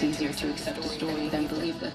easier to accept a story than believe it.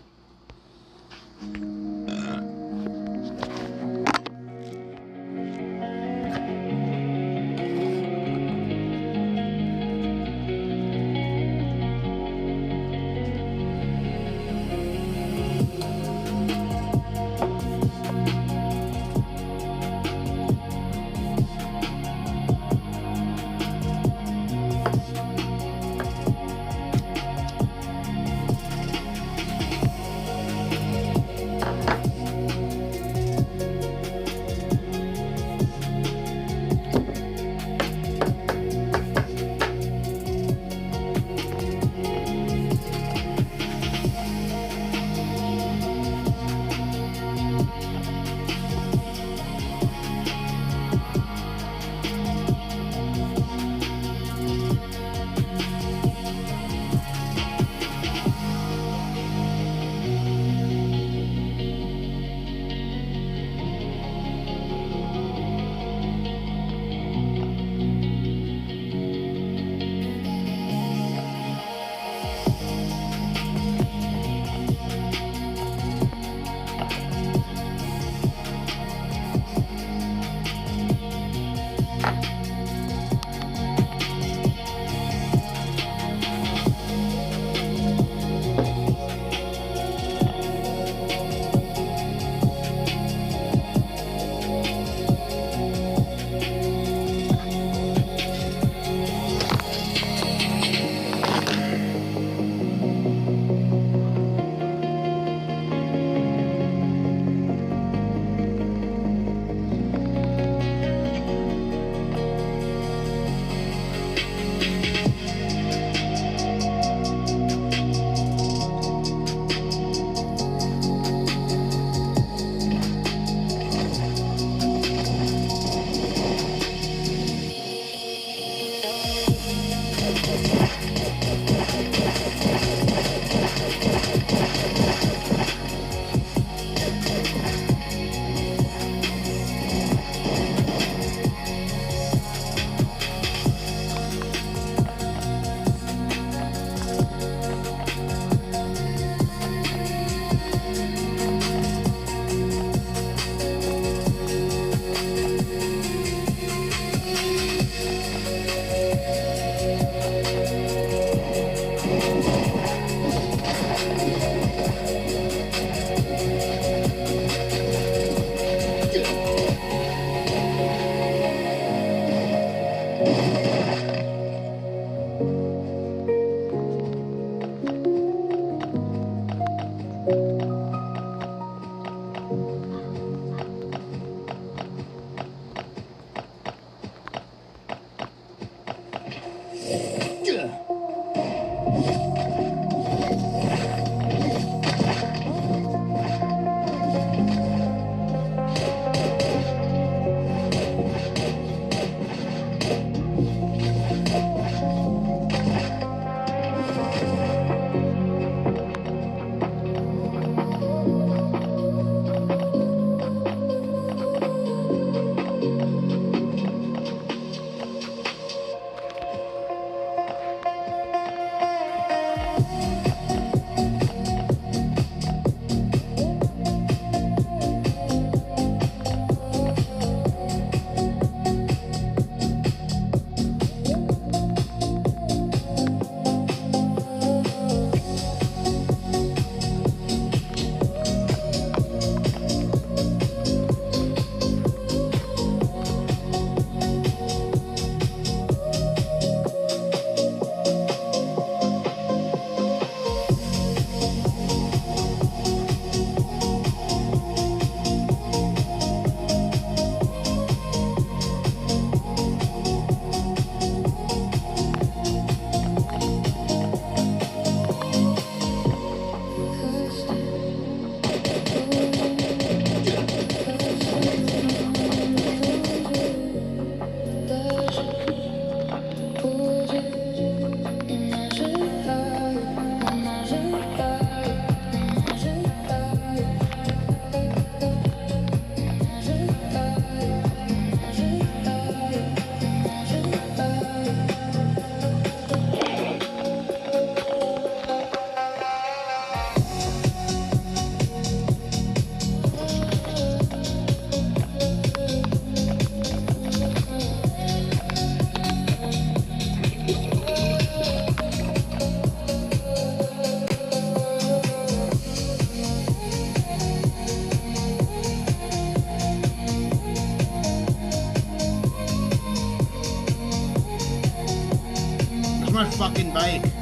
racing bike.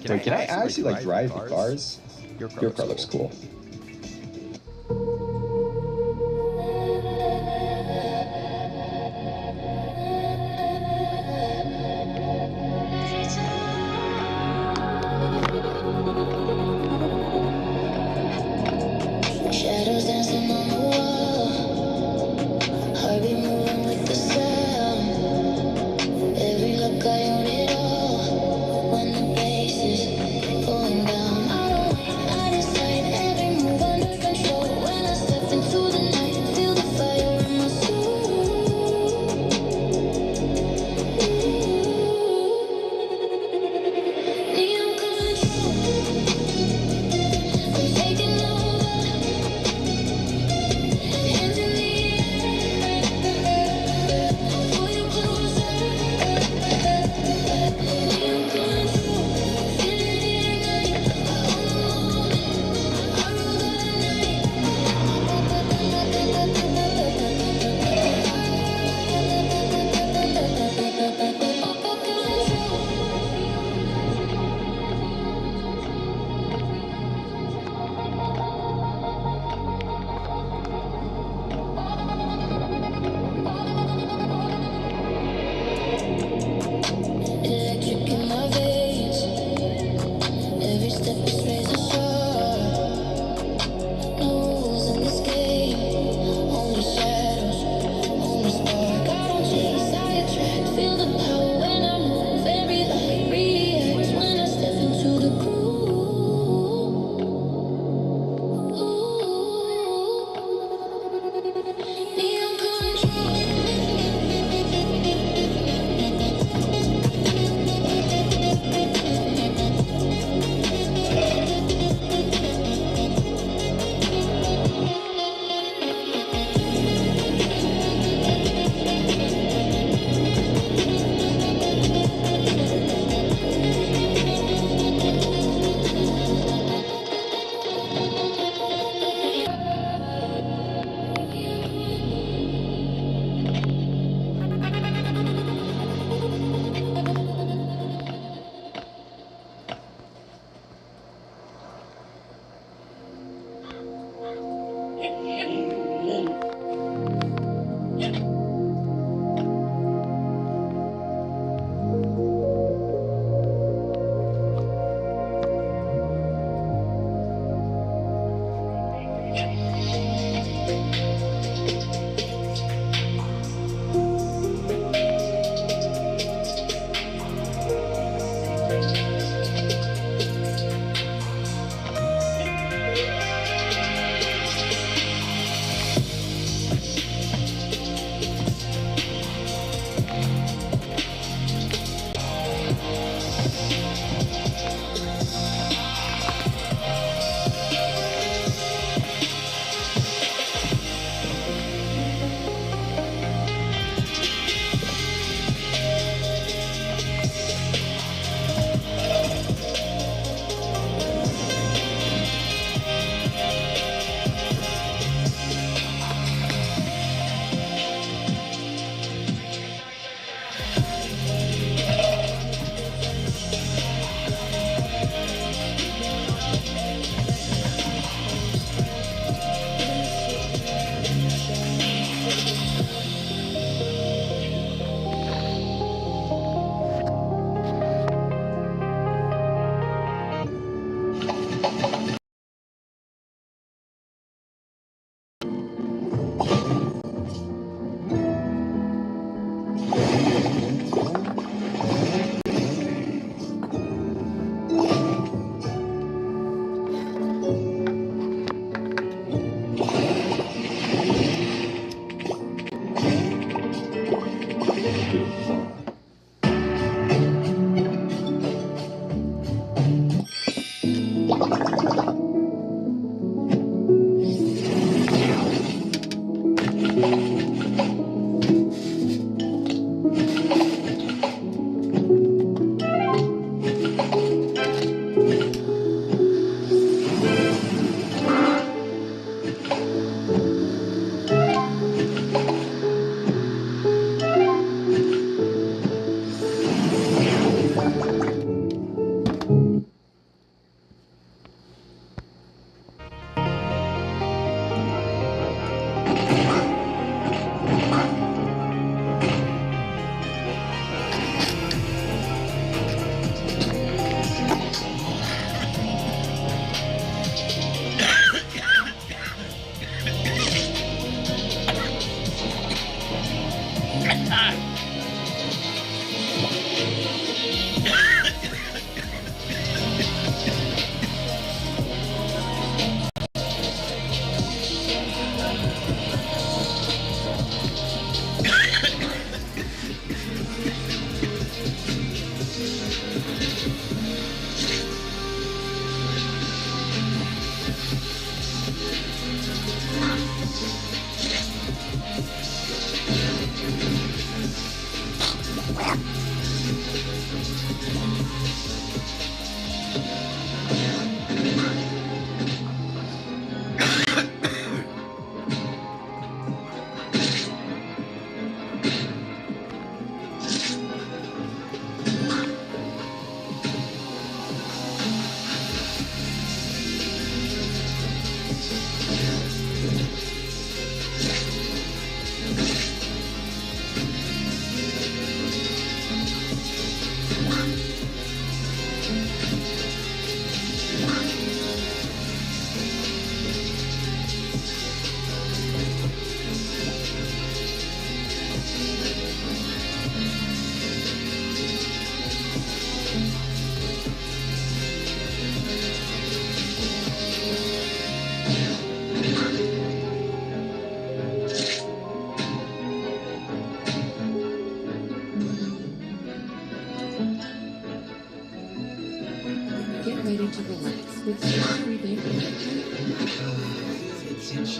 Wait, can I actually like drive the cars? Your car looks cool. Shadows dancing on the wall, heartbeat moving with the sound. Every look I own it all. When the bass is pulling down, I don't wait, I decide every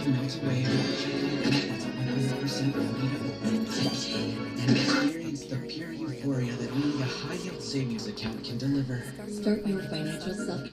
melt away with 100% ready to open and experience the pure euphoria that only a high-yield savings account can deliver. Start your financial self.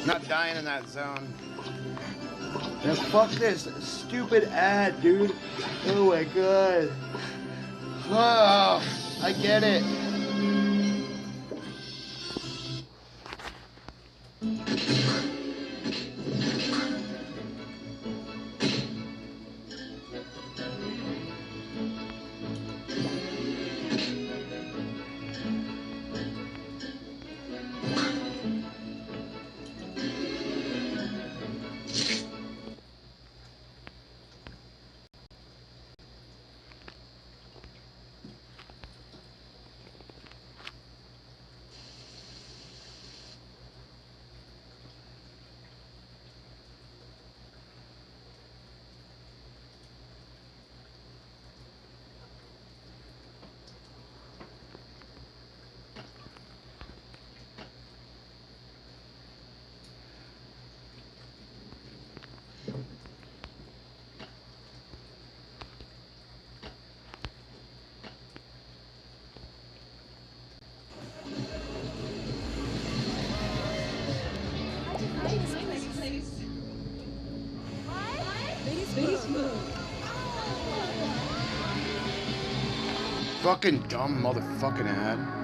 Not dying in that zone. Yeah, fuck this stupid ad, dude. Oh my god. Oh, I get it. Fucking dumb motherfucking ad.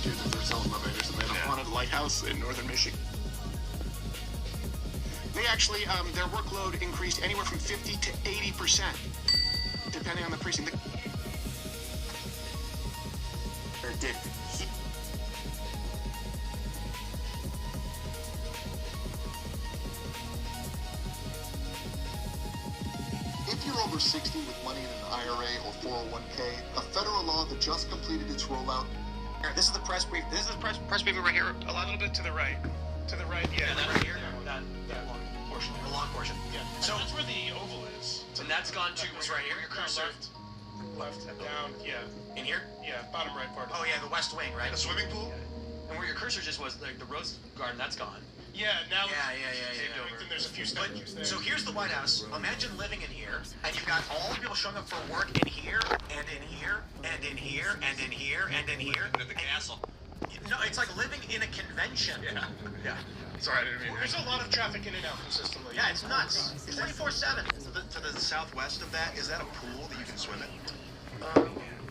dudes that are selling elevators, and they have a haunted lighthouse in northern Michigan. They actually, their workload increased anywhere from 50 to 80%, depending on the precinct. Did If you're over 60 with money in an IRA or 401k, a federal law that just completed its rollout. This is the press brief. This is the press briefing right here. A little bit to the right. To the right, yeah. That right here. That long portion. The long portion. Yeah. So that's where the oval is. And that's gone to what's right here. Your cursor. Left and down. Yeah. In here? Yeah. Bottom right part. Oh yeah, the west wing, right? The swimming pool. And where your cursor just was, like the rose garden, that's gone. Yeah. Now. Yeah. And there's a few statues there. So here's the White House. Imagine living in here, and you've got all the people showing up for work in here, and in here, and in here, and in here, and in here. At the castle. No, it's like living in a convention. Yeah. Sorry, I didn't mean. There's a lot of traffic in and out consistently. Yeah, it's nuts. It's 24/7. To the southwest of that, is that a pool that you can swim in?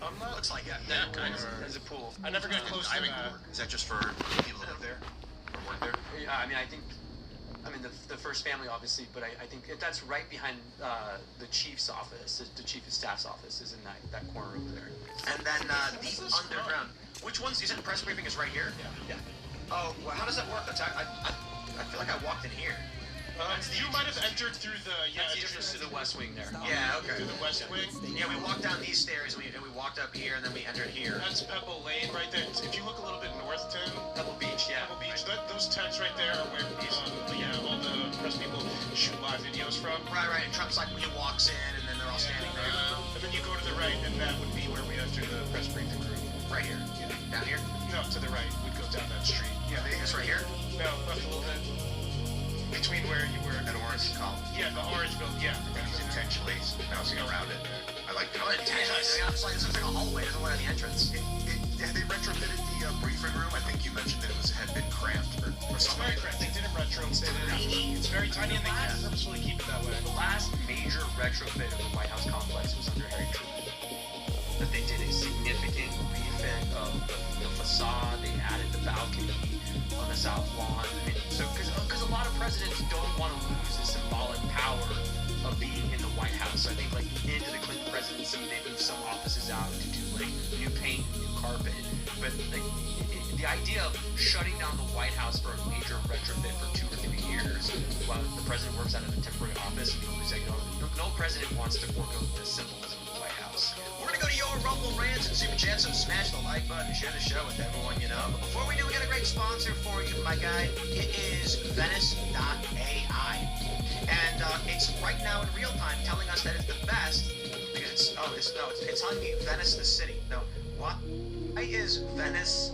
I'm not. Looks like it. Yeah, kind of. There's a pool. I never got close to Diving that. board. Is that just for people that live there or work there? Yeah, I mean, the first family, obviously, but I think that's right behind the chief's office. The chief of staff's office is in that corner over there. And then the underground. Which ones? You said press briefing is right here? Yeah. Oh, well, how does that work? I feel like I walked in here. You might have entered through the That's the entrance to the west wing there. Yeah, okay. Through the west wing. Yeah, we walked down these stairs and we walked up here and then we entered here. That's Pebble Lane right there. If you look a little bit north, Tim. Pebble Beach, yeah. Pebble Beach. Those tents right there are where all the press people shoot live videos from. Right. And Trump's like when he walks in and then they're all standing there. And then you go to the right, and that would be where we enter the press briefing room. Right here. Yeah. Down here? No, to the right. We'd go down that street. Yeah, this right here? No, left a little bit. Between where you were. An orange column. Yeah, the orange building. Yeah. He's intentionally bouncing around it. I like that. Oh, intentionally. It's like, this looks like a hallway. There's a way at the entrance. Have they retrofitted the briefing room? I think you mentioned that it had been cramped or It's something. very cramped. They didn't retrofit it. It's very tiny, and they purposefully keep it that way. The last major retrofit of the White House complex was under Harry Truman. That they did a significant refit of the facade. They added the balcony on the south lawn. I mean, so because a lot of presidents don't want to lose the symbolic power of being in the White House. I think like into the Clinton presidency, they moved some offices out to do like new paint, new carpet. But like the idea of shutting down the White House for a major retrofit for 2 or 3 years while the president works out of a temporary office, no president wants to forego the symbolism of the White House. We're gonna go to your Rumble Rants and Super Chats, so smash the like button and share the show with everyone you know. But before we do, we got a great sponsor for you, my guy. It is Venice.ai. And it's right now in real time telling us that it's the best because it's telling me Venice the city. No, what? Why is Venice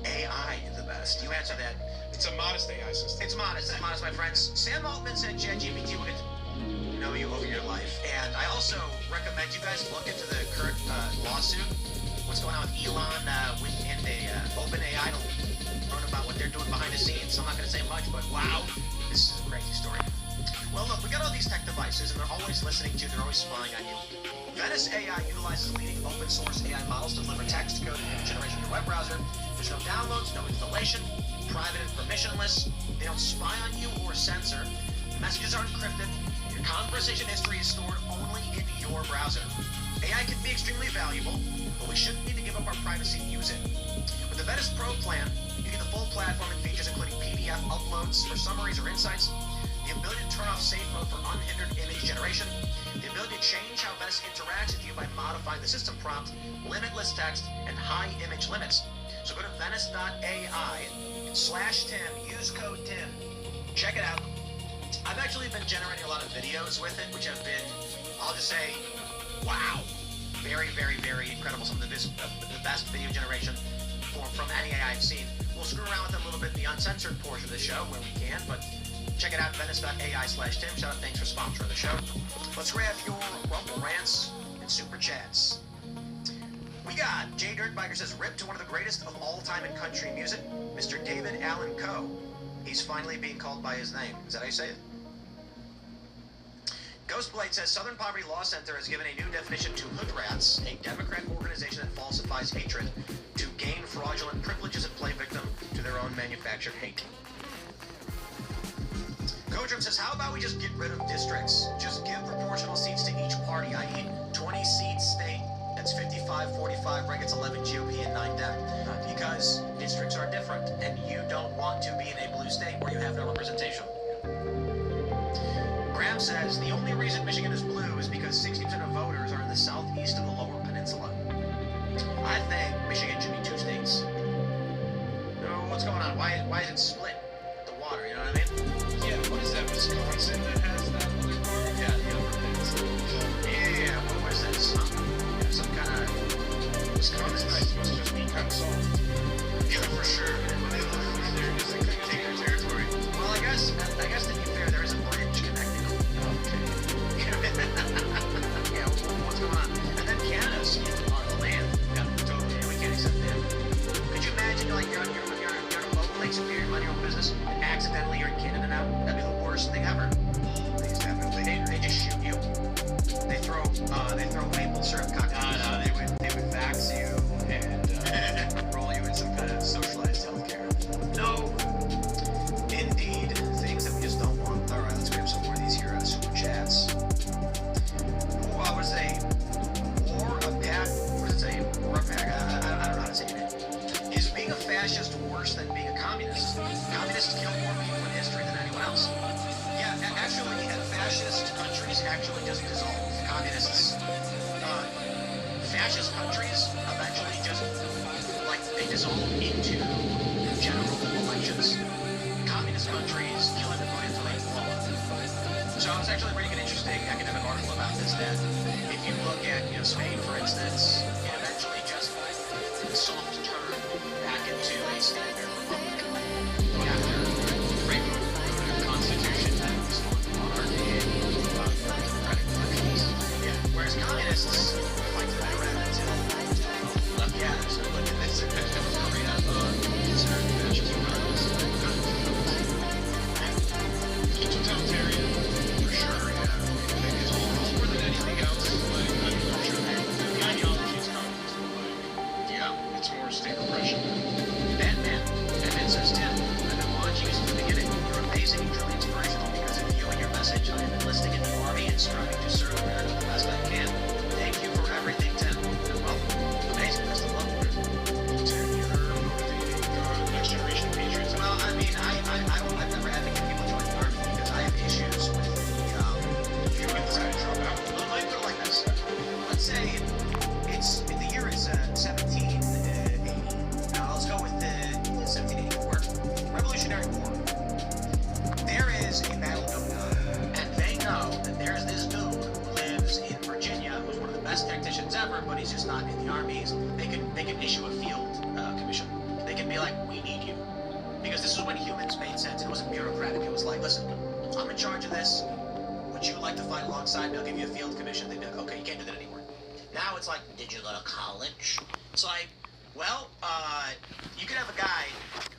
AI the best? You answer that. It's a modest AI system. It's modest, my friends. Sam Altman said ChatGPT will get to know you over your life. And I also recommend you guys look into the current lawsuit. What's going on with Elon and OpenAI to learn about what they're doing behind the scenes. So I'm not going to say much, but wow, this is a crazy story. Well, look, we got all these tech devices, and they're always listening to you. They're always spying on you. Venice AI utilizes leading open source AI models to deliver text, code, and image generation to your web browser. There's no downloads, no installation, private and permissionless. They don't spy on you or censor. Messages are encrypted. Your conversation history is stored only in your browser. AI can be extremely valuable, but we shouldn't need to give up our privacy to use it. With the Venice Pro plan, you get the full platform and features including PDF uploads for summaries or insights, the ability to turn off safe mode for unhindered image generation, the ability to change how Venice interacts with you by modifying the system prompt, limitless text, and high image limits. So go to Venice.ai/Tim, use code TIM. Check it out. I've actually been generating a lot of videos with it, which have been, I'll just say, wow. Very, very, very incredible. Some of the best video generation from any AI I've seen. We'll screw around with it a little bit in the uncensored portion of the show where we can, but check it out, Venice.ai/Tim. Shout out, thanks for sponsoring the show. Let's grab your Rumble Rants and Super Chats. We got Jay Dirtbiker says, rip to one of the greatest of all time in country music, Mr. David Allan Coe. He's finally being called by his name. Is that how you say it? Ghostblade says, Southern Poverty Law Center has given a new definition to hood rats, a Democrat organization that falsifies hatred to gain fraudulent manufactured hate. Kojum says, how about we just get rid of districts? Just give proportional seats to each party, i.e. 20 seats state, that's 55, 45, reg, it's 11 GOP and 9 Dem. Because districts are different, and you don't want to be in a blue state where you have no representation. Graham says, the only reason Michigan is blue is because 60% of voters are in the southeast of the Lower Peninsula. I think Michigan should be 2 states. What's going on? Why is it split? The water, you know what I mean? Yeah, what is that, Wisconsin that has that other part? Yeah, the Upper Peninsula. Yeah. What is this? Some kind of... Wisconsin must just be kind of soft. Yeah, for sure. When they look over there, just like they take their territory. Well, I guess to be fair, there is a bridge connecting them. Okay. Yeah, what's going on? And then Canada's on the land. Yeah, totally. We can't accept that. Could you imagine, like, you're on a boat, Lake Superior, mind your own business, and accidentally you're in Canada now? That'd be the worst thing ever. They just shoot you. They throw maple syrup cocktails. No, they would vax you and roll you in some kind of socialized healthcare. No. Indeed. Things that we just don't want. Alright, let's grab some more of these here super chats. What was a war a pack? What does it say? War a pack? I don't know how to say it. Is being a fascist worse than being a communist? Communists kill more people in history than anyone else. Yeah, actually, fascist countries actually just dissolve. Communists, fascist countries eventually just, like, they dissolve into general elections. Communist countries kill everybody until they blow up. So I was actually reading an interesting academic article about this, that if you look at, Spain, for instance, it eventually just soft turned back into a standard republic after the Constitution that restored the monarchy and democratic elections. Yeah, whereas communists fight to that around until yeah, there's no look at this. Korea considered fascist rebels. Totalitarian, for sure, yeah. It's all more than anything else. Like, I'm sure the ideology is communist, but yeah, it's more state repression. Batman says, Tim, I've been watching you since the beginning. You're amazing and truly inspirational because of you and your message. I am enlisting in the Army and striving to serve America the best I can. Thank you for everything, Tim. You're welcome. Amazing. Best of luck. Tim, you're the next generation patriots. Well, I mean, I've never advocated people join the Army because I have issues with If you get this guy to drop out. Well, let me put it like this. Let's say the year is 1780. Now, let's go with the 1784. Revolutionary War. There is a battle going on, and they know that there's this dude who lives in Virginia who's one of the best tacticians ever, but he's just not in the armies. They can issue a field commission. They can be like, we need you. Because this is when humans made sense. It wasn't bureaucratic. It was like, listen, I'm in charge of this. Would you like to fight alongside me? I'll give you a field commission. They'd be like, okay, you can't do that anymore. Now it's like, did you go to college? It's like, well, you could have a guy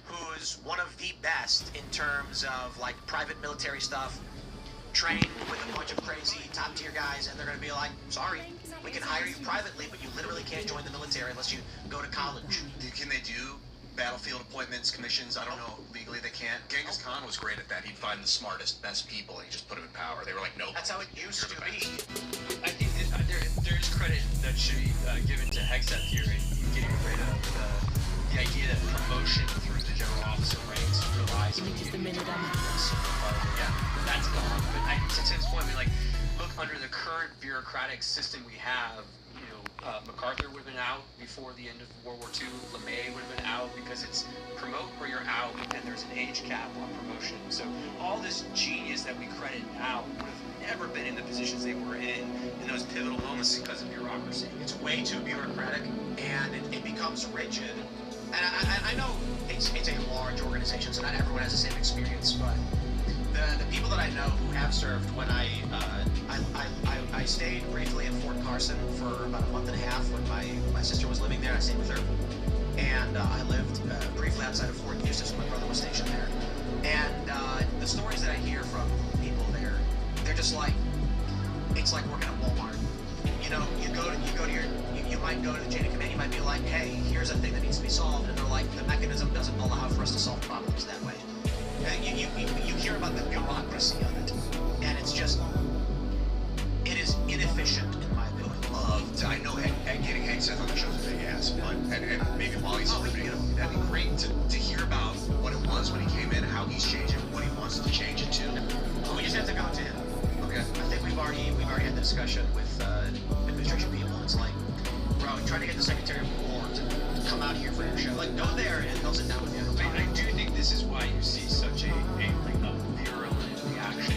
who's one of the best in terms of, like, private military stuff, trained with a bunch of crazy top-tier guys, and they're going to be like, sorry, we can hire you privately, but you literally can't join the military unless you go to college. Can they do battlefield appointments, commissions? I don't know. Legally, they can't. Genghis Khan was great at that. He'd find the smartest, best people, and he'd just put them in power. They were like, no. That's how it used to be. I think there's credit that should be given to Hexet theory in getting rid of the idea that promotion through the general officer ranks relies on yeah, that's gone. But to Tim's point, I mean, like, look, under the current bureaucratic system we have, MacArthur would have been out before the end of World War II. LeMay would have been out because it's promote or you're out, and there's an age cap on promotion. So all this genius that we credit now would have never been in the positions they were in those pivotal moments because of bureaucracy. It's way too bureaucratic, and it becomes rigid. And I know it's a large organization, so not everyone has the same experience, but the people that I know who have served, when I stayed briefly in Fort Carson for about a month and a half when my sister was living there. I stayed with her, and I lived briefly outside of Fort Eustis when my brother was stationed there. And the stories that I hear from people there, they're just like, it's like working at Walmart. You might go to the chain of command, you might be like, hey, here's a thing that needs to be solved, and they're like, the mechanism doesn't allow for us to solve problems that way. You hear about the bureaucracy of it, and it's just, it is inefficient in my opinion. I know getting Hank Seth on the show is a big ass, but and maybe while he's sleeping, that'd be great to hear about what it was when he came in, how he's changing, what he wants to change it to. We just have to go to him. Okay. I think we've already had the discussion with administration people. It's like, bro, try to get the Secretary of War to come out here for your show. Like, go there and he'll sit down with you. I do think this is why you see such a virulent reaction,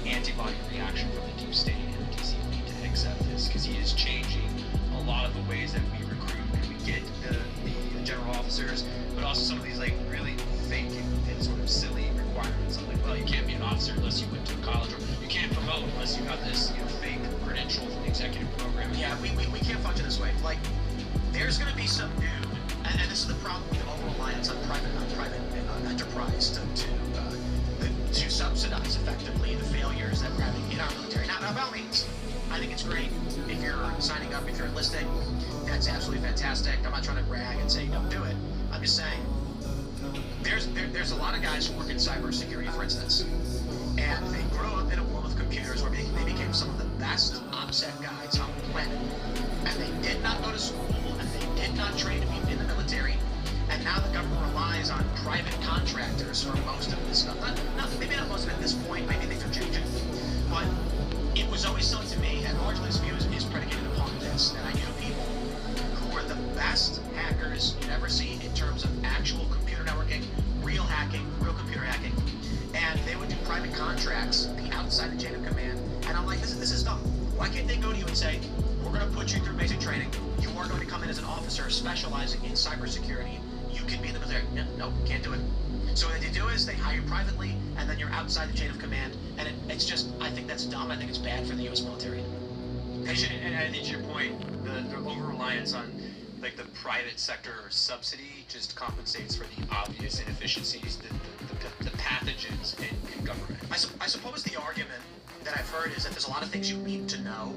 the antibody reaction from the deep state and the DC elite to accept this, because he is changing a lot of the ways that we recruit and we get the general officers, but also some of these like really fake and sort of silly requirements. I'm like, well, you can't be an officer unless you went to college, or you can't promote unless you have this fake credential from the executive program. Yeah, we can't function this way. Like, there's going to be some new, and this is the problem with over-reliance on private enterprise to subsidize effectively the failures that we're having in our military. Now, by all means, I think it's great if you're signing up, if you're enlisting. That's absolutely fantastic. I'm not trying to brag and say don't do it. I'm just saying there's a lot of guys who work in cybersecurity, for instance, and they grew up in a world of computers where they became some of the best OPSEC guys on the planet, and they did not go to school, and they did not train to be in the military, and now the government relies on private contractors for most of this stuff. Maybe not most of it at this point, maybe things are changing, but it was always sold to me, and largely this view is predicated upon this, and I knew people who were the best hackers you'd ever seen in terms of actual computer networking, real hacking, real computer hacking, and they would do private contracts, be outside the chain of command, and I'm like, this is dumb. Why can't they go to you and say, we're going to put you through basic training, you are going to come in as an officer specializing in cybersecurity, you can be in the military. No, can't do it. So what they do is they hire you privately, and then you're outside the chain of command, and it's just, I think that's dumb. I think it's bad for the U.S. military. And I think to your point, the over-reliance on like the private sector subsidy just compensates for the obvious inefficiencies, the pathogens in government. I suppose the argument that I've heard is that there's a lot of things you need to know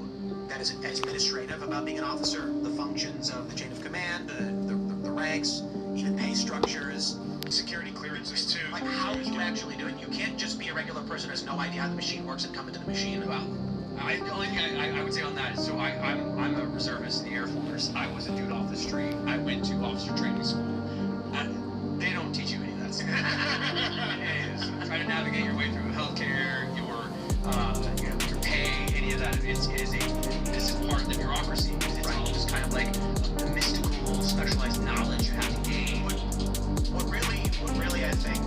that is administrative about being an officer, the functions of the chain of command, the ranks, even pay structures, security clearances too. Like, how do you actually do it? You can't just be a regular person who has no idea how the machine works and come into the machine. Well, the only thing I would say on that is, so I'm a reservist in the Air Force. I was a dude off the street. I went to officer training school. They don't teach you any of that stuff. Try to navigate your way through healthcare, your pay, any of that. This is part of the bureaucracy. It's all just kind of like the mystical, specialized knowledge you have to gain. What really I think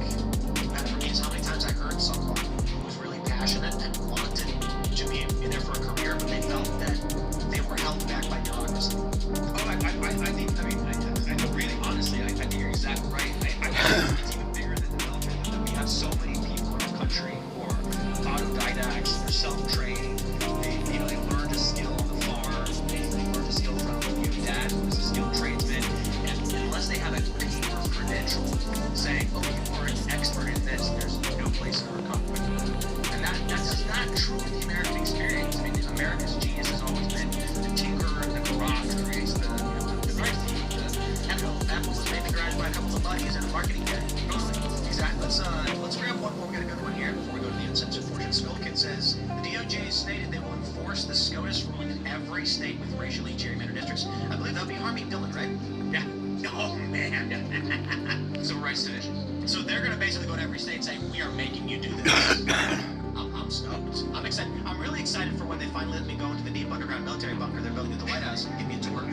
matters for me is how many times I heard someone who was really passionate and wanted to be in there for a career, but they felt that they were held back by bureaucracy. Really honestly, I think you're exactly right. I think it's even bigger than the military. That we have so many people in the country who are autodidacts, they're self-trained, they learned a skill on the farm, they learned a skill from your dad who was a skilled tradesman, and unless they have a paper credential saying, oh, you are an expert in this, there's no place to work on. And that's not true of the American experience. I mean, America's genius has always been the tinkerer, the garage creates the right thing. Apple was made in the garage by a couple of buddies and a marketing guy. Exactly. Let's grab one more. We'll get a good one here before we go to the uncensored portion. Skullkid says the DOJ stated they will enforce the SCOTUS ruling in every state with racially gerrymandered districts. I believe that would be Harvey Dillon, right? Yeah. Oh man. Civil Rights Division. So they're going to basically go to every state and say, we are making you do this. I'm stoked. I'm excited. I'm really excited for when they finally let me go into the deep underground military bunker they're building at the White House and give me a tour.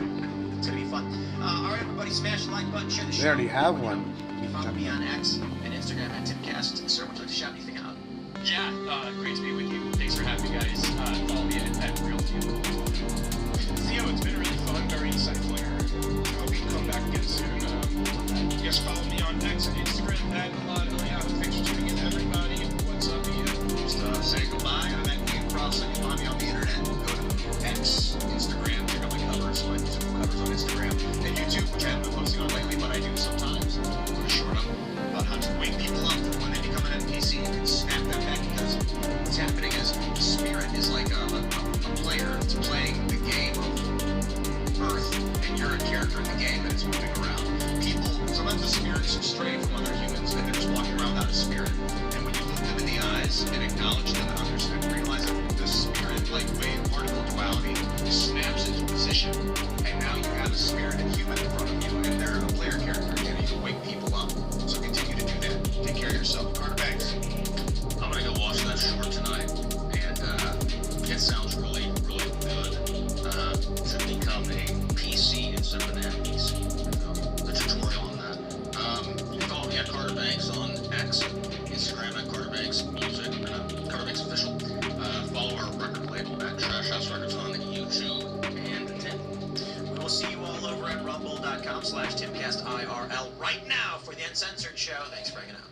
It's going to be fun. All right, everybody, smash the like button, share the show. They already have one. Follow me on X and Instagram at TimCast. Sir, would you like to shout anything out? Yeah, great to be with you. Thanks for having me, guys. Follow me at Real Theo. Theo, it's been really fun, very insightful here. Hope you can come back again soon. Yes, follow me on X and Instagram at Thanks for tuning in, everybody. What's up, Ian? Just say goodbye. I'm at Ian Crossing. You find me on the internet. Go to X, Instagram, check out my covers, my musical covers on Instagram, and YouTube, which I haven't been posting on lately, but I do sometimes. Put a short up about how to wake people up when they become an NPC. You can snap them back, because what's happening is Spirit is like a player that's playing the game of character in the game that is moving around. People, sometimes the spirits stray from other humans and they're just walking around without a spirit. And when you look them in the eyes and acknowledge them and understand, realize that the spirit, like wave particle duality, snaps into position. And now you have a spirited human in front of you and they're a player character and you can wake people up. So continue to do that. Take care of yourself. Carter Banks. I'm gonna go watch that short tonight. And it sounds really, really good. To become a PC instead of an NPC. The tutorial on that. You can follow me at Carter Banks on X, Instagram at Carter Banks Music, Carter Banks Official. Follow our record label at Trash House Records on YouTube and Tim. We will see you all over at rumble.com/TimCastIRL right now for the Uncensored Show. Thanks for hanging out.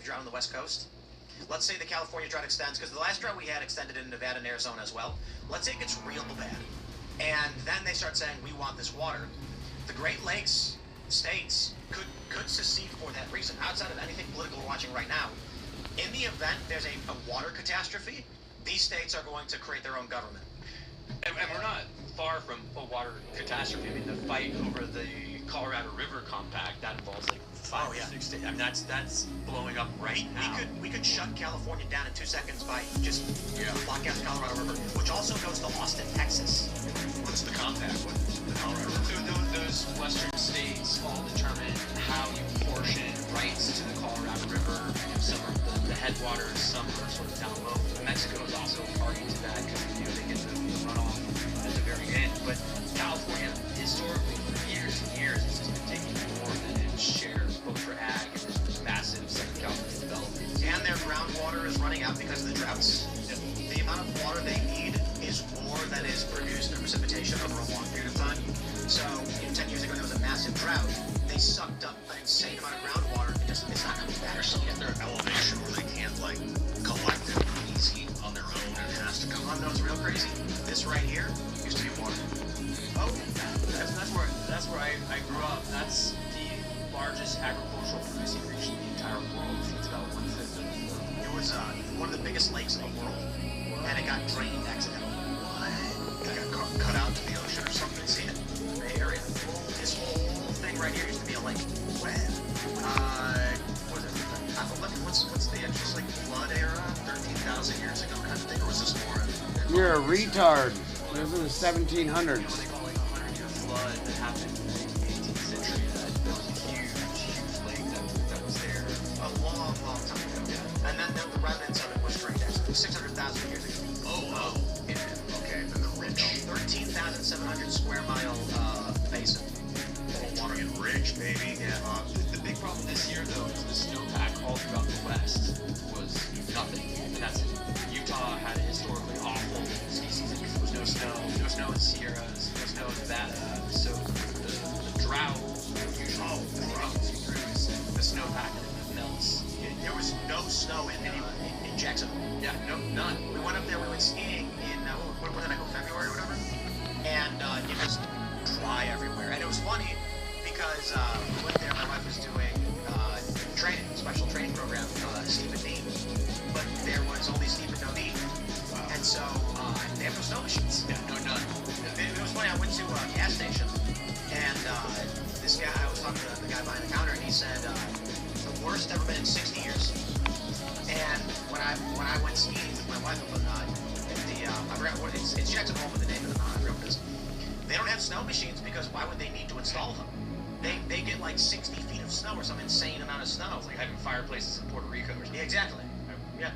Drought on the West Coast. Let's say the California drought extends, because the last drought we had extended in Nevada and Arizona as well. Let's say it gets real bad. And then they start saying, we want this water. The Great Lakes states could secede for that reason, outside of anything political we're watching right now. In the event there's a water catastrophe, these states are going to create their own government. And we're not far from a water catastrophe. I mean, the fight over the Colorado River Compact, that involves like 5 or 6 days. I mean, that's blowing up right now. We could shut California down in 2 seconds by just blocking out the Colorado River, which also goes to Austin, Texas. What's the compact with the Colorado River? So those western states all determine how you portion rights to the Colorado River. Some are the headwaters, some are sort of down low. Mexico is also a party to that because they get the runoff at the very end. But California, historically, for years and years, has just been taking more than its share, both for ag and this massive Southern California development. And their groundwater is running out because of the droughts. The amount of water they need is more than is produced in precipitation over a long period of time. So, 10 years ago, there was a massive drought. They sucked up an insane amount of groundwater. It's not coming back. There's something at their elevation where they can't, like, collect it easy on their own. It has to come. You know what's real crazy? This right here used to be water. Oh, that's where I grew up. That's the largest agricultural producing region in the entire world. It's about 1/5 of the world. It was one of the biggest lakes in the world, and it got drained accidentally. What? It got cut out to the ocean or something? See it? Bay Area. This whole thing right here used to be a lake. When? Was it? What's the just like flood era? 13,000 years ago kind of thing? Or was this more? You're a retard. This is the 1700s. They call it a 100-year flood that happened in the 18th century. That was a huge lake that was there. A long, long time ago. Yeah. And then the remnants of it was drained accidentally. 600,000 years ago. Oh, wow. Yeah. Okay, then the rich. 13,700 square mile basin. Water and rich, baby. Yeah. The big problem this year, though, is the snowpack all throughout the West was nothing. And that's it. Utah had a historically awful ski season because there was no snow. No snow in the Sierras, no snow in Nevada. So the drought usually through the snowpack that melts. There was no snow in Jacksonville. Yeah, no, none. We went up there, we went skiing in, what was it, February or whatever? And it was dry everywhere. And it was funny because we went there, my wife was doing training, special training program, steep and knee. But there was only steep and no knee. And so they have no snow machines. Yeah, no, none. It was funny, I went to a gas station and this guy, I was talking to the guy behind the counter and he said, the worst ever been in 60 years. And when I went skiing with my wife at I forgot what it's Jacksonville, but the name of the I forgot what it is. They don't have snow machines because why would they need to install them? They get like 60 feet of snow or some insane amount of snow. It's like having fireplaces in Puerto Rico or something. Yeah, exactly. Yeah.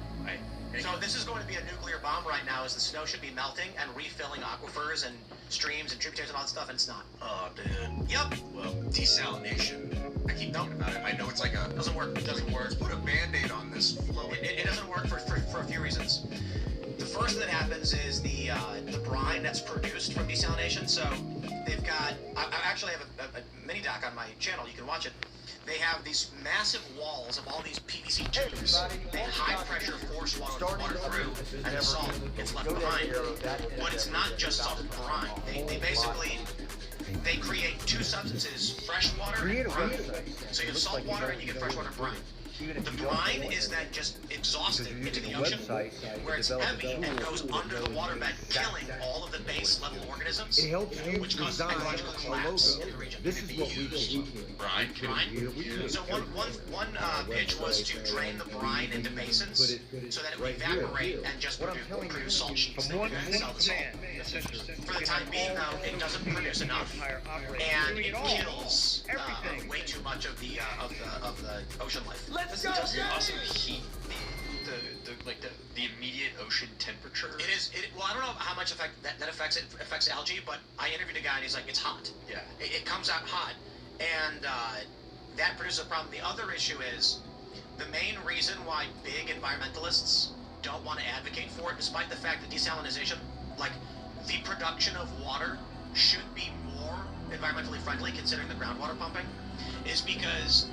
So this is going to be a nuclear bomb right now, as the snow should be melting and refilling aquifers and streams and tributaries and all that stuff, and it's not. Oh, dude. Yep. Well, desalination. I keep thinking about it. I know it's like a... Doesn't work. It doesn't work. Let's put a Band-Aid on this flow. It doesn't work for a few reasons. The first that happens is the brine that's produced from desalination. So they've got... I actually have a mini doc on my channel. You can watch it. They have these massive walls of all these PVC tubes. They high pressure force water through, and the salt gets left behind. But it's not just salt and brine. They basically create two substances: fresh water and brine. So you have salt water and you get fresh water and brine. The brine is then just exhausted into the ocean, where it's heavy and goes under the waterbed, killing all of the base level organisms, which causes ecological collapse in the region. This is what we use. Brine. So one pitch was to drain the brine into basins so that it would evaporate and just produce salt sheets. They would then sell the salt. For the time being, though, it doesn't produce enough, and it kills way too much of the ocean life. Does it also heat the immediate ocean temperature? It is. Well, I don't know how much that affects it. Affects algae, but I interviewed a guy and he's like, it's hot. Yeah. It comes out hot, and that produces a problem. The other issue is the main reason why big environmentalists don't want to advocate for it, despite the fact that desalination, like the production of water, should be more environmentally friendly considering the groundwater pumping, is because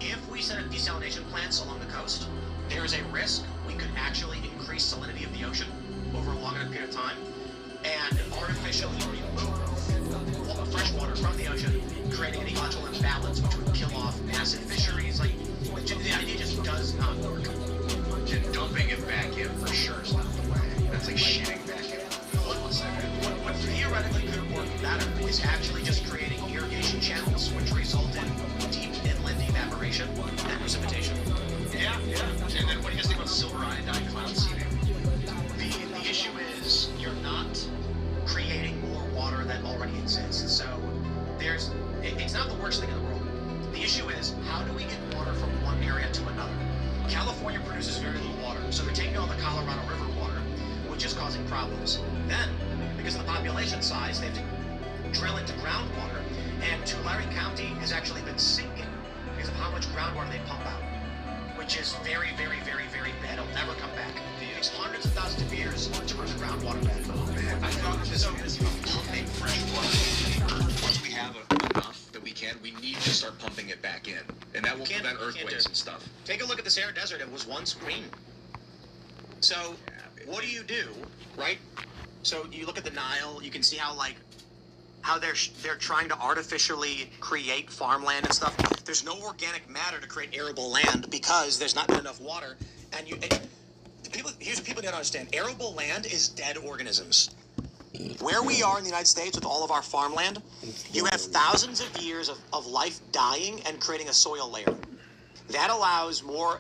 if we set up desalination plants along the coast, there is a risk we could actually increase salinity of the ocean over a long enough period of time and artificially remove fresh water from the ocean, creating an ecological imbalance which would kill off massive fisheries. Like, the idea just does not work. Dumping it back in for sure is not the way. That's like shitting back in. What theoretically could work better is actually just creating irrigation channels which result in deep inland evaporation. very little water. So they're taking all the Colorado River water, which is causing problems. Then, because of the population size, they have to drill into groundwater, and Tulare County has actually been sinking because of how much groundwater they pump out, which is very, very, very, very bad. It'll never come back. It takes hundreds of thousands of years to bring the groundwater back. I thought this is pumping fresh water. Once we have enough that we can, we need to start pumping it back in, and that will prevent earthquakes and stuff. Take a look at the Sahara Desert. It was once green. So, what do, right? So you look at the Nile. You can see how they're trying to artificially create farmland and stuff. There's no organic matter to create arable land because there's not enough water. Here's what people don't understand. Arable land is dead organisms. Where we are in the United States with all of our farmland, you have thousands of years of life dying and creating a soil layer. That allows more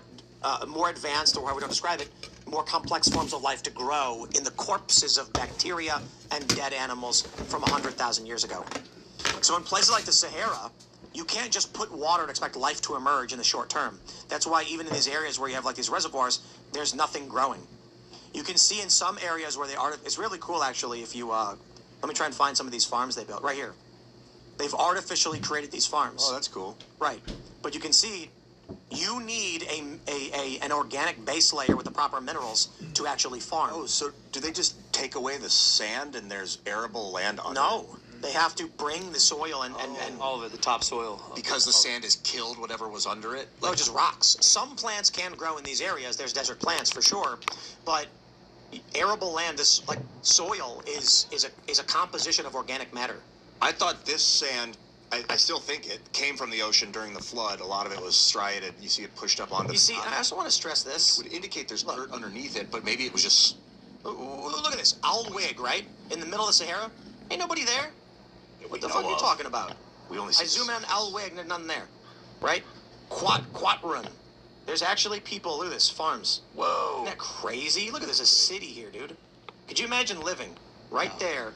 advanced, or however we don't describe it, more complex forms of life to grow in the corpses of bacteria and dead animals from 100,000 years ago. So in places like the Sahara, you can't just put water and expect life to emerge in the short term. That's why even in these areas where you have like these reservoirs, there's nothing growing. You can see in some areas where it's really cool actually if you, let me try and find some of these farms they built, right here. They've artificially created these farms. Oh, that's cool. Right, but you can see you need an organic base layer with the proper minerals to actually farm. Oh, so do they just take away the sand and there's arable land under No, they have to bring the soil and all of it, the topsoil. because the sand has killed whatever was under it? no, just rocks. Some plants can grow in these areas. There's desert plants for sure, but arable land, this like soil, is a composition of organic matter. I thought this sand, I still think it came from the ocean during the flood. A lot of it was striated. You see it pushed up onto You the see, top. I also want to stress this. It would indicate there's dirt underneath it, but maybe it was just... Look at this, Alweg, right? In the middle of the Sahara. Ain't nobody there. What the fuck are you talking about? We only I zoom in on Alweg, and nothing there, right? Quatrun. There's actually people. Look at this, farms. Whoa. Isn't that crazy? Look at this, a city here, dude. Could you imagine living right there,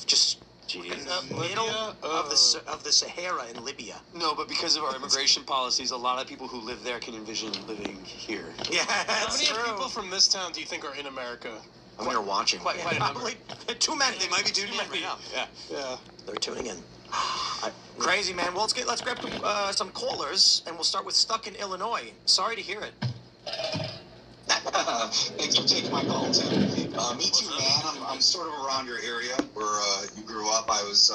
just in the middle of the Sahara in Libya? No, but because of our immigration policies, a lot of people who live there can envision living here. Yeah, How that's many true. people from this town do you think are in America? I'm here watching. Quite a number. Probably too many. They might be tuning in right now. Yeah. They're tuning in. Crazy, man. Well, let's grab some callers, and we'll start with Stuck in Illinois. Sorry to hear it. Thanks for taking my call, Tim. Me too, man. I'm sort of around your area where you grew up. I was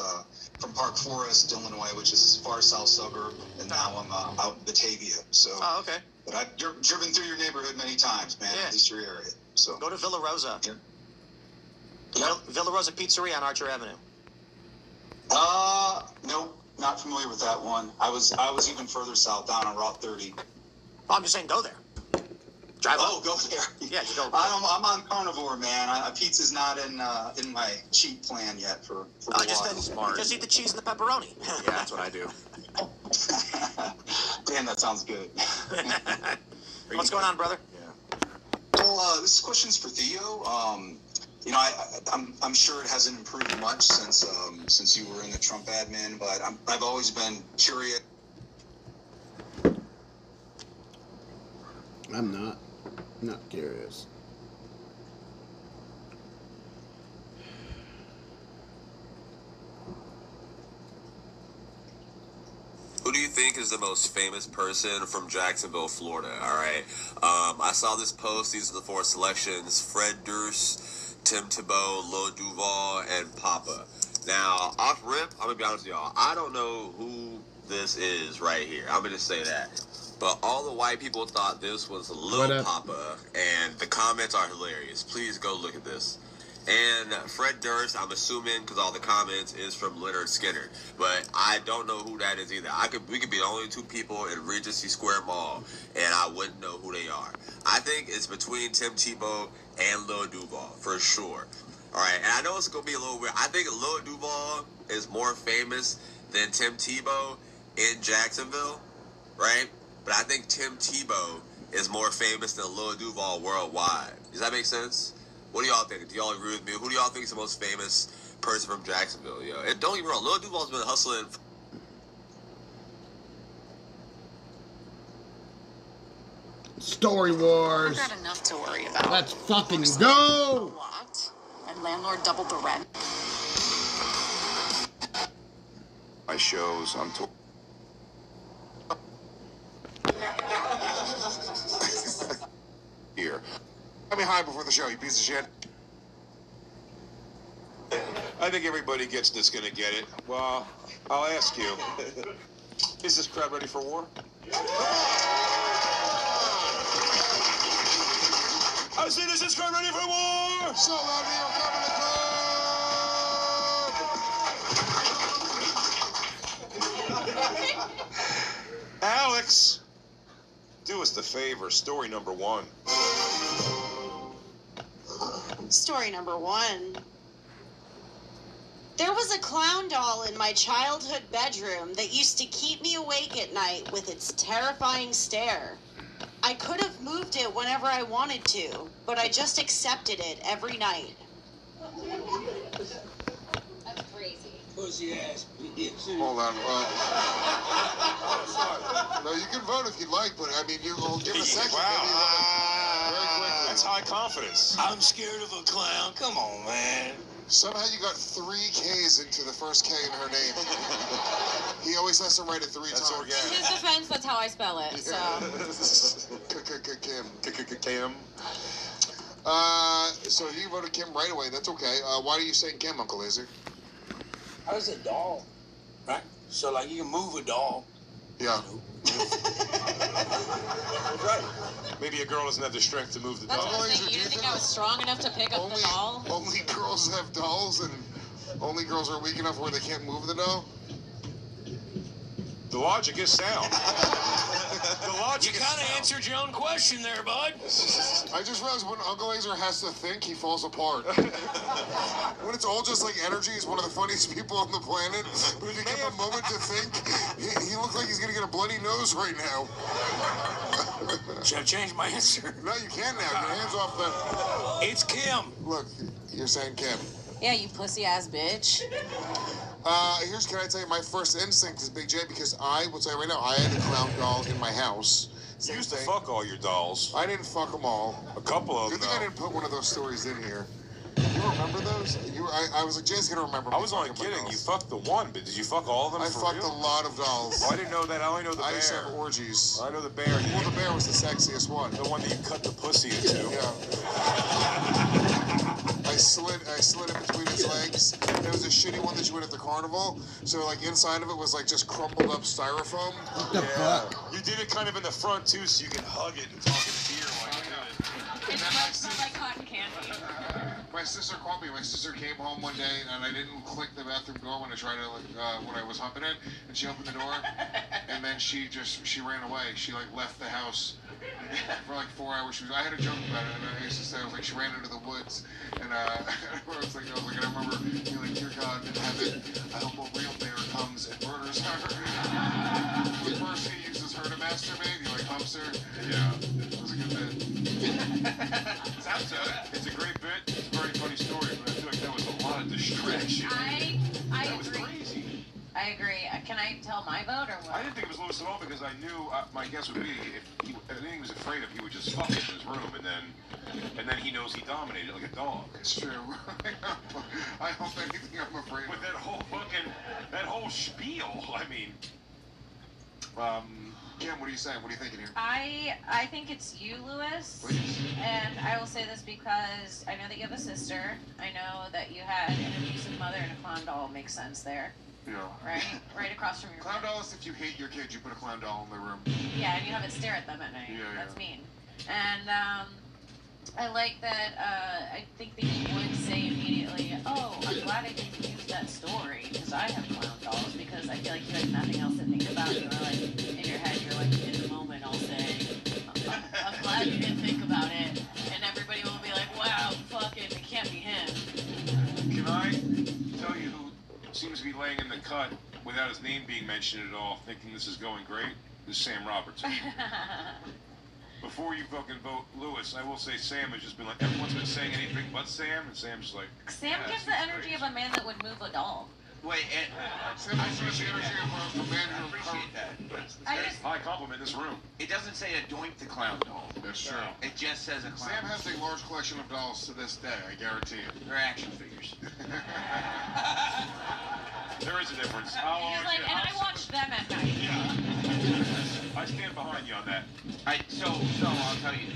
from Park Forest, Illinois, which is a far south suburb, and now I'm out in Batavia. So, Oh, okay. but I've driven through your neighborhood many times, man. Yeah. At least your area. So Go to Villa Rosa. Yeah. Villa Rosa Pizzeria on Archer Avenue. Nope, not familiar with that one. I was even further south, down on Route 30. Oh, I'm just saying, go there. Drive Oh, up. go there. Yeah, just go. I'm on carnivore, man. Pizza's not in my cheat plan yet for Oh, a just while. just eat the cheese and the pepperoni. Yeah, that's what I do. Damn, that sounds good. What's going on, brother? Well, this question's for Theo. I'm sure it hasn't improved much since you were in the Trump admin, but I've always been curious. I'm not curious. Who do you think is the most famous person from Jacksonville, Florida? All right. I saw this post. These are the 4 selections: Fred Durst, Tim Tebow, Lil Duval, and Papa. Now, off rip, I'm going to be honest with y'all. I don't know who this is right here. I'm going to say that. But all the white people thought this was Lil Papa, and the comments are hilarious. Please go look at this. And Fred Durst, I'm assuming, because all the comments is from Leonard Skinner, but I don't know who that is either. We could be the only 2 people in Regency Square Mall, and I wouldn't know who they are. I think it's between Tim Tebow and Lil Duval, for sure. All right, and I know it's going to be a little weird. I think Lil Duval is more famous than Tim Tebow in Jacksonville, right? But I think Tim Tebow is more famous than Lil Duval worldwide. Does that make sense? What do y'all think? Do y'all agree with me? Who do y'all think is the most famous person from Jacksonville? Yo, and don't get me wrong, Lil Duval's been hustling. Story Wars. I've got enough to worry about. Let's fucking go! What? And landlord doubled the rent. My shows, I'm told. Here. Let me hide before the show, you piece of shit. I think everybody gets that's gonna get it. Well, I'll ask you. Is this crowd ready for war? I say this is crowd ready for war! So loud, you're coming to club! Alex, do us the favor. Story number 1. Story number 1. There was a clown doll in my childhood bedroom that used to keep me awake at night with its terrifying stare. I could have moved it whenever I wanted to, but I just accepted it every night. That's crazy. Pussy ass bitch. Hold on. No, you can vote if you'd like, but I mean, you will give a second. Wow. Maybe very quickly. That's high confidence. I'm scared of a clown. Come on, man. Somehow you got 3 K's into the first K in her name. He always has to write it 3 times. In his defense, that's how I spell it. So. Kim. So you voted Kim right away. That's okay. Why are you saying Kim, Uncle Izzy? I was a doll, right? So like you can move a doll. Yeah. Right. Maybe a girl doesn't have the strength to move the That's dog. what I'm saying. You didn't think I was strong enough to pick up the doll? Only girls have dolls, and only girls are weak enough where they can't move the doll? The logic is sound. The logic You is kind of sound. answered your own question there, bud. I just realized when Uncle Laser has to think, he falls apart. When it's all just like energy, he's one of the funniest people on the planet. But if you give him a moment to think, he looks like he's going to get a bloody nose right now. Should I change my answer? No, you can't now. Your hands off the... It's Kim. Look, you're saying Kim. Yeah, you pussy ass bitch. Can I tell you, my first instinct is Big J because I will tell you right now, I had a clown doll in my house. You used to fuck all your dolls. I didn't fuck them all. A couple of them. Good thing I didn't put one of those stories in here. You remember those? I was like, Jay's gonna remember. I was only kidding. You fucked the one, but did you fuck all of them? I fucked a lot of dolls. Oh, I didn't know that. I only know the bear. I used to have orgies. I know the bear. Well, the bear was the sexiest one. The one that you cut the pussy into. Yeah. I slid it between its legs. It was a shitty one that you went at the carnival. So like inside of it was like just crumpled up styrofoam. What the fuck? You did it kind of in the front too, so you can hug it and talk in the ear while you do it. It smells like cotton candy. My sister called me. My sister came home one day, and I didn't click the bathroom door when I tried to when I was humping it, and she opened the door, and then she ran away. She like left the house for like 4 hours. I had a joke about it, and I used to say, I was like, she ran into the woods, and I was like, and I remember being like, dear God in heaven, I hope a real bear comes and murders her. But first he uses her to masturbate. He like humps her. Yeah, it was a good bit. Sounds good. It's a great bit. It's a very funny story, but I feel like that was a lot of distraction. I That was agree. crazy. I agree. Can I tell my vote or what? I didn't think it was Lewis at all because I knew my guess would be if anything he was afraid of, he would just fuck in his room and then he knows he dominated like a dog. It's true. I hope anything I'm afraid of. With that whole spiel, I mean. Kim, what are you saying? What are you thinking here? I think it's you, Lewis. Please. And I will say this because I know that you have a sister. I know that you had an abusive mother and a clown doll. Makes sense there. Yeah. Right? Right across from your Clown bed. doll is if you hate your kid, you put a clown doll in their room. Yeah, and you have it stare at them at night. Yeah, That's yeah. mean. And I like that. I think that you would say immediately, "Oh, I'm glad I didn't use that story because I have clown dolls." Because I feel like you had nothing else to think about. You were like in your head, you're like, in the moment, I'll say, "I'm glad you didn't think about it," and everybody will be like, "Wow, fucking, it can't be him." Can I tell you who seems to be laying in the cut without his name being mentioned at all, thinking this is going great? This is Sam Robertson. Before you fucking vote Lewis, I will say Sam has just been like, everyone's been saying anything but Sam, and Sam's just like... Sam gives the energy of a man that would move a doll. Wait, and Sam has the energy of a man I who appreciate that. I just, High compliment in this room. It doesn't say a Doink the Clown doll. That's true. It just says a clown. Sam has a large collection of dolls to this day, I guarantee it. They're action figures. There is a difference. he's like, and I watch them at night. Yeah. I stand behind you on that. So I'll tell you.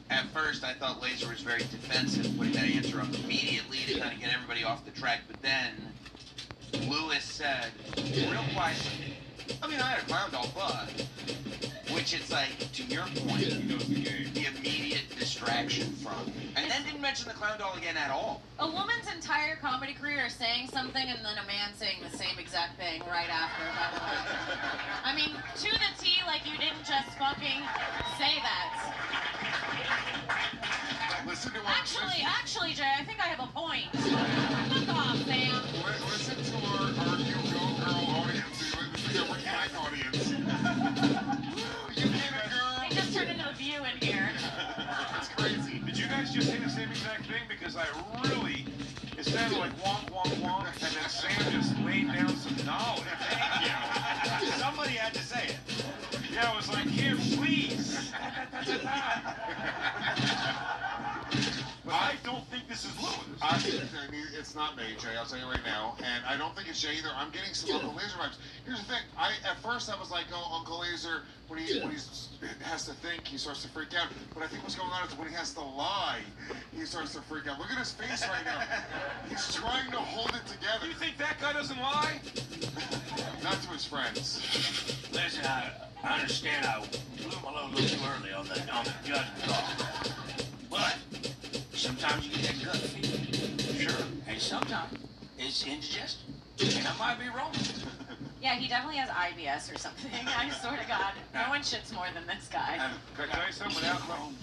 At first, I thought Laser was very defensive, putting that answer up immediately to kind of get everybody off the track. But then Lewis said, real quietly, I mean, I had a clown doll, but, which it's like, to your point, the immediate distraction from. And then didn't mention the clown doll again at all. A woman's entire comedy career is saying something and then a man saying the same exact thing right after, by the way. I mean, to the T, like you didn't just fucking say that. Listen to our Actually, Jay, I think I have a point. Fuck off, Sam. Listen to our You Go Girl audience. This is a organic audience. You get a girl. They just turned into the View in here. That's crazy. Did you guys just say the same exact thing? Because I really, it sounded like wonk, wonk, wonk, and then Sam just laid down some knowledge. Thank you. Somebody had to say it. Yeah, I was like, here, please. But I don't think this is Lewis. I mean, it's not me, Jay. I'll tell you right now, and I don't think it's Jay either. I'm getting some Uncle Laser vibes. Here's the thing. At first I was like, oh, Uncle Laser, when he has to think, he starts to freak out. But I think what's going on is when he has to lie, he starts to freak out. Look at his face right now. He's trying to hold it together. You think that guy doesn't lie? Not to his friends. Listen, I understand I blew my load a little too early on the judgment call. But sometimes you get that gut feeling. Sure. And sometimes it's indigestion. And I might be wrong. Yeah, he definitely has IBS or something. I swear to God, no one shits more than this guy. Can I tell you something?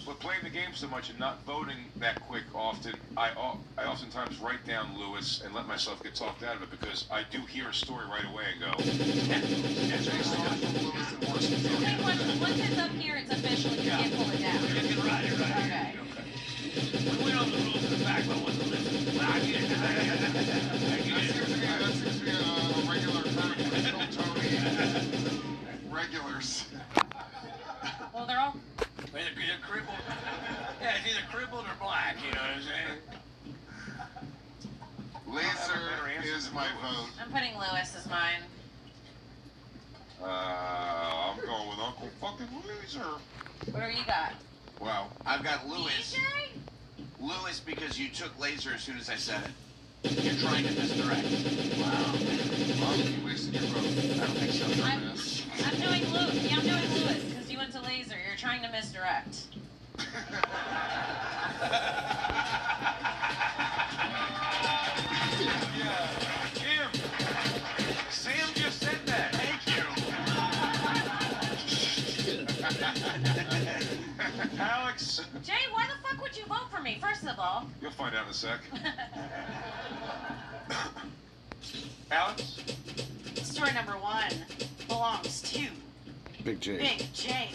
With playing the game so much and not voting that quick often, I oftentimes write down Lewis and let myself get talked out of it because I do hear a story right away and go, Once it's up here, it's official. You can't pull it down. You can ride it, right? Okay. We went on the rules in the back, but wasn't listening. But I get it. That seems to be a regular term. Tony. Regulars. Well, they're all... Either crippled. Yeah, it's either crippled or black, you know what I'm saying? Laser is my vote. I'm putting Lewis as mine. I'm going with Uncle fucking Laser. What do you got? Wow. I've got Lewis. DJ? Lewis because you took Laser as soon as I said it. You're trying to misdirect. Wow. Well, you wasted your vote. I don't think so. I'm doing Lewis. Yeah, I'm doing Lewis because you went to Laser. You're trying to misdirect. Yeah. Kim. Sam just said that. Thank you. Alex. Jay, why the fuck would you vote for me, first of all? You'll find out in a sec. Alex? Story number 1 belongs to Big J. Big J.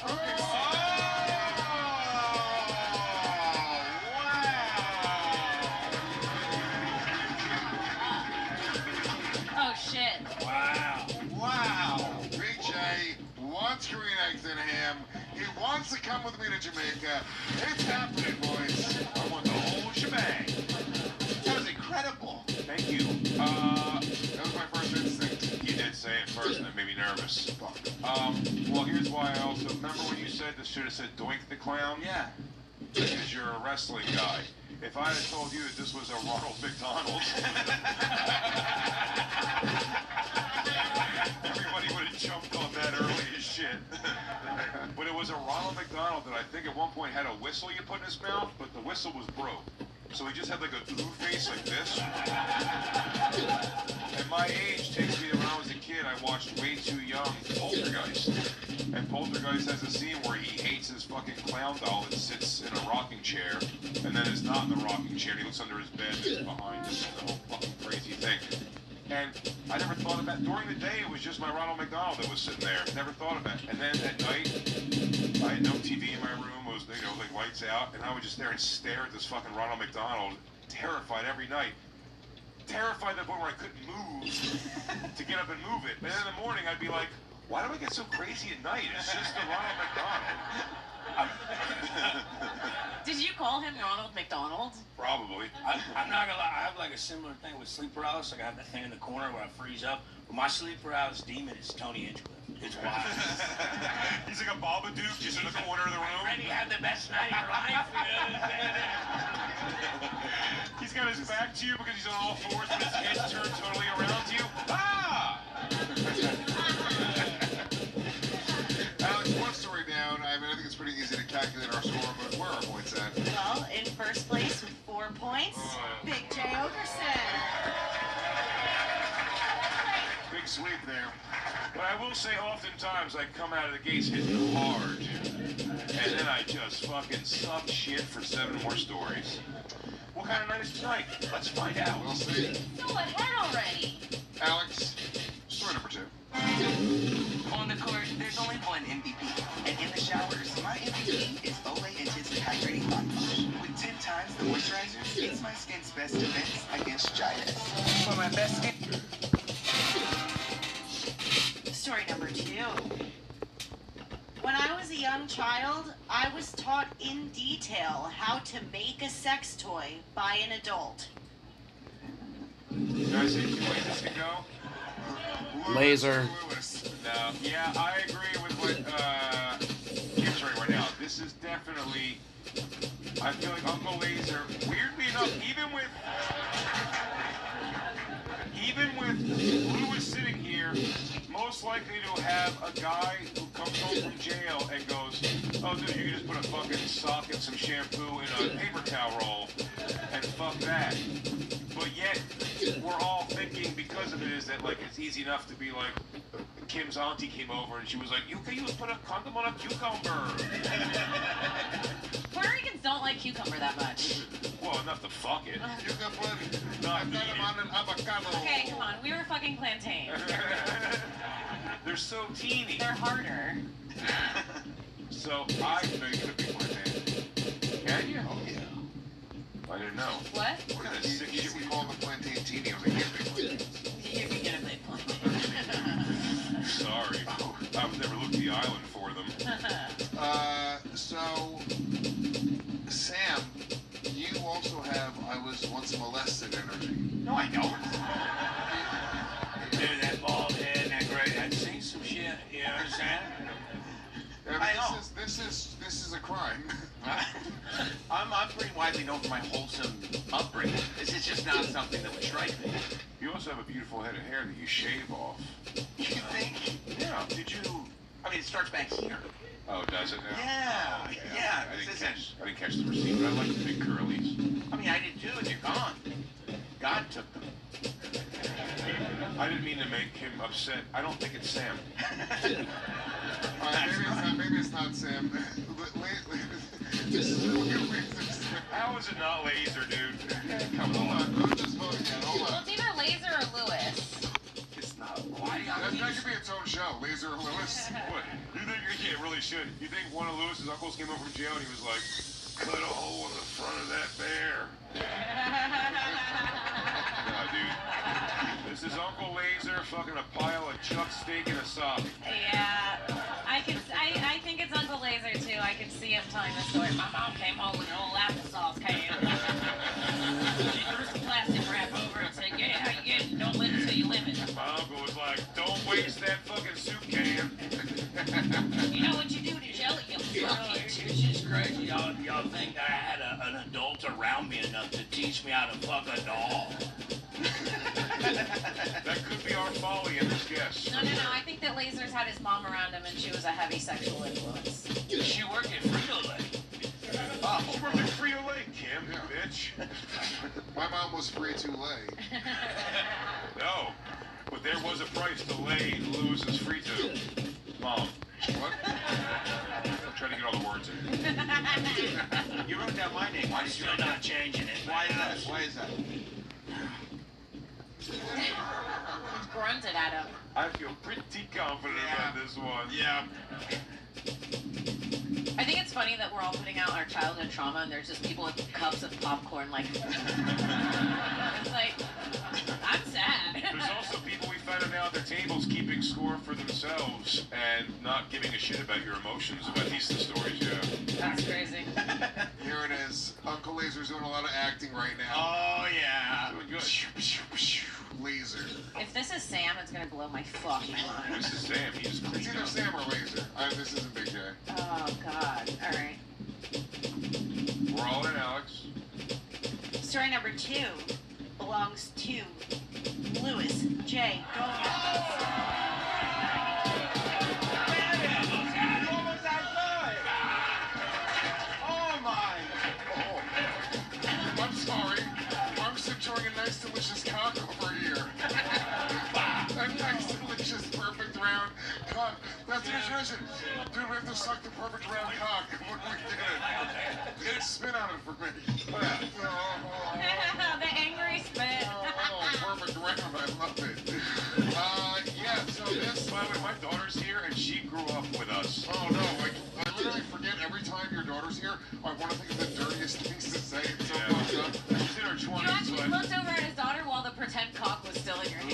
Oh, shit. Wow. Big J wants green eggs and ham. He wants to come with me to Jamaica. It's happening, boys. I want the whole shebang. That was incredible. Thank you. That was my first instinct. You did say it first, and it made me nervous. Well, here's why I also... Remember when you said this should have said Doink the Clown? Yeah. Because you're a wrestling guy. If I had told you that this was a Ronald McDonald... everybody would have jumped on that early as shit. But it was a Ronald McDonald that I think at one point had a whistle you put in his mouth, but the whistle was broke. So he just had like a ooh face like this. And my age takes me to when I was a kid, I watched way too young Poltergeist. And Poltergeist has a scene where he hates his fucking clown doll that sits in a rocking chair, and then is not in the rocking chair, and he looks under his bed and it's behind him, and the whole fucking crazy thing. And I never thought of that. During the day, it was just my Ronald McDonald that was sitting there. Never thought of that. And then at night, I had no TV in my room. It was, like lights out. And I would just there and stare at this fucking Ronald McDonald, terrified every night. terrified to the point where I couldn't move to get up and move it. But then in the morning, I'd be like, why do I get so crazy at night? It's just the Ronald McDonald. Did you call him Ronald McDonald? Probably. I'm not gonna lie, I have like a similar thing with sleep paralysis. Like I have that thing in the corner where I freeze up. But my sleep paralysis demon is Tony Hinchcliffe. It's wild. He's like a Babadook just in the corner of the room. Ready to have the best night of your life? He's got his back to you because he's on all fours, but his head's turned totally around to you. Ah! Alex, one story down. I mean, I think it's pretty easy to calculate our score, but where are our points at? Well, in first place with 4 points, Big J. Ogerson. Big sweep there. But I will say, oftentimes I come out of the gates hitting hard, and then I just fucking suck shit for 7 more stories. What kind of night is tonight? Let's find out. We'll see. So ahead already. Alex, story number 2. On the court, there's only one MVP. And in the showers, my MVP is Olay Intensely Hydrating Body Wash. With 10 times the moisturizer, it's my skin's best defense against dryness. For my best skin... Story number 2. When I was a young child, I was taught in detail how to make a sex toy by an adult. You guys think you like this to go? Laser. No. Yeah, I agree with what Kim's right now. This is definitely, I feel like Uncle Laser, weirdly enough, even with Lewis sitting here, most likely to have a guy who comes home from jail and goes, oh dude, you can just put a fucking sock and some shampoo in a paper towel roll and fuck that. But yet, we're all thinking because of it is that like it's easy enough to be like, Kim's auntie came over and she was like, you can use put a condom on a cucumber. Puerto Ricans don't like cucumber that much. Well, enough to fuck it. You can put a condom on an avocado. Okay, come on. We were fucking plantain. They're so teeny. They're harder. So I know you could be plantain. Can you? Oh yeah. I didn't know. What? What kind of sick shit we call the plantain teeny on the camping? You can get a big plantain. Sorry. I've never looked the island for them. So, Sam, you also have I was once molested energy. No, I don't. Dude, that bald head and that gray, I've seen some shit, you understand? This is a crime. I'm pretty widely known for my wholesome upbringing. This is just not something that would strike me. You also have a beautiful head of hair that you shave off. You think? Yeah. Did you? I mean, it starts back here. Oh, does it now? Yeah. Oh, yeah. I didn't catch the receipt, but I like the big curlies. I mean, I did too, and you're gone. God took them. I didn't mean to make him upset. I don't think it's Sam. Maybe it's not Sam. How is it not Laser, dude? Come on. I'm just voting it. Hold Well, on. it's either Laser or Lewis. It's not. Why? That could be its own show, Laser or Lewis. What? You think it really should? You think one of Lewis's uncles came home from jail and he was like, cut a hole in the front of that bear? No, dude. This is Uncle Laser fucking a pile of chuck steak in a sock. Yeah, I think it's Uncle Laser too. I can see him telling the story. My mom came home with an old applesauce can. She threw some plastic wrap over it and said, "Yeah, how you get it? Don't live it till you live it." My uncle was like, don't waste that fucking soup can. You know what you do to jelly? You fuck it. It's just crazy. Y'all think I had an adult around me enough to teach me how to fuck a doll? That could be our folly in this guess. No. I think that Laser's had his mom around him and she was a heavy sexual influence. She worked at Frito-Lay. Oh, she worked at Frito-Lay, Kim, you bitch. My mom was free to lay. No, but there was a price to lay Lewis's Frito. Mom. What? I'm trying to get all the words in. You wrote down my name. Why did you not changing it? Why is that? Why is that? He's grunted at him. I feel pretty confident about this one. Yeah. I think it's funny that we're all putting out our childhood trauma and there's just people with cups of popcorn like it's like I'm sad. There's also people we found out at their tables keeping score for themselves and not giving a shit about your emotions about these stories, yeah. That's crazy. Here it is. Uncle Laser's doing a lot of acting right now. Oh, yeah. Doing good. Laser. If this is Sam, it's gonna blow my fucking mind. This is Sam. He's It's either Sam or Laser. This isn't Big J. Oh God. Alright. We're all in, Alex. Story number 2 belongs to Louis J. I'm sorry. I'm just enjoying a nice, delicious cock over here. A nice, delicious, perfect round cock. That's the tradition. Dude, we have to suck the perfect round cock. What are we doing? Spin on it for me. The angry spit. Perfect round. I love it. Yeah, so this... By the way, my daughter's here, and she grew up with us. Oh, no. I literally forget every time your daughter's here, I want to think of the dirtiest things to say. It's so fucked up. She's in her 20s. You actually looked over at his daughter while the pretend cock was still in your hand.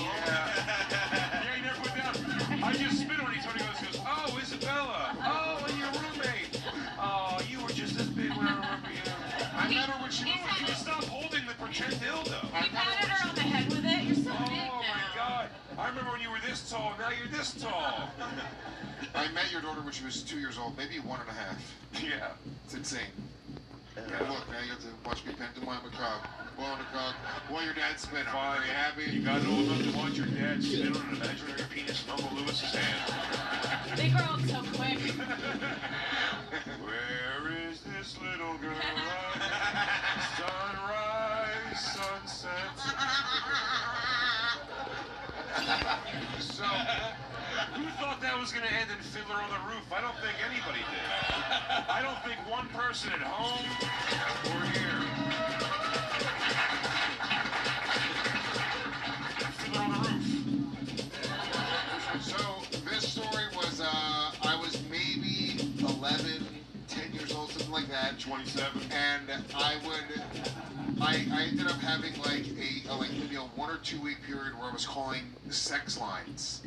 Yeah, you never put down. I just spit on each other. He goes, oh, Isabella. Oh, and your roommate. Oh, you were just as big when I remember you. I met her when she was... Can you stop holding the pretend dildo? You patted her on the head with it. You're so big now. Oh, my God. I remember when you were this tall. Now you're this tall. I met your daughter when she was 2 years old, maybe 1.5. Yeah. It's insane. Yeah, look, now you have to watch me pantomime a cock, blowing a cock, while your dad's spinning. Are you happy? You got old enough to watch your dad spit on an imaginary penis in Uncle Lewis's hand. They grow up so quick. Where is this little girl? Sunrise, sunset. So, who thought that was going to end in Fiddler on the Roof? I don't think anybody did. I don't think one person at home or here. Fiddler on the Roof. So, this story was, I was maybe 11, 10 years old, something like that. 27. And I ended up having like maybe a 1 or 2 week period where I was calling sex lines.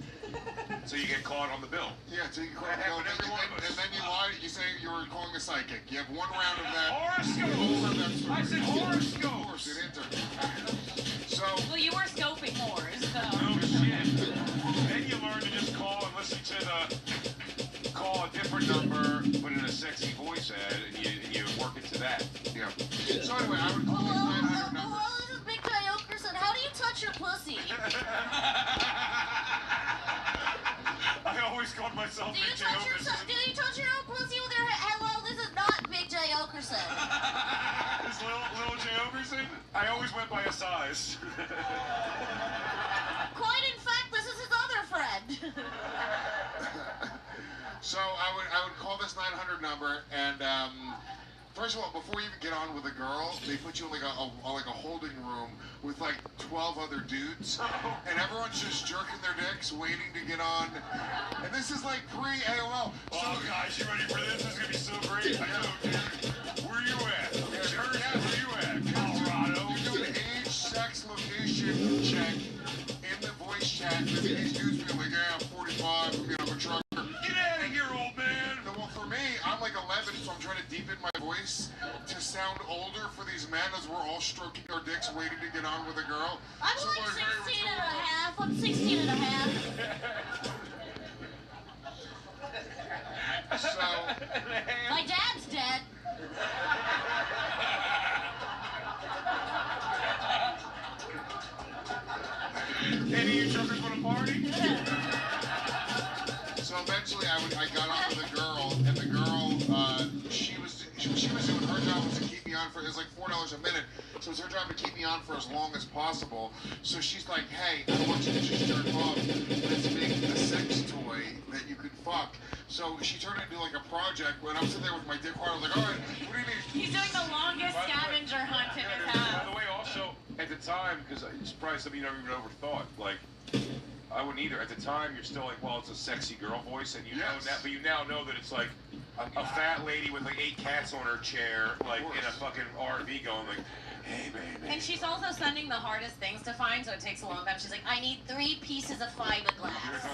So you get caught on the bill. Yeah, so you call and then you lie. You say you were calling a psychic. You have one round of that. Horoscope. I said horoscope. Of course, it entered. So. Well, you were scoping whores, so. Oh shit. Then you learn to just call and listen to call a different number, put in a sexy voice ad, and you work it to that. Yeah. So anyway, I would call these 900 numbers. Hello, this is Big Guy Okerson. How do you touch your pussy? I always called myself Big J Okerson. Do you touch your own pussy with your hello, this is not Big J Okerson. This little J Okerson? I always went by a size. Quite in fact, this is his other friend. So I would call this 900 number, and first of all, before you even get on with a girl, they put you in like a holding room with like 12 other dudes, and everyone's just jerking their dicks, waiting to get on. And this is like pre-AOL. Oh, guys, you ready for this? This is gonna be so great. I know, dude. Where you at? Jersey, where you at? Colorado. You do an age, sex, location check in the voice chat. And these dudes being like, yeah, I'm 45, I'm a trucker. Get out of here, old man. No, well, for me, I'm like 11, so I'm trying to deepen my voice to sound older for these men as we're all stroking our dicks waiting to get on with a girl. I'm so like 16 and a half. I'm 16 and a half. So, my dad's dead. Any of you truckers want to party? So eventually, I got on with a girl, and the girl, she was doing her job was to keep me on for, it was like $4 a minute, so it's her job to keep me on for as long as possible. So she's like, hey, I want you to just jerk off. Let's make a sex toy that you could fuck. So she turned it into like a project, when I'm sitting there with my dick hard, I was like, all right, what do you need? He's doing the longest scavenger hunt in his house. By the way, also, at the time, because it's probably something you never even overthought, like, I wouldn't either. At the time, you're still like, well, it's a sexy girl voice, and you know that, but you now know that it's like, a fat lady with like 8 cats on her chair, like in a fucking RV going like, hey, baby. And she's also sending the hardest things to find, so it takes a long time. She's like, I need 3 pieces of fiberglass.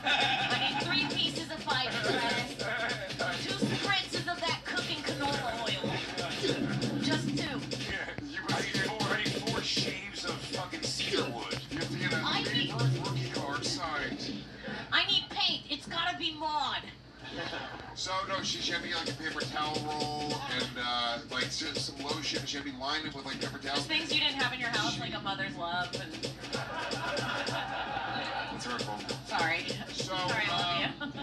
I need 3 pieces of fiberglass. 2 spritzes of that cooking canola oil. Just 2. Yeah, I need 4 shaves of fucking cedar wood. You have to get a big rookie card signed. I need paint. It's gotta be mod. So no, she had me like a paper towel roll and like just some lotion. She had me lined it with like paper towels. Just things you didn't have in your house, like a mother's love and. That's hurtful. Sorry. So, Sorry, I love you.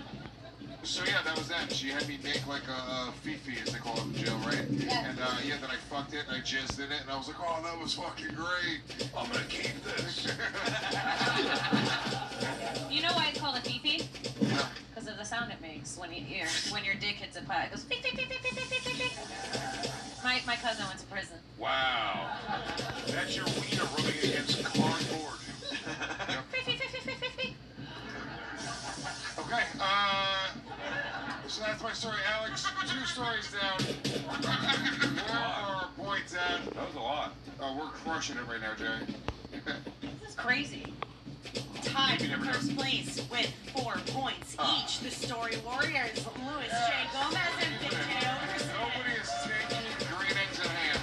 So yeah, that was that. She had me make like a fifi, as they call it in jail, right? Yeah. And yeah, then I fucked it and I jizzed in it, and I was like, oh, that was fucking great. I'm gonna keep this. You know why it's called a fifi? Because of the sound it makes when your dick hits a pie. It goes beep, beep, beep, beep, beep, beep, beep, beep. My cousin went to prison. Wow. That's your wiener rubbing against cardboard. Okay, so that's my story, Alex. 2 stories down. Where are our points at? That was a lot. We're crushing it right now, Jay. This is crazy. Tied in first place with 4 points each. The Story Warriors, Louis J. Gomez and Mateo. Nobody is taking green eggs in hand.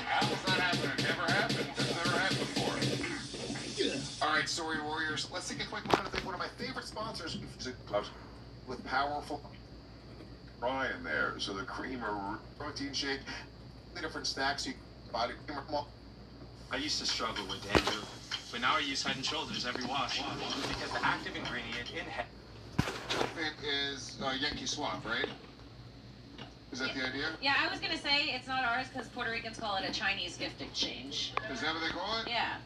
How is that happening? Never happened. That's never happened before. All right, Story Warriors. Let's take a quick moment to thank one of my favorite sponsors with powerful Ryan there. So the creamer protein shake, the different snacks you body creamer. I used to struggle with dandruff, but now I use Head and Shoulders every wash because the active ingredient in Head is Yankee Swap, right? Is that the idea? Yeah, I was gonna say it's not ours because Puerto Ricans call it a Chinese gift exchange. Is that what they call it? Yeah,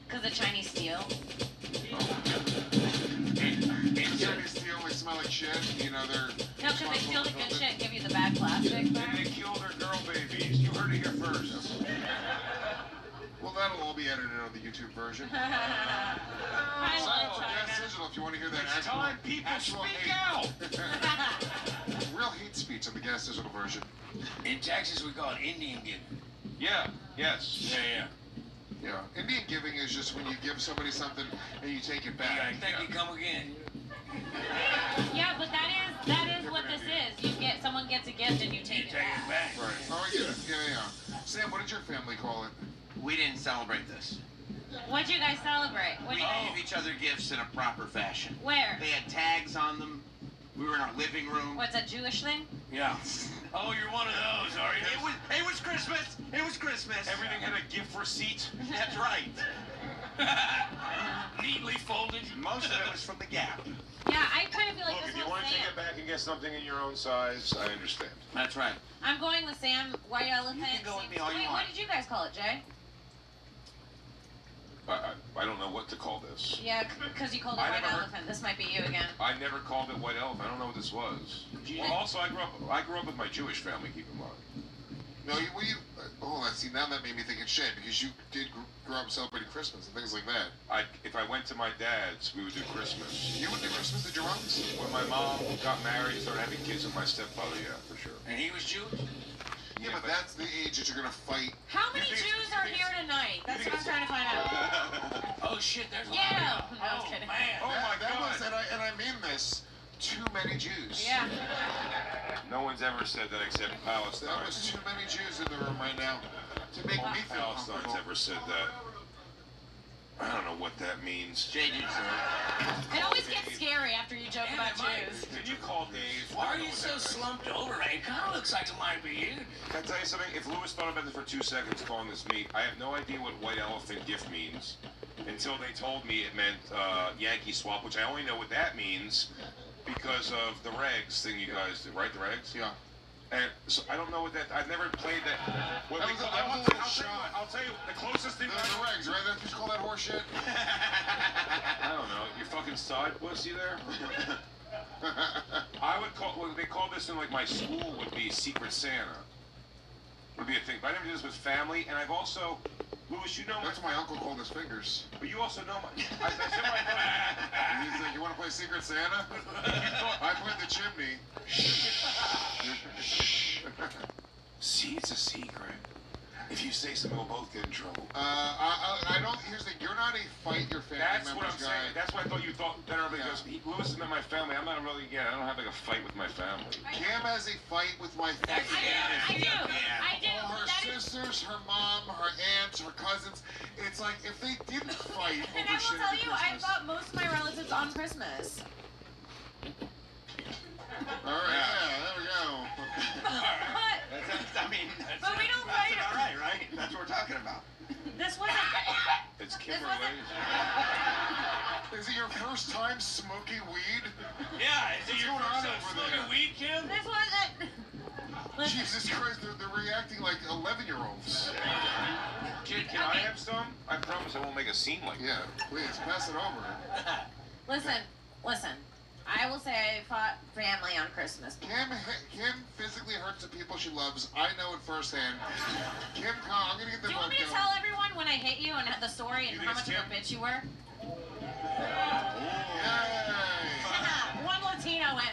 because the Chinese steal. Chinese steal, they smell like shit. You know, they're... No, because they steal the good shit and give you the bad plastic. And they kill their girl babies. You heard it here first. Well, that'll all be edited on the YouTube version. I love China. Gas Digital, if you want to hear that It's time people speak out. Real hate speech on the Gas Digital version. In Texas, we call it Indian giving. Yeah, yes. Yeah. Yeah, Indian giving is just when you give somebody something and you take it back. Thank you, come again. Yeah, but that is what this is. Someone gets a gift and you take it back. Right. Oh, yeah. Sam, what did your family call it? We didn't celebrate this. What'd you guys celebrate? We gave each other gifts in a proper fashion. Where? They had tags on them. We were in our living room. What's a Jewish thing? Yeah. Oh, you're one of those, are you? It was Christmas. It was Christmas. Everything had a gift receipt. That's right. Neatly folded. Most of it was from the Gap. Yeah, I kind of feel like Look, this if you was want to take Sam. it back and get something in your own size, I understand. That's right. I'm going with Sam. White elephant. You can go with me all you Wait, want. what did you guys call it, Jay? I don't know what to call this. Yeah, because you called it I white never heard- elephant. This might be you again. I never called it white elephant. I don't know what this was. Well, also, I grew up with my Jewish family. Keep in mind. No, see, now that made me think it's Shay, because you did grow up celebrating Christmas and things like that. If I went to my dad's, we would do Christmas. You would do Christmas at your mom's? When my mom got married, started having kids with my stepfather, yeah, for sure. And he was Jewish? Yeah, but that's the age that you're gonna fight. How many Jews are here tonight? That's what I'm trying to find out. Oh, shit, there's a lot. Yeah. No, I was kidding. Man. Oh my That God! was, and I mean this, too many Jews. Yeah. No one's ever said that except Palestine. That was too many Jews in the room right now to make me feel Palestine's comfortable. ever said that. I don't know what that means. JD, sir. It always gets scary after you joke about Jews. Did you call Dave? Why are you so slumped over? It kind of looks like it might be you. Can I tell you something? If Lewis thought about this for 2 seconds calling this me, I have no idea what white elephant gift means until they told me it meant Yankee Swap, which I only know what that means because of the regs thing you guys did, right? The regs? Yeah. And so I don't know what that. I've never played that. What That they was call, a little shot. I'll tell you the closest thing. The regs, right? That's what you call that horse shit? I don't know. Your fucking side pussy there. I would call what they call this in like my school would be Secret Santa. Would be a thing. But I never did this with family, and I've also Louis, you know That's what my uncle called his fingers. But you also know my. I said my. He's like, you want to play Secret Santa? I played the chimney. See, it's a secret. If you say something, we'll both get in trouble. I don't. Here's the thing. You're not a fight your family That's what members I'm guy. saying. That's why I thought you thought that earlier. Because Louis isn't my family. I'm not really. Yeah, I don't have like a fight with my family. Cam has a fight with my family. I do. All her sisters, her mom, her aunts, her cousins. It's like if they didn't fight over And I will shit tell at you, I Christmas. bought most of my relatives on Christmas. All right, yeah, there we go. I mean, that's, But we don't that's fight. all right, right? That's what we're talking about. This wasn't. It's This Kimberly. Is it your first time smoking weed? Yeah, is it What's your going first on time over smoking there? weed, Kim? This wasn't. Listen. Jesus Christ, they're reacting like 11-year-olds. Kid, can I have some? I promise I won't make a scene like that. Yeah, please, pass it over. Listen. I will say I fought family on Christmas. Kim physically hurts the people she loves. I know it firsthand. Kim, I'm gonna get Do them you want me to tell everyone when I hit you and the story and how much of a bitch you were? One Latino went.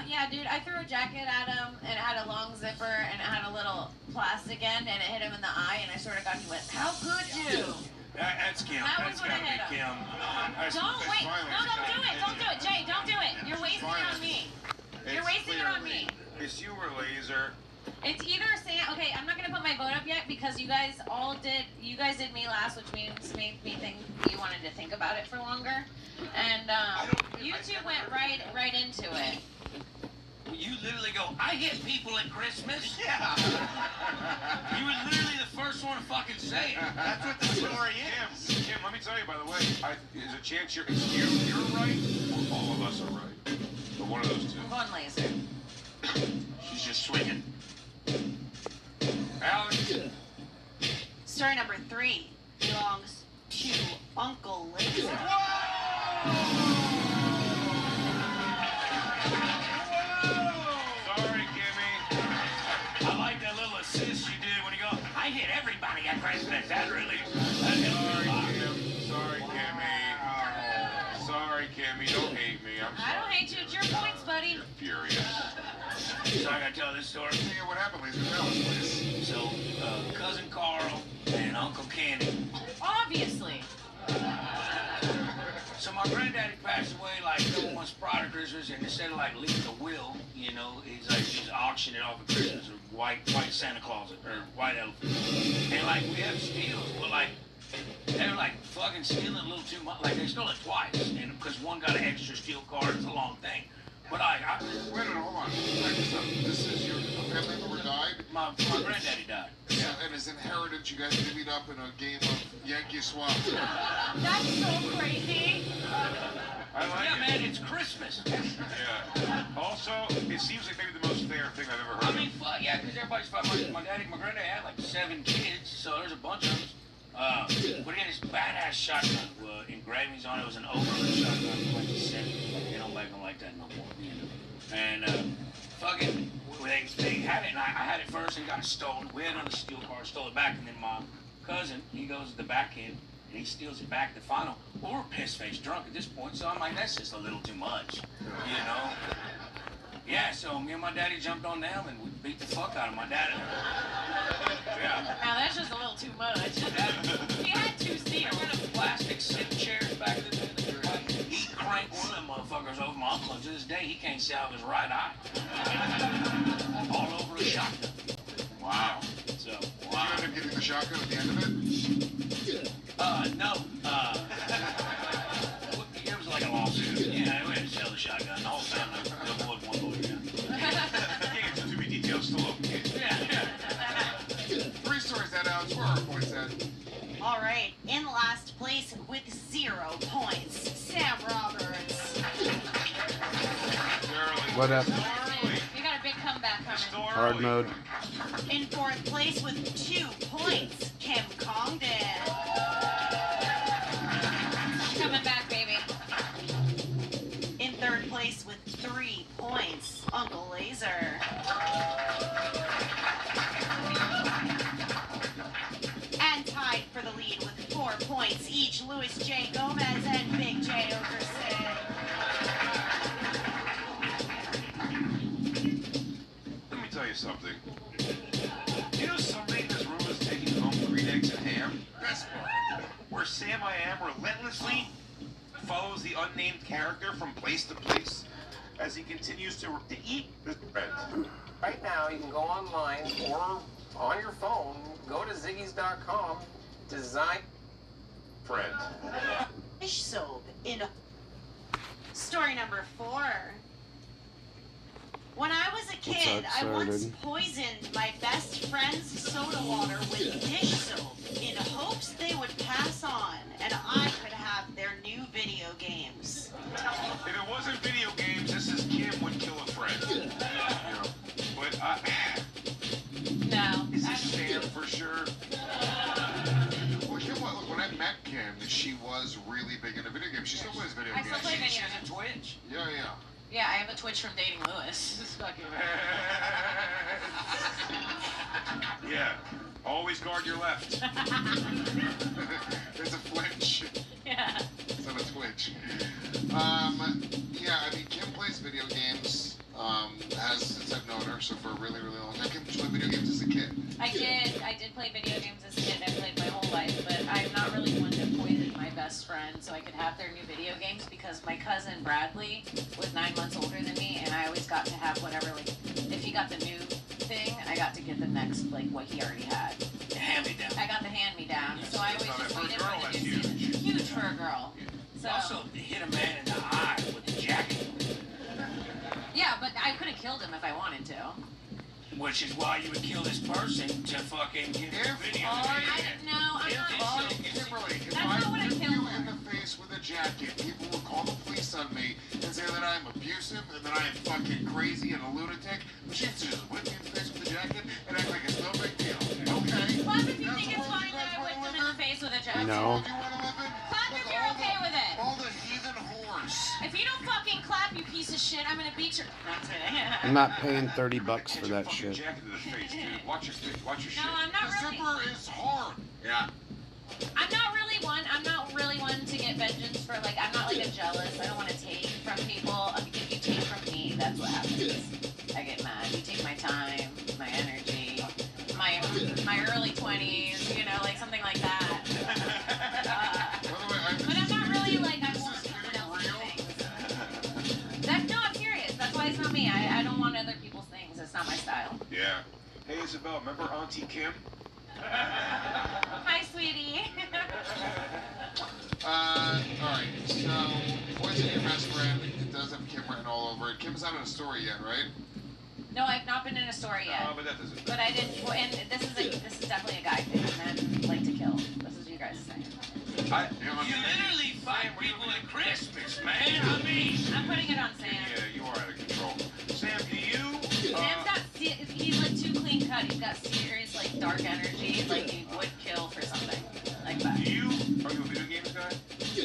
Yeah, dude, I threw a jacket at him, and it had a long zipper, and it had a little plastic end, and it hit him in the eye, and I sort of got, he went, how could you? That's Kim. That That's was when I gotta hit be him. Kim. Don't wait. No, don't do it. Don't do it. Jay, don't do it. You're wasting it on me. You're wasting it on me. It's you or Laser. It's either Sam. Okay, I'm not gonna put my vote up yet because you guys did me last, which means made me think you wanted to think about it for longer, and you two went right into it. You literally go, I hit people at Christmas? Yeah. You were literally the first one to fucking say it. That's what the story is. Kim, let me tell you, by the way, there's a chance you're right, or all of us are right. But one of those two. I'm going Laser. She's just swinging. Alex. Story number 3 belongs to Uncle Laser. Sorry, Kimmy. I like that little assist you did when you go, I hit everybody at Christmas. That hit me a lot. Sorry, Kimmy. Sorry, Kimmy. Don't hate me. I'm sorry. I don't hate you. It's your points, buddy. You're furious. So I gotta tell this story. Yeah, what happened, Laser? Tell us, please. So, cousin Carl and Uncle Kenny. Obviously. So my granddaddy passed away like a couple months prior to Christmas, and instead of like leaving a will, you know, he's auctioned it off at Christmas, or white Santa Claus or white elephant. And like we have steals, but like they were like fucking stealing a little too much. Like they stole it twice, and because one got an extra steel card, it's a long thing. But wait a minute, hold on. This is your family member died? My granddaddy died. Yeah, and his inheritance, you guys divvied up in a game of Yankee Swap. That's so crazy. I like yeah, it. man, it's Christmas. Yeah. Also, it seems like maybe the most fair thing I've ever heard. I mean, fuck, yeah, because everybody's fine. My granddaddy had like 7 kids, so there's a bunch of them. But he had this badass shotgun with engravings on it. It was an overload shotgun from like the 70s. They don't make them like that no more. You know? And fucking, they had it, and I had it first and got it stolen. We had another steel car, stole it back, and then my cousin, he goes to the back end, and he steals it back. The final, well, we're piss-faced drunk at this point, so I'm like, that's just a little too much, you know? Yeah, so me and my daddy jumped on them, and we beat the fuck out of my daddy. Yeah. Now that's just a little too much. He had 2 steals. Remember the plastic sit chairs back in the day? He cranked one of them motherfuckers over my uncle, and to this day, he can't see out of his right eye. All over a shotgun. Wow. So, Did you end up getting the shotgun at the end of it? No. It was like a lawsuit. Yeah, we had to sell the shotgun. The whole family, the boy, one boy, Can't get too many details, still okay. Yeah. 3 stories that out. Where are our points at? All right, in last place with 0 points, Sam Roberts. What happened? You got a big comeback coming. Hard mode. In 4th place with 2 points, Kim Congdon. Coming back, baby. In 3rd place with 3 points, Uncle Laser. It's Jay Gomez and Big Jay Okerson. Let me tell you something. You know somebody in this room is taking home green eggs and ham? This part. Where Sam I Am relentlessly follows the unnamed character from place to place as he continues to eat this bread. Right now, you can go online or on your phone, go to Ziggy's.com, design... Friend. Dish soap in story number 4. When I was a kid, I once poisoned my best friend's soda water with dish soap in hopes they would pass on and I could have their new video games. If it wasn't video games, this is Kim would kill a friend. You know, but No. Is this Sam for sure? Well, Kim, look, when I met Kim, she was really big into video games. She still plays video I games. still play video She games. has a Twitch. Yeah, yeah. Yeah, I have a Twitch from dating Lewis. This is fucking Yeah. Always guard your left. It's a flinch. Yeah. It's not a twitch. Yeah, I mean, Kim plays video games. Has since I've known her, so for a really, really long time. Kim played video games as a kid. I did play video games as a kid. I played my whole life, but I'm not really one to poison my best friend so I could have their new video games because my cousin Bradley was 9 months older than me, and I always got to have whatever, like, if he got the new thing, I got to get the next, like, what he already had. The hand-me-down. I got the hand-me-down, so I always just waited girl, for that's the new huge. Huge for a girl. You So, also hit a man in the eye with the jacket, yeah, but I could have killed him if I wanted to. which is why you would kill this person to fucking get the video. No, I'm not. Kimberly, if That's I not what I whip killed you her. in the face with a jacket, people will call the police on me and say that I'm abusive and that I am fucking crazy and a lunatic. But she has to just whip me in the face with a jacket and act like it's no big deal. Okay. Plus, if you think it's fine that I whipped him in the face with a jacket. No. Clap if you're okay with it. All the heathen whores. If you don't fucking clap, you piece of shit, I'm gonna beat your... No, I'm kidding. I'm not paying $30 for that Fucking shit. jacket to the face, dude. Watch your shit. No, I'm not really... Zipper is hard. Yeah. I'm not really one to get vengeance for, like, I'm not, like, a jealous. I don't want to take from people. If you take from me, that's what happens. I get mad. You take my time, my energy, my early 20s, you know, like, something like that. But I'm not really, like, I want someone else's things. No, I'm serious. That's why it's not me. I don't want other people's things. It's not my style. Yeah. Hey, Isabel, remember Auntie Kim? Hi, sweetie. Alright, so, poison your best friend. It does have Kim written all over it. Kim's not in a story yet, right? No, I've not been in a story yet. Oh, but that doesn't... But I didn't, and this is definitely a guy thing. Men like to kill. This is you guys saying. You literally fight people at Christmas, man. I mean... I'm putting it on Sam. Yeah, you are out of control. Sam, do you... Sam's got, he's like too clean cut. He's got serious, like, dark energy. Like, he would kill for something like that. Are you a video games guy?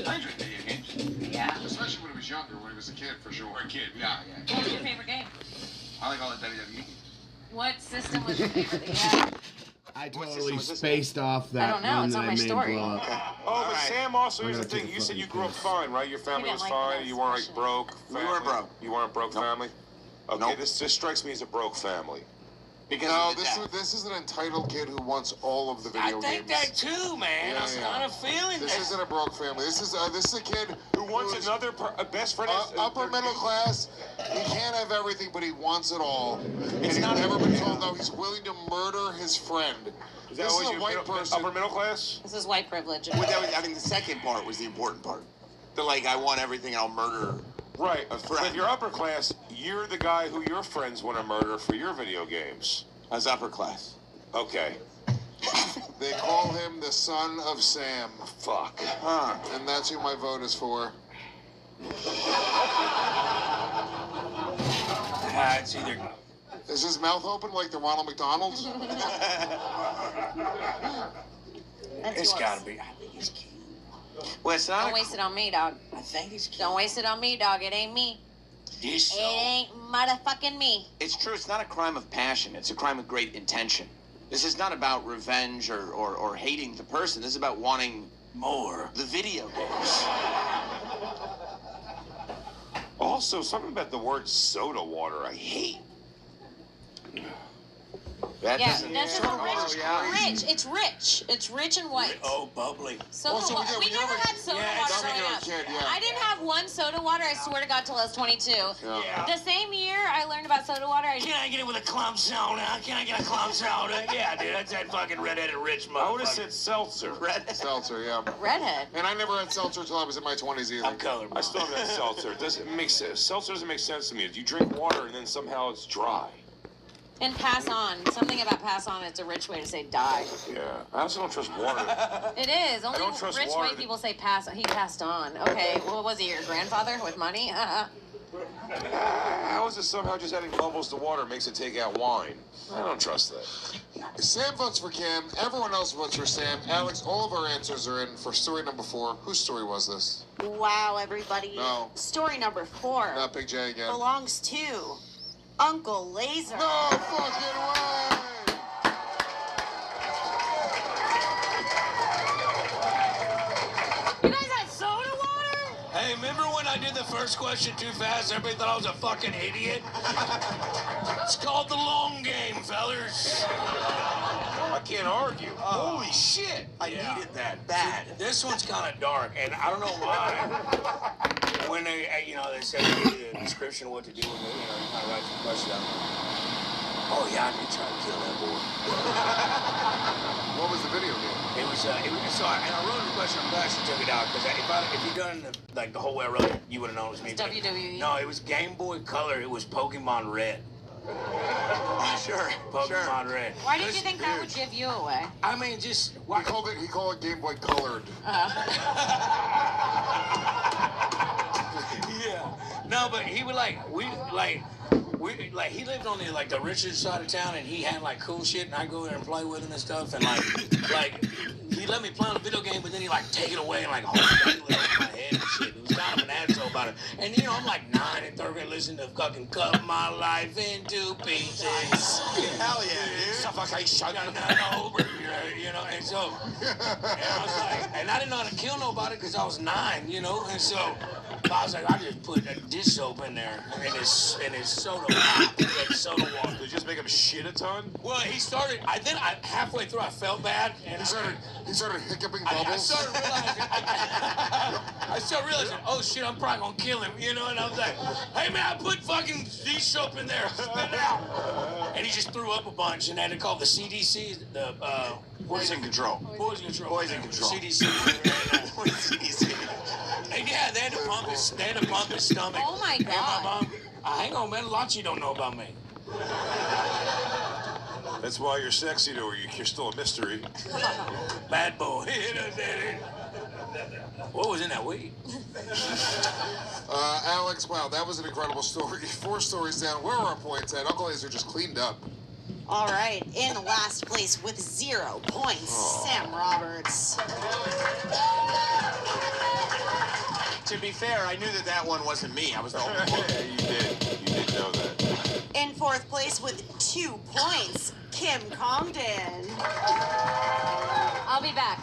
I enjoy video games. Yeah. Especially when he was younger, when he was a kid, for sure. Or a kid. Yeah. What was your favorite game? I like all the WWE. What system was your favorite that you had? I totally spaced off that I don't know, one it's that on I my made story. blow up. Oh, but Sam, also, I'm here's the gonna thing. take a You said you fucking grew up piss. fine, right? Your family didn't was like fine. that You weren't, like, expression. broke family? We weren't broke. You weren't broke family? Okay, Nope. this strikes me as a broke family. Because No, of the death. this is an entitled kid who wants all of the video I think games. that too, man. Yeah, I'm yeah. kind of feeling This that. isn't a broke family. This is a kid Who wants is another best friend? upper middle class. He can't have everything, but he wants it all. And he's not- never been told no. He's willing to murder his friend. Is that This always is a your white person. upper middle class? This is white privilege. Well, that was, I mean, the second part was the important part. The like, I want everything, I'll murder. Right. A But friend. if you're upper class, you're the guy who your friends want to murder for your video games. As upper class. Okay. They call him the son of Sam. Fuck. Huh. And that's who my vote is for. It's either... Is his mouth open like the Ronald McDonald's? It's gotta be. I think it's cute. Well, it's not. Don't waste it on me, dog. I think it's cute. Don't waste it on me, dog. It ain't me. This It ain't motherfucking me. It's true. It's not a crime of passion. It's a crime of great intention. This is not about revenge or hating the person. This is about wanting More. The video games. Also, something about the word soda water I hate. That Yeah, doesn't- this is soda a water, rich. yeah. Rich. It's rich. It's rich and white. Oh, bubbly. Soda Also, water. We never had soda water growing up. I didn't have one soda water, I swear to God, till I was 22. Yeah. The same year I learned about soda water, Can I get it with a club soda? Can I get a club soda? Yeah, dude, that's that fucking redheaded rich motherfucker. I would have said seltzer. Seltzer, yeah. Redhead. And I never had seltzer until I was in my 20s either. I'm colorblind. I still haven't had seltzer. It doesn't make sense. Seltzer doesn't make sense to me. You drink water and then somehow it's dry. And pass on. Something about pass on, it's a rich way to say die. Yeah, I also don't trust water. It is. Only don't trust rich water white that- people say pass. He passed on. Okay, well, was he your grandfather with money? How is it somehow just adding bubbles to water makes it take out wine? I don't trust that. Sam votes for Kim. Everyone else votes for Sam. Alex, all of our answers are in for story number 4. Whose story was this? Wow, everybody. No. Story number 4 Not Big J again. belongs to Uncle Laser. No fucking way! You guys had soda water? Hey, remember when I did the first question too fast? Everybody thought I was a fucking idiot? It's called the long game, fellers. I can't argue. Holy shit! I needed that bad. This one's kind of dark, and I don't know why. When they, they say the description of what to do, and you kind of write some questions out. Oh yeah, I did try to kill that boy. What was the video game? It was so and I wrote the question. I'm glad she took it out because if you'd done the whole way I wrote it, you would have known it was me. It's WWE. No, it was Game Boy Color. It was Pokemon Red. Sure. Pokemon Red. Why did you think that would give you away? I mean, just He called it Game Boy Colored. Yeah. No, but he would he lived on the richest side of town, and he had cool shit, and I'd go there and play with him and stuff, and he let me play on a video game, but then he take it away and hold it over my head and shit. It was kind of an asshole about it. And I'm 9 and 3rd grade listening to fucking Cut My Life Into Pieces. Hell yeah, dude. Suffocation. And so, and I was and I didn't know how to kill nobody because I was 9, and so I was I just put a dish soap in there and his soda water. Did you just make him shit a ton? Well, he started. Halfway through I felt bad, and he started hiccuping I bubbles. started realizing, oh shit, I'm probably gonna kill him, and I was like, hey man, I put fucking dish soap in there, spit it out, and he just threw up a bunch, and they had to call the CDC, the Poison control. Poison control. Poison control. CDC. CDC. And yeah, they had to pump his stomach. Oh my And God. my mom, hang on, man, a lot you don't know about me. That's why you're sexy to her. You're still a mystery. Bad boy. What was in that weed? Alex, wow, that was an incredible story. 4 stories down. Where are our points at? Uncle Laser just cleaned up. All right, in last place with 0 points, Sam Roberts. To be fair, I knew that one wasn't me. I was the only one. Yeah, you did know that. In 4th place with 2 points, Kim Congdon. I'll be back.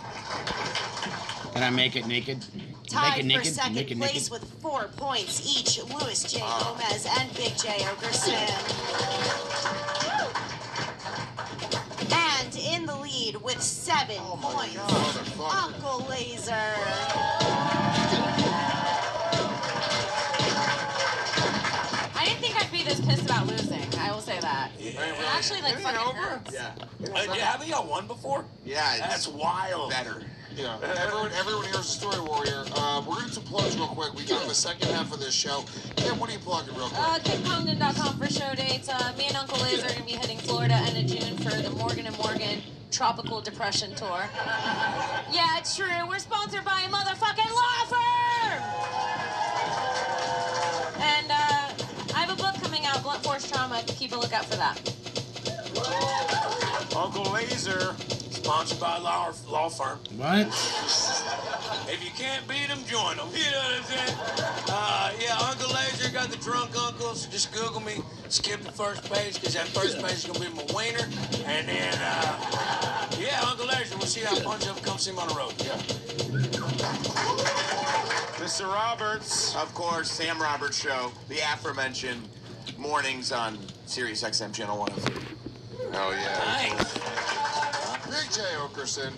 Can I make it naked? Tied Make for it naked. 2nd Make it place naked. with 4 points each, Louis J. Gomez and Big J. Okerson. And in the lead with 7 points, Uncle Laser. I didn't think I'd be this pissed about losing. I will say that. Yeah. It actually fucking hurts. Yeah. Haven't y'all won before? Yeah, That's wild. better. Yeah, everyone here's a story warrior. We're going to do some plugs real quick. We got the second half of this show. Kim, what are you plugging real quick? KimCongdon.com for show dates. Me and Uncle Laser are going to be heading Florida end of June for the Morgan & Morgan Tropical Depression Tour. Yeah, it's true. We're sponsored by a motherfucking law firm! And I have a book coming out, Blunt Force Trauma. Keep a lookout for that. Uncle Laser, sponsored by a law firm. What? If you can't beat them, join them. You know what I'm saying? Yeah, Uncle Laser got the drunk uncle, so just Google me. Skip the first page, because that first page is going to be my wiener. And then Yeah, Uncle Laser, we'll see how punch up. Come see him on the road. Yeah. Mr. Roberts. Of course, Sam Roberts Show. The aforementioned mornings on Sirius XM Channel 103. Oh, yeah. Nice. Big J Okerson.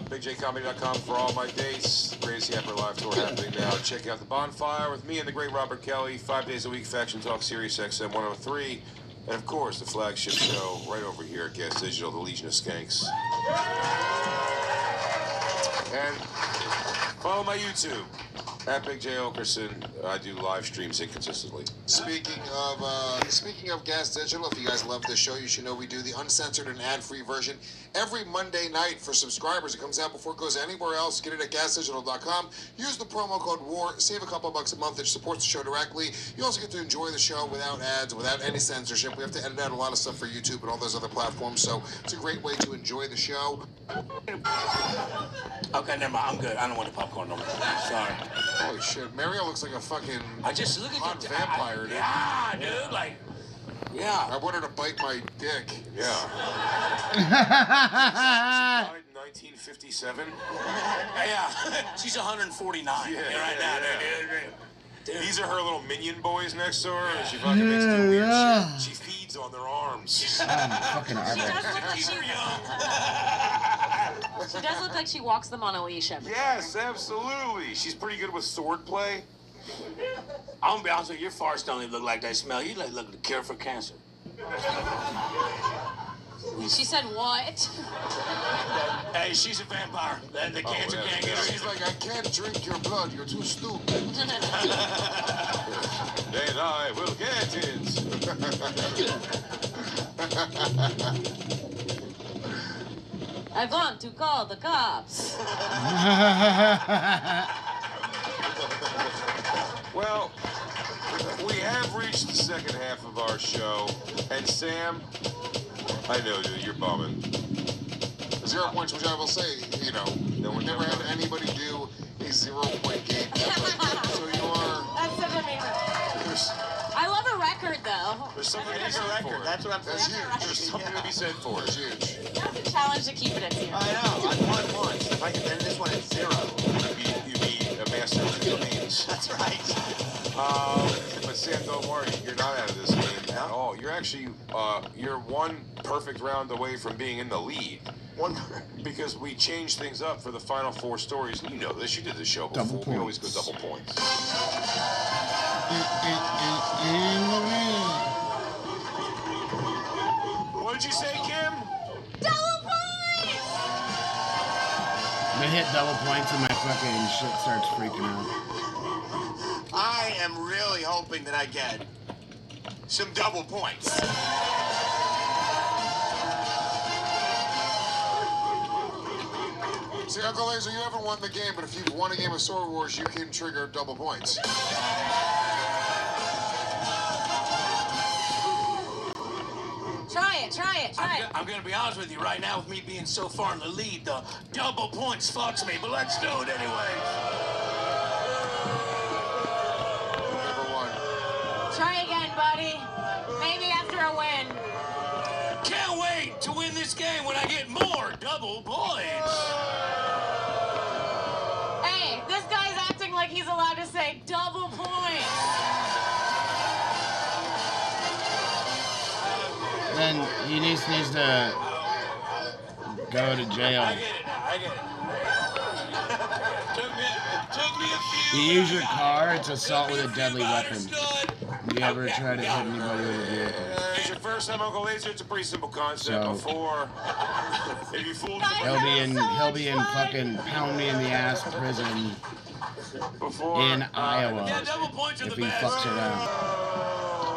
BigJComedy.com for all my dates. Crazy Epic Live Tour happening now. Check out The Bonfire with me and the great Robert Kelly. 5 days a week, Faction Talk, Sirius XM 103. And, of course, the flagship show right over here at Gas Digital, the Legion of Skanks. And follow my YouTube. At Big J Okerson, I do live streams inconsistently. Speaking of Gas Digital, if you guys love this show, you should know we do the uncensored and ad-free version every Monday night for subscribers. It comes out before it goes anywhere else. Get it at gasdigital.com. Use the promo code WAR. Save a couple bucks a month. It supports the show directly. You also get to enjoy the show without ads, without any censorship. We have to edit out a lot of stuff for YouTube and all those other platforms, so it's a great way to enjoy the show. Okay, never mind. I'm good. I don't want the popcorn no more. Sorry. Holy shit, Mario looks like a fucking I just look at hot the vampire, dude. Yeah, dude, like, yeah. I want her to bite my dick. Yeah. She died in 1957. Yeah, she's 149 right now, dude. These are her little minion boys next door. And she fucking makes do weird shit. She feeds on their arms. Fucking She does look like she She does look like she walks them on a leash every Yes, absolutely. She's pretty good with sword play. I'm gonna be honest with you, your farts don't even look like they smell. You like look the cure for cancer. She said what? Hey, she's a vampire. The cancer can't get her. She's like, I can't drink your blood. You're too stupid. Then I will get it. I want to call the cops. Well, we have reached the second half of our show, and Sam, I know, dude, you're bumming. 0 points, which I will say, you know, no one never had anybody do a 0-point game ever. So you are. That's such a mean. I love a record, though. There's something to be That's a said record. for it. That's what I'm saying. There's something to be said for it. Huge. That's a challenge to keep it at 0. I know. I won once. If I could end this one at 0. You'd be a master of the games. That's right. But Sam, don't worry, you're not out of this game at all. You're actually, you're one perfect round away from being in the lead. Because we changed things up for the final 4 stories. You know this. You did this show before. Double We always points. go double points. What did you say, Kim? Double points! I hit double points and my fucking shit starts freaking out. I am really hoping that I get some double points. See, Uncle Laser, you haven't won the game, but if you've won a game of Sword Wars, you can trigger double points. Try it. I'm gonna be honest with you right now. With me being so far in the lead, the double points fucks me. But let's do it anyway. Never won. Try again, buddy. Maybe after a win. Can't wait to win this game when I get more double points. Hey, this guy's acting like he's allowed to say double points. Then he needs to go to jail. I get it. Took me a few. You use your car, it's assault with a deadly weapon. You ever try to hit anybody with a vehicle? It's your first time, Uncle Laser. It's a pretty simple concept. So- Before, if you fooled He'll be in fucking pound me in the ass prison in Iowa if he fucks around.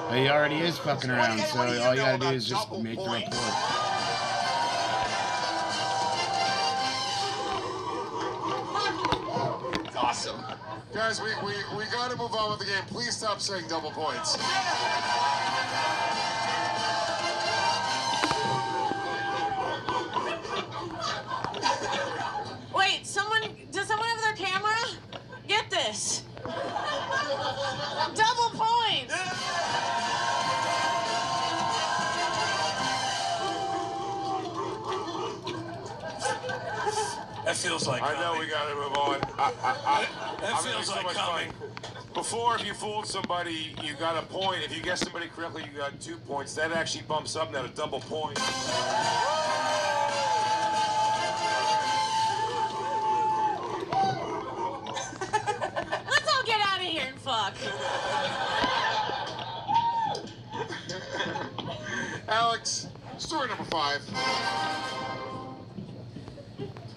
But he already is fucking around, so all you gotta do is just make the report. Awesome. Guys, we gotta move on with the game. Please stop saying double points. Wait, does someone have their camera? Get this. Double points. That feels like I know we gotta move on. That feels like coming. Before, if you fooled somebody, you got a point. If you guessed somebody correctly, you got 2 points. That actually bumps up now to double point. Let's all get out of here and fuck. Alex, story number 5.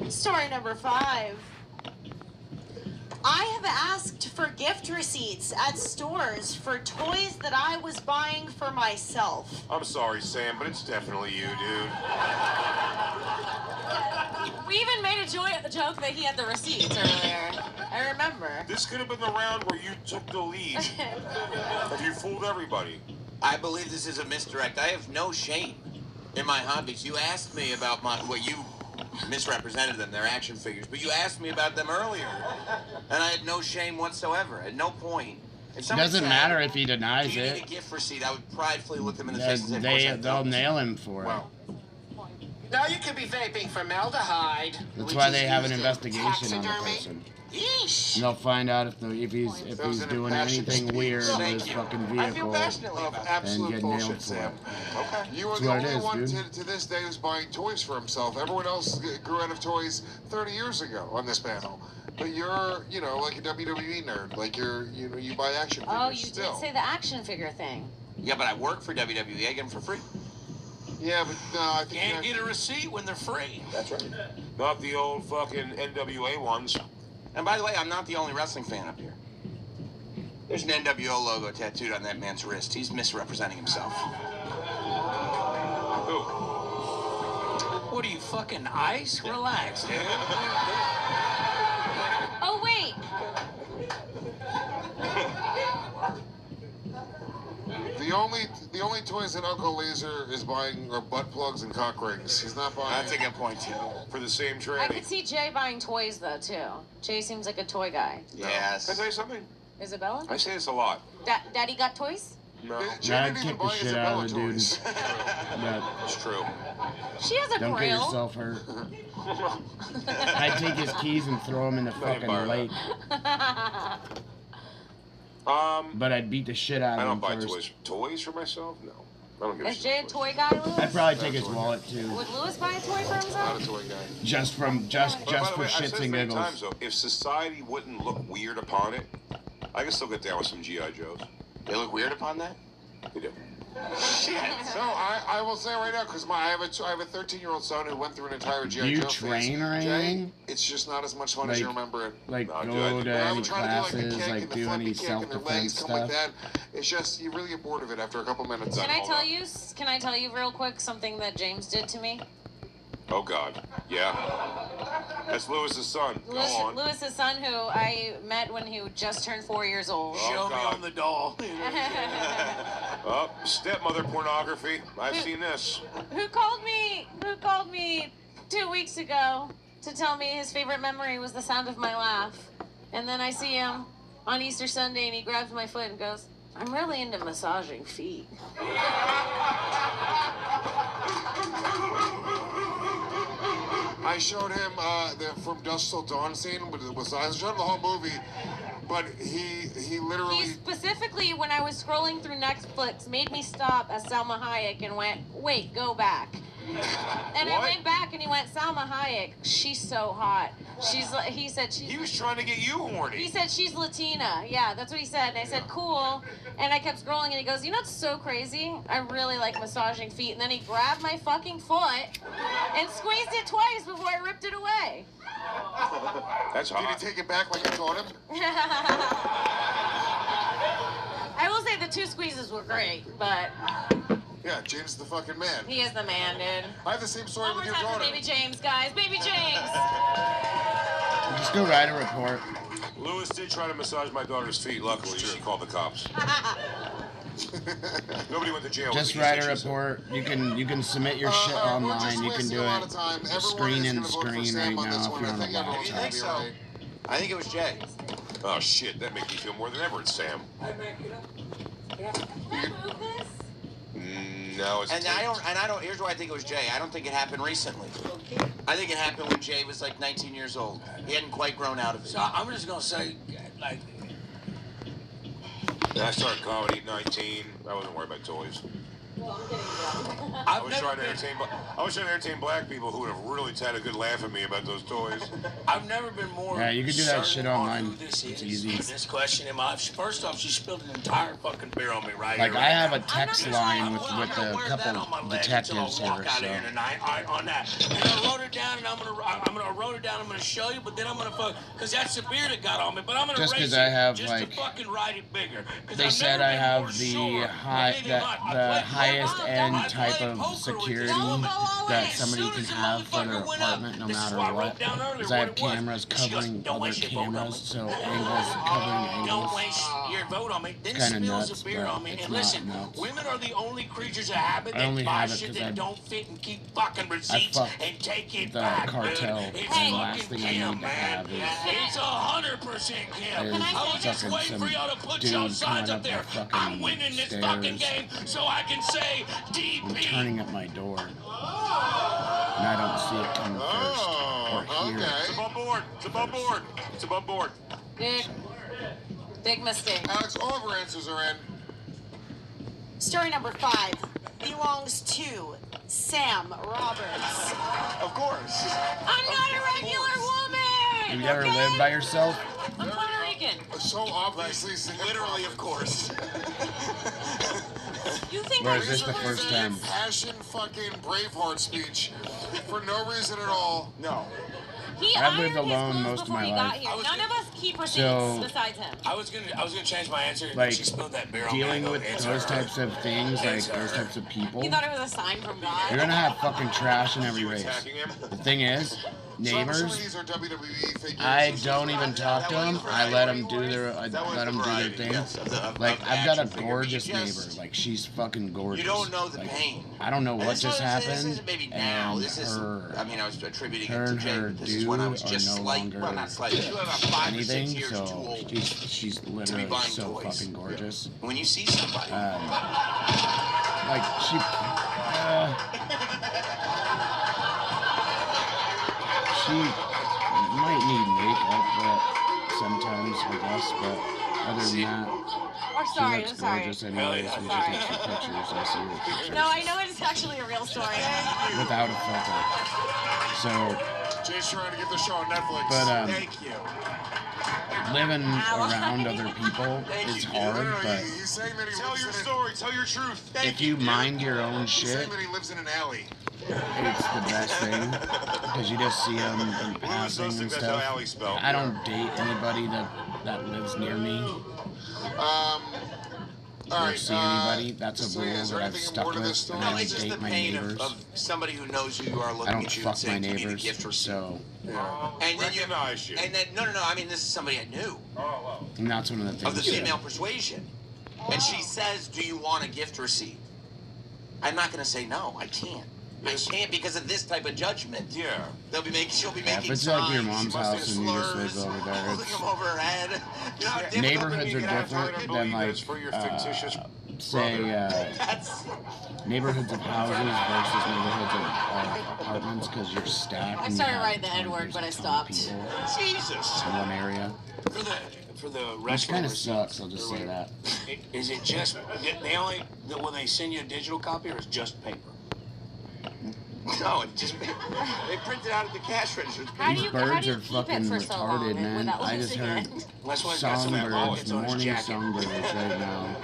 Story number 5. I have asked for gift receipts at stores for toys that I was buying for myself. I'm sorry, Sam, but it's definitely you, dude. We even made a joke that he had the receipts earlier. I remember. This could have been the round where you took the lead. Have you fooled everybody? I believe this is a misdirect. I have no shame in my hobbies. You asked me about what you misrepresented them, their action figures, but you asked me about them earlier, and I had no shame whatsoever. At no point. It doesn't matter if he denies do you it. need a gift receipt? I would pridefully look them in the face and say, They'll nail him for it. Well, Now you could be vaping formaldehyde. That's why they have an investigation on the person. Yeesh. And they'll find out if he's doing anything weird with his fucking vehicle and get nailed for it. Okay. You are That's the what it only is, one dude. to this day who's buying toys for himself. Everyone else grew out of toys 30 years ago on this panel. But you're, like a WWE nerd. Like you buy action figures Oh, you still. did say the action figure thing. yeah, but I work for WWE. I get them for free. Yeah, but no, I think Can't get a receipt when they're free. That's right. Not the old fucking NWA ones. And by the way, I'm not the only wrestling fan up here. There's an NWO logo tattooed on that man's wrist. He's misrepresenting himself. Who? What are you, fucking ice? Relax, dude. Oh, wait. The only toys that Uncle Laser is buying are butt plugs and cock rings. He's not buying. That's a good point too. For the same I tranny. could see Jay buying toys, though, too. Jay seems like a toy guy. Yes. Can I tell you something? Isabella? I say this a lot. Daddy got toys? No. Jay I'd didn't even kick the buy shit out of Isabella the dude. toys. It's true. She has a Don't get grill. yourself hurt. I'd take his keys and throw him in the fucking lake. But I'd beat the shit out I of don't him buy first. Toys for myself? No. I don't give a Is shit. Jay a toy guy, Lewis? I'd probably take his wallet too. Would Lewis buy a toy for himself? Not a toy guy. Just But by for the way, I've said shits it and many giggles. times, though, if society wouldn't look weird upon it, I can still get down with some G.I. Joes. They look weird upon that? They do. Shit. So I will say right now, because I have a 13-year-old son who went through an entire Do G.I. you Joe train or phase. anything? Jay, it's just not as much fun as you remember it. Like No, go to I any would try to do like the classes, kick like and the do flippy any kick and their legs self-defense come like stuff? that. It's just you really get bored of it after a couple minutes. Can I tell you real quick something that James did to me? Oh, God. Yeah. That's Lewis's son. Go on. Lewis's son, who I met when he just turned 4 years old. Show me God. on the doll. Oh, stepmother pornography. I've seen this. Who called me 2 weeks ago to tell me his favorite memory was the sound of my laugh. And then I see him on Easter Sunday and he grabs my foot and goes, "I'm really into massaging feet." I showed him the From Dusk Till Dawn scene, but I showed him the whole movie. But he literally. He specifically, when I was scrolling through Netflix, made me stop at Salma Hayek and went, "Wait, go back." And I went back and he went, "Salma Hayek, she's so hot. He said she. He was trying to get you horny. He said she's Latina. Yeah, that's what he said. And I said, "Cool." And I kept scrolling and he goes, "You know what's so crazy? I really like massaging feet." And then he grabbed my fucking foot and squeezed it twice before I ripped it away. That's hot. Did he take it back like I taught him? I will say the 2 squeezes were great, but Yeah, James is the fucking man. he is the man, dude. I have the same story One more with your time for daughter. Baby James, guys. Baby James. Just go write a report. Lewis did try to massage my daughter's feet. Luckily, she called the cops. Nobody went to jail. Just write a report. You can submit your shit online. You can do it screen in screen right now if you want to watch You think it. so? I think it was Jay. Oh, shit. That makes me feel more than ever it's Sam. No, it's. And I don't. Here's why I think it was Jay. I don't think it happened recently. I think it happened when Jay was like 19 years old. He hadn't quite grown out of it. So I'm just gonna say, like, I started comedy at 19. I wasn't worried about toys. I was trying to entertain black people who would have really had a good laugh at me about those toys. I've never been more. Yeah, you can do that shit online. This it's is easy. this question in my life. First off, she spilled an entire fucking beer on me right Like here. I have a text line with a couple detectives here, Out so. here tonight, all right, on that. And I wrote it down, and I wrote it down. I'm gonna show you, but then I'm gonna because that's the beer that got on me. But I'm gonna Just erase 'cause I have, just like, to fucking write it bigger. They said I have the highest end type of security that somebody can have for their apartment, no matter what. Because I have cameras covering other cameras, so angles covering angles. Don't waste your vote on me. Then It's kinda spills nuts, a beer but on me. it's And not listen, nuts. women are the only creatures of habit I that only buy have it shit 'cause that I- don't fit and keep fucking receipts fucked and take it the back, cartel, dude. It's and the last fucking thing I Kim, need to man. have is It's 100% Kim. is I was just fucking waiting for some y'all to put dude y'all signs coming up up there. the I'm fucking winning this fucking stairs. game so I can say I'm DP. turning at my door, and I don't see it coming first or hear it. Okay. It's above board. It's above board. It's above board. Big mistake. Alex, all of our answers are in. Story number 5 belongs to Sam Roberts. Of course. I'm not a regular woman. Have you ever lived by yourself? I'm Puerto Rican. So obviously, Literally, of course. You think Or I'm is this the evil? first time? Passion fucking Braveheart speech for no reason at all. No. He I've lived ironed his alone clothes most of before my he life. got here. None of us keep receipts So- besides him. I was gonna change my answer. Like, she spilled that beer on me. dealing I go, with "It's those her." types of things, like those types of people, You thought it was a sign from God? you're gonna have fucking trash in every race. Attacking him. The thing is, Some of neighbors, these are WWE figures. I don't even talk to them. I let them do their, thing. Like, I've got a gorgeous neighbor. Like, she's fucking gorgeous. You don't know the Like, pain. I don't know And what this just was- this happened, isn't maybe now. and This is. her, I mean, I was attributing her it to and Jay. her But this is dude when I are was just no slight. longer Well, not slightly. You were about 5 or 6 anything, years too so old. she's literally buying so toys. fucking gorgeous. When you see somebody, Like, she might need makeup, but sometimes, I guess, but other than that, she looks gorgeous anyways when she takes the pictures. I see her pictures. No, I know it's actually a real story. Without a filter. So, Jay's trying to get the show on Netflix. but, thank you. living around other people is hard, but He's saying that he Tell lives your in story. Tell your truth. if you mind your own He's shit, saying that he lives in an alley. it's the best thing because you just see them in passing and That's how stuff. alley spelled. I don't date anybody that lives near me All or right. see anybody. That's a so rule is there that I've anything stuck more to with, this story? and I No, don't it's just the date my pain neighbors. of somebody who knows who you are I looking don't at you and fuck my saying, "Give me the neighbors, gift receipt." so And then Recognize you. And then no. I mean, this is somebody I knew and that's one of the things. of the female persuasion, and she says, "Do you want a gift receipt?" I'm not going to say no. I can't. I can't because of this type of judgment. Yeah. She'll be Yeah, making if it's like your signs, mom's house and you just live over there, holding them over her head. You know how difficult neighborhoods it are can be to have different to than like for your fictitious say That's neighborhoods of houses versus neighborhoods of apartments because you're stacked. I and you started have writing the N-word, there's but I a ton of stopped. people Jesus. in one area, For the which rest kind of sucks. I'll just say that. Is it just will they send you a digital copy or is just paper? No, it just they print it out at the cash register. These birds are fucking retarded, man. I just heard songbirds, morning songbirds right now.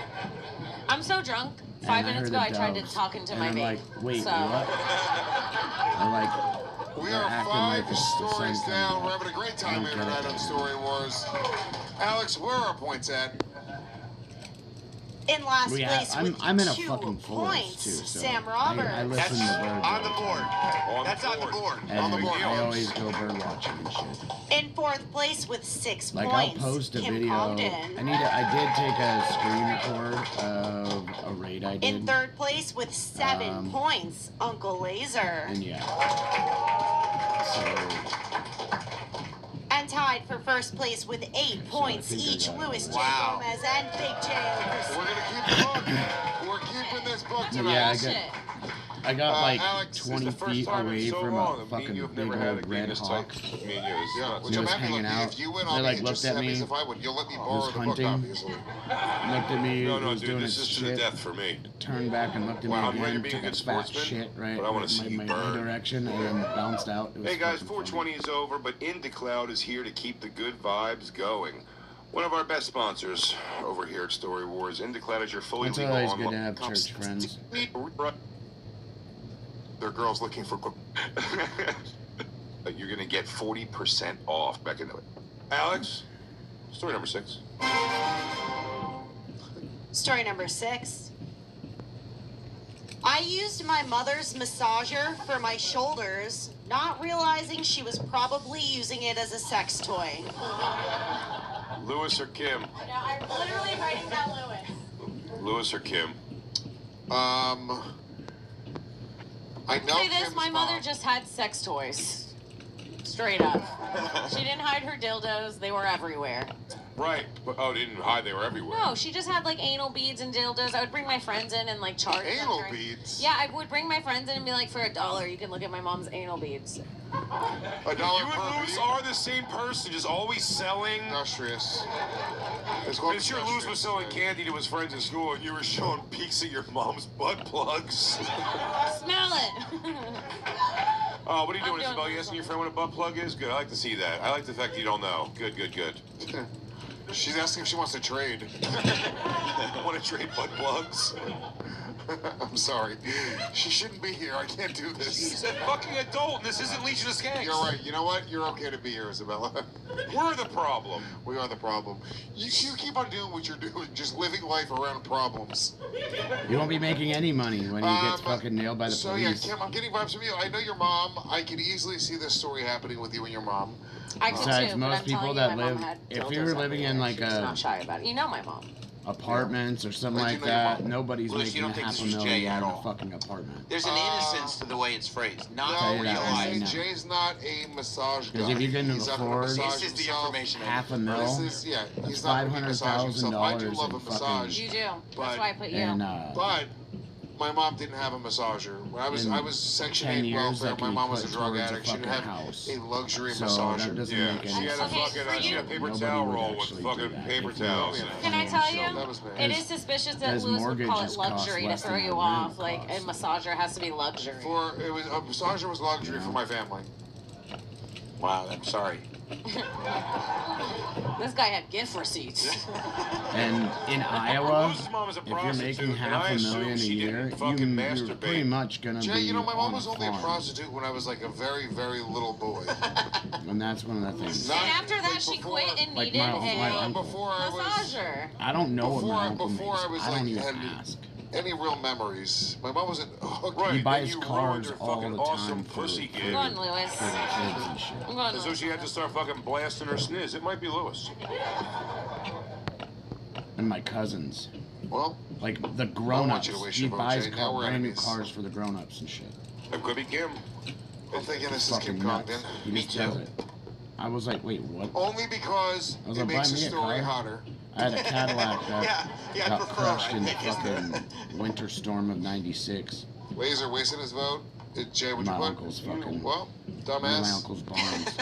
I'm so drunk. And 5 I minutes heard ago, I the tried to doves, talk into and my I'm mate. like, wait, so. what? They're like, We they're are acting 5 like it's the stories sun down. coming We're up. having a great I time don't here get it. tonight on Story Wars. Alex, where are our points at? In last We place have, with I'm in a 2 fucking forest points, too, so Sam I Roberts. listen to birds on the all board. On That's the on the board. and on the board. I always go bird watching and shit. In 4th place with 6 Like I'll points, post a Kim video. Congdon. I did take a screen record of a raid I In did, 3rd place with 7 Um, points, Uncle Laser. and yeah. So And tied for 1st place with 8 points think I each, got it. Louis J. Wow. Gomez and Big J. We're going to keep it up. We're keeping this book Yeah, tonight. I got like Alex, 20 feet away from a fucking big old red hawk. Yeah, which He I'm was happy. hanging Look, out. if you win, They I'll like be just looked at happy me. as if I would. You'll let me He borrow was the book, hunting. obviously. Looked at me. No, he was dude, doing this his is to shit. the death for me. Turned back and looked at Wow, I'm me ready to again. be a Took good a fat sportsman, shit right but I wanna in see you my burn. direction and then bounced out. It was Hey guys, fucking 420 is over, but IndieCloud is here to keep the good vibes going. One of our best sponsors over here at Story Wars. IndieCloud is your fully It's legal always good to online. have church friends. There are girls looking for. You're gonna get 40% off. Back into it. Alex, story number 6. Story number 6. I used my mother's massager for my shoulders, not realizing she was probably using it as a sex toy. Lewis or Kim? I'm literally writing down Lewis. Lewis or Kim? I know Say this, Kim's my mother mom. just had sex toys. Straight up. She didn't hide her dildos, they were everywhere. Right. But, oh, they didn't hide. They were everywhere. No, she just had like anal beads and dildos. I would bring my friends in and like charge them. Anal beads? Yeah, I would bring my friends in and be like, for $1, you can look at my mom's anal beads. $1 You and per Lewis bead? are the same person, just always selling. Industrious. I'm sure Lewis was selling candy to his friends in school, and you were showing peeks at your mom's butt plugs. Smell it. Oh, what are you doing, I'm Isabel? doing You asking your friend what a butt plug is? Good. I like to see that. I like the fact that you don't know. Good, good, good. She's asking if she wants to trade. Want to trade butt plugs? I'm sorry. She shouldn't be here. I can't do this. She's a fucking adult, and this isn't Legion of Skanks. You're right. You know what? You're okay to be here, Isabella. We're the problem. We are the problem. You keep on doing what you're doing, just living life around problems. You won't be making any money when he gets fucking nailed by the So police. yeah, Kim, I'm getting vibes from you. I know your mom. I can easily see this story happening with you and your mom. I could Besides, too, most but I'm people telling that you, my mom live- had if dildos you're living in, everywhere. like, She was a- not shy about it. You know my mom. Apartments or something Like, like you know your that. mom. Nobody's Lewis, you making don't think half a this was million Jay at in a all? fucking apartment. There's an innocence to the way it's phrased. Not Tell No, you that right realizing now. Jay's not a massage guy. Because if you can He's not gonna afford massage This is the himself. information I half a need. mil, This is, yeah, that's he's not gonna massage himself. I do $500,000 love a in massage. You do. That's But- why I put you. And But my mom didn't have a massager. When I was in Section 10 8 years, welfare. that My can mom be was a put drug towards a addict. She didn't fucking have house. a luxury So massager. that doesn't Yeah, make she any had a sense. fucking, she had a paper Nobody towel would roll with actually do fucking that paper if you towels. were Can I tell you? That was bad. It is suspicious that His Lewis would call mortgages it cost luxury to less throw than you a off. rent Like, a costs. massager has to be luxury. A massager was luxury for my family. Wow, I'm sorry. This guy had gift receipts. And in Iowa, Lewis's mom is a if you're prostitute, making and half I a assume million a she year, didn't fucking you're masturbate. pretty much gonna Jay, be you know, my mom on was a only a farm. prostitute when I was like a very, very little boy. And that's one of the things. And after that, she quit and Like needed my a uncle. Before I was, massager. I don't know what my uncle before makes. I was I don't like even had ask. any real memories. My mom wasn't. Right, He then buys you ruined cars her all fucking the awesome time for pussy for gig. Go on, Lewis. the kids and shit. I'm going, And so Lewis. she had to start fucking blasting her sniz. It might be Lewis. And my cousins. Well, like the I want grown-ups. you to wish He your vote, buys Jay. Now we're brand new enemies. cars for the grown-ups and shit. It could be Kim. I'm thinking this is Fucking Kim nuts. Congdon. He just does it. I was like, wait, what? Only because I was it like, makes buy the me a story car. hotter. I had a Cadillac that Yeah, I got prefer, crushed I in the think, isn't fucking winter storm of '96. Laser wasting his vote. Jay, would you My put? uncle's fucking. Well, One of my dumbass. uncle's barns.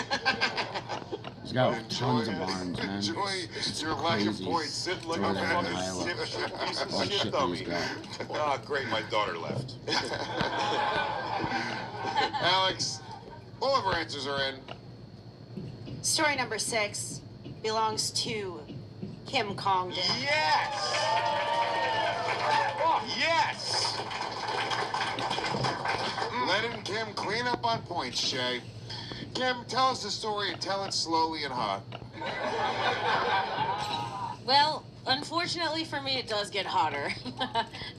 He's got tons of barns, man. Enjoy It's your lack of crazy. points. Sitting like Over a there in fucking Iowa. dipshit piece of All the shit shit that dummy. he's got. Ah, great, my daughter left. Alex, all of our answers are in. Story number 6 belongs to Kim Congdon. Yes! Oh, yes! Letting Kim clean up on points, Jay. Kim, tell us the story and tell it slowly and hot. Well, unfortunately for me, it does get hotter.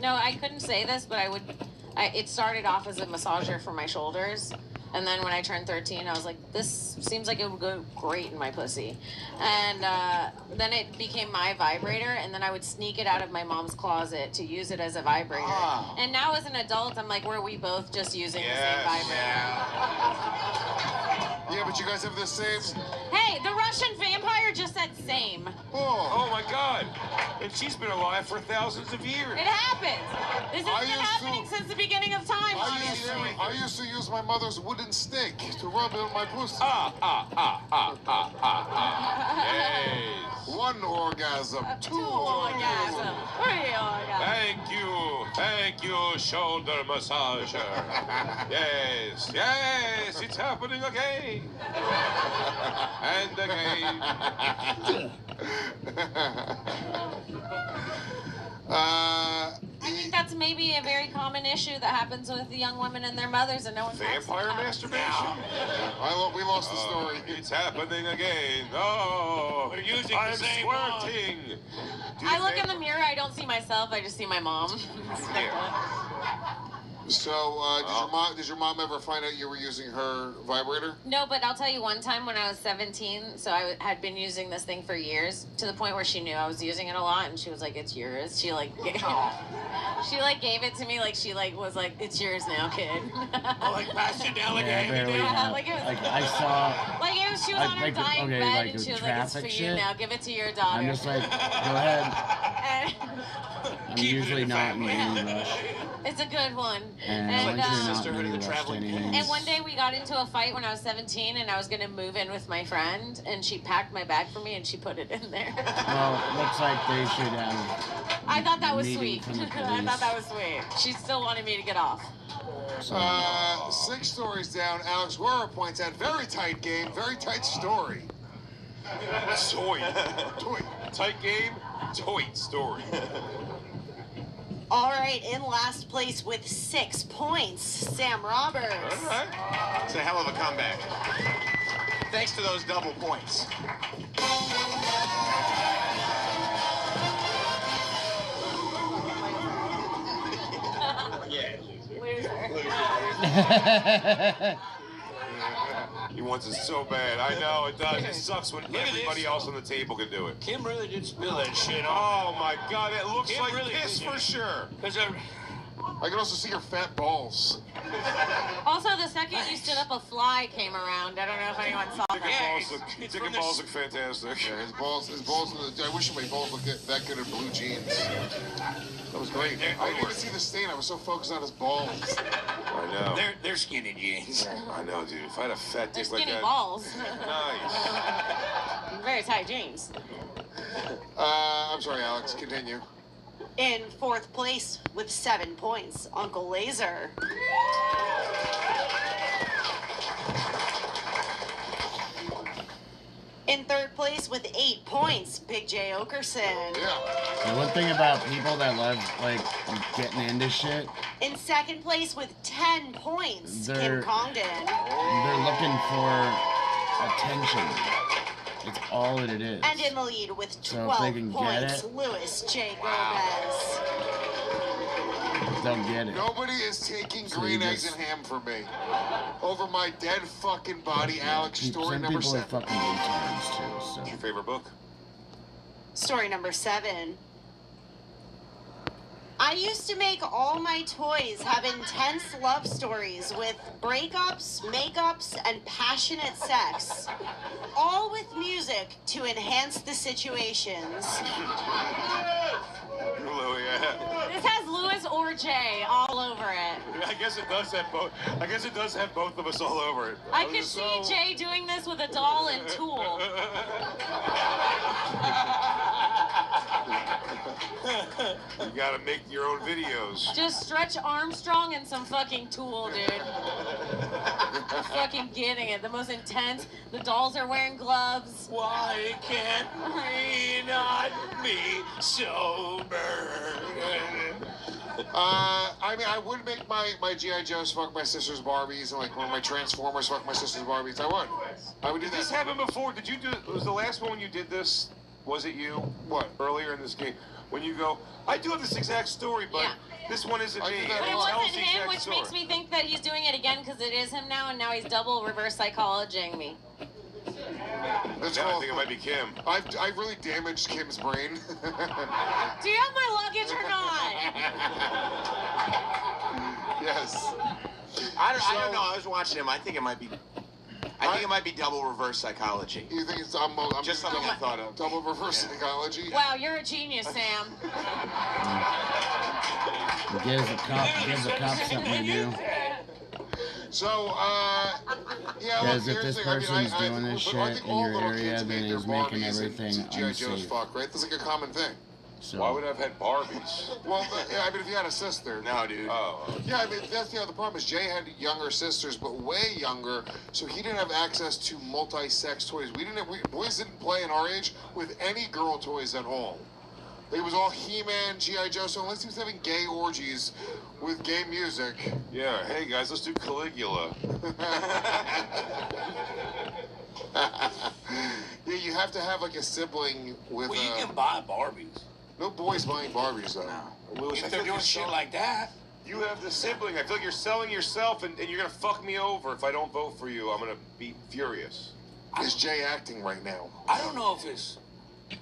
No, I couldn't say this, but it started off as a massager for my shoulders. And then when I turned 13, I was like, this seems like it would go great in my pussy. And then it became my vibrator, and then I would sneak it out of my mom's closet to use it as a vibrator. Oh. And now as an adult, I'm like, were we both just using the same vibrator? Yeah, but you guys have the same. Hey, the Russian vampire just said same. Oh my God! And she's been alive for thousands of years. It happens. This has been happening since the beginning of time, obviously. I used to use my mother's wooden stick to rub it on my pussy. Yes. One orgasm, two orgasm, three orgasm. Thank you, shoulder massager. Yes, it's happening again. And again. I think that's maybe a very common issue that happens with the young women and their mothers, and no one talks Vampire about it. masturbation? We lost the story. It's happening again. Oh, We're using I'm the same squirting. I look in the mirror, I don't see myself, I just see my mom. So, did your mom ever find out you were using her vibrator? No, but I'll tell you one time when I was 17, so I had been using this thing for years, to the point where she knew I was using it a lot, and she was like, it's yours. She like gave it to me, like she was like, it's yours now, kid. Like pass it down like Yeah, barely. like it was, Like I saw. She was on her dying bed, like and she was like, it's for traffic you shit. now, give it to your daughter. I'm just like, go ahead. And I'm usually not in any rush. it's a good one. And once you're not in any rush to anything. And one day we got into a fight when I was 17, and I was going to move in with my friend, and she packed my bag for me, and she put it in there. Well, it looks like they should have. I thought that was meeting sweet. from the I thought that was sweet. She still wanted me to get off. 6 stories down. Alex Guerra points out, very tight game, very tight story. Toy. Tight game, toy story. All right, in last place with 6 points, Sam Roberts. All right. It's a hell of a comeback. Thanks to those double points. He wants it so bad. I know it does. It sucks when Look at everybody this. else on the table can do it. Kim really did spill that shit Oh my God, it looks Kim like really piss did for it. sure. Because I can also see your fat balls. Also, the second you stood up, a fly came around. I don't know if anyone saw that. Dick and balls look fantastic. Yeah, his balls. I wish my balls looked that good in blue jeans. That was great. I didn't even see the stain. I was so focused on his balls. I know. they're skinny jeans. I know, dude. If I had a fat They're dick like skinny that. balls. Nice. Very tight jeans. I'm sorry, Alex. Continue. In 4th place with 7 points, Uncle Laser. In 3rd place with 8 points, Big J Okerson. The one thing about people that love like getting into shit, In 2nd place with 10 points, Kim They're- Congdon. they're looking for attention. It's all that it is. And in the lead with So if 12 they can get points, it- Louis J. Gomez. Don't get it. Nobody is taking So green you eggs just- and ham from me. Over my dead fucking body, Alex. Story Some number people are 7. fucking retards too. So. Your favorite book? Story number 7. I used to make all my toys have intense love stories with breakups, makeups, and passionate sex. All with music to enhance the situations. This has Louis or Jay all over it. I guess it does have both. I guess it does have both of us all over it. I could see Jay doing this with a doll and Tool. You gotta make your own videos. Just Stretch Armstrong and some fucking Tool, dude. Fucking getting it. The most intense. The dolls are wearing gloves. Why can't we not be sober? I mean, I would make my G.I. Joes fuck my sister's Barbies and like one of my Transformers fuck my sister's Barbies. I would do Did that. this happen before? Did you do it? Was the last one when you did this? Was it you? What? Earlier in this game? When you go, I do have this exact story, but this one isn't me. But it Tell us wasn't the him, exact which story. makes me think that he's doing it again because it is him now, and now he's double reverse psychologying me. That's I think it might be Kim. I've really damaged Kim's brain. Do you have my luggage or not? Yes. I don't know. I was watching him. I think it might be. I think it might be double reverse psychology. You think it's I'm just something I thought of. Double reverse psychology? Wow, you're a genius, Sam. It gives the cop something to do. So, yeah. Because if this person's doing this shit in your area, then he's making everything G.I. Joe's unsafe. fuck, right? That's like a common thing. So, why would I have had Barbies? Well, yeah, I mean, if you had a sister. No, dude. Oh. Yeah, I mean, that's the other problem is Jay had younger sisters, but way younger, so he didn't have access to multi-sex toys. Boys didn't play in our age with any girl toys at all. It was all He-Man, G.I. Joe, so unless he was having gay orgies with gay music. Yeah, hey guys, let's do Caligula. Yeah, you have to have like a sibling with. Well, you can buy Barbies. No boys buying Barbies though. Lewis, If they're doing shit like that. You have the sibling. I feel like you're selling yourself, and you're gonna fuck me over if I don't vote for you. I'm gonna be furious. Is Jay acting right now? I don't know if it's.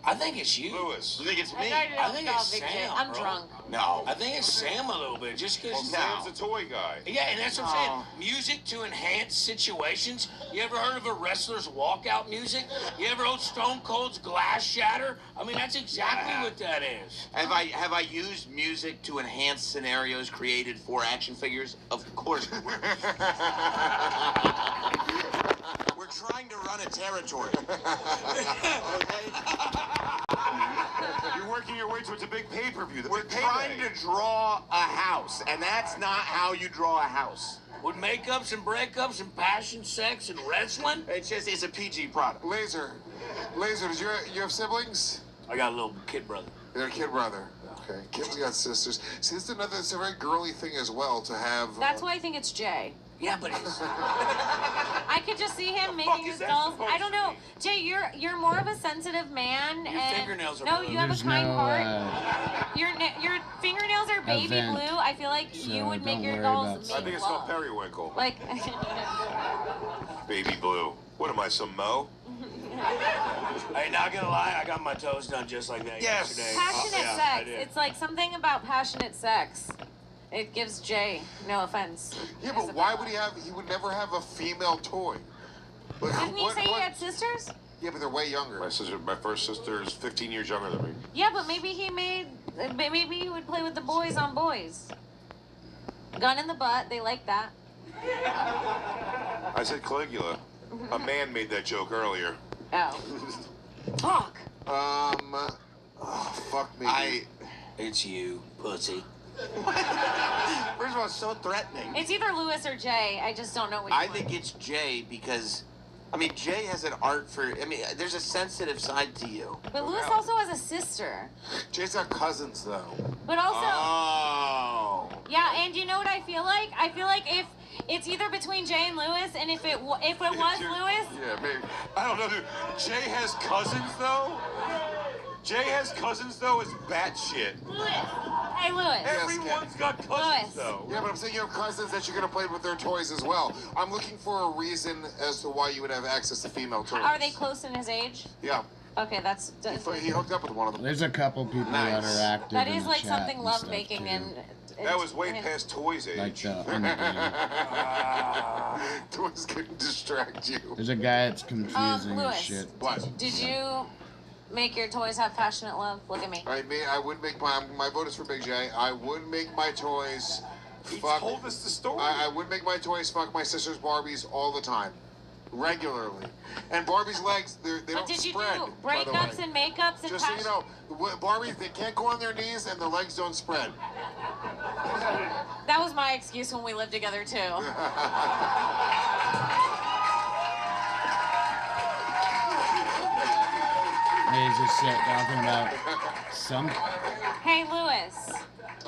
I think it's you. Lewis. You think it's me? I think it's Sam. I'm bro. drunk. No. I think it's Sam a little bit, just because. Sam's a toy guy. Yeah, and that's what I'm saying. Music to enhance situations. You ever heard of a wrestler's walkout music? You ever heard Stone Cold's glass shatter? I mean, that's exactly what that is. Have I used music to enhance scenarios created for action figures? Of course we were. We're trying to run a territory. You're working your way towards a big pay-per-view. We're trying to draw a house, and that's not how you draw a house. With makeups and breakups and passion, sex, and wrestling? It's a PG product. Laser, does you have siblings? I got a little kid brother. You're a kid brother. Okay, kids got sisters. See, this is it's a very girly thing as well to have. That's why I think it's Jay. Yeah, but it's... I could just see him making his dolls. I don't know, Jay. You're more of a sensitive man, Your and fingernails are no, blue. you have There's a kind no, heart. Your fingernails are baby event, blue. I feel like you so would make don't your worry dolls about make I think it's love. called Periwinkle. Like. Baby blue. What am I, some Mo? Hey, not gonna lie, I got my toes done just like that yesterday. Passionate Yeah, I sex. did. It's like something about passionate sex. It gives Jay, no offense. Yeah, but why would he have? He would never have a female toy. Like, Didn't he say he had sisters? Yeah, but they're way younger. My first sister is 15 years younger than me. Yeah, but maybe maybe he would play with the boys on boys. Gun in the butt, they like that. I said Caligula. A man made that joke earlier. Oh. Talk. Oh, fuck me. It's you, pussy. First of all, it's so threatening. It's either Lewis or Jay. I just don't know which I one. think it's Jay because, I mean, Jay has an art for. I mean, there's a sensitive side to you. But Lewis also has a sister. Jay's got cousins though. But also. Oh. Yeah, and you know what I feel like? I feel like if it's either between Jay and Lewis, and if it was Lewis. Yeah, maybe. I don't know, dude. Jay has cousins, though? Jay has cousins, though, is batshit. Lewis. Hey, Lewis. Everyone's got cousins, Lewis. though. Yeah, but I'm saying you have cousins that you're gonna play with their toys as well. I'm looking for a reason as to why you would have access to female toys. Are they close in his age? Yeah. Okay, that's. He hooked up with one of them. There's a couple people that are active. That in is the like chat something and love stuff, making too. and. That was way past toys age. Like the underground. Toys can distract you. There's a guy that's confusing Lewis. as shit. What? Did you make your toys have passionate love? Look at me. I would make my vote is for Big J. I would make my toys. He fuck. told us the story. I would make my toys fuck my sister's Barbies all the time, regularly. And Barbie's legs, they But don't did you spread. do by the breakups way. and makeups and Just so you know, Barbies, they can't go on their knees and their legs don't spread. That was my excuse when we lived together too. He's just talking about some Hey, Lewis.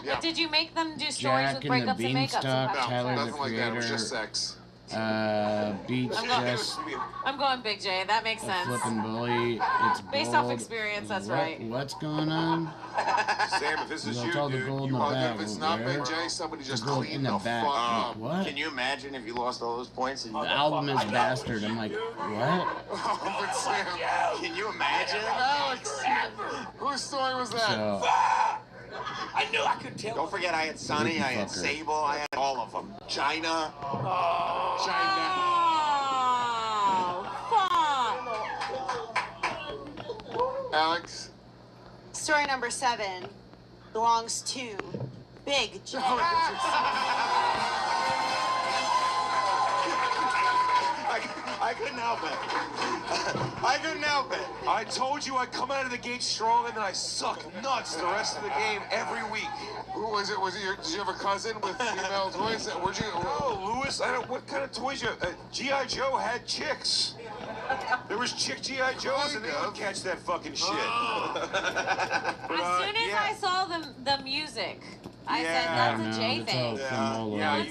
Yeah. Did you make them do stories Jack with and the breakups and makeups? Beanstalk, and Tyler the nothing like that. It was Creator, just sex. Beach I'm going- just I'm going Big J. That makes a sense. flippin' bully. It's Based off gold. experience, that's What- right. What's going on? Sam, if this is They'll you, tell the dude, gold in you the are back. If it's not Where? Big J, somebody just gold clean in the the back. fuck up. What? Can you imagine if you lost all those points? And The album is Bastard. I'm like, what? Oh, but Sam. Can you imagine? Alex, whose story was that? So, I knew I could tell. Don't forget, I had Sonny, I had Fucker. Sable, I had all of them. China. China. Story number 7 belongs to Big J. I couldn't help it. I couldn't help it. I told you I'd come out of the gate strong, and then I suck nuts the rest of the game every week. Who was it? Was it your? Did you have a cousin with female toys? Where'd you? No, Lewis. I don't. What kind of toys you? G.I. Joe had chicks. There was chick G.I. Joes, and they would catch that fucking shit. As soon as I saw the music, I said that's a J thing. Yeah,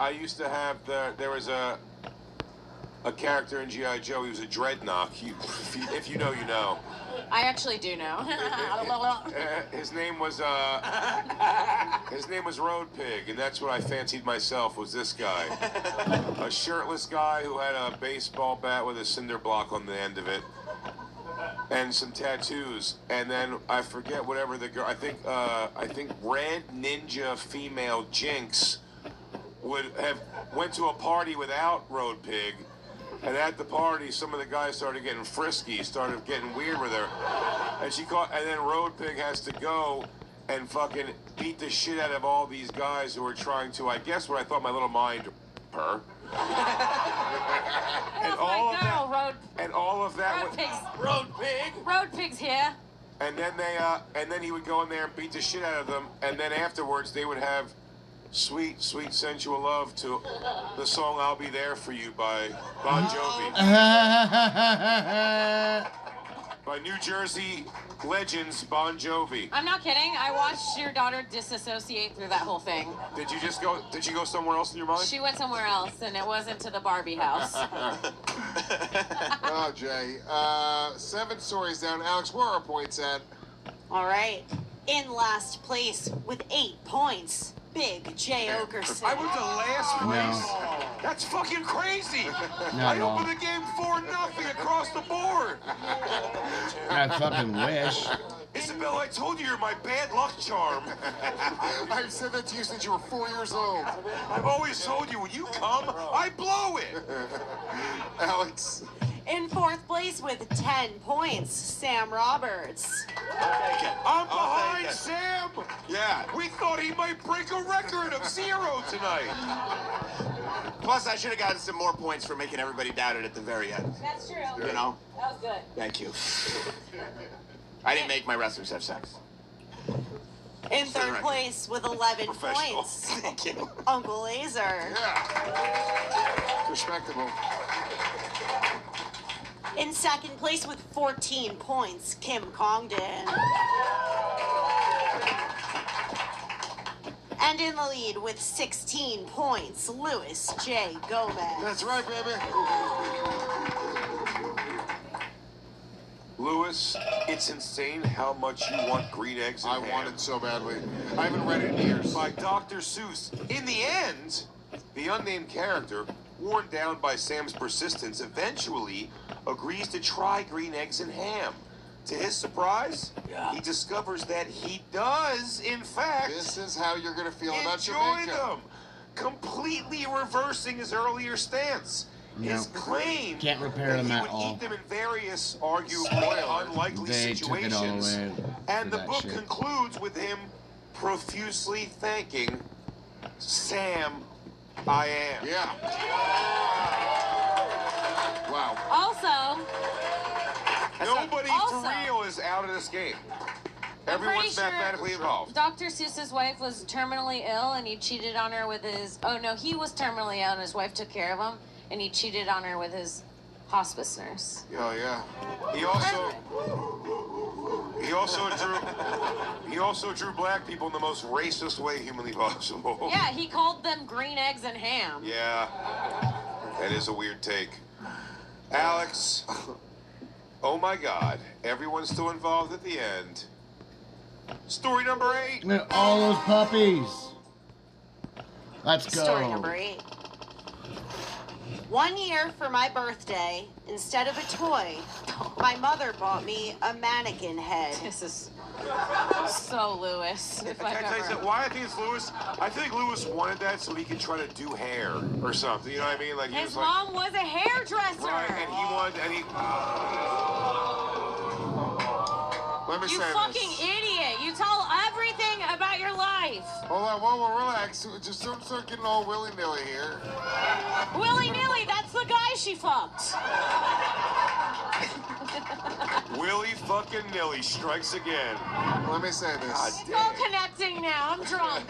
I used to have there was a character in G.I. Joe. He was a dreadnought. If you know, you know. I actually do know. His name was Road Pig, and that's what I fancied myself, was this guy. A shirtless guy who had a baseball bat with a cinder block on the end of it, and some tattoos. And then I forget whatever the girl. I think Red Ninja female Jinx would have went to a party without Road Pig. And at the party, some of the guys started getting frisky, started getting weird with her. And and then Road Pig has to go and fucking beat the shit out of all these guys who are trying to, I guess what I thought my little mind, her. And all of that, Road Pig. Road Pig's here. And then and then he would go in there and beat the shit out of them. And then afterwards, they would have Sweet, Sweet Sensual Love to the song I'll Be There For You by Bon Jovi. By New Jersey legends Bon Jovi. I'm not kidding. I watched your daughter disassociate through that whole thing. Did you go somewhere else in your mind? She went somewhere else, and it wasn't to the Barbie house. Oh, Jay. 7 stories down. Alex, where are our points at? All right. In last place with 8 points, Big J. Okerson. I went to last place? No. That's fucking crazy. I opened the game 4-0 across the board. I fucking wish. Isabel, I told you you're my bad luck charm. I've said that to you since you were 4 years old. I've always told you, when you come, I blow it. Alex. In 4th place with 10 points, Sam Roberts. I'm behind Sam. Yeah. We thought he might break a record of 0 tonight. Plus, I should have gotten some more points for making everybody doubt it at the very end. That's true. You know? That was good. Thank you. I didn't make my wrestlers have sex. In 3rd place with 11 points, Thank you. Uncle Laser. Yeah. Respectable. In 2nd place with 14 points, Kim Congdon. And in the lead with 16 points, Louis J. Gomez. That's right, baby. Louis, it's insane how much you want green eggs and ham. I want it so badly. I haven't read it in years. By Dr. Seuss. In the end, the unnamed character, worn down by Sam's persistence, eventually agrees to try green eggs and ham. To his surprise, he discovers that he does, in fact, this is how you're going to feel about enjoy Jamaica. them, completely reversing his earlier stance. His claim Can't repair that them he at would all. eat them in various, arguably unlikely They situations. took it all away And for the that book shit. concludes with him profusely thanking Sam I Am. Yeah. Wow. Also, Nobody for real is out of this game. Everyone's mathematically involved. Dr. Seuss's wife was terminally ill, and he cheated on her with his. Oh no, he was terminally ill, and his wife took care of him, and he cheated on her with his hospice nurse. Oh yeah. He also drew black people in the most racist way humanly possible. Yeah, he called them green eggs and ham. Yeah. That is a weird take. Alex. Oh my God. Everyone's still involved at the end. Story number 8. Look at all those puppies. Let's go. Story number 8. 1 year for my birthday, instead of a toy, my mother bought me a mannequin head. This is so Louis. If Can I tell you something? Why I think it's Louis? I think Louis wanted that so he could try to do hair or something. You know what I mean? Like he His was mom was a hairdresser. Right, and he wanted, Let me You say fucking this. idiot. You tell everything about your life. Hold on, whoa, relax. Just don't start getting all willy-nilly here. Willy-nilly, that's the guy she fucked. Willy fucking nilly strikes again. Let me say this. It's all connecting now. I'm drunk.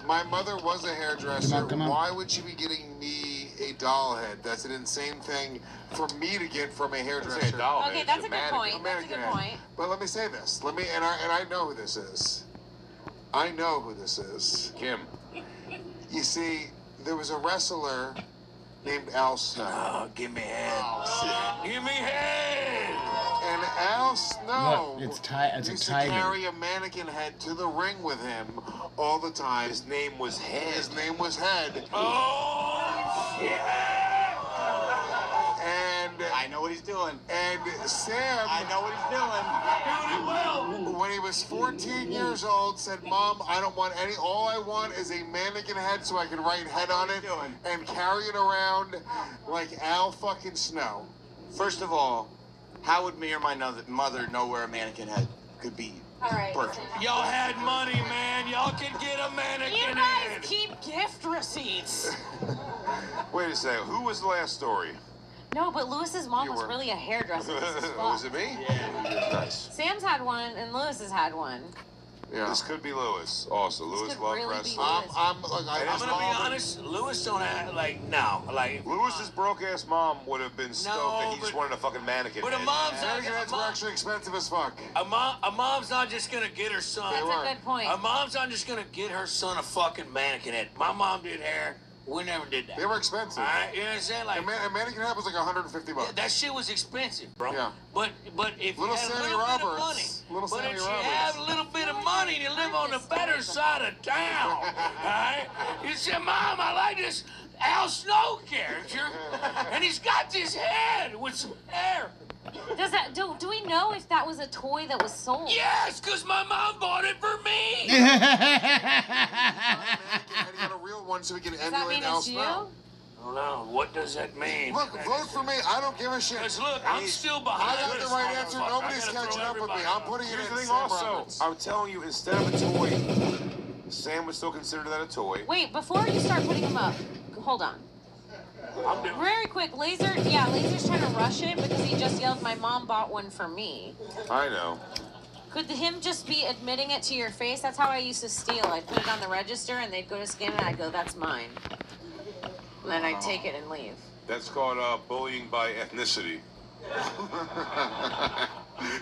My mother was a hairdresser. Come on. Why would she be getting me a doll head? That's an insane thing for me to get from a hairdresser. Okay, that's a good point. That's a good point. But let me say this. And I know who this is. I know who this is. Kim. You see, there was a wrestler named Al Snow. Oh, give me head. Give me head. And Al Snow Look, it's a used to tiger. carry a mannequin head to the ring with him all the time. His name was Head. His name was Head. Oh, yeah. And I know what he's doing. And Sam, I know what he's doing. When he was 14 years old, said, "Mom, I don't want any. All I want is a mannequin head so I can write head on it and carry it around like Al fucking Snow." First of all, how would me or my mother know where a mannequin head could be? All right. Perfect. Y'all had money, man. Y'all can get a mannequin You guys head. keep gift receipts. Wait a second. Who was the last story? No, but Lewis's mom was really a hairdresser. This is Was it me? Yeah. Nice. Sam's had one and Lewis has had one. Yeah. This could be Lewis also. Lewis could loved really be wrestling. Lewis. I'm I'm gonna be honest. Lewis don't have no. Like Lewis's broke ass mom would have been stoked that he just but- wanted a fucking mannequin. But a head. mom's Mannequin heads were actually expensive as fuck. A mom's not just gonna get her son. That's a good point. A mom's not just gonna get her son a fucking mannequin head. My mom did hair. We never did that. They were expensive. All right, you know what I'm saying? Like A mannequin head was like $150. that shit was expensive, bro. Yeah. But if Little you had Sammy a little bit of Roberts. money, Little but Sammy if you Roberts. have a little bit of money and you live on the better side of town, all right? You say, Mom, I like this Al Snow character, and he's got this head with some hair. Does that do we know if that was a toy that was sold? Yes, because my mom bought it for me. He got a real one so we can Does that emulate mean Al it's you? Snow. Hold on, what does that mean? Look, vote for me. I don't give a shit. Because look, I'm still behind. I got the this right answer. motherfucker. Nobody's I gotta catching throw up with me. everybody I'm out. putting it Here's in the thing Sam also, Roberts. I'm telling you, instead of a toy, Sam would still consider that a toy. Wait, before you start putting them up, hold on. Very quick, Laser's trying to rush it because he just yelled, "My mom bought one for me." I know. Could him just be admitting it to your face? That's how I used to steal. I'd put it on the register and they'd go to scan it and I'd go, "That's mine." And then I'd take it and leave. That's called bullying by ethnicity.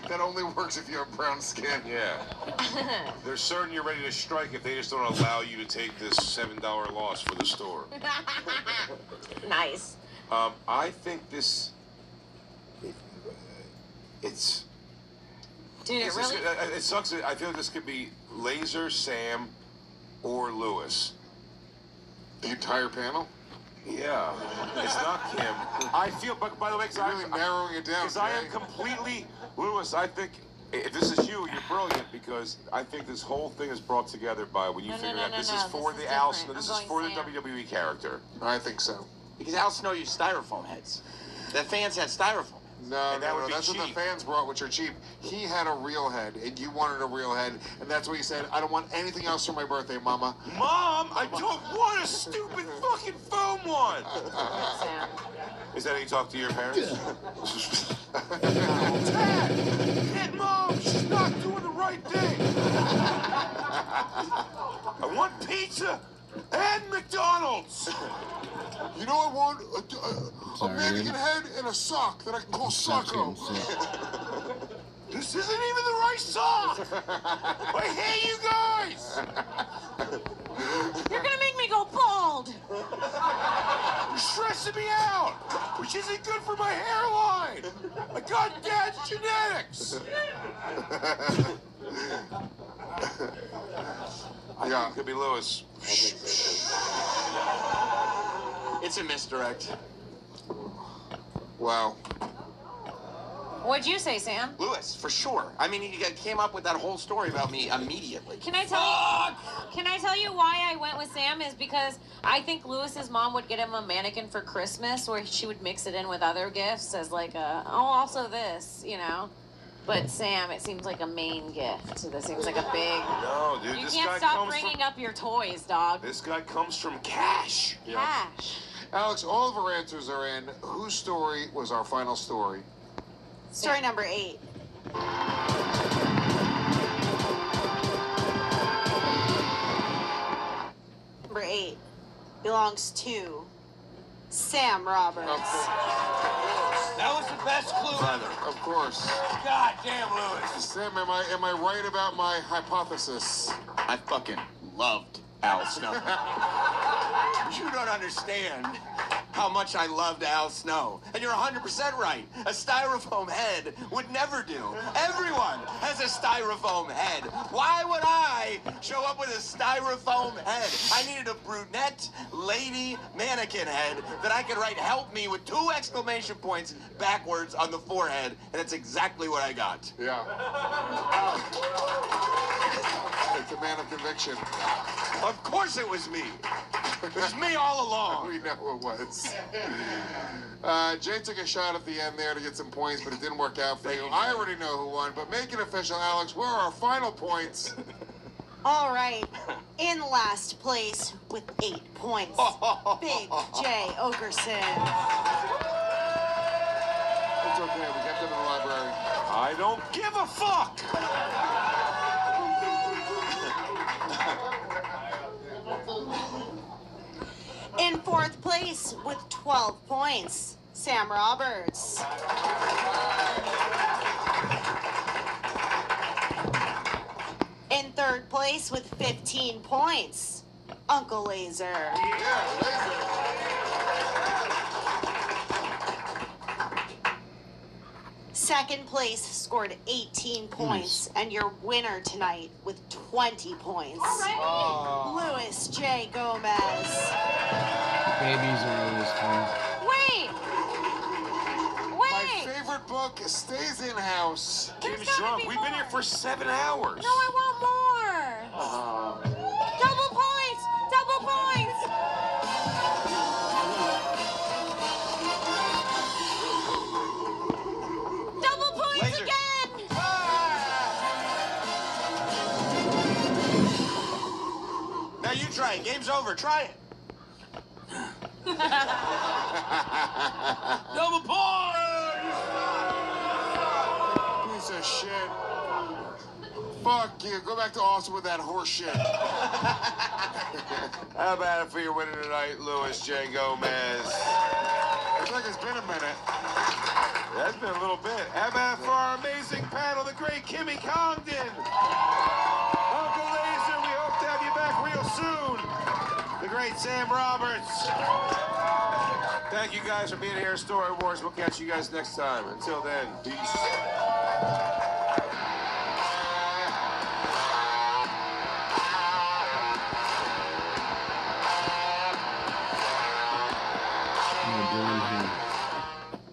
That only works if you have brown skin. Yeah. They're certain you're ready to strike if they just don't allow you to take this $7 loss for the store. Nice. I think this. It's. Dude, it really. It sucks. I feel like this could be Laser, Sam, or Lewis. The entire panel? Yeah. It's not Kim. I feel, but by the way, You're really narrowing it down. because I am Jay. completely Lewis. I think if this is you, you're brilliant because I think this whole thing is brought together by when you figure out this is for the Al Snow. This is for the WWE character. I think so. Because Al Snow used styrofoam heads. The fans had styrofoam. No, that would be that's what cheap. the fans brought, which are cheap. He had a real head, and you wanted a real head, and that's what he said. I don't want anything else for my birthday, Mama. Mom, I don't want a stupid fucking foam one. Is that how you talk to your parents? Dad, hit Mom. She's not doing the right thing. I want pizza and McDonald's. You know I want a mannequin head and a sock that I can call Socko. This isn't even the right sock. I hate you guys. You're gonna make me go bald. You're stressing me out, which isn't good for my hairline. I got dad's genetics. I think it could be Lewis. It's a misdirect. Wow. What'd you say, Sam? Lewis, for sure. I mean, he came up with that whole story about me immediately. Can I tell you why I went with Sam is because I think Lewis's mom would get him a mannequin for Christmas where she would mix it in with other gifts as like also this, you know. But Sam, it seems like a main gift. So this seems like a big. No, dude, You this can't guy stop comes bringing from. up your toys, dog. This guy comes from cash. Cash. Alex, all of our answers are in. Whose story was our final story? Story number 8. Number 8 belongs to Sam Roberts. That was the best clue ever. Of course. God damn, Lewis. Sam, am I right about my hypothesis? I fucking loved Al Snow. You don't understand how much I loved Al Snow. And you're 100% right. A styrofoam head would never do. Everyone has a styrofoam head. Why would I show up with a styrofoam head? I needed a brunette lady mannequin head that I could write "help me" with 2 exclamation points backwards on the forehead, and that's exactly what I got. Yeah. It's a man of conviction. Of course it was me. It was me all along. We know it was. Jay took a shot at the end there to get some points, but it didn't work out for you. I already know who won, but make it official, Alex. Where are our final points? All right. In last place with 8 points, Big J Okerson. It's okay. We kept him in the library. I don't give a fuck. In 4th place with 12 points, Sam Roberts. In 3rd place with 15 points, Uncle Laser. Yeah, Laser. 2nd place scored 18 points, and your winner tonight with 20 points, Louis J. Gomez. Babies are always fun. Wait! My favorite book stays in house. Jim's drunk. We've been here for 7 hours. No, I want more! Double points! Double points! Double points Laser. again! Now you try it. Game's over. Try it. Double points! Piece of shit. Fuck you. Go back to Austin with that horse shit. How about it for your winner tonight, Louis J. Gomez? Looks like it's been a minute. That's been a little bit. How about it for our amazing panel, the great Kimmy Congdon? Uncle Laser, we hope to have you back real soon. The great Sam Roberts. Thank you guys for being here at Story Wars. We'll catch you guys next time. Until then, peace.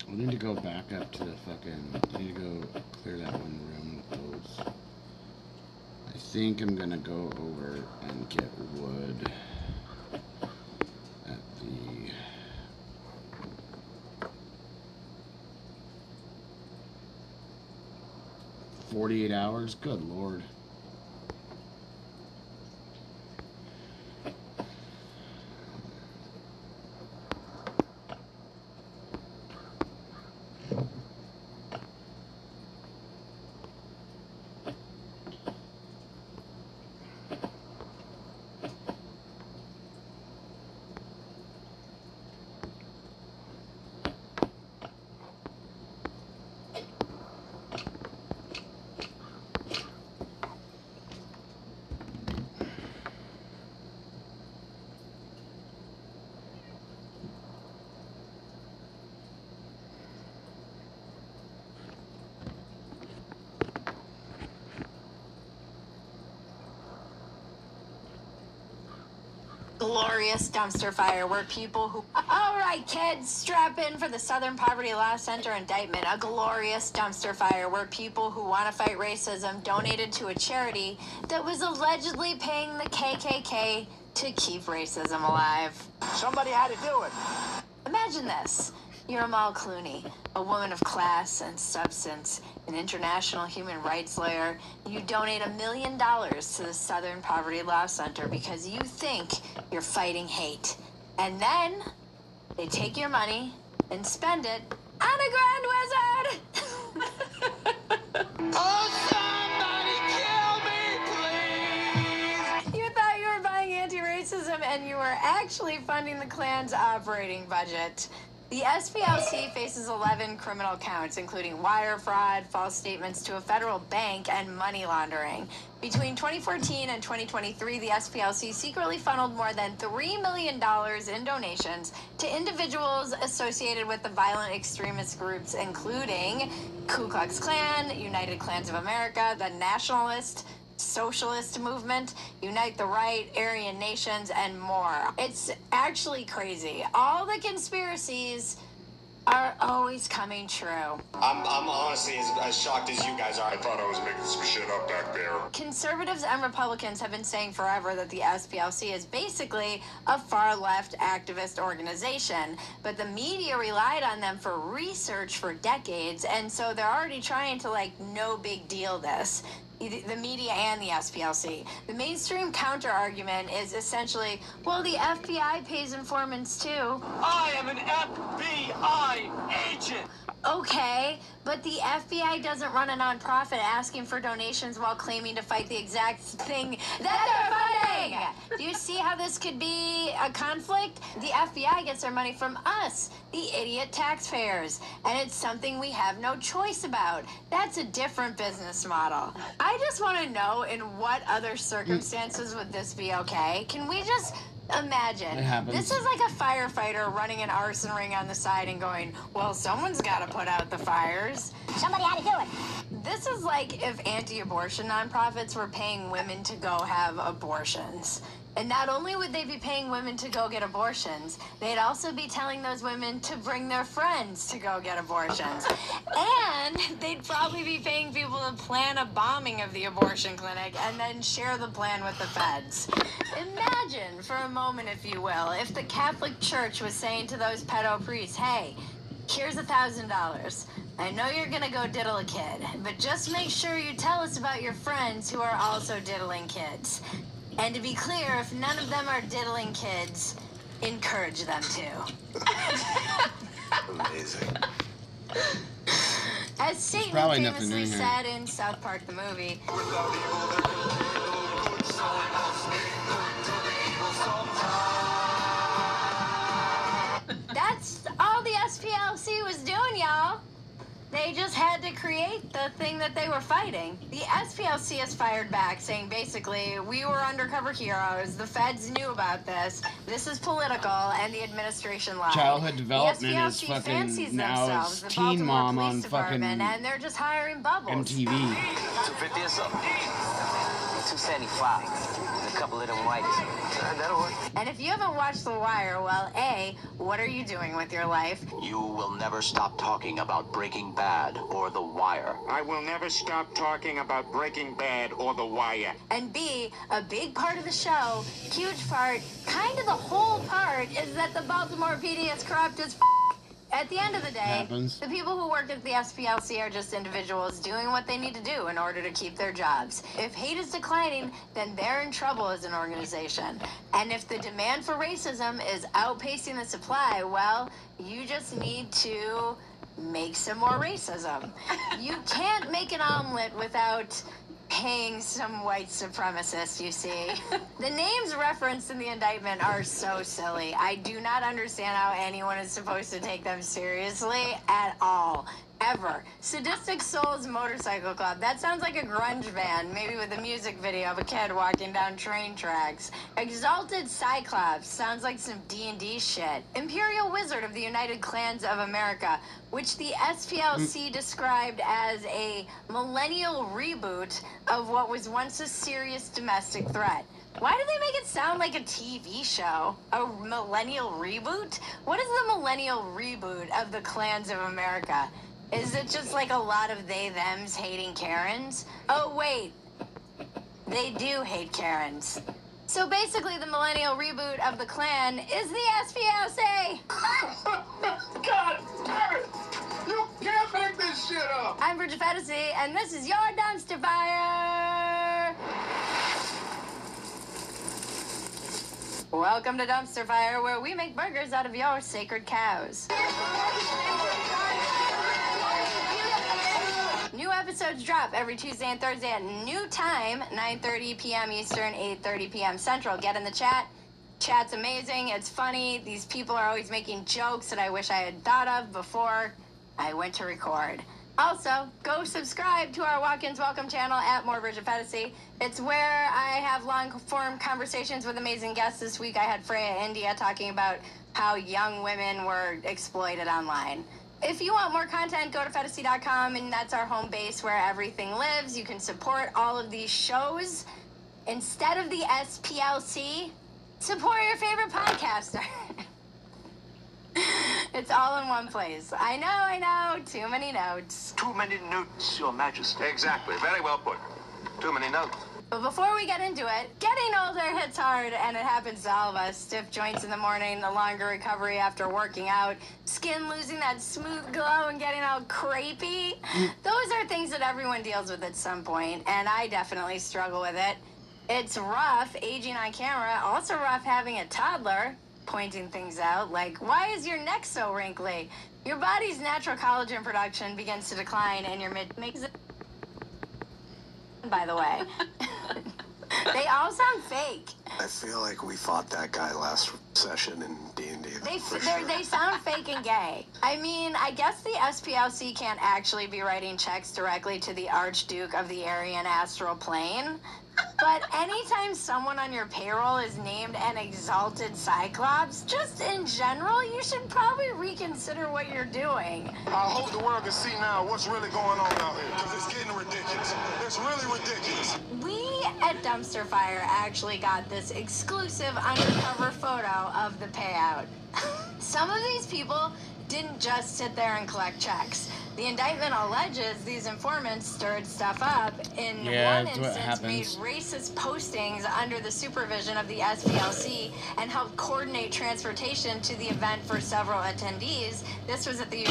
I need to go back up to the fucking. I need to go clear that one room with those. I think I'm gonna go over and get wood at the. 48 hours? Good lord. Glorious dumpster fire where people who... All right, kids, strap in for the Southern Poverty Law Center indictment. A glorious dumpster fire where people who want to fight racism donated to a charity that was allegedly paying the KKK to keep racism alive. Somebody had to do it. Imagine this. You're Amal Clooney, a woman of class and substance, an international human rights lawyer. You donate $1 million to the Southern Poverty Law Center because you think you're fighting hate. And then they take your money and spend it on a Grand Wizard! Oh, somebody kill me, please! You thought you were buying anti-racism and you were actually funding the Klan's operating budget. The SPLC faces 11 criminal counts, including wire fraud, false statements to a federal bank, and money laundering. Between 2014 and 2023, the SPLC secretly funneled more than $3 million in donations to individuals associated with the violent extremist groups, including Ku Klux Klan, United Klans of America, the Nationalist Socialist Movement, Unite the Right, Aryan Nations, and more. It's actually crazy. All the conspiracies are always coming true. I'm honestly as shocked as you guys are. I thought I was making some shit up back there. Conservatives and Republicans have been saying forever that the SPLC is basically a far-left activist organization, but the media relied on them for research for decades, and so they're already trying to, no big deal this. The media and the SPLC. The mainstream counter-argument is essentially, well, the FBI pays informants too. I am an FBI agent! Okay, but the FBI doesn't run a nonprofit asking for donations while claiming to fight the exact thing that they're fighting! Do you see how this could be a conflict? The FBI gets their money from us, the idiot taxpayers, and it's something we have no choice about. That's a different business model. I just want to know, in what other circumstances would this be okay? Can we just imagine? This is like a firefighter running an arson ring on the side and going, well, someone's got to put out the fires. Somebody had to do it. This is like if anti-abortion nonprofits were paying women to go have abortions. And not only would they be paying women to go get abortions, they'd also be telling those women to bring their friends to go get abortions. And they'd probably be paying people to plan a bombing of the abortion clinic and then share the plan with the feds. Imagine, for a moment, if you will, if the Catholic Church was saying to those pedo priests, hey, here's $1,000. I know you're gonna go diddle a kid, but just make sure you tell us about your friends who are also diddling kids. And to be clear, if none of them are diddling kids, encourage them to. Amazing. As Satan famously said in South Park the movie, that's all the SPLC was doing, y'all. They just had to create the thing that they were fighting. The SPLC has fired back, saying basically, we were undercover heroes, the feds knew about this, this is political, and the administration lied. Childhood development is the fucking now is Teen Mom on fucking and they're just hiring bubbles. MTV. 250 or something? 275. A couple of them whiteys. That'll work. And if you haven't watched The Wire, well, A, what are you doing with your life? You will never stop talking about Breaking Bad or The Wire. I will never stop talking about Breaking Bad or The Wire. And B, a big part of the show, huge part, kind of the whole part, is that the Baltimore PD is corrupt as f***. At the end of the day, the people who work at the SPLC are just individuals doing what they need to do in order to keep their jobs. If hate is declining, then they're in trouble as an organization. And if the demand for racism is outpacing the supply, well, you just need to make some more racism. You can't make an omelet without paying some white supremacist, you see. The names referenced in the indictment are so silly. I do not understand how anyone is supposed to take them seriously at all. Ever. Sadistic Souls Motorcycle Club. That sounds like a grunge band, maybe with a music video of a kid walking down train tracks. Exalted Cyclops. Sounds like some D&D shit. Imperial Wizard of the United Klans of America, which the SPLC described as a millennial reboot of what was once a serious domestic threat. Why do they make it sound like a TV show? A millennial reboot? What is the millennial reboot of the Klans of America? Is it just like a lot of they-thems hating Karens? Oh, wait. They do hate Karens. So basically, the millennial reboot of the Klan is the SPLC! God! Bridget Fantasy, and this is your Dumpster Fire! Welcome to Dumpster Fire, where we make burgers out of your sacred cows. New episodes drop every Tuesday and Thursday at new time, 9:30 p.m. Eastern, 8:30 p.m. Central. Get in the chat. Chat's amazing. It's funny. These people are always making jokes that I wish I had thought of before I went to record. Also, go subscribe to our Walk-Ins Welcome channel at More Bridget Fantasy. It's where I have long-form conversations with amazing guests. This week I had Freya India talking about how young women were exploited online. If you want more content, go to fantasy.com, and that's our home base where everything lives. You can support all of these shows. Instead of the SPLC, support your favorite podcaster. It's all in one place. I know. Too many notes. Too many notes, Your Majesty. Exactly. Very well put. Too many notes. But before we get into it, getting older hits hard, and it happens to all of us. Stiff joints in the morning, the longer recovery after working out, skin losing that smooth glow and getting all crepey. Those are things that everyone deals with at some point, and I definitely struggle with it. It's rough aging on camera, also rough having a toddler pointing things out, like, why is your neck so wrinkly? Your body's natural collagen production begins to decline, and your makes it. By the way, they all sound fake. I feel like we fought that guy last session in D&D. They sound fake and gay. I mean, I guess the SPLC can't actually be writing checks directly to the Archduke of the Aryan Astral Plane. But anytime someone on your payroll is named an exalted Cyclops, just in general, you should probably reconsider what you're doing. I hope the world can see now what's really going on out here, because it's getting ridiculous. It's really ridiculous. We at Dumpster Fire actually got this exclusive undercover photo of the payout. Some of these people didn't just sit there and collect checks. The indictment alleges these informants stirred stuff up. In one instance, made racist postings under the supervision of the SPLC and helped coordinate transportation to the event for several attendees. This was at the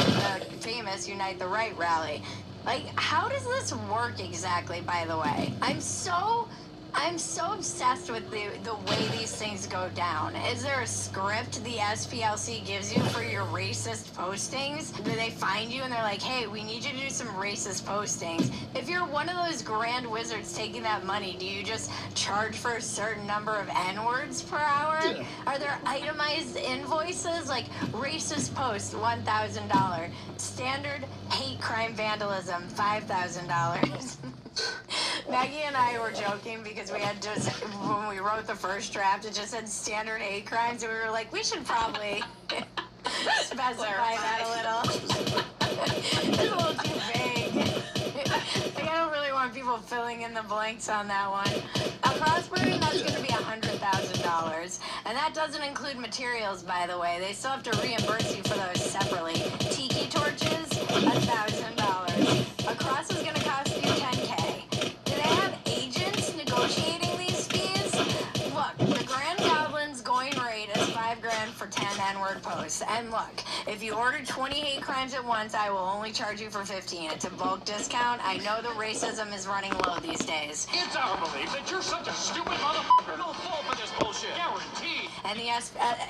famous Unite the Right rally. Like, how does this work exactly, by the way? I'm so obsessed with the way these things go down. Is there a script the SPLC gives you for your racist postings? Do they find you and they're like, hey, we need you to do some racist postings? If you're one of those grand wizards taking that money, do you just charge for a certain number of N-words per hour? Are there itemized invoices like racist post, $1,000, standard hate crime vandalism, $5,000? Maggie and I were joking because we had just, when we wrote the first draft, it just said standard hate crimes, and we were like, we should probably specify that a little. It's a little too vague. I don't really want people filling in the blanks on that one. A prospering, that's going to be $100,000. And that doesn't include materials, by the way. They still have to reimburse you for those separately. Tiki torches, $1,000. A cross is going to cost you $10K. Do they have agents negotiating these fees? Look, the Grand Goblin's going rate is $5,000 for 10 N-word posts. And look, if you order 20 hate crimes at once, I will only charge you for 15. It's a bulk discount. I know the racism is running low these days. It's our belief that you're such a stupid motherfucker. Don't fall for this bullshit. Guaranteed. And the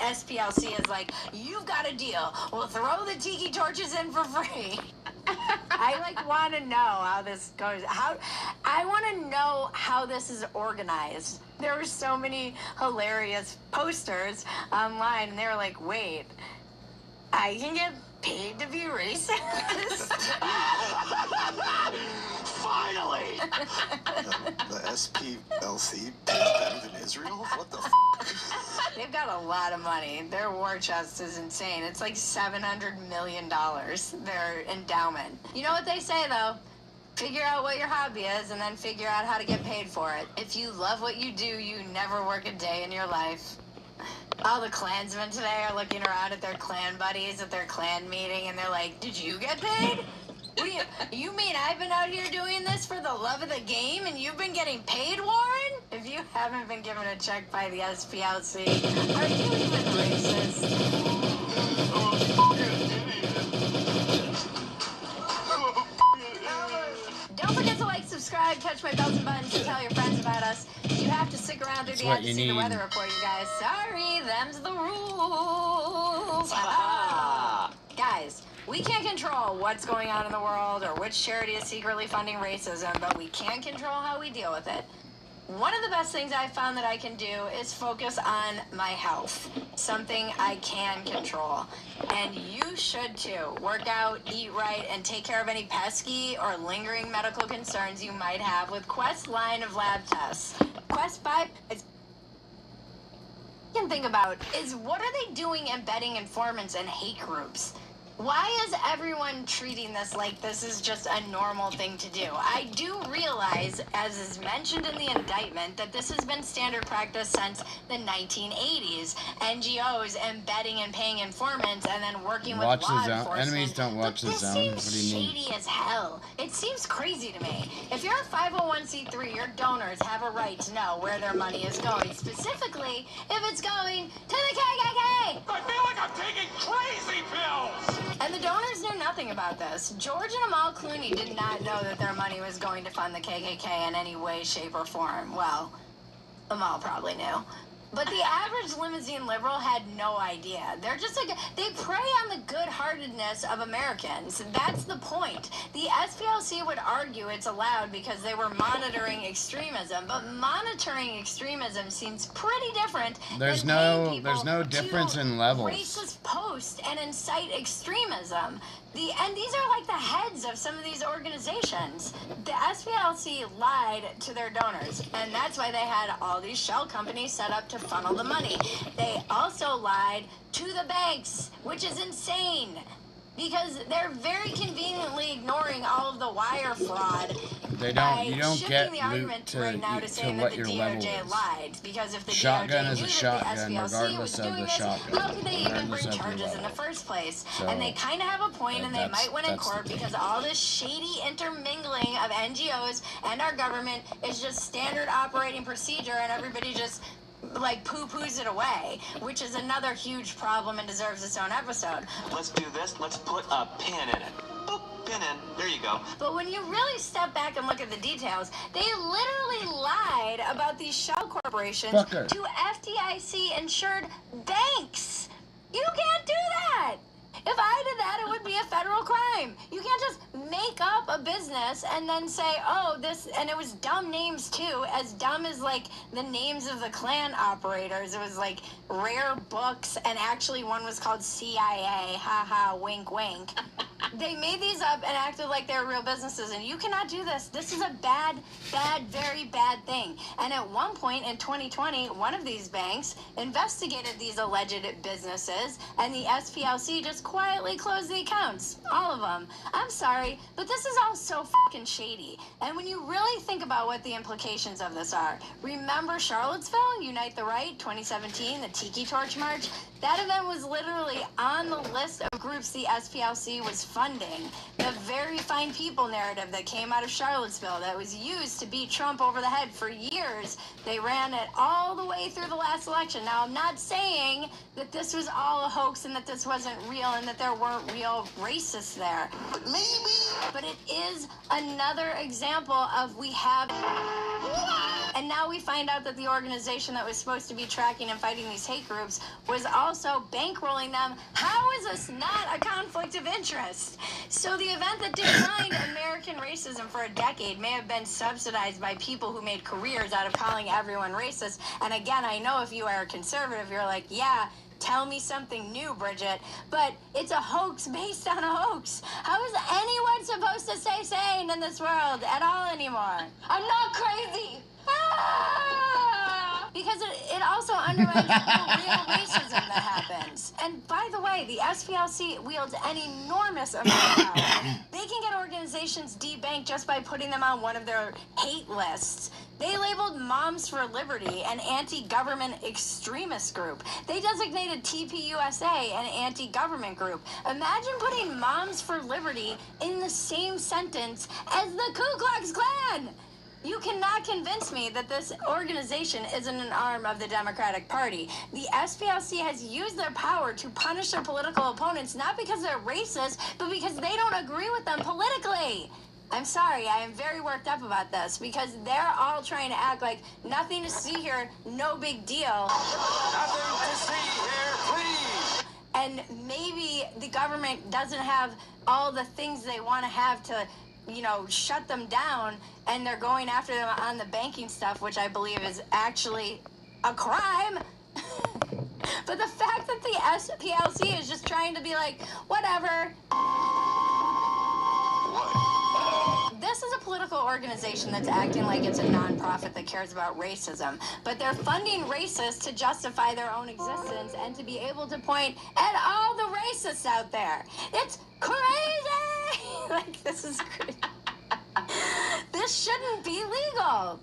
SPLC is like, you've got a deal. We'll throw the tiki torches in for free. I want to know how this goes. I want to know how this is organized. There were so many hilarious posters online, and they were like, wait, I can get paid to be racist? Finally! The SPLC pays better than Israel? What the f***? They've got a lot of money. Their war chest is insane. It's like $700 million, their endowment. You know what they say, though? Figure out what your hobby is and then figure out how to get paid for it. If you love what you do, you never work a day in your life. All the Klansmen today are looking around at their clan buddies at their clan meeting, and they're like, did you get paid? What do you mean I've been out here doing this for the love of the game and you've been getting paid, Warren? If you haven't been given a check by the SPLC, are you even racist? around through It's the what ad to you see the need. weather report, you guys. Sorry, them's the rules. Guys, we can't control what's going on in the world or which charity is secretly funding racism, but we can control how we deal with it. One of the best things I've found that I can do is focus on my health, something I can control. And you should too. Work out, eat right, and take care of any pesky or lingering medical concerns you might have with Quest's line of lab tests. Quest 5 is can think about is what are they doing embedding informants in hate groups? Why is everyone treating this like this is just a normal thing to do? I do realize, as is mentioned in the indictment, that this has been standard practice since the 1980s. NGOs embedding and paying informants and then working with Watch law the zone. enforcement. Enemies don't watch the This zone. seems What do you mean? shady as hell. It seems crazy to me. If you're a 501c3, your donors have a right to know where their money is going. Specifically, if it's going to the KKK. I feel like I'm taking crazy pills! And the donors knew nothing about this. George and Amal Clooney did not know that their money was going to fund the KKK in any way, shape, or form. Well, Amal probably knew. But the average limousine liberal had no idea. They're just like, they prey on the good-heartedness of Americans. That's the point. The SPLC would argue it's allowed because they were monitoring extremism, but monitoring extremism seems pretty different. There's than no difference in levels. Racist post and incite extremism. And these are like the heads of some of these organizations. The SPLC lied to their donors, and that's why they had all these shell companies set up to funnel the money. They also lied to the banks, which is insane. Because they're very conveniently ignoring all of the wire fraud. They don't. You don't shifting get the loot argument right now to saying that what the your level DOJ is. lied. Because if the Shotgun DOJ is knew a that shotgun, the SPLC was regardless of doing the this, shotgun, how could they even regardless bring of your charges in the level. first place? So, and they kind of have a point, and they might win in that's the court thing. because all this shady intermingling of NGOs and our government is just standard operating procedure, and everybody just like poo-poos it away, which is another huge problem and deserves its own episode. Let's do this. Let's put a pin in it. Boop, pin in. There you go. But when you really step back and look at the details, they literally lied about these shell corporations Fucker. to FDIC-insured banks. You can't do that. If I did that, it would be a federal crime. You can't just make up a business and then say, oh, this, and it was dumb names too, as dumb as like the names of the Klan operators. It was like Rare Books, and actually one was called CIA, haha, wink, wink. They made these up and acted like they were real businesses, and you cannot do this. This is a bad, very bad thing. And at one point in 2020, one of these banks investigated these alleged businesses, and the SPLC just quietly closed the accounts. All of them. I'm sorry, but this is all so fucking shady. And when you really think about what the implications of this are, remember Charlottesville, Unite the Right, 2017, the Tiki Torch March? That event was literally on the list of groups the SPLC was funding. The very fine people narrative that came out of Charlottesville that was used to beat Trump over the head for years. They ran it all the way through the last election. Now, I'm not saying that this was all a hoax and that this wasn't real and that there weren't real racists there. But maybe. But it is another example of we have... And now we find out that the organization that was supposed to be tracking and fighting these hate groups was also bankrolling them. How is this not a conflict of interest? So the event that defined American racism for a decade may have been subsidized by people who made careers out of calling everyone racist. And again, I know if you are a conservative, you're like, yeah, tell me something new, Bridget. But it's a hoax based on a hoax. How is anyone supposed to stay sane in this world at all anymore? I'm not crazy. Because it also undermines the real racism that happens. And by the way, the SPLC wields an enormous amount of power. They can get organizations debanked just by putting them on one of their hate lists. They labeled Moms for Liberty an anti-government extremist group. They designated TPUSA an anti-government group. Imagine putting Moms for Liberty in the same sentence as the Ku Klux Klan. You cannot convince me that this organization isn't an arm of the Democratic Party. The SPLC has used their power to punish their political opponents, not because they're racist, but because they don't agree with them politically. I'm sorry, I am very worked up about this because they're all trying to act like nothing to see here, no big deal. Nothing to see here, please. And maybe the government doesn't have all the things they want to have to, you know, shut them down, and they're going after them on the banking stuff, which I believe is actually a crime. But the fact that the SPLC is just trying to be like, whatever. This is a political organization that's acting like it's a nonprofit that cares about racism, but they're funding racists to justify their own existence and to be able to point at all the racists out there. It's crazy! Like, this is crazy. This shouldn't be legal.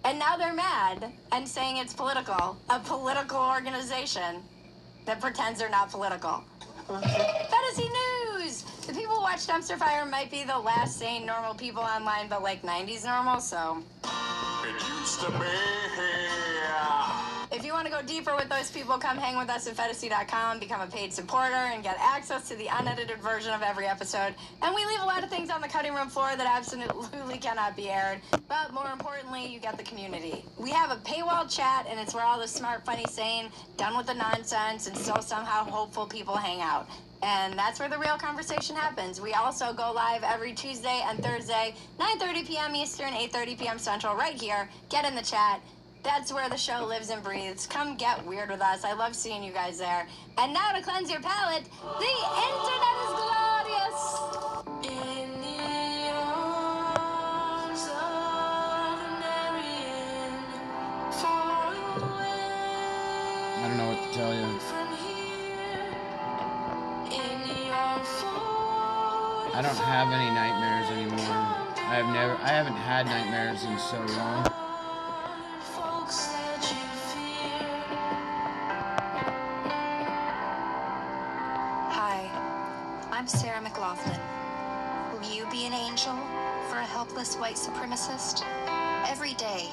And now they're mad and saying it's political. A political organization that pretends they're not political. Fantasy news! The people who watch Dumpster Fire might be the last sane normal people online, but like 90s normal, so. It used to be. If you want to go deeper with those people, come hang with us at Fantasy.com, become a paid supporter, and get access to the unedited version of every episode. And we leave a lot of things on the cutting room floor that absolutely cannot be aired. But more importantly, you get the community. We have a paywall chat, and it's where all the smart, funny, sane, done with the nonsense, and still somehow hopeful people hang out. And that's where the real conversation happens. We also go live every Tuesday and Thursday, 9:30 p.m. Eastern, 8:30 p.m. Central, right here. Get in the chat. That's where the show lives and breathes. Come get weird with us. I love seeing you guys there. And now to cleanse your palate, the internet is glorious. In the arms of an Aryan, far away. I don't know what to tell you. I don't have any nightmares anymore. I haven't had nightmares in so long. Hi, I'm Sarah McLaughlin. Will you be an angel for a helpless white supremacist? Every day,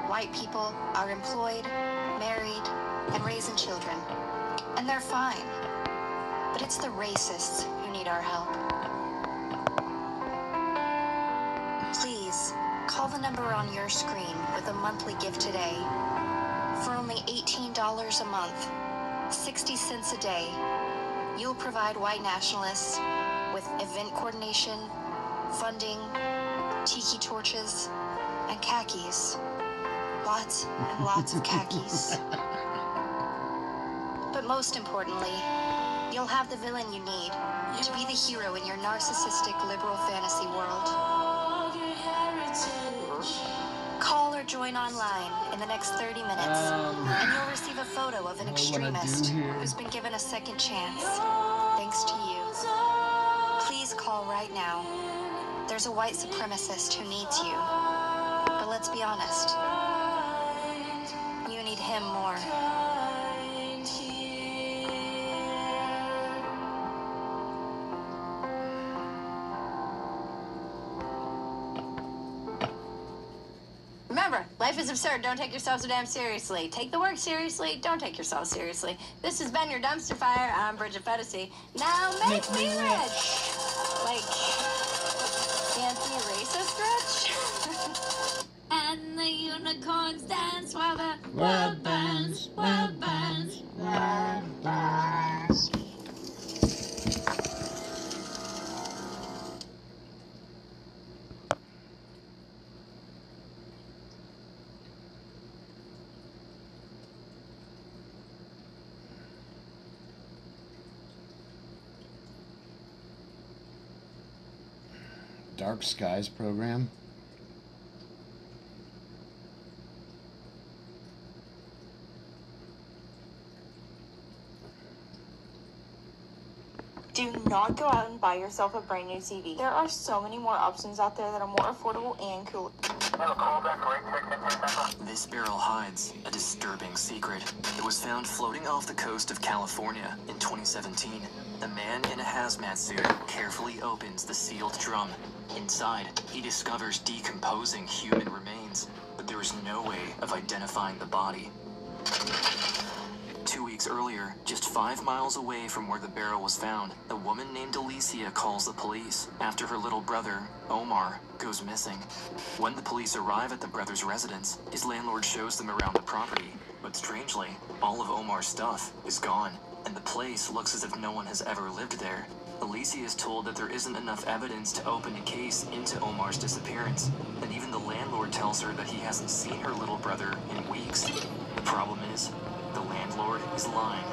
white people are employed, married, and raising children. And they're fine. But it's the racists who need our help. Please, call the number on your screen with a monthly gift today. For only $18 a month, 60 cents a day, you'll provide white nationalists with event coordination, funding, tiki torches, and khakis. Lots and lots of khakis. But most importantly, you'll have the villain you need to be the hero in your narcissistic liberal fantasy world. Call or join online in the next 30 minutes, and you'll receive a photo of an extremist who's been given a second chance, thanks to you. Please call right now. There's a white supremacist who needs you. But let's be honest, you need him more. Remember, life is absurd. Don't take yourself so damn seriously. Take the work seriously. Don't take yourself seriously. This has been your Dumpster Fire. I'm Bridget Fetisi. Now make me rich. Like, fancy racist rich? And the unicorns dance while the world burns, world burns, world burns. Dark Skies program. Do not go out and buy yourself a brand new TV. There are so many more options out there that are more affordable and cool. This barrel hides a disturbing secret. It was found floating off the coast of California in 2017. The man in a hazmat suit carefully opens the sealed drum. Inside, he discovers decomposing human remains, but there is no way of identifying the body. 2 weeks weeks earlier, just 5 miles away from where the barrel was found, a woman named Alicia calls the police after her little brother, Omar, goes missing. When the police arrive at the brother's residence, his landlord shows them around the property, but strangely, all of Omar's stuff is gone, and the place looks as if no one has ever lived there. Alicia is told that there isn't enough evidence to open a case into Omar's disappearance, and even the landlord tells her that he hasn't seen her little brother in weeks. The problem is, the landlord is lying.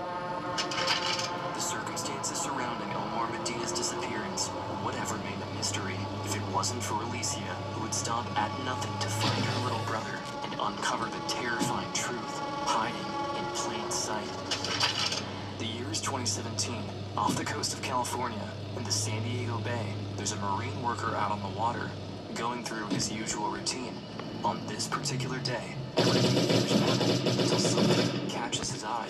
The circumstances surrounding Omar Medina's disappearance would ever remain a mystery if it wasn't for Alicia, who would stop at nothing to find her little brother and uncover the terrifying truth hiding in plain sight. The year is 2017. Off the coast of California, in the San Diego Bay, there's a marine worker out on the water, going through his usual routine. On this particular day, everything appears normal until something catches his eye.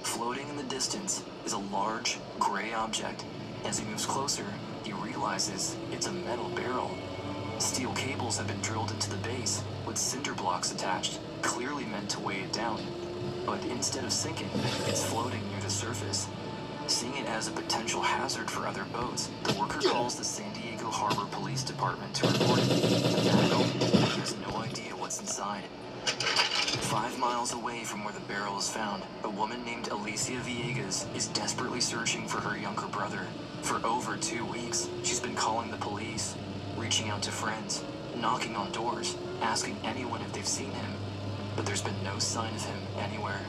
Floating in the distance is a large, gray object. As he moves closer, he realizes it's a metal barrel. Steel cables have been drilled into the base, with cinder blocks attached, clearly meant to weigh it down. But instead of sinking, it's floating near the surface. Seeing it as a potential hazard for other boats, the worker calls the San Diego Harbor Police Department to report it. At that moment, he has no idea what's inside. 5 miles away from where the barrel is found, a woman named Alicia Villegas is desperately searching for her younger brother. For over 2 weeks, she's been calling the police, reaching out to friends, knocking on doors, asking anyone if they've seen him. But there's been no sign of him anywhere.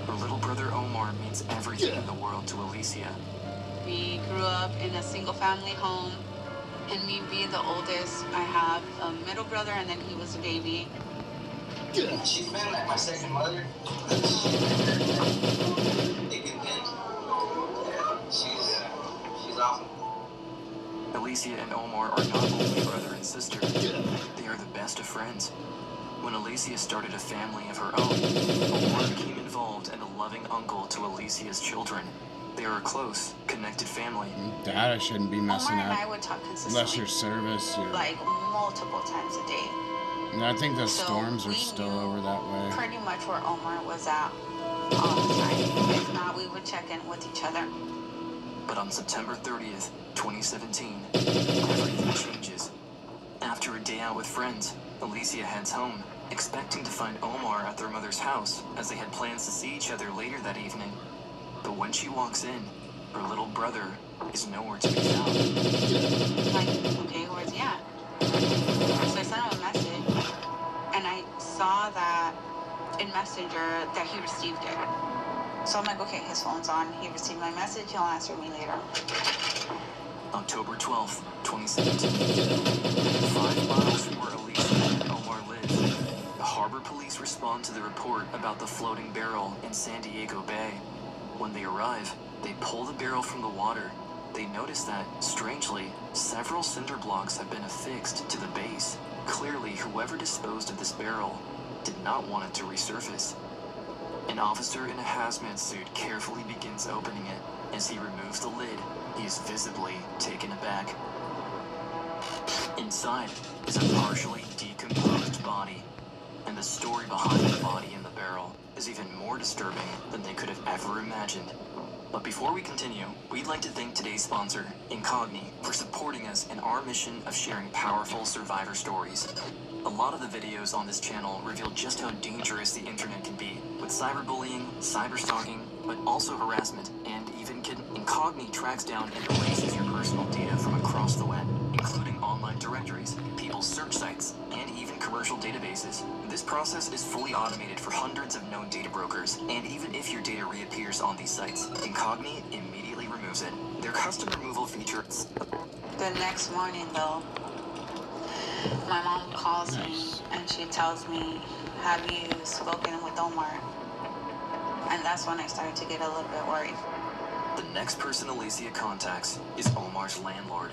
Her little brother Omar means everything in the world to Alicia. We grew up in a single-family home, and me being the oldest, I have a middle brother, and then he was a baby. She's been like my second mother. She's awesome. Alicia and Omar are not only brother and sister, they are the best of friends. When Alicia started a family of her own, Omar became involved and a loving uncle to Alicia's children. They are a close, connected family. That I shouldn't be messing Omar and up. I would talk consistently. Unless you're service, you're... Like multiple times a day. And I think the So storms are we still knew over that way. Pretty much where Omar was at all the time. If not, we would check in with each other. But on September 30th, 2017, everything changes. After a day out with friends, Alicia heads home, expecting to find Omar at their mother's house, as they had plans to see each other later that evening. But when she walks in, her little brother is nowhere to be found. Like, okay, where's he at? So I sent him a message, and I saw that in Messenger that he received it. So I'm like, okay, his phone's on. He received my message. He'll answer me later. October 12th, 2017. 5 miles from where Alicia and Omar live, the Harbor Police respond to the report about the floating barrel in San Diego Bay. When they arrive, they pull the barrel from the water. They notice that, strangely, several cinder blocks have been affixed to the base. Clearly, whoever disposed of this barrel did not want it to resurface. An officer in a hazmat suit carefully begins opening it. As he removes the lid, he is visibly taken aback. Inside is a partially decomposed body, and the story behind the body in the barrel is even more disturbing than they could have ever imagined. But before we continue, we'd like to thank today's sponsor, Incogni, for supporting us in our mission of sharing powerful survivor stories. A lot of the videos on this channel reveal just how dangerous the internet can be, with cyberbullying, cyberstalking, but also harassment, and even kidnapping. Incogni tracks down and erases your personal data from across the web, including online directories, people's search sites, and even commercial databases. This process is fully automated for hundreds of known data brokers, and even if your data reappears on these sites, Incogni immediately removes it. Their custom removal features. The next morning, though, my mom calls me and she tells me, have you spoken with Omar? And that's when I started to get a little bit worried. The next person Alicia contacts is Omar's landlord.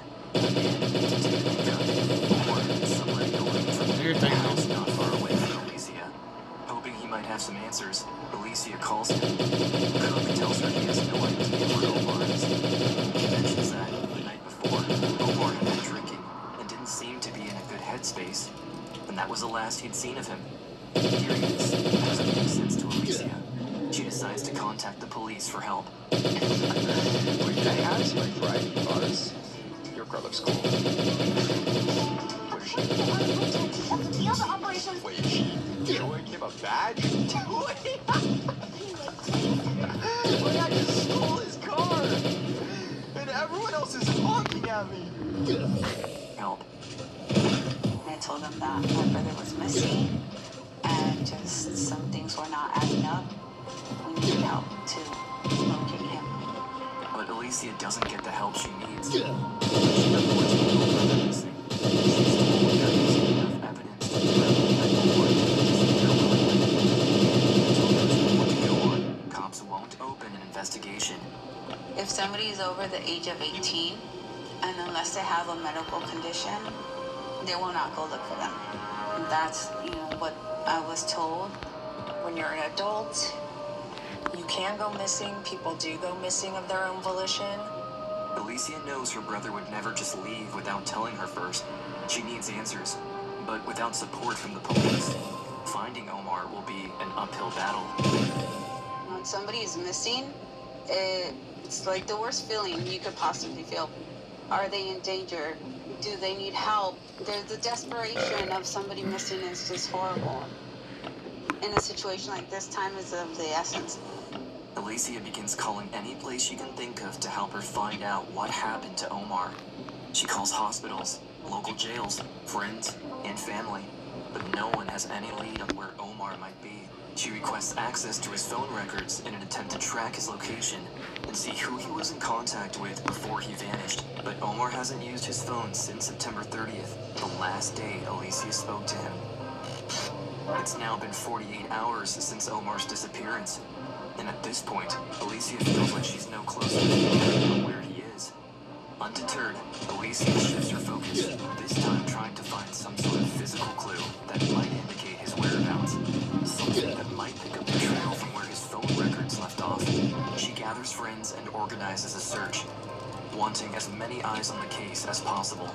House not far away from Alicia. Hoping he might have some answers, Alicia calls him. Cook tells her he has no idea where Omar is. He mentions that the night before, Omar had been drinking and didn't seem to be in a good headspace, and that was the last he'd seen of him. Hearing this doesn't make sense to Alicia. she decides to contact the police for help. Wait, can I ask, like, driving cars? Your car looks cool. What is she? Wait, is she showing him a badge? Wait, I just stole his car! And everyone else is honking at me! Help. I told them that my brother was missing and just some things were not adding up. We needed help to locate him. But Alicia doesn't get the help she needs. She reports her brother missing. She's told there isn't enough evidence to prove that Omar didn't disappear willingly. Until there's more to go on, cops won't open an investigation. If somebody is over the age of 18, and unless they have a medical condition, they will not go look for them. And that's, what I was told. When you're an adult, you can go missing. People do go missing of their own volition. Alicia knows her brother would never just leave without telling her first. She needs answers, but without support from the police, finding Omar will be an uphill battle. When somebody is missing, it's like the worst feeling you could possibly feel. Are they in danger? Do they need help? The desperation of somebody missing is just horrible. In a situation like this, time is of the essence. Alicia begins calling any place she can think of to help her find out what happened to Omar. She calls hospitals, local jails, friends, and family, but no one has any lead on where Omar might be. She requests access to his phone records in an attempt to track his location and see who he was in contact with before he vanished. But Omar hasn't used his phone since September 30th, the last day Alicia spoke to him. It's now been 48 hours since Omar's disappearance, and at this point, Alicia feels like she's no closer to figuring out where he is. Undeterred, Alicia shifts her focus, this time trying to find some sort of physical clue that might indicate his whereabouts. Something that might pick up the trail from where his phone records left off. She gathers friends and organizes a search, wanting as many eyes on the case as possible.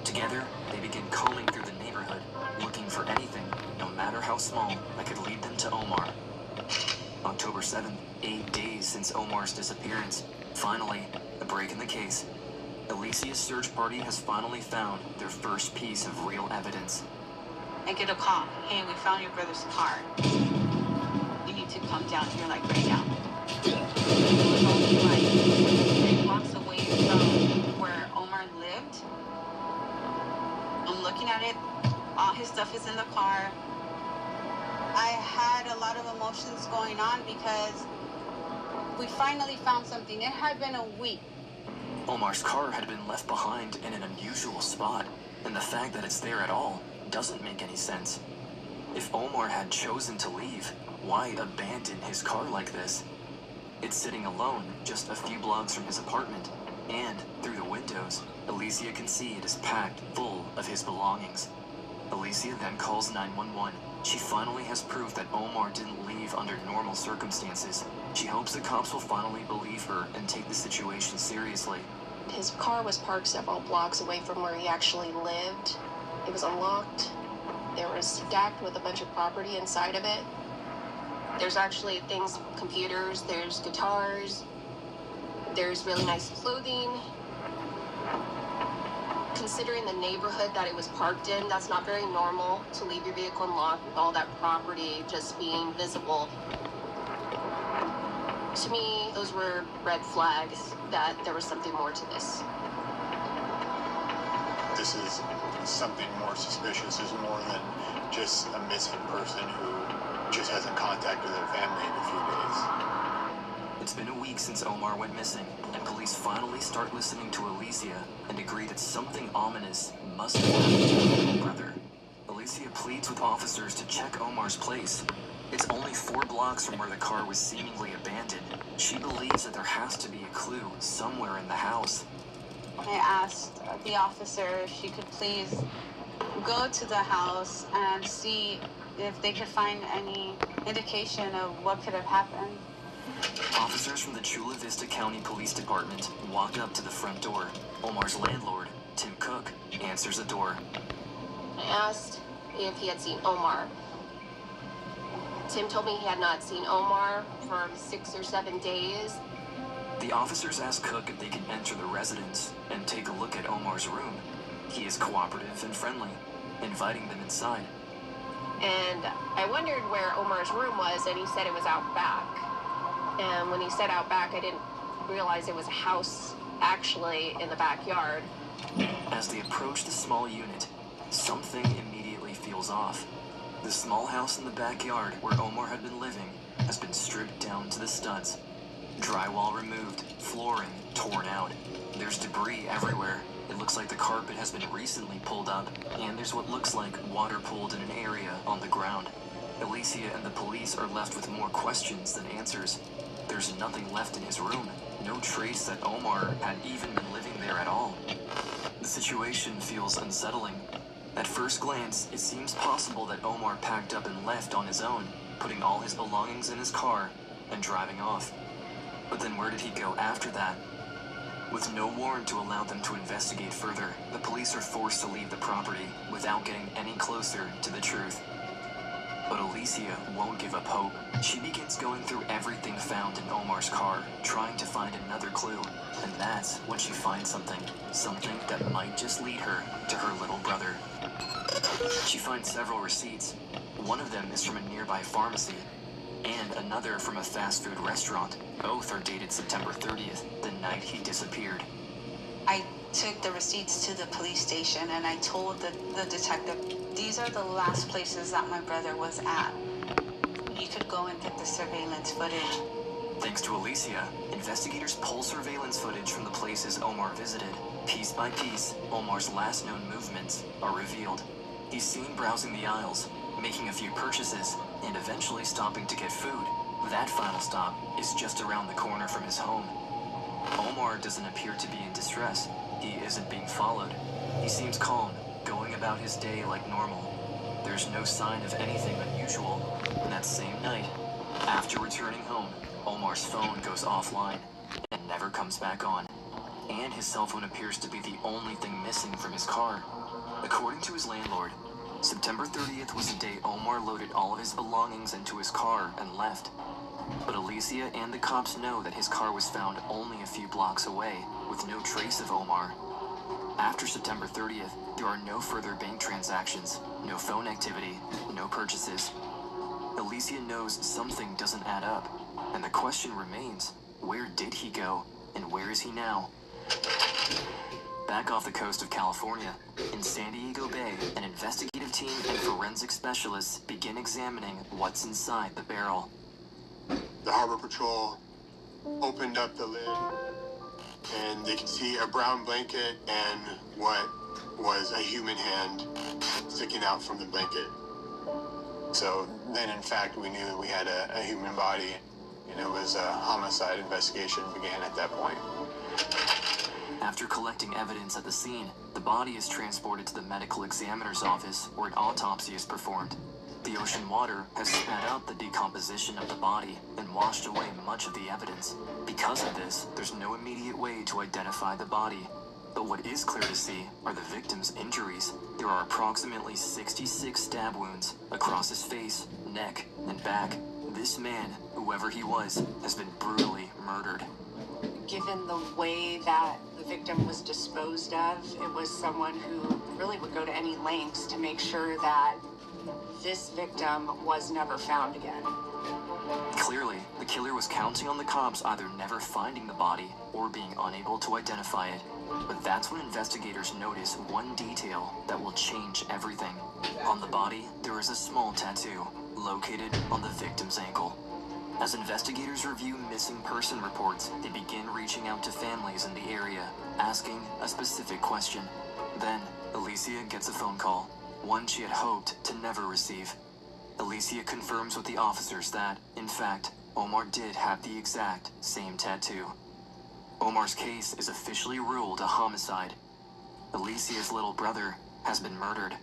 Together, they begin combing through the neighborhood, looking for anything, no matter how small, that could lead them to Omar. October 7th, 8 days since Omar's disappearance. Finally, a break in the case. Alicia's search party has finally found their first piece of real evidence. I get a call. Hey, we found your brother's car. You need to come down here, like, right now. It was only, like, 3 blocks away from where Omar lived. I'm looking at it. All his stuff is in the car. I had a lot of emotions going on because we finally found something. It had been a week. Omar's car had been left behind in an unusual spot, and the fact that it's there at all doesn't make any sense. If Omar had chosen to leave, why abandon his car like this? It's sitting alone just a few blocks from his apartment, and through the windows, Alicia can see it is packed full of his belongings. Alicia then calls 911. She finally has proof that Omar didn't leave under normal circumstances. She hopes the cops will finally believe her and take the situation seriously. His car was parked several blocks away from where he actually lived. It was unlocked. There was stacked with a bunch of property inside of it. There's actually things, computers, there's guitars, there's really nice clothing. Considering the neighborhood that it was parked in, that's not very normal to leave your vehicle unlocked with all that property just being visible. To me, those were red flags that there was something more to this. This is something more suspicious. This is more than just a missing person who just hasn't contacted their family in a few days. It's been a week since Omar went missing, and police finally start listening to Alicia and agree that something ominous must have happened to her little brother. Alicia pleads with officers to check Omar's place. It's only 4 blocks from where the car was seemingly abandoned. She believes that there has to be a clue somewhere in the house. I asked the officer if she could please go to the house and see if they could find any indication of what could have happened. Officers from the Chula Vista County Police Department walk up to the front door. Omar's landlord, Tim Cook, answers the door. I asked if he had seen Omar. Tim told me he had not seen Omar for 6 or 7 days. The officers ask Cook if they can enter the residence and take a look at Omar's room. He is cooperative and friendly, inviting them inside. And I wondered where Omar's room was, and he said it was out back. And when he said out back, I didn't realize it was a house actually in the backyard. As they approach the small unit, something immediately feels off. The small house in the backyard where Omar had been living has been stripped down to the studs. Drywall removed, flooring torn out. There's debris everywhere. It looks like the carpet has been recently pulled up, and there's what looks like water pooled in an area on the ground. Alicia and the police are left with more questions than answers. There's nothing left in his room, no trace that Omar had even been living there at all. The situation feels unsettling. At first glance, it seems possible that Omar packed up and left on his own, putting all his belongings in his car and driving off. But then where did he go after that? With no warrant to allow them to investigate further, the police are forced to leave the property without getting any closer to the truth. But Alicia won't give up hope. She begins going through everything found in Omar's car, trying to find another clue. And that's when she finds something that might just lead her to her little brother. She finds several receipts. One of them is from a nearby pharmacy, and another from a fast food restaurant. Both are dated September 30th, the night he disappeared. I took the receipts to the police station and I told the detective, these are the last places that my brother was at. You could go and get the surveillance footage. Thanks to Alicia, investigators pull surveillance footage from the places Omar visited. Piece by piece, Omar's last known movements are revealed. He's seen browsing the aisles, making a few purchases, and eventually stopping to get food. That final stop is just around the corner from his home. Omar doesn't appear to be in distress. He isn't being followed. He seems calm, going about his day like normal. There's no sign of anything unusual. And that same night, after returning home, Omar's phone goes offline and never comes back on. And his cell phone appears to be the only thing missing from his car. According to his landlord, September 30th was the day Omar loaded all of his belongings into his car and left. But Alicia and the cops know that his car was found only a few blocks away, with no trace of Omar. After September 30th, there are no further bank transactions, no phone activity, no purchases. Alicia knows something doesn't add up, and the question remains, where did he go, and where is he now? Back off the coast of California, in San Diego Bay, an investigative team and forensic specialists begin examining what's inside the barrel. The Harbor Patrol opened up the lid, and they could see a brown blanket and what was a human hand sticking out from the blanket. So then, in fact, we knew we had a human body, and it was a homicide investigation began at that point. After collecting evidence at the scene, the body is transported to the medical examiner's office where an autopsy is performed. The ocean water has spat out the decomposition of the body and washed away much of the evidence. Because of this, there's no immediate way to identify the body. But what is clear to see are the victim's injuries. There are approximately 66 stab wounds across his face, neck, and back. This man, whoever he was, has been brutally murdered. Given the way that the victim was disposed of, it was someone who really would go to any lengths to make sure that this victim was never found again. Clearly, the killer was counting on the cops either never finding the body or being unable to identify it. But that's when investigators notice one detail that will change everything. On the body, there is a small tattoo located on the victim's ankle. As investigators review missing person reports, they begin reaching out to families in the area, asking a specific question. Then, Alicia gets a phone call, one she had hoped to never receive. Alicia confirms with the officers that, in fact, Omar did have the exact same tattoo. Omar's case is officially ruled a homicide. Alicia's little brother has been murdered.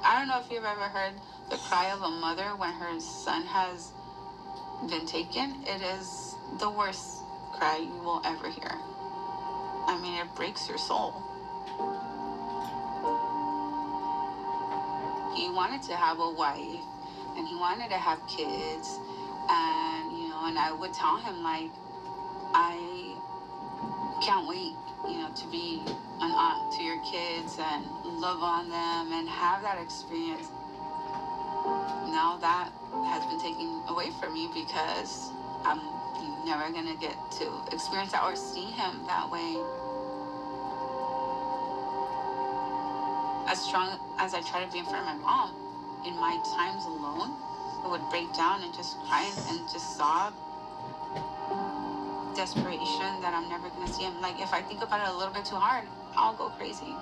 I don't know if you've ever heard the cry of a mother when her son has been taken. It is the worst cry you will ever hear. I mean, it breaks your soul. He wanted to have a wife and he wanted to have kids, and and I would tell him, like, I can't wait, to be an aunt to your kids and love on them and have that experience. Now that has been taken away from me because I'm never gonna get to experience that or see him that way. As strong as I try to be in front of my mom, in my times alone, I would break down and just cry and just sob. Desperation that I'm never gonna see him. Like, if I think about it a little bit too hard, I'll go crazy.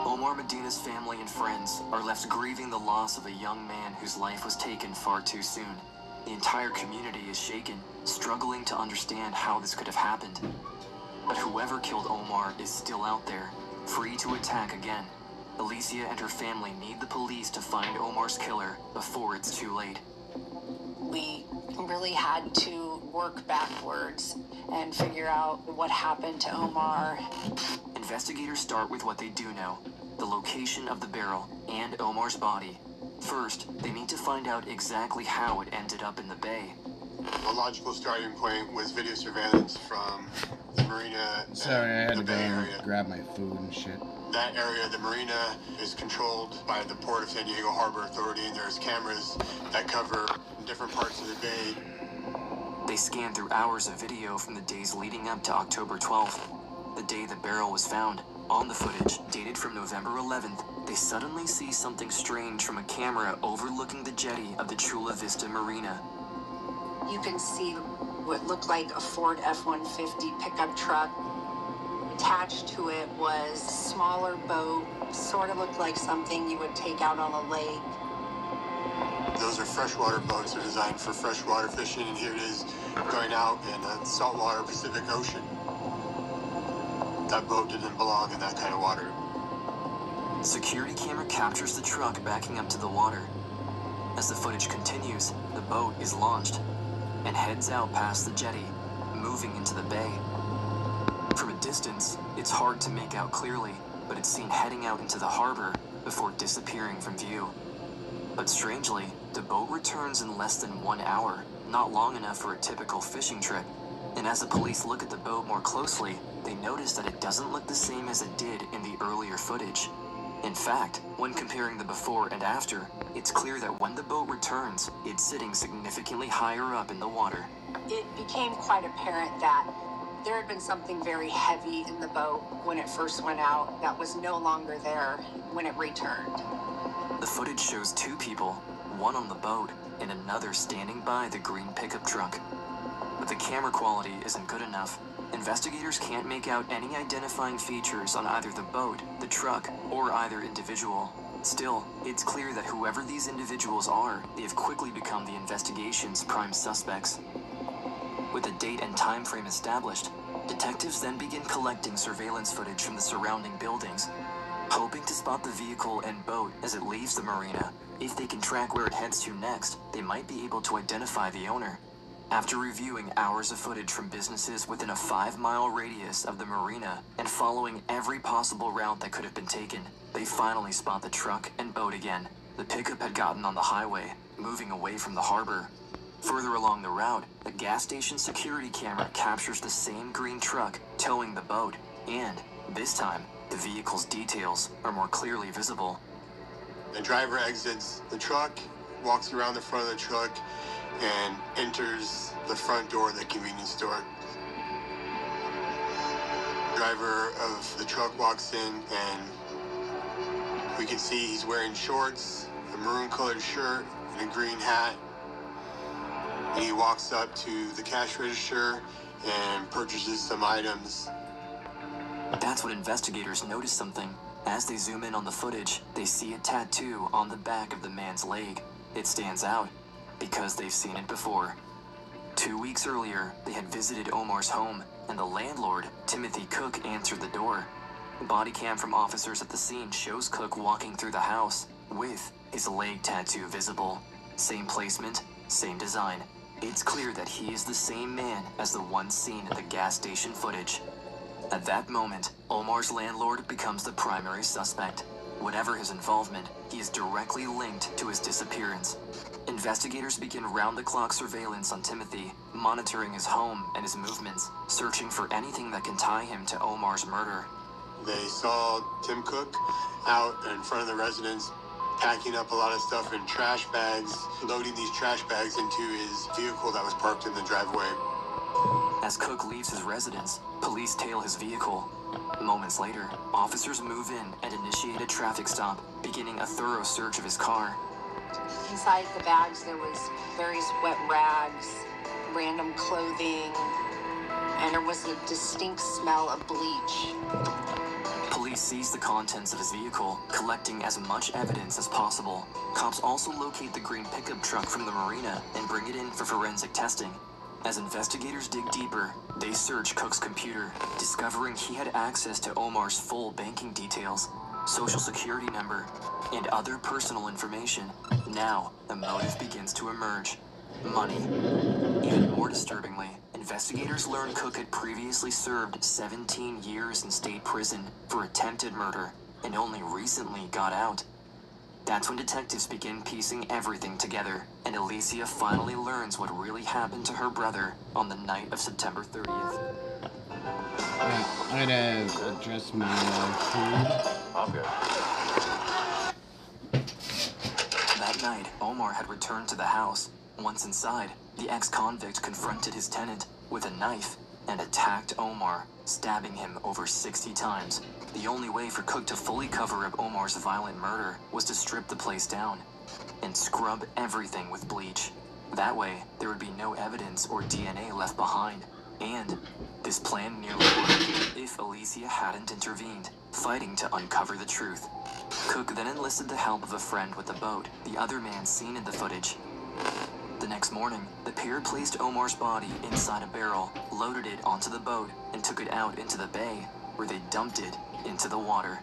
Omar Medina's family and friends are left grieving the loss of a young man whose life was taken far too soon. The entire community is shaken, struggling to understand how this could have happened. But whoever killed Omar is still out there, free to attack again. Alicia and her family need the police to find Omar's killer before it's too late. We really had to work backwards and figure out what happened to Omar. Investigators start with what they do know, the location of the barrel and Omar's body. First, they need to find out exactly how it ended up in the bay. A logical starting point was video surveillance from the marina. Sorry, I had the to go Bay and Area. grab my food and shit. That area, the marina, is controlled by the Port of San Diego Harbor Authority, and there's cameras that cover different parts of the bay. They scan through hours of video from the days leading up to October 12th, the day the barrel was found. On the footage, dated from November 11th, they suddenly see something strange from a camera overlooking the jetty of the Chula Vista Marina. You can see what looked like a Ford F-150 pickup truck. Attached to it was a smaller boat, sort of looked like something you would take out on a lake. Those are freshwater boats. They're designed for freshwater fishing, and here it is going out in the saltwater Pacific Ocean. That boat didn't belong in that kind of water. Security camera captures the truck backing up to the water. As the footage continues, the boat is launched and heads out past the jetty, moving into the bay. From a distance, it's hard to make out clearly, but it's seen heading out into the harbor before disappearing from view. But strangely, the boat returns in less than 1 hour, not long enough for a typical fishing trip. And as the police look at the boat more closely, they notice that it doesn't look the same as it did in the earlier footage. In fact, when comparing the before and after, it's clear that when the boat returns, it's sitting significantly higher up in the water. It became quite apparent that there had been something very heavy in the boat when it first went out that was no longer there when it returned. The footage shows two people, one on the boat and another standing by the green pickup truck. But the camera quality isn't good enough. Investigators can't make out any identifying features on either the boat, the truck, or either individual. Still, it's clear that whoever these individuals are, they have quickly become the investigation's prime suspects. With a date and time frame established, detectives then begin collecting surveillance footage from the surrounding buildings, hoping to spot the vehicle and boat as it leaves the marina. If they can track where it heads to next, they might be able to identify the owner. After reviewing hours of footage from businesses within a 5-mile radius of the marina and following every possible route that could have been taken, they finally spot the truck and boat again. The pickup had gotten on the highway, moving away from the harbor. Further along the route, a gas station security camera captures the same green truck towing the boat, and this time, the vehicle's details are more clearly visible. The driver exits the truck, walks around the front of the truck, and enters the front door of the convenience store. Driver of the truck walks in, and we can see he's wearing shorts, a maroon-colored shirt, and a green hat. And he walks up to the cash register and purchases some items. That's when investigators notice something. As they zoom in on the footage, they see a tattoo on the back of the man's leg. It stands out because they've seen it before. 2 weeks earlier, they had visited Omar's home, and the landlord, Timothy Cook, answered the door. Body cam from officers at the scene shows Cook walking through the house with his leg tattoo visible. Same placement, same design. It's clear that he is the same man as the one seen in the gas station footage. At that moment, Omar's landlord becomes the primary suspect. Whatever his involvement, he is directly linked to his disappearance. Investigators begin round-the-clock surveillance on Timothy, monitoring his home and his movements, searching for anything that can tie him to Omar's murder. They saw Tim Cook out in front of the residence, packing up a lot of stuff in trash bags, loading these trash bags into his vehicle that was parked in the driveway. As Cook leaves his residence, police tail his vehicle. Moments later, officers move in and initiate a traffic stop, beginning a thorough search of his car. Inside the bags, there was various wet rags, random clothing, and there was a distinct smell of bleach. Police seize the contents of his vehicle, collecting as much evidence as possible. Cops also locate the green pickup truck from the marina and bring it in for forensic testing. As investigators dig deeper, they search Cook's computer, discovering he had access to Omar's full banking details, social security number, and other personal information. Now, a motive begins to emerge: money. Even more disturbingly, investigators learn Cook had previously served 17 years in state prison for attempted murder and only recently got out. That's when detectives begin piecing everything together, and Alicia finally learns what really happened to her brother on the night of September 30th. Yeah, I gotta adjust my food. I'm good. That night, Omar had returned to the house. Once inside, the ex-convict confronted his tenant with a knife and attacked Omar, stabbing him over 60 times. The only way for Cook to fully cover up Omar's violent murder was to strip the place down and scrub everything with bleach. That way, there would be no evidence or DNA left behind. And this plan nearly worked if Alicia hadn't intervened, fighting to uncover the truth. Cook then enlisted the help of a friend with the boat, the other man seen in the footage. The next morning, the pair placed Omar's body inside a barrel, loaded it onto the boat, and took it out into the bay, where they dumped it into the water.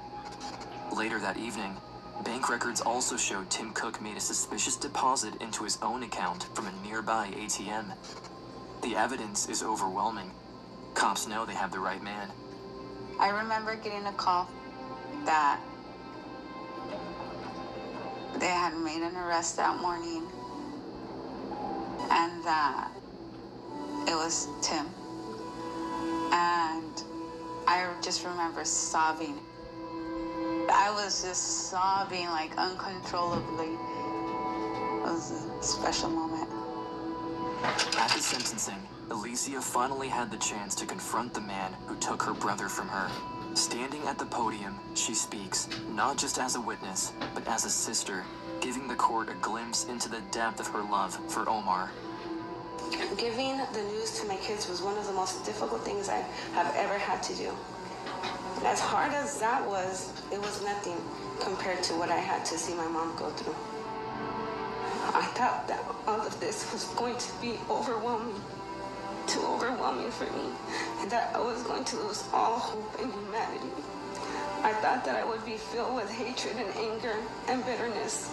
Later that evening, bank records also showed Tim Cook made a suspicious deposit into his own account from a nearby ATM. The evidence is overwhelming. Cops know they have the right man. I remember getting a call that they had made an arrest that morning and that it was Tim. And I just remember sobbing. I was just sobbing like uncontrollably. It was a special moment. At the sentencing, Alicia finally had the chance to confront the man who took her brother from her. Standing at the podium, she speaks, not just as a witness, but as a sister, giving the court a glimpse into the depth of her love for Omar. Giving the news to my kids was one of the most difficult things I have ever had to do. As hard as that was, it was nothing compared to what I had to see my mom go through. I thought that all of this was going to be overwhelming, too overwhelming for me, and that I was going to lose all hope in humanity. I thought that I would be filled with hatred and anger and bitterness.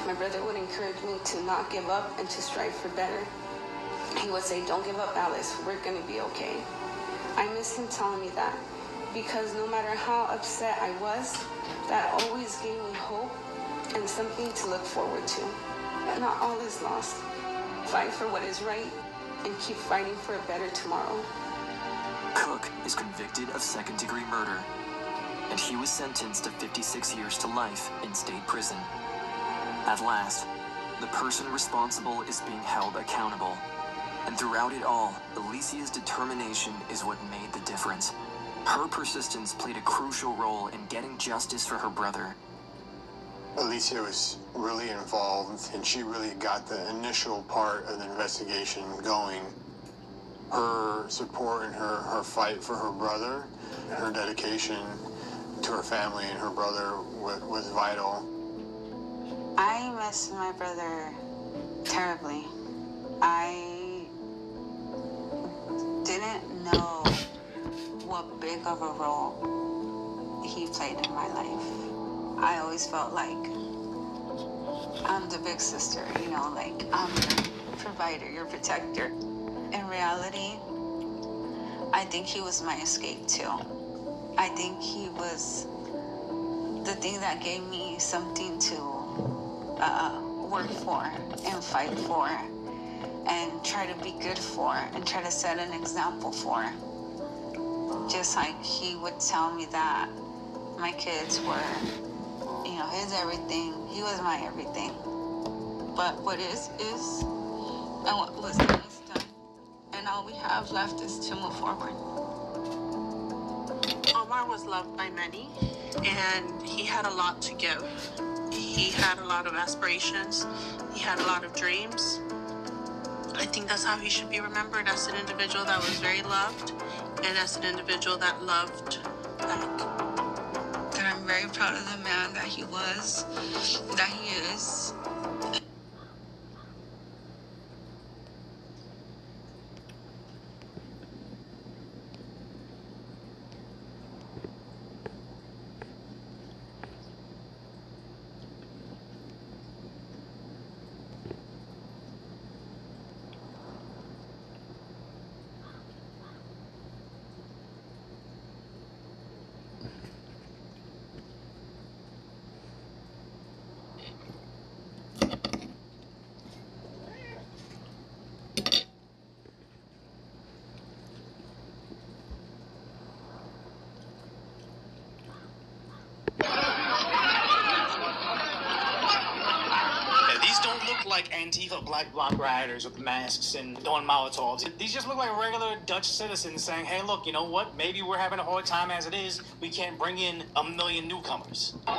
My brother would encourage me to not give up and to strive for better. He would say, "Don't give up, Alice, we're gonna be okay." I miss him telling me that, because no matter how upset I was, that always gave me hope and something to look forward to. Not all is lost. Fight for what is right and keep fighting for a better tomorrow. Cook is convicted of second-degree murder, and he was sentenced to 56 years to life in state prison. At last, the person responsible is being held accountable. And throughout it all, Alicia's determination is what made the difference. Her persistence played a crucial role in getting justice for her brother. Alicia was really involved, and she really got the initial part of the investigation going. Her support and her fight for her brother, and her dedication to her family and her brother was vital. I miss my brother terribly. I didn't know what big of a role he played in my life. I always felt like I'm the big sister, you know, like I'm your provider, your protector. In reality, I think he was my escape too. I think he was the thing that gave me something to work for and fight for and try to be good for and try to set an example for. Just like he would tell me that my kids were, you know, his everything. He was my everything. But what is, and what was done is done. And all we have left is to move forward. Omar was loved by many, and he had a lot to give. He had a lot of aspirations. He had a lot of dreams. I think that's how he should be remembered, as an individual that was very loved and as an individual that loved back. And I'm very proud of the man that he was, that he is. Like Antifa black bloc rioters with masks and throwing Molotovs. These just look like regular Dutch citizens saying, hey, look, you know what? Maybe we're having a hard time as it is. We can't bring in 1 million newcomers. And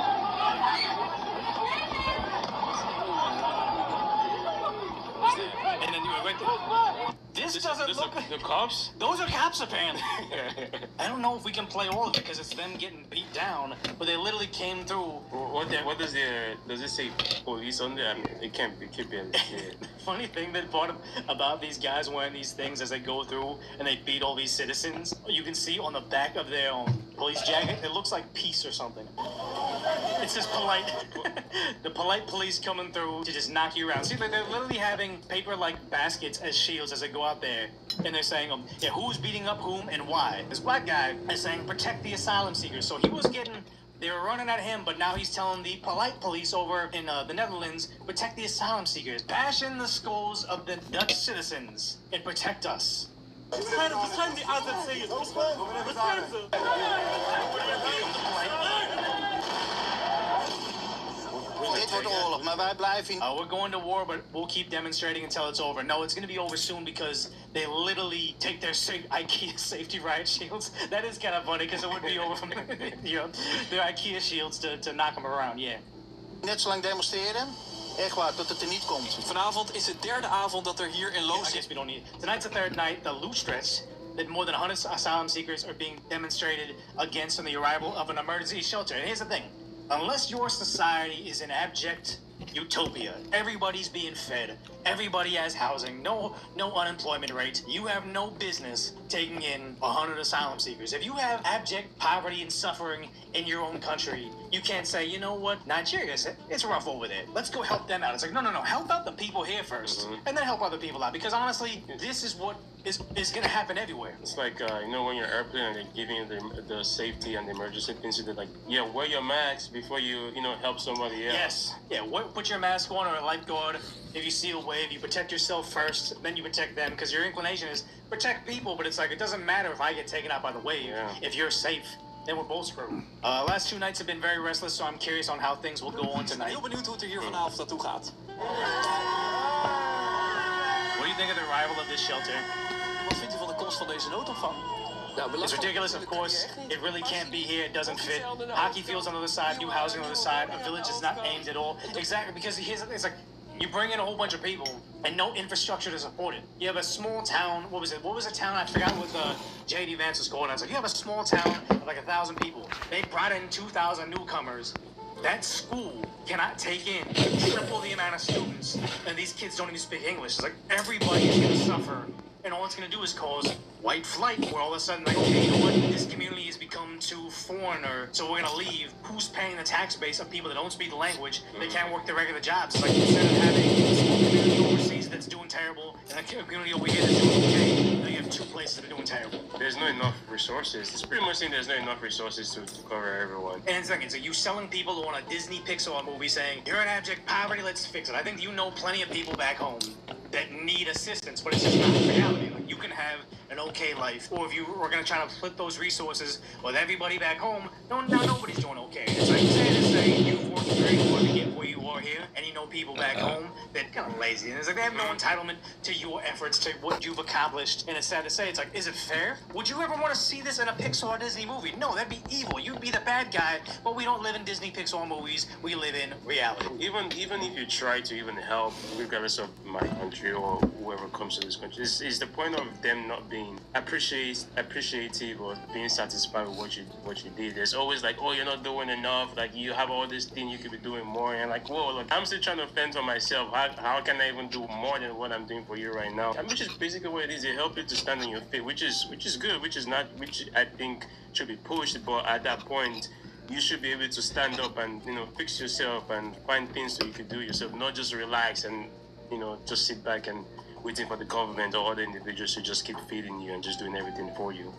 then you right there. This doesn't look like the cops. Those are cops, apparently. I don't know if we can play all of it because it's them getting beat down, but they literally came through. What does it say? Police on there? It can't be keeping. Funny thing that part about these guys wearing these things as they go through and they beat all these citizens. You can see on the back of their police jacket, it looks like peace or something. It's just polite. The polite police coming through to just knock you around. See, they're literally having paper-like baskets as shields as they go out there, and they're saying, yeah, who's beating up whom and why. This black guy is saying, protect the asylum seekers. So he was getting, they were running at him, but now he's telling the polite police over in the Netherlands, protect the asylum seekers, bash in the skulls of the Dutch citizens, and protect us. We're going to war, but we'll keep demonstrating until it's over. No, it's going to be over soon because they literally take their IKEA safety riot shields. That is kind of funny because it would be over from their IKEA shields to knock them around, yeah. Net zo lang demonstreren. Echt waar, tot het er niet komt. Vanavond is het derde avond dat er hier in Loos is. Tonight's the third night, the loot stretch, that more than 100 asylum seekers are being demonstrated against on the arrival of an emergency shelter. And here's the thing. Unless your society is an abject utopia, everybody's being fed, everybody has housing, no unemployment rate, you have no business taking in 100 asylum seekers. If you have abject poverty and suffering in your own country, you can't say, you know what, Nigeria, it's rough over there. Let's go help them out. It's like, no, help out the people here first, and then help other people out. Because honestly, this is what is going to happen everywhere. It's like, when you're airplane and they're giving you the safety and the emergency things, they're like, yeah, wear your mask before you, help somebody else. Yes. Yeah, put your mask on or a lifeguard. If you see a wave, you protect yourself first, then you protect them, because your inclination is protect people, but it's like, it doesn't matter if I get taken out by the wave. Yeah. If you're safe, then we're both screwed. Last 2 nights have been very restless, so I'm curious on how things will go on tonight. Heel benieuwd hoe het er hier vanavond naartoe gaat. What do you think of the arrival of this shelter? Wat vindt u van de komst van deze noodopvang? It's ridiculous, of course. It really can't be here. It doesn't fit. Hockey fields on the other side, new housing on the other side. A village is not aimed at all. Exactly, because it's like, you bring in a whole bunch of people and no infrastructure to support it. You have a small town. What was it? What was the town? I forgot what J.D. Vance was called. And I was like, you have a small town of like 1,000 people. They brought in 2,000 newcomers. That school cannot take in triple the amount of students, and these kids don't even speak English. It's like everybody is going to suffer, and all it's going to do is cause white flight, where all of a sudden, like, okay, you know what? This community has become too foreign, or so we're going to leave. Who's paying the tax base of people that don't speak the language? They can't work their regular jobs. It's like, instead of having a small community overseas that's doing terrible, and a community over here that's doing okay, They have 2 places that are doing terrible. There's not enough resources. It's pretty much saying there's not enough resources to cover everyone. And it's like, you selling people who want a Disney Pixar movie saying, you're in abject poverty, let's fix it. I think you know plenty of people back home that need assistance, but it's just not reality. Like, you can have an okay life, or if you were going to try to split those resources with everybody back home, nobody's doing okay. It's like, say you've worked very hard to get where you are here, and you know people back home that kind of lazy, and it's like they have no entitlement to your efforts, to what you've accomplished. And it's sad to say, it's like, is it fair? Would you ever want to see this in a Pixar Disney movie? No, that'd be evil. You'd be the bad guy, but we don't live in Disney Pixar movies. We live in reality. Even if you try to even help, regardless of my country or whoever comes to this country, is the point of them not being appreciative or being satisfied with what you did. There's always like, oh, you're not doing enough. Like, you have all this thing, you could be doing more. And like, whoa, look, I'm still trying to fend for myself. How can I even do more than what I'm doing for you right now? And which is basically what it is. They help you to stand on your feet, which is good, which I think should be pushed. But at that point, you should be able to stand up and, fix yourself and find things that you could do yourself, not just relax and, just sit back and waiting for the government or other individuals to just keep feeding you and just doing everything for you.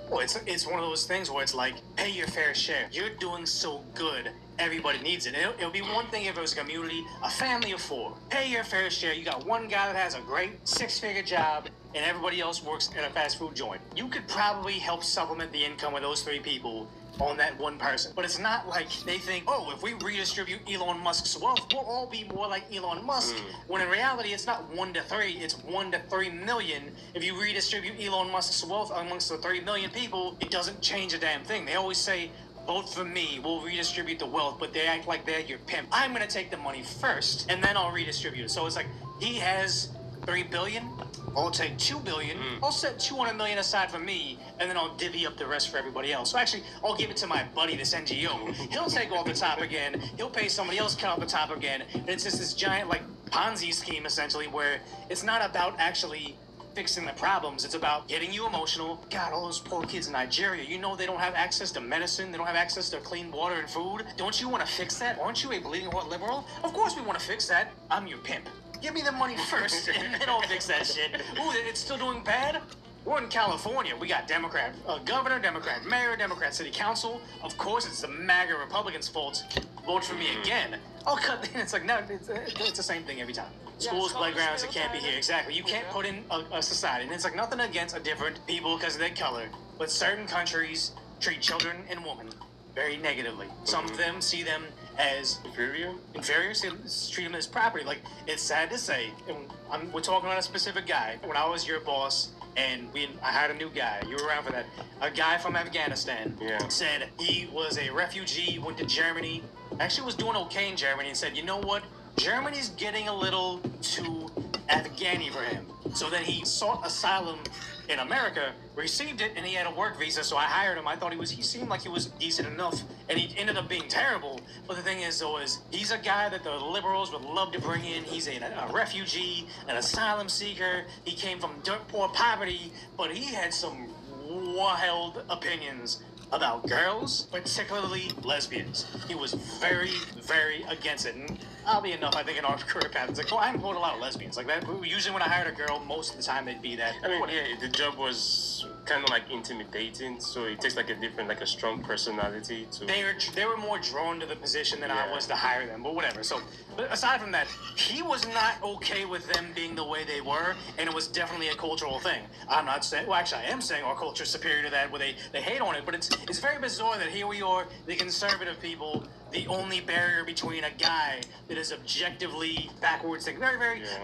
Well, it's one of those things where it's like, pay your fair share. You're doing so good, everybody needs it. It'll be one thing if it was a community, a family of 4. Pay your fair share. You got one guy that has a great 6-figure job, and everybody else works at a fast food joint. You could probably help supplement the income of those 3 people on that one person. But it's not like they think, oh, if we redistribute Elon Musk's wealth, we'll all be more like Elon Musk. When in reality, it's not 1 to 3, it's 1 to 3 million. If you redistribute Elon Musk's wealth amongst the 3 million people, it doesn't change a damn thing. They always say, vote for me, we'll redistribute the wealth, but they act like they're your pimp. I'm gonna take the money first, and then I'll redistribute it. So it's like, he has $3 billion, I'll take $2 billion, I'll set $200 million aside for me, and then I'll divvy up the rest for everybody else. So actually, I'll give it to my buddy, this NGO. He'll take off the top again, he'll pay somebody else cut off the top again, and it's just this giant, like, Ponzi scheme, essentially, where it's not about actually fixing the problems. It's about getting you emotional. God, all those poor kids in Nigeria, they don't have access to medicine, they don't have access to clean water and food. Don't you want to fix that? Aren't you a bleeding heart liberal? Of course we want to fix that. I'm your pimp. Give me the money first, and then I'll fix that shit. Ooh, it's still doing bad? We're in California. We got Democrat governor, Democrat mayor, Democrat city council. Of course, it's the MAGA Republicans' fault. Vote for me again. I'll cut. It's like, no, it's the same thing every time. Schools, playgrounds, it can't be here. Exactly. You can't put in a society. And it's like nothing against a different people because of their color. But certain countries treat children and women very negatively. Some of them see them as inferior, treat them as property. Like, it's sad to say, and we're talking about a specific guy. When I was your boss, and I hired a new guy. You were around for that. A guy from Afghanistan said he was a refugee, went to Germany, actually was doing okay in Germany, and said, you know what? Germany's getting a little too Afghani for him. So then he sought asylum in America, received it, and he had a work visa, so I hired him. I thought he seemed like he was decent enough, and he ended up being terrible. But the thing is, though, he's a guy that the liberals would love to bring in. He's a refugee, an asylum seeker. He came from dirt poor poverty, but he had some wild opinions about girls, particularly lesbians. He was very, very against it. And oddly enough, I think in our career path, it's like, I employed a lot of lesbians. Like that. Usually when I hired a girl, most of the time they'd be that. I mean, yeah, the job was kind of like intimidating, so it takes like a strong personality to. They were more drawn to the position than I was to hire them, but whatever. So, but aside from that, he was not okay with them being the way they were, and it was definitely a cultural thing. I'm not saying, well, actually, I am saying our culture is superior to that, where they hate on it, but it's very bizarre that here we are, the conservative people, the only barrier between a guy that is objectively backwards,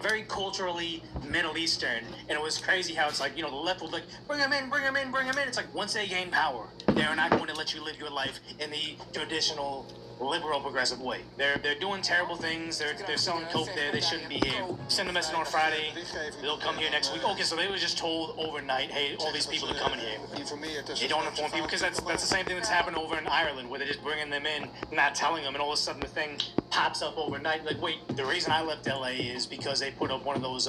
very culturally Middle Eastern, and it was crazy how it's like, the left will like, bring him in. It's like, once they gain power, they're not going to let you live your life in the traditional liberal progressive way. They're doing terrible things. They're selling coke there. They shouldn't be here. Send a message on Friday. They'll come here next week. Okay, so they were just told overnight, hey, all these people are coming here. They don't inform people because that's the same thing that's happened over in Ireland, where they're just bringing them in, not telling them, and all of a sudden the thing pops up overnight. Like, wait, the reason I left LA is because they put up one of those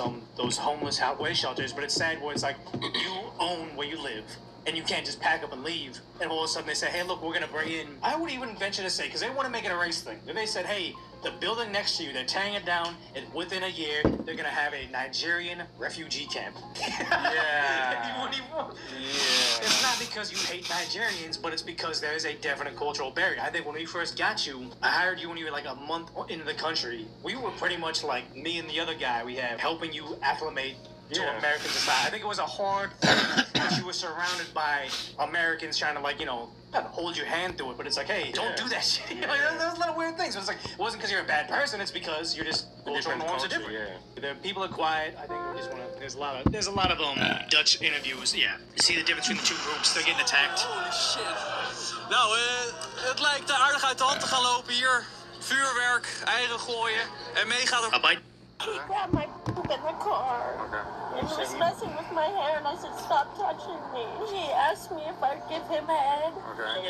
homeless halfway shelters. But it's sad where it's like, you own where you live, and you can't just pack up and leave. And all of a sudden they say, hey, look, we're going to bring in, I would even venture to say, because they want to make it a race thing. If they said, hey, the building next to you, they're tearing it down, and within a year, they're going to have a Nigerian refugee camp. Yeah. It's not because you hate Nigerians, but it's because there is a definite cultural barrier. I think when we first got you, I hired you when you were like a month into the country. We were pretty much like me and the other guy we have, helping you acclimate to American society. I think it was a hard thing because you were surrounded by Americans trying to, like, you know, not hold your hand through it, but it's like, hey, don't do that shit. You know, those little weird things. So it's like, it wasn't because you're a bad person, it's because you're just cultural norms are different. The people are quiet. I think we just want to, there's a lot of Dutch interviews. Yeah. You see the difference between the two groups, they're getting attacked. Holy shit. Nou, het lijkt aardig uit de hand te gaan lopen hier. Vuurwerk, eieren gooien en meegaan er... He grabbed my poop in the car. And he was messing with my hair, and I said, stop touching me. He asked me if I'd give him head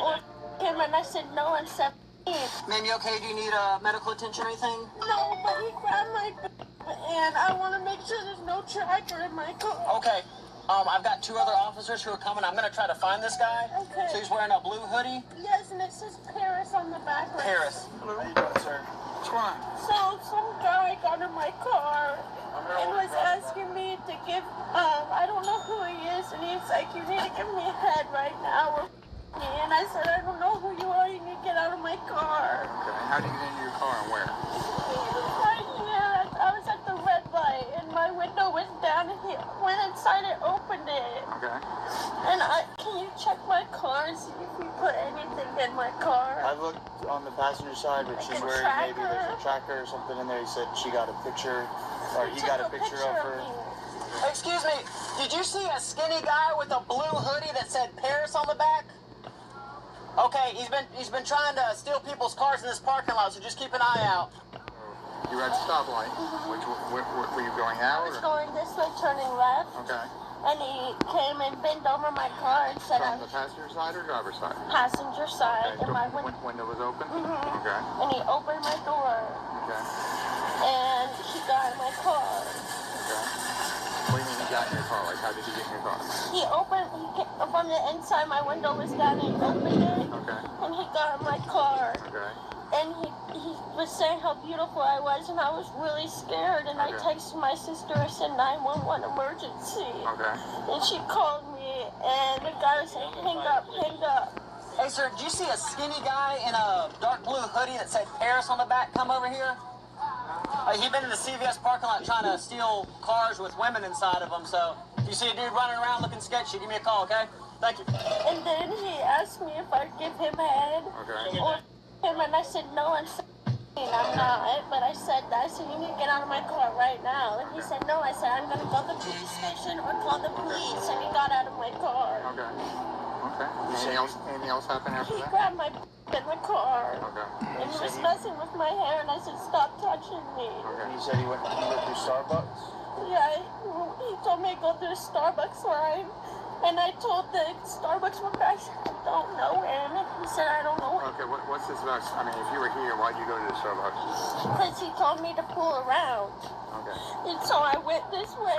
or him, and I said no, and 17. Ma'am, you okay? Do you need medical attention or anything? No, but he grabbed my and I want to make sure there's no tracker in my car. Okay. I've got 2 other officers who are coming. I'm going to try to find this guy. Okay. So he's wearing a blue hoodie? Yes, and it says Paris on the back. Right? Paris. How you doing, sir? What's going on? So some guy got in my car and was asking me to give, I don't know who he is, and he's like, you need to give me a head right now. And I said, I don't know who you are, you need to get out of my car. Okay, how did you get into your car and where? Right here, I was at the red light, and my window was down, and he went inside and opened it. Okay. And can you check my car and see if you put anything in my car? I looked on the passenger side, but she's wearing maybe there's a tracker or something in there. He said she got a picture, or he got a picture of her. Excuse me, did you see a skinny guy with a blue hoodie that said Paris on the back? Okay, he's been trying to steal people's cars in this parking lot, so just keep an eye out. You were at the stoplight. Were you going out? I was going this way, turning left. Okay. And he came and bent over my car and said, From the passenger side or driver's side? Passenger side. Okay. And my window was open? Okay. Okay. And he opened my door. Okay. And he got in my car. Okay. What do you mean he got in your car? Like, how did he get in your car? He from the inside, my window was down, and he opened it. Okay. And he got in my car. Okay. And he was saying how beautiful I was, and I was really scared. And I texted my sister, I said 911 emergency. Okay. And she called me, and the guy was saying, hang up, hang up. Hey, sir, did you see a skinny guy in a dark blue hoodie that said Paris on the back come over here? He'd been in the CVS parking lot trying to steal cars with women inside of them, so if you see a dude running around looking sketchy, give me a call, okay? Thank you. And then he asked me if I'd give him head or him, and I said no, I'm not. But I said you need to get out of my car right now. And he said no. I said I'm going to go to the police station or call the police, and he got out of my car. Okay. Okay. Anything else happened after that? He grabbed my in the car. Okay. And he was messing with my hair, and I said stop touching me. Okay. He said he went through Starbucks? Yeah, he told me to go through the Starbucks line. And I told the Starbucks worker, I said, I don't know him. And he said, I don't know him. Okay, what's this about? I mean, if you were here, why'd you go to the Starbucks? Because he told me to pull around. Okay. And so I went this way.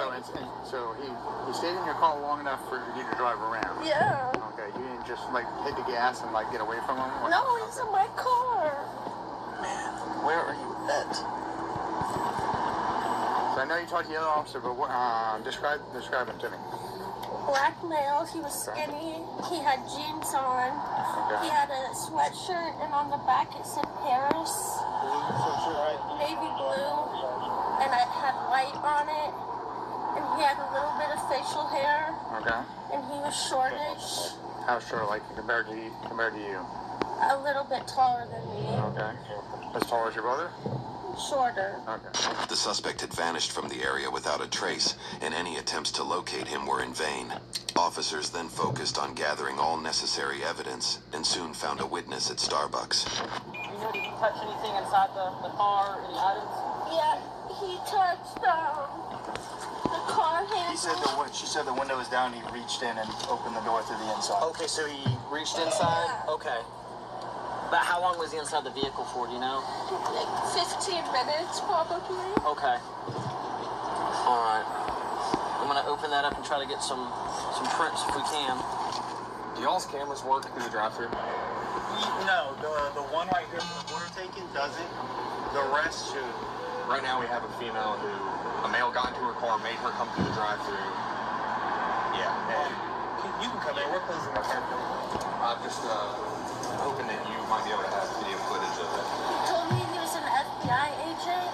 So he stayed in your car long enough for you to drive around? Yeah. Okay, you didn't just, like, hit the gas and, like, get away from him? No, he's in my car. Man, where are you at? So I know you talked to the other officer, but describe him to me. Black male, he was skinny, he had jeans on, he had a sweatshirt, and on the back it said Paris, navy blue, and it had white on it, and he had a little bit of facial hair, and he was shortish. How short, like compared to you? A little bit taller than me. Okay. As tall as your brother? Shorter. Okay. The suspect had vanished from the area without a trace, and any attempts to locate him were in vain. Officers then focused on gathering all necessary evidence and soon found a witness at Starbucks. You know, did he touch anything inside the car, any items? Yeah, he touched the car handle. She said the window was down, he reached in and opened the door through the inside. Okay, so he reached inside? Yeah. Okay. But how long was he inside the vehicle for, do you know? Like 15 minutes, probably. Okay. All right. I'm going to open that up and try to get some prints if we can. Do y'all's cameras work through the drive-thru? No, the one right here from the water taking doesn't. The rest should. Right now we have a female who, a male got into her car, made her come through the drive-thru. Yeah, and you can come in. We're closing the car. I'm just hoping that you might be able to have video footage of it. He told me he was an FBI agent.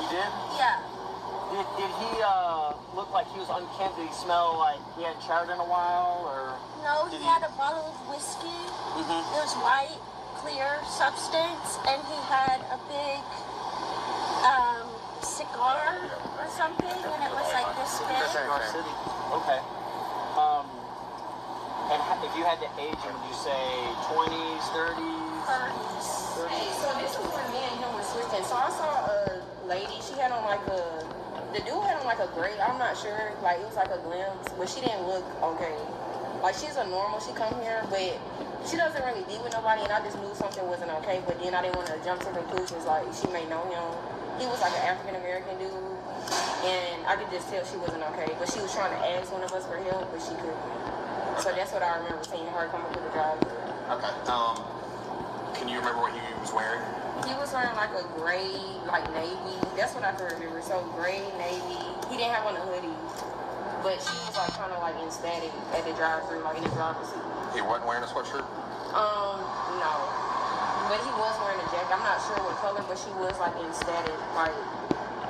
He did? Yeah. Did he look like he was unkempt? Did he smell like he hadn't showered in a while, or? No, he had a bottle of whiskey. Mm-hmm. It was white, clear substance, and he had a big cigar or something, and it was like this big. Cigar City. Okay. And if you had to age him, would you say 20s, 30s? 30s. So this was when me and him were switching. So I saw a lady, she had on like the dude had on like a gray, I'm not sure, like it was like a glimpse, but she didn't look okay. Like she's a normal, she come here, but she doesn't really be with nobody, and I just knew something wasn't okay, but then I didn't want to jump to conclusions, like she may know him. He was like an African-American dude, and I could just tell she wasn't okay, but she was trying to ask one of us for help, but she couldn't. So that's what I remember seeing her coming through the drive-thru. Okay. Can you remember what he was wearing? He was wearing like a gray, like navy. That's what I can remember. So gray, navy. He didn't have on a hoodie, but she was like kind of like in static at the drive-thru, like in the driver's seat. He wasn't wearing a sweatshirt? No. But he was wearing a jacket. I'm not sure what color, but she was like in static, like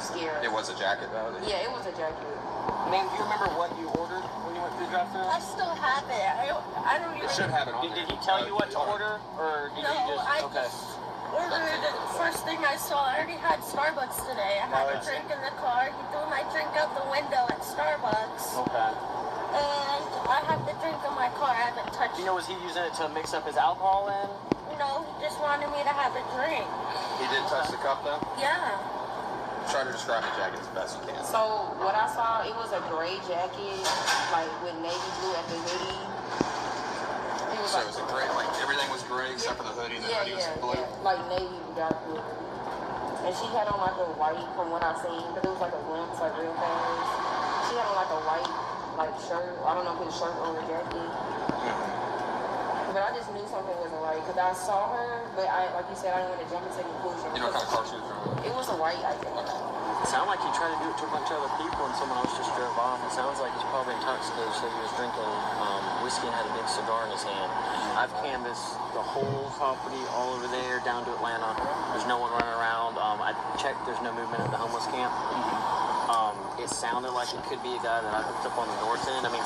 scared. It was a jacket though? Yeah, it was a jacket. Ma'am, do you remember what you ordered when you went through the drive-thru? I still have it. I don't even. It should have it on Did he tell you what to order, or did No, he just? I Okay. just ordered the first thing I saw. I already had Starbucks today. I had a drink in the car. He threw my drink out the window at Starbucks. Okay. And I have the drink in my car. I haven't touched You know, was he using it to mix up his alcohol in? No, he just wanted me to have a drink. He did touch the cup though? Yeah. Try to describe the jacket as best you can. So what I saw, it was a gray jacket, like with navy blue at the hoodie. It was So it was a gray, like everything was gray except for the hoodie, and the hoodie was blue? Yeah, like navy dark blue. And she had on like a white, from what I seen, because it was like a glimpse, like real fast. She had on like a white, like shirt. I don't know if it was shirt or a jacket. But I just knew something wasn't right, because I saw her, but I, like you said, I didn't want to jump into conclusions. You know what kind of car she was driving? It was a white, I think. It sounded like he tried to do it to a bunch of other people, and someone else just drove off. It sounds like he's probably intoxicated, so he was drinking whiskey and had a big cigar in his hand. I've canvassed the whole property all over there down to Atlanta. There's no one running around. I checked, there's no movement at the homeless camp. It sounded like it could be a guy that I hooked up on the north end. I mean,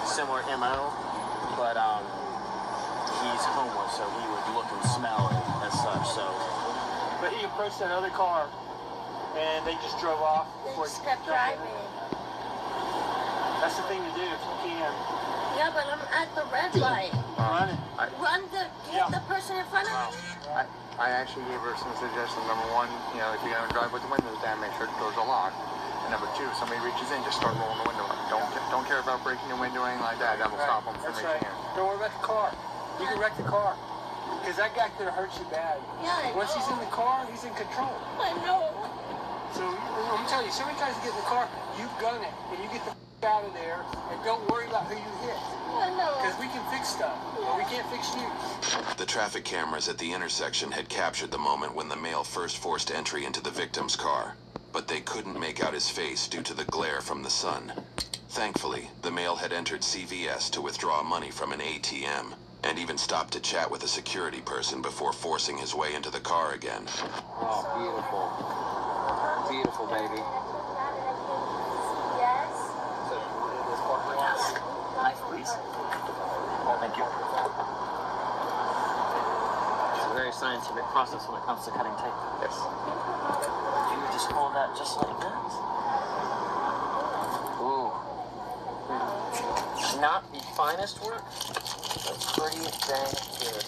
similar MO, but he's homeless, so he would look and smell it as such. So, But he approached that other car, and they just drove off. They just kept driving. That's the thing to do if you can. Yeah, but I'm at the red light. Run it. Hit the person in front of me. I actually gave her some suggestions. Number one, if you're going to drive with the windows down, make sure the doors are locked. And number two, if somebody reaches in, just start rolling the window up. Don't care about breaking the window or anything like that. That will stop them from reaching in. Don't worry about the car. You can wreck the car. Because that guy could have hurt you bad. Yeah, I Once know. he's in the car, he's in control. I know. So I'm telling you, so many times you get in the car, you gun it, and you get the out of there, and don't worry about who you hit. I know. Because we can fix stuff, but we can't fix you. The traffic cameras at the intersection had captured the moment when the male first forced entry into the victim's car, but they couldn't make out his face due to the glare from the sun. Thankfully, the male had entered CVS to withdraw money from an ATM, and even stopped to chat with a security person before forcing his way into the car again. oh, beautiful. Beautiful, baby. Yes. Knife, please. Oh, thank you. It's a very scientific process when it comes to cutting tape. Yes. You would just hold that just like that. Ooh. Not the finest work, but pretty dang good.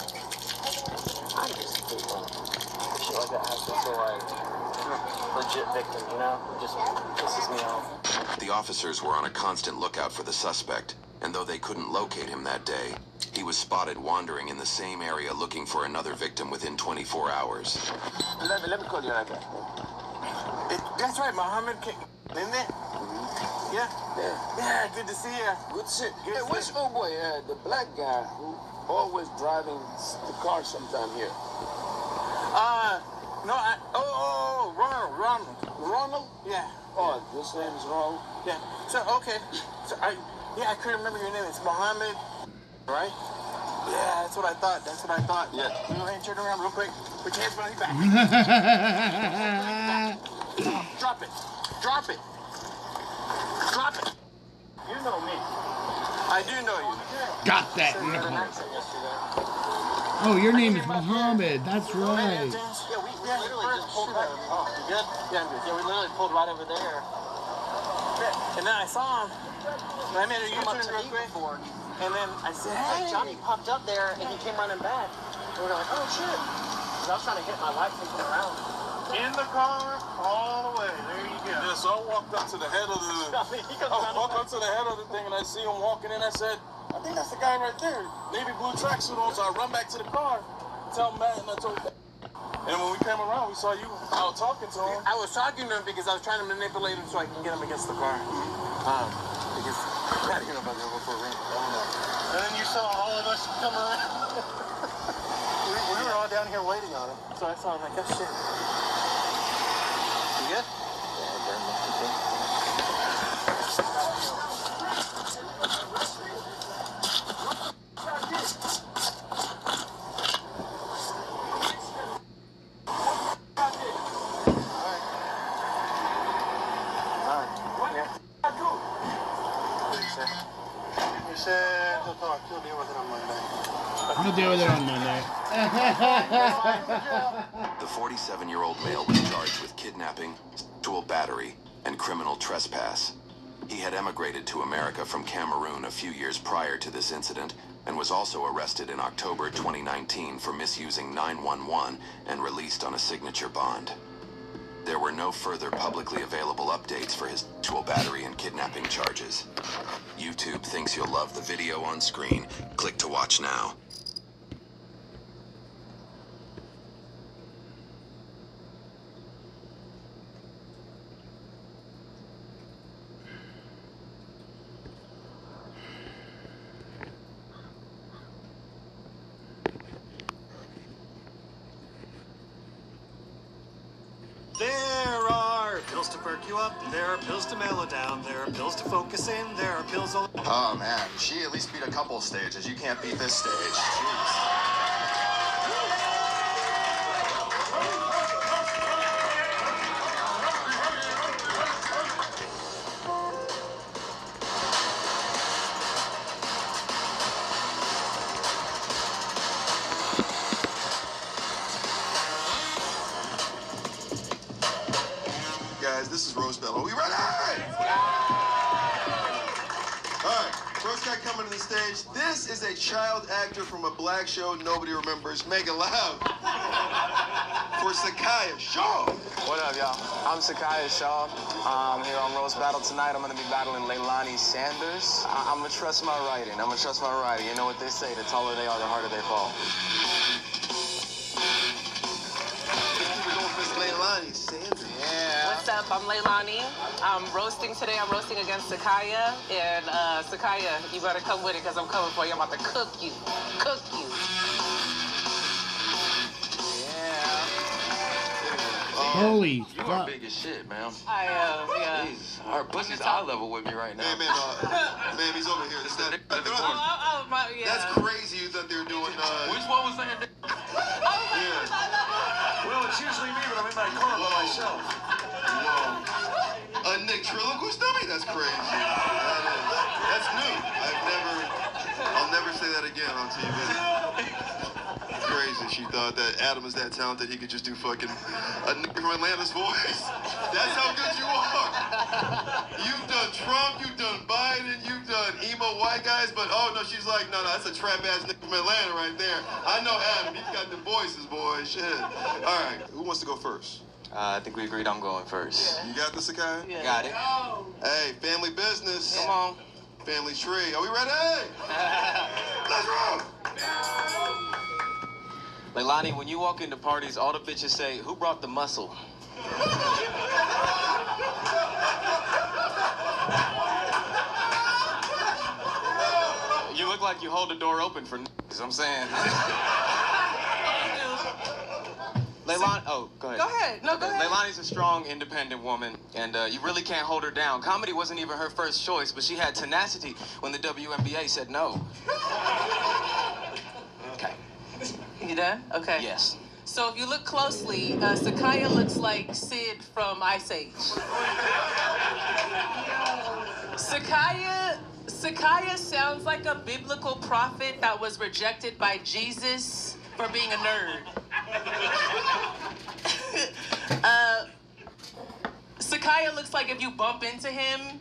I just hate when shit like that happens to legit victim, It just pisses me off. The officers were on a constant lookout for the suspect, and though they couldn't locate him that day, he was spotted wandering in the same area looking for another victim within 24 hours. Let me call you right back. That's right, Muhammad. Isn't it? Yeah. Yeah, good to see you. Good to see you. Hey, what's old boy, the black guy who always driving the car sometime here? No, Ronald. Ronald? Yeah. Oh, this name is Ronald? Yeah. So, okay. So, I couldn't remember your name. It's Mohammed, right? Yeah, that's what I thought. Yeah. Go ahead and turn around real quick. Put your hands behind your back. Drop it. Drop it. Drop it. You know me. I do know you. Got that. Oh, your name is Mohammed. That's right. Yeah, we literally just pulled right. Oh, you good? Yeah, I'm good. Yeah, we literally pulled right over there. And then I saw him. And I made a U-turn real quick. And then I said, hey. Johnny popped up there and he came running back. And we were like, oh shit. Because I was trying to hit my light thinking around. In the car, all the way. There you go. Yeah, so I walked up to the head of the thing and I see him walking in. I said, I think that's the guy right there. Navy blue tracksuit on. So I run back to the car, tell Matt, and I told Matt. And when we came around, we saw you out talking to him. I was talking to him because I was trying to manipulate him so I can get him against the car. Because I gotta get him back over for a ring. And then you saw all of us come around. we were all down here waiting on him. So I saw him like, oh shit. You good? I'll deal with it on Monday. The 47-year-old male was charged with kidnapping, sexual battery, and criminal trespass. He had emigrated to America from Cameroon a few years prior to this incident and was also arrested in October 2019 for misusing 911 and released on a signature bond. There were no further publicly available updates for his sexual battery and kidnapping charges. YouTube thinks you'll love the video on screen. Click to watch now. There are pills to perk you up, there are pills to mellow down, there are pills to focus in, there are pills all... Oh man, she at least beat a couple stages. You can't beat this stage. Jeez. Guys, this is Rose Bell. Are we ready? Alright, first guy coming to the stage. This is a child actor from a black show nobody remembers. Make it loud. For Sakaya Shaw. What up, y'all? I'm Sakaya Shaw. I'm here on Rose Battle tonight. I'm going to be battling Leilani Sanders. I'm going to trust my writing. You know what they say, the taller they are, the harder they fall. Leilani Sanders. Yeah. What's up? I'm Leilani. I'm roasting today. I'm roasting against Sakaya. And Sakaya, you better come with it because I'm coming for you. I'm about to cook you. Cook you. Holy You are fuck. big as shit, man. I am, yeah. Jeez, our pussy's eye level with me right now. Man, he's over here. That's That's crazy you thought they were doing, Which one was that? Well, it's usually me, but I'm in my car by myself. Whoa. A Nick Triloquist dummy? That's crazy. That's new. I'll never say that again on TV. Crazy. She thought that Adam is that talented he could just do fucking a Nick from Atlanta's voice. That's how good you are. You've done Trump, you've done Biden, you've done emo white guys, but oh no, she's like, no, that's a trap ass Nick from Atlanta right there. I know Adam, he's got the voices, boy. Shit. All right, who wants to go first? I think we agreed I'm going first. You got this, Sakai? Yeah. Got it. Hey, family business. Come on. Family tree. Are we ready? Let's roll. Leilani, when you walk into parties, all the bitches say, who brought the muscle? like you hold the door open for niggas, I'm saying. Leilani, oh, go ahead. Go ahead. No, go ahead. Leilani's a strong, independent woman, and you really can't hold her down. Comedy wasn't even her first choice, but she had tenacity when the WNBA said no. Okay. You done? Okay. Yes. So if you look closely, Sakaya looks like Sid from Ice Age. Sakaya sounds like a biblical prophet that was rejected by Jesus for being a nerd. Sakaya looks like if you bump into him,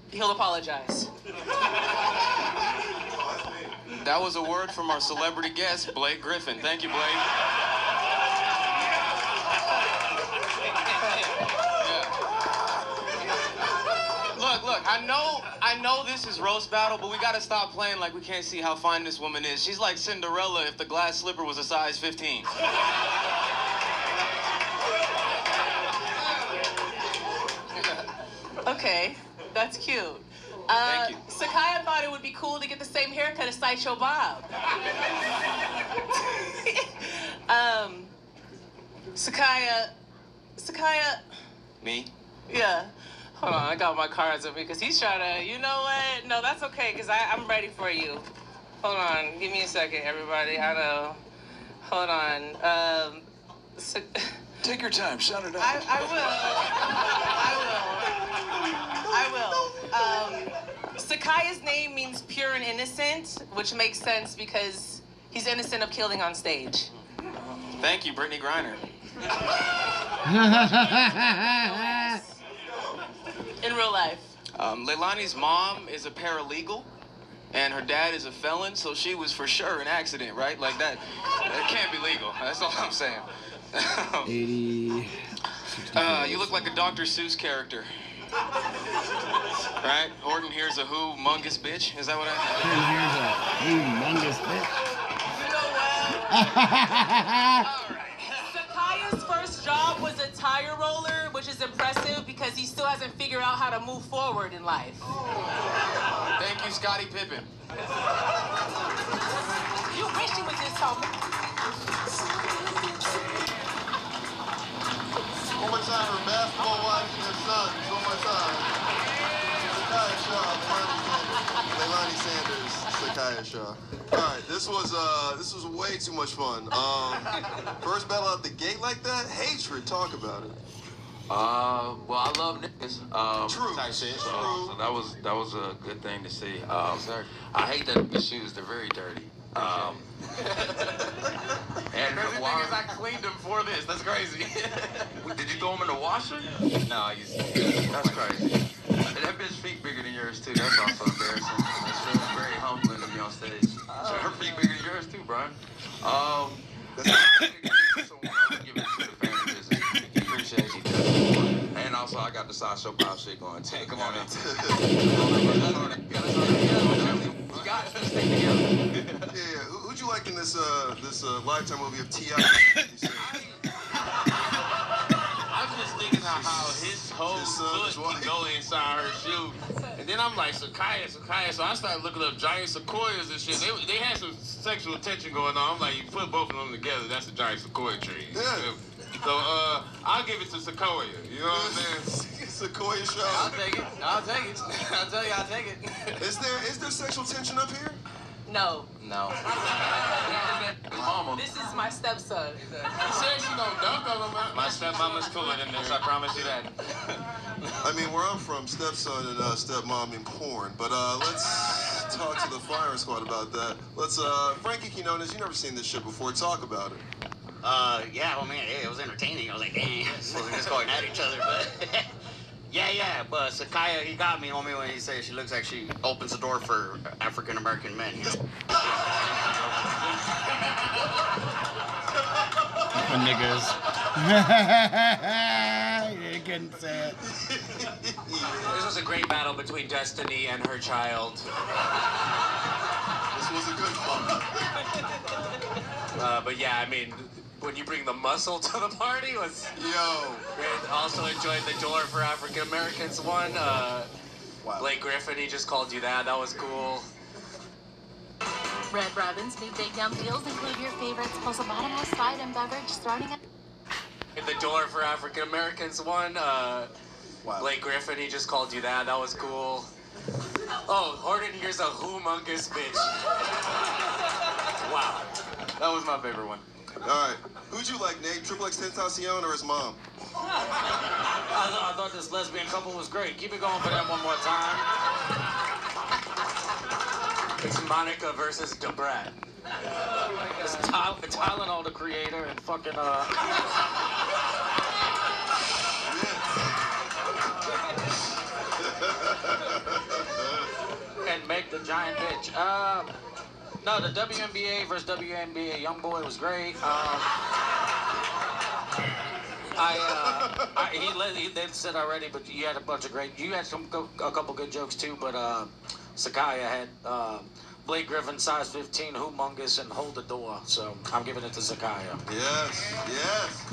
he'll apologize. That was a word from our celebrity guest, Blake Griffin. Thank you, Blake. Look, I know this is roast battle, but we gotta stop playing like we can't see how fine this woman is. She's like Cinderella if the glass slipper was a size 15. Okay, that's cute. Thank you. Sakaya thought it would be cool to get the same haircut as Sideshow Bob. Sakaya. Me? Yeah. Hold on, I got my cards up here because he's trying to, you know what? No, that's okay because I'm ready for you. Hold on, give me a second, everybody. I know. Hold on. Take your time, shout it out. I will. Sakaya's name means pure and innocent, which makes sense because he's innocent of killing on stage. Thank you, Brittany Griner. In real life. Leilani's mom is a paralegal, and her dad is a felon, so she was for sure an accident, right? Like that. It can't be legal. That's all I'm saying. 80. You look like a Dr. Seuss character. Right? Horton here's a humongous bitch. Is that what I... Horton here's a humongous bitch. All right. Sakaya's first job was a tire roller, which is impressive because he still hasn't figured out how to move forward in life. Thank you, Scottie Pippen. You wish you was this homie. One more time for basketball watching their sons. One more time. Sakaya Shaw, Leilani Sanders, Sakaya Shaw. All right, this was way too much fun. First battle out the gate like that, hatred. Talk about it. Well, I love niggas. True. Type shit. True. So that was a good thing to see. I hate that nigga shoes. They're very dirty. And the crazy thing is I cleaned them for this. That's crazy. Did you throw them in the washer? No, I used to. That's crazy. And that bitch feet bigger than yours too. That's also embarrassing. That's very humbling to be on stage. So her feet bigger than yours too, Brian. That's I would give it to the family business. Appreciate you. And also I got the sideshow pop shit going too. Come on in. You got it. Let's stick together. Yeah. Who'd you like in this Lifetime movie of T.I.? I'm just thinking how his whole foot can go inside her shoe. And then I'm like, Sakaya. So I started looking up giant sequoias and shit. They had some sexual tension going on. I'm like, you put both of them together, that's a giant sequoia tree. Yeah. So I'll give it to Sequoia. You know what I'm saying? Sequoia Shaw. I'll take it. I'll take it. I'll tell you, I'll take it. Is there sexual tension up here? No. No. Mama. This is my stepson. She said she gonna dunk on him. My stepmama's cooler than this, I promise you that. I mean, where I'm from, stepson and stepmom mean porn. But let's talk to the firing squad about that. Let's, Frankie Quinones, you never seen this shit before. Talk about it. Yeah, well, man, it was entertaining. I was like, dang, so we're just going at each other, but yeah, but Sakaya, he got me, homie, when he said she looks like she opens the door for African-American men, you know? For niggas. You couldn't say it. This was a great battle between Destiny and her child. This was a good one. But yeah, I mean, when you bring the muscle to the party was great. Also enjoyed the door for African Americans one. Blake Griffin, he just called you that. That was cool. Red Robin's new big dumb deals include your favorites plus a bottomless side and beverage starting at... The door for African Americans one. Blake Griffin, he just called you that. That was cool. Oh, Horton, here's a humongous bitch. Wow. That was my favorite one. All right. Who'd you like, Nate? Triple X Tentacion or his mom? I thought this lesbian couple was great. Keep it going for them one more time. It's Monica versus Debrat. It's Tylenol, the creator, and fucking, and make the giant bitch. No, the WNBA versus WNBA Youngboy was great. They said already, but you had a bunch of great. You had a couple good jokes too, but Sakaya had Blake Griffin, size 15, humongous, and hold the door. So I'm giving it to Sakaya. Yes, yes.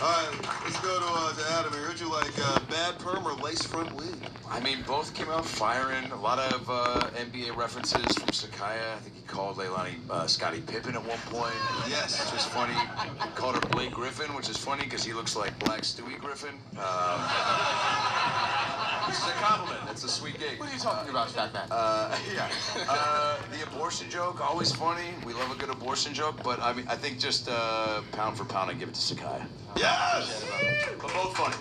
All right, let's go to Adam here. Who'd you like, bad perm or lace front wig? I mean, both came out firing. A lot of NBA references from Sakaya. I think he called Leilani Scottie Pippen at one point. Yes. Which was funny. He called her Blake Griffin, which is funny because he looks like Black Stewie Griffin. This is a compliment. It's a sweet gig. What are you talking about, Fat Man? Yeah. The abortion joke, always funny. We love a good abortion joke, but I mean, I think just pound for pound, I give it to Sakaya. Yes! But both funny.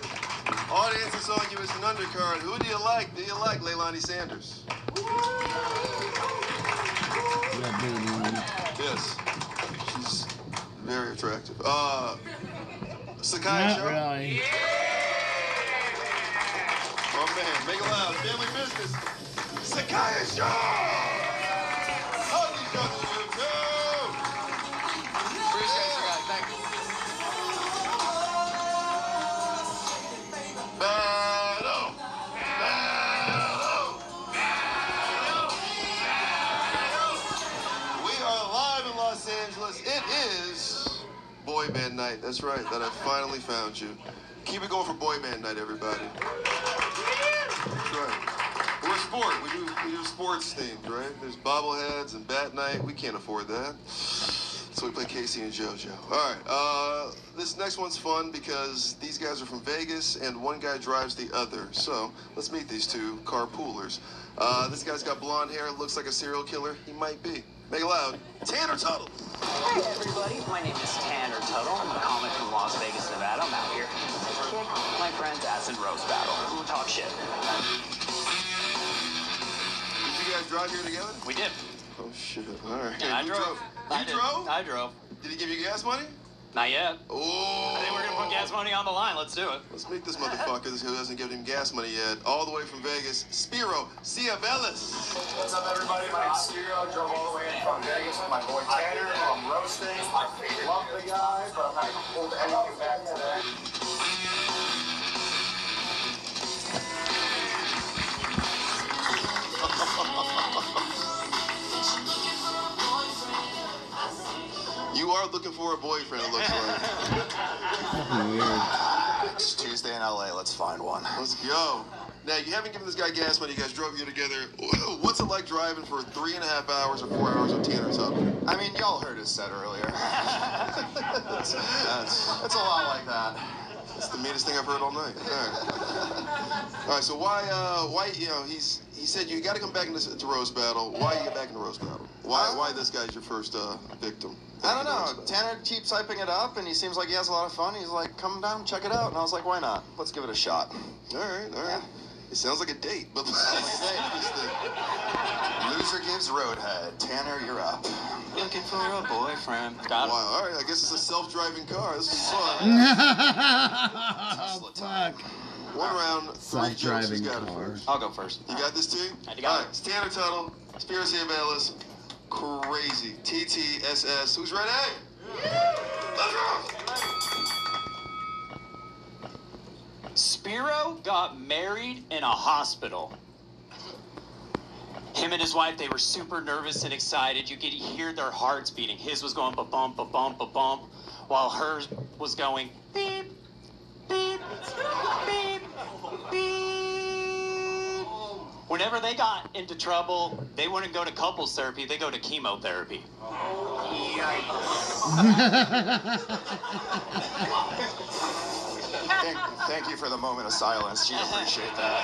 Audience is on you as an undercard. Who do you like? Do you like Leilani Sanders? Yes. She's very attractive. Sakaya Not Show? really. Oh man, make it loud. Family business. Sakaya Show! Hug each other, you two! Appreciate you guys. Thank you. Battle! We are live in Los Angeles. It is Boy Band Night. That's right, that I finally found you. Keep it going for Boy Band Night, everybody. That's right. We're a sport. We do sports themed, right? There's bobbleheads and bat night. We can't afford that. So we play Casey and JoJo. All right. This next one's fun because these guys are from Vegas and one guy drives the other. So let's meet these two carpoolers. This guy's got blonde hair, looks like a serial killer. He might be. Make it loud. Tanner Tuttle. Hi, everybody. My name is Tanner Tuttle. I'm a comic from Las Vegas, Nevada. I'm out here to kick my friend's ass in roast battle. Who talk shit? Did you guys drive here together? We did. Oh, shit. All right. Yeah, I drove. You drove? I drove. Did he give you gas money? Not yet. Oh. I think we're going to put gas money on the line. Let's do it. Let's meet this motherfucker who hasn't given him gas money yet. All the way from Vegas, Spiro Ciavelis. What's up, everybody? My name's Spiro. I drove all the way in from Vegas with my boy Tanner. I'm roasting. Love the guy, but I'm not going to hold anything back today. You are looking for a boyfriend, it looks like. Weird. It's Tuesday in LA. Let's find one. Let's go. Now, you haven't given this guy gas money. You guys drove here together. What's it like driving for 3.5 hours or 4 hours with Tanner Tuttle? I mean, y'all heard his set earlier. It's a lot like that. It's the meanest thing I've heard all night. All right. All right, so why, he said you got to come back into Rose Battle. Why you get back into Rose Battle? Why this guy's your first victim? I don't know. Tanner keeps hyping it up, and he seems like he has a lot of fun. He's like, come down, check it out. And I was like, why not? Let's give it a shot. All right. It sounds like a date, but loser gives roadhead. Tanner, you're up. Looking for a boyfriend. Got it. Wow, all right. I guess it's a self-driving car. This is fun. Oh, fuck. One round, 3 jokes. Who's got it first? I'll go first. You got this too? I got all right, it's Tanner Tuttle, Spiro Ciavelis, crazy. TTSS. Who's ready? Let's go! Spiro got married in a hospital. Him and his wife, they were super nervous and excited. You could hear their hearts beating. His was going ba-bump, ba-bump, ba-bump, while hers was going beep, beep, beep, beep. Whenever they got into trouble, they wouldn't go to couples therapy, they go to chemotherapy. Thank you for the moment of silence. You appreciate that.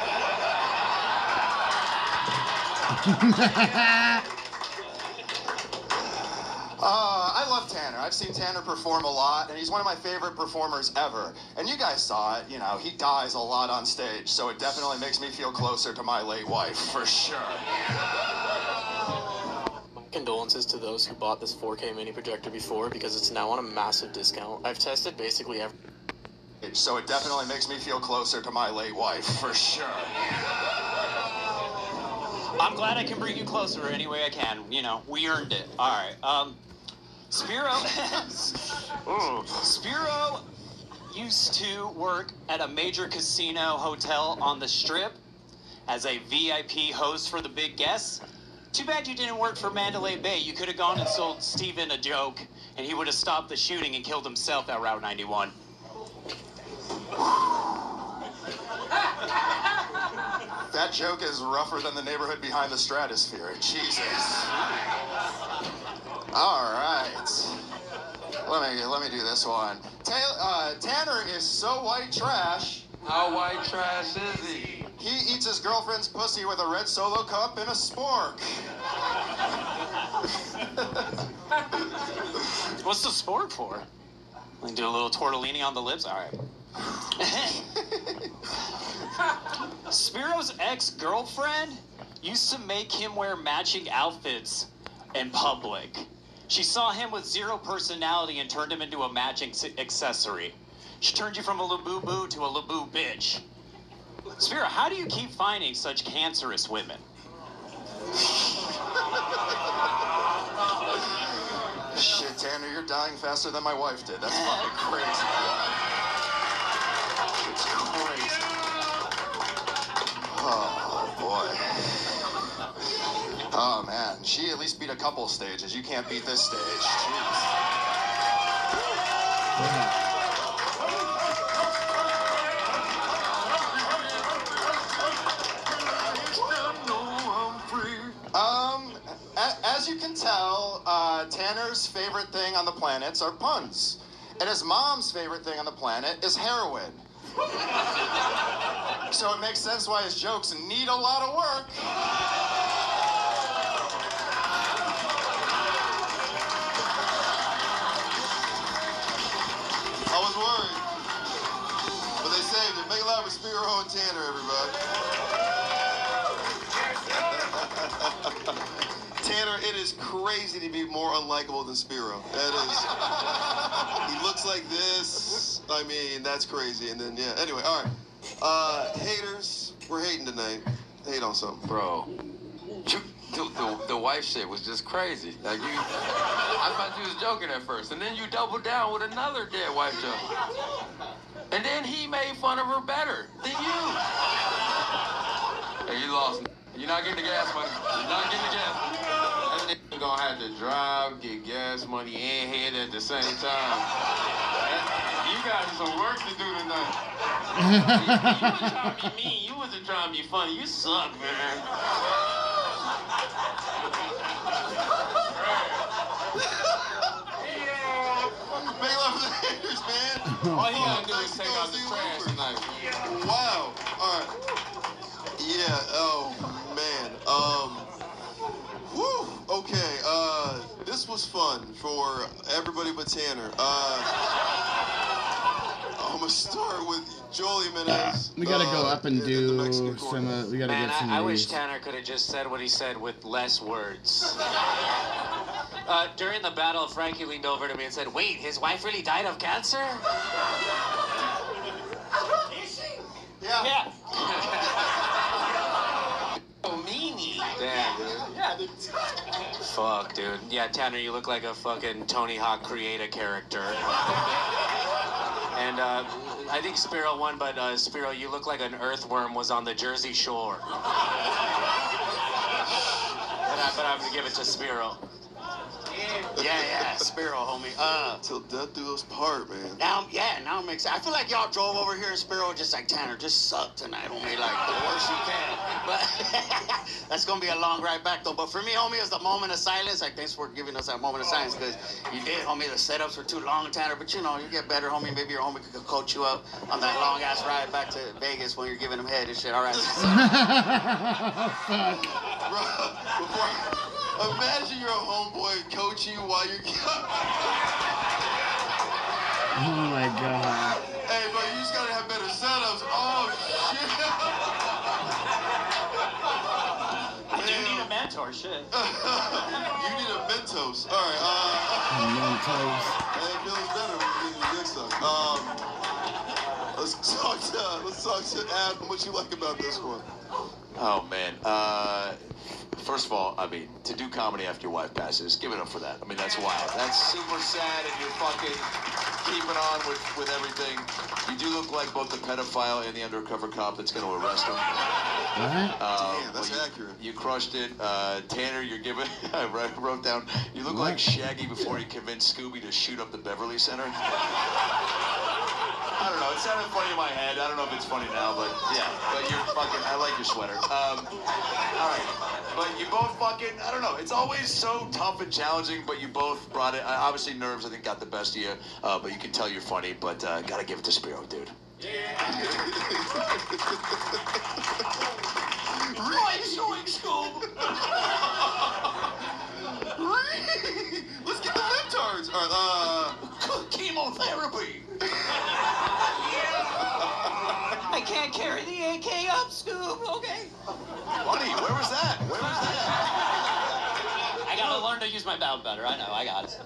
I love Tanner. I've seen Tanner perform a lot, and he's one of my favorite performers ever. And you guys saw it, you know, he dies a lot on stage, so it definitely makes me feel closer to my late wife, for sure. Condolences to those who bought this 4K mini projector before, because it's now on a massive discount. I've tested basically every... So it definitely makes me feel closer to my late wife, for sure. I'm glad I can bring you closer any way I can. You know, we earned it. All right. Spiro. Spiro used to work at a major casino hotel on the Strip as a VIP host for the big guests. Too bad you didn't work for Mandalay Bay. You could have gone and sold Steven a joke, and he would have stopped the shooting and killed himself at Route 91. That joke is rougher than the neighborhood behind the stratosphere. Jesus. All right. Let me do this one. Tanner is so white trash. How white trash is he? He eats his girlfriend's pussy with a red Solo cup and a spork. What's the spork for? We do a little tortellini on the lips? All right. Spiro's ex-girlfriend used to make him wear matching outfits in public. She saw him with zero personality and turned him into a matching accessory. She turned you from a laboo-boo to a laboo bitch. Spiro, how do you keep finding such cancerous women? Shit, Tanner, you're dying faster than my wife did. That's fucking crazy. It's crazy. Oh, boy. Oh, man. She at least beat a couple stages. You can't beat this stage. Jeez. As you can tell, Tanner's favorite thing on the planet are puns. And his mom's favorite thing on the planet is heroin. So it makes sense why his jokes need a lot of work. I was worried. But they saved it. Make a lot with Spiro and Tanner, everybody. Tanner, it is crazy to be more unlikable than Spiro. That is. He looks like this. I mean, that's crazy. And then, yeah. Anyway, all right. Haters, we're hating tonight. Hate on something. Bro, the wife shit was just crazy. Like I thought you was joking at first, and then you doubled down with another dead wife joke. And then he made fun of her better than you. Hey, you lost. You're not getting the gas money. You're not getting the gas money. That nigga gonna have to drive, get gas money, and head at the same time. You got some work to do tonight. You wasn't trying to be mean. You wasn't trying to be funny. You suck, man. Make love to the haters, man. All he gotta do is take out the trash tonight. Wow. All right. Yeah. Oh man. Whew. Okay. This was fun for everybody but Tanner. I'm gonna start with Joel Jimenez. We gotta go up and do some. We gotta Man, get some. I of wish these. Tanner could have just said what he said with less words. During the battle, Frankie leaned over to me and said, "Wait, his wife really died of cancer?" Is she? Yeah. Yeah. Oh, meanie. Damn, dude. Yeah, dude. Fuck, dude. Yeah, Tanner, you look like a fucking Tony Hawk creator character. And I think Spiro won, but Spiro, you look like an earthworm was on the Jersey Shore. But I'm gonna give it to Spiro. Yeah. Spiro, homie. Till death do us part, man. Now I'm excited. I feel like y'all drove over here and Spiro just like, Tanner, just suck tonight, homie. Like, the worst you can. But that's going to be a long ride back, though. But for me, homie, it was the moment of silence. Like, thanks for giving us that moment of silence, because you did, homie. The setups were too long, Tanner. But, you know, you get better, homie. Maybe your homie could coach you up on that long-ass ride back to Vegas when you're giving him head and shit. All right. Bro, imagine you're a homeboy coaching you while you're... Oh, my God. Hey, bro, you just gotta have better setups. Oh, shit. I do need a mentor, shit. You need a Mentos. All right. Mentos. Hey, it feels better when you get your dick sucked. Let's talk to Adam. What you like about this one? Oh, man. First of all, I mean, to do comedy after your wife passes, give it up for that. I mean, that's wild. That's super sad, and you're fucking keeping on with everything. You do look like both the pedophile and the undercover cop that's going to arrest him. What? Damn, that's accurate. You crushed it. Tanner, you're giving... I wrote down, you look like Shaggy before he convinced Scooby to shoot up the Beverly Center. I don't know. It sounded funny in my head. I don't know if it's funny now, but yeah. But you're fucking... I like your sweater. All right. But you both fucking... I don't know. It's always so tough and challenging, but you both brought it. Obviously, nerves, I think, got the best of you. But you can tell you're funny. But gotta give it to Spiro, dude. Right, Scoob. Let's get the libtards. All right, chemotherapy. I can't carry the AK up, Scoob. Okay. Buddy, where was that? I gotta learn to use my mouth better. I know, I got it.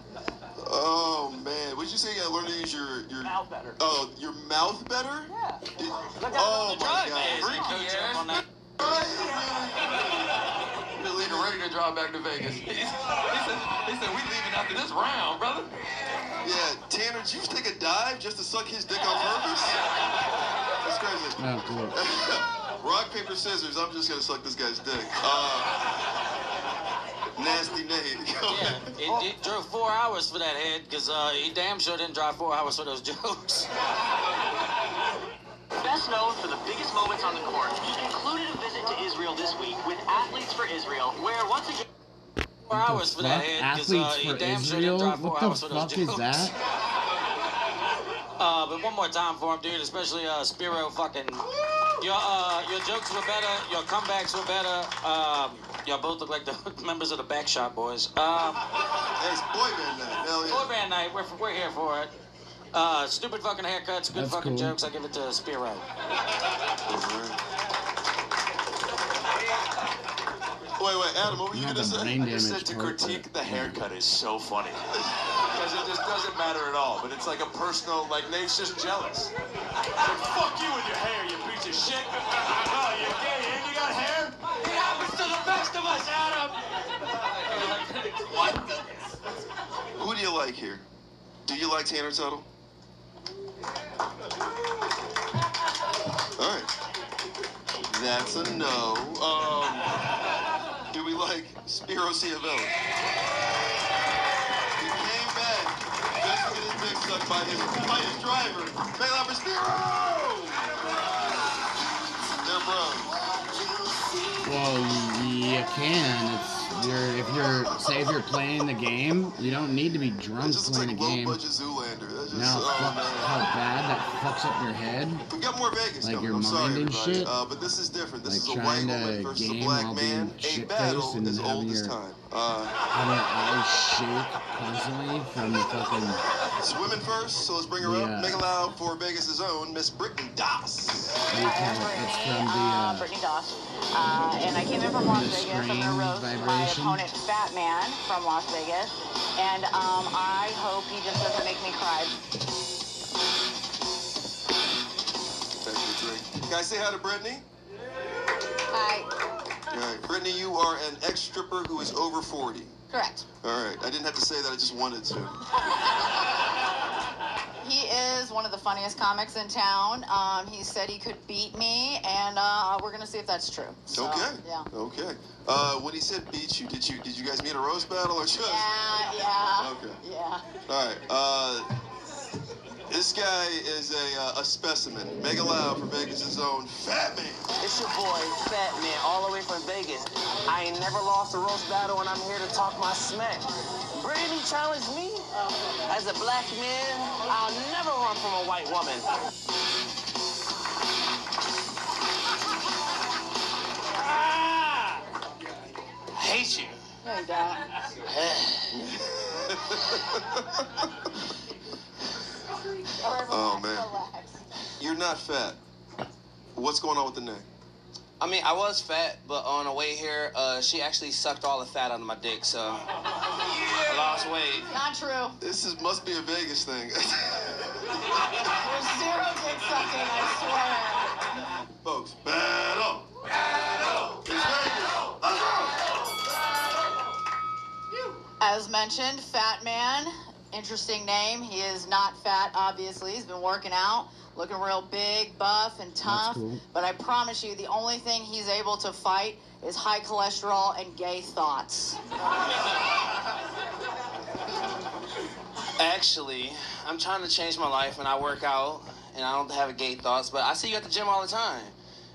Oh, man. What'd you say? You gotta learn to use your mouth better. Oh, your mouth better? Yeah. Oh, my drive, God. man. Freaky, yeah. On that. You're ready to drive back to Vegas. He said, we leaving after this round, brother. Yeah, Tanner, did you just take a dive just to suck his dick on purpose? That's crazy. Oh, cool. Rock, paper, scissors. I'm just gonna suck this guy's dick. Nasty Nate. Yeah, it drove 4 hours for that head, because he damn sure didn't drive 4 hours for those jokes. Best known for the biggest moments on the court, he concluded a visit to Israel this week with Athletes for Israel, where once again... 4 hours for that head, because he damn sure didn't drive 4 hours for those jokes. What the fuck is that? But one more time for him, dude, especially Spiro fucking... Your jokes were better, your comebacks were better. Y'all both look like the members of the Backshot Boys. Hey, it's boy band night. Hell yeah. Boy band night, we're here for it. Stupid fucking haircuts, good That's fucking cool. jokes. I give it to Spiro. Wait, Adam, what were you Not gonna the say? brain I damage just said to part, critique the haircut is so funny. Because it just doesn't matter at all. But it's like a personal, like Nate's just jealous. Like, fuck you with your hair, you piece of shit. Oh, you're gay and you got hair? It happens to the best of us, Adam! Who do you like here? Do you like Tanner Tuttle? All right. That's a no. Do we like Spiro Ciavelli? He came back just to get his dick sucked by his driver. Make it loud for Spiro! They're bros. Well, you can. If you're playing the game, you don't need to be drunk playing a game. Low-budget Zoolander. That's just, Now, how bad that fucks up your head. We got more Vegas Like coming. your I'm sorry, mind and everybody. shit. But this is different. This Like is a white trying woman to versus a game black while man. being A shit-faced battle and as old having as your time. having your eyes shake constantly from the fucking. It's women first, so let's bring her up. Make it loud for Vegas' own Miss Brittany Das. What do you call it? It's from the Brittany Doss. And I came in from Las Vegas. I'm going to roast my vibration. opponent, Fat Man, from Las Vegas. And I hope he just doesn't make me cry. Thanks for the drink. Can I say hi to Brittany? Hi. All right. Brittany, you are an ex-stripper who is over 40. Correct. All right. I didn't have to say that. I just wanted to. He is one of the funniest comics in town. He said he could beat me, and we're going to see if that's true. So, Okay. Yeah. Okay. When he said beat you, did you guys meet a roast battle or just? Yeah. Okay. Yeah. All right. This guy is a specimen. Make it loud for Vegas' own Fat Man. It's your boy, Fat Man, all the way from Vegas. I ain't never lost a roast battle, and I'm here to talk my smack. Brittany challenged me. As a black man, I'll never run from a white woman. I hate you. Hey, Dad. Oh, man. You're not fat. What's going on with the neck? I mean, I was fat, but on the way here, she actually sucked all the fat out of my dick, so I lost weight. Not true. This must be a Vegas thing. There's zero dick sucking, I swear. Folks, battle! Battle! It's Vegas! As mentioned, Fat Man. Interesting name. He is not fat, obviously. He's been working out, looking real big, buff, and tough. Cool. But I promise you, the only thing he's able to fight is high cholesterol and gay thoughts. Actually, I'm trying to change my life, and I work out, and I don't have gay thoughts, but I see you at the gym all the time.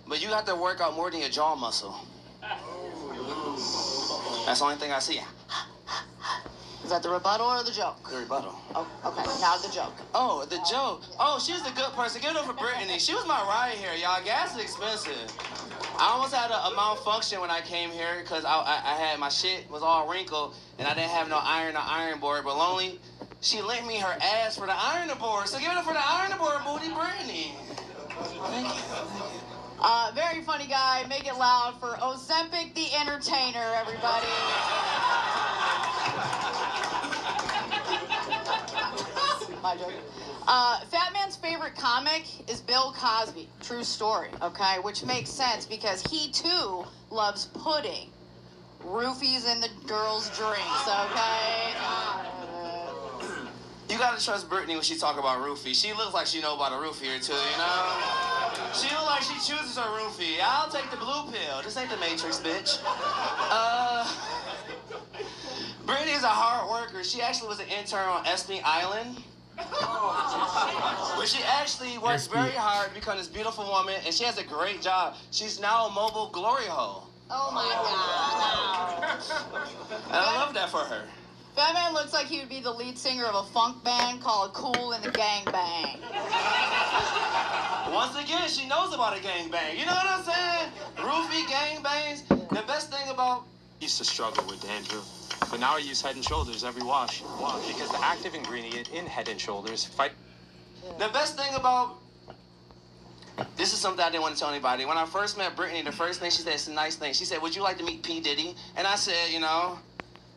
But you have to work out more than your jaw muscle. That's the only thing I see. Is that the rebuttal or the joke? The rebuttal. Oh, okay. Now the joke. Oh, the joke. Oh, she was a good person. Give it up for Brittany. She was my ride here, y'all. Gas is expensive. I almost had a malfunction when I came here because I had my shit was all wrinkled and I didn't have no iron board. But Lonely, she lent me her ass for the ironing board. So give it up for the ironing board, booty, Brittany. Thank you. Very funny guy. Make it loud for Ozempic the Entertainer, everybody. My joke. Fat Man's favorite comic is Bill Cosby. True story, okay? Which makes sense because he too loves pudding. Roofies in the girls' drinks, okay? You gotta trust Brittany when she talk about roofie. She looks like she know about a roofie or two, you know? She look like she chooses her roofie. I'll take the blue pill. This ain't the Matrix, bitch. Brittany is a hard worker. She actually was an intern on Espy Island. Where she actually works very hard to become this beautiful woman, and she has a great job. She's now a mobile glory hole. Oh my God. And I love that for her. Fat Man looks like he would be the lead singer of a funk band called Cool and the Gang Bang. Once again, she knows about a gangbang. You know what I'm saying? Roofie gangbangs. The best thing about... I used to struggle with dandruff, but now I use Head and Shoulders every wash. Because the active ingredient in Head and Shoulders fight... The best thing about... This is something I didn't want to tell anybody. When I first met Brittany, the first thing she said, it's a nice thing. She said, would you like to meet P. Diddy? And I said, you know...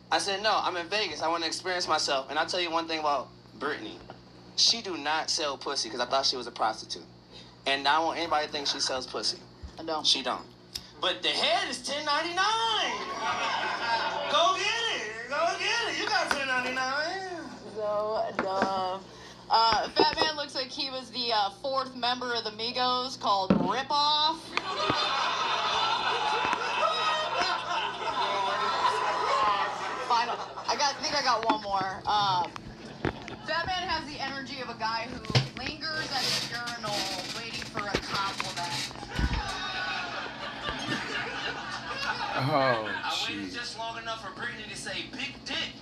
I said, no, I'm in Vegas. I want to experience myself. And I'll tell you one thing about Brittany. She do not sell pussy because I thought she was a prostitute. And I don't want anybody to think she sells pussy. I don't. She don't. But the head is $10.99. Go get it. Go get it. You got $10.99. So dumb. Fat Man looks like he was the fourth member of the Migos called Rip Off. Final. I think I got one more. Fat Man has the energy of a guy who lingers at his urinal waiting for a compliment. Oh, I waited just long enough for Brittany to say big dick.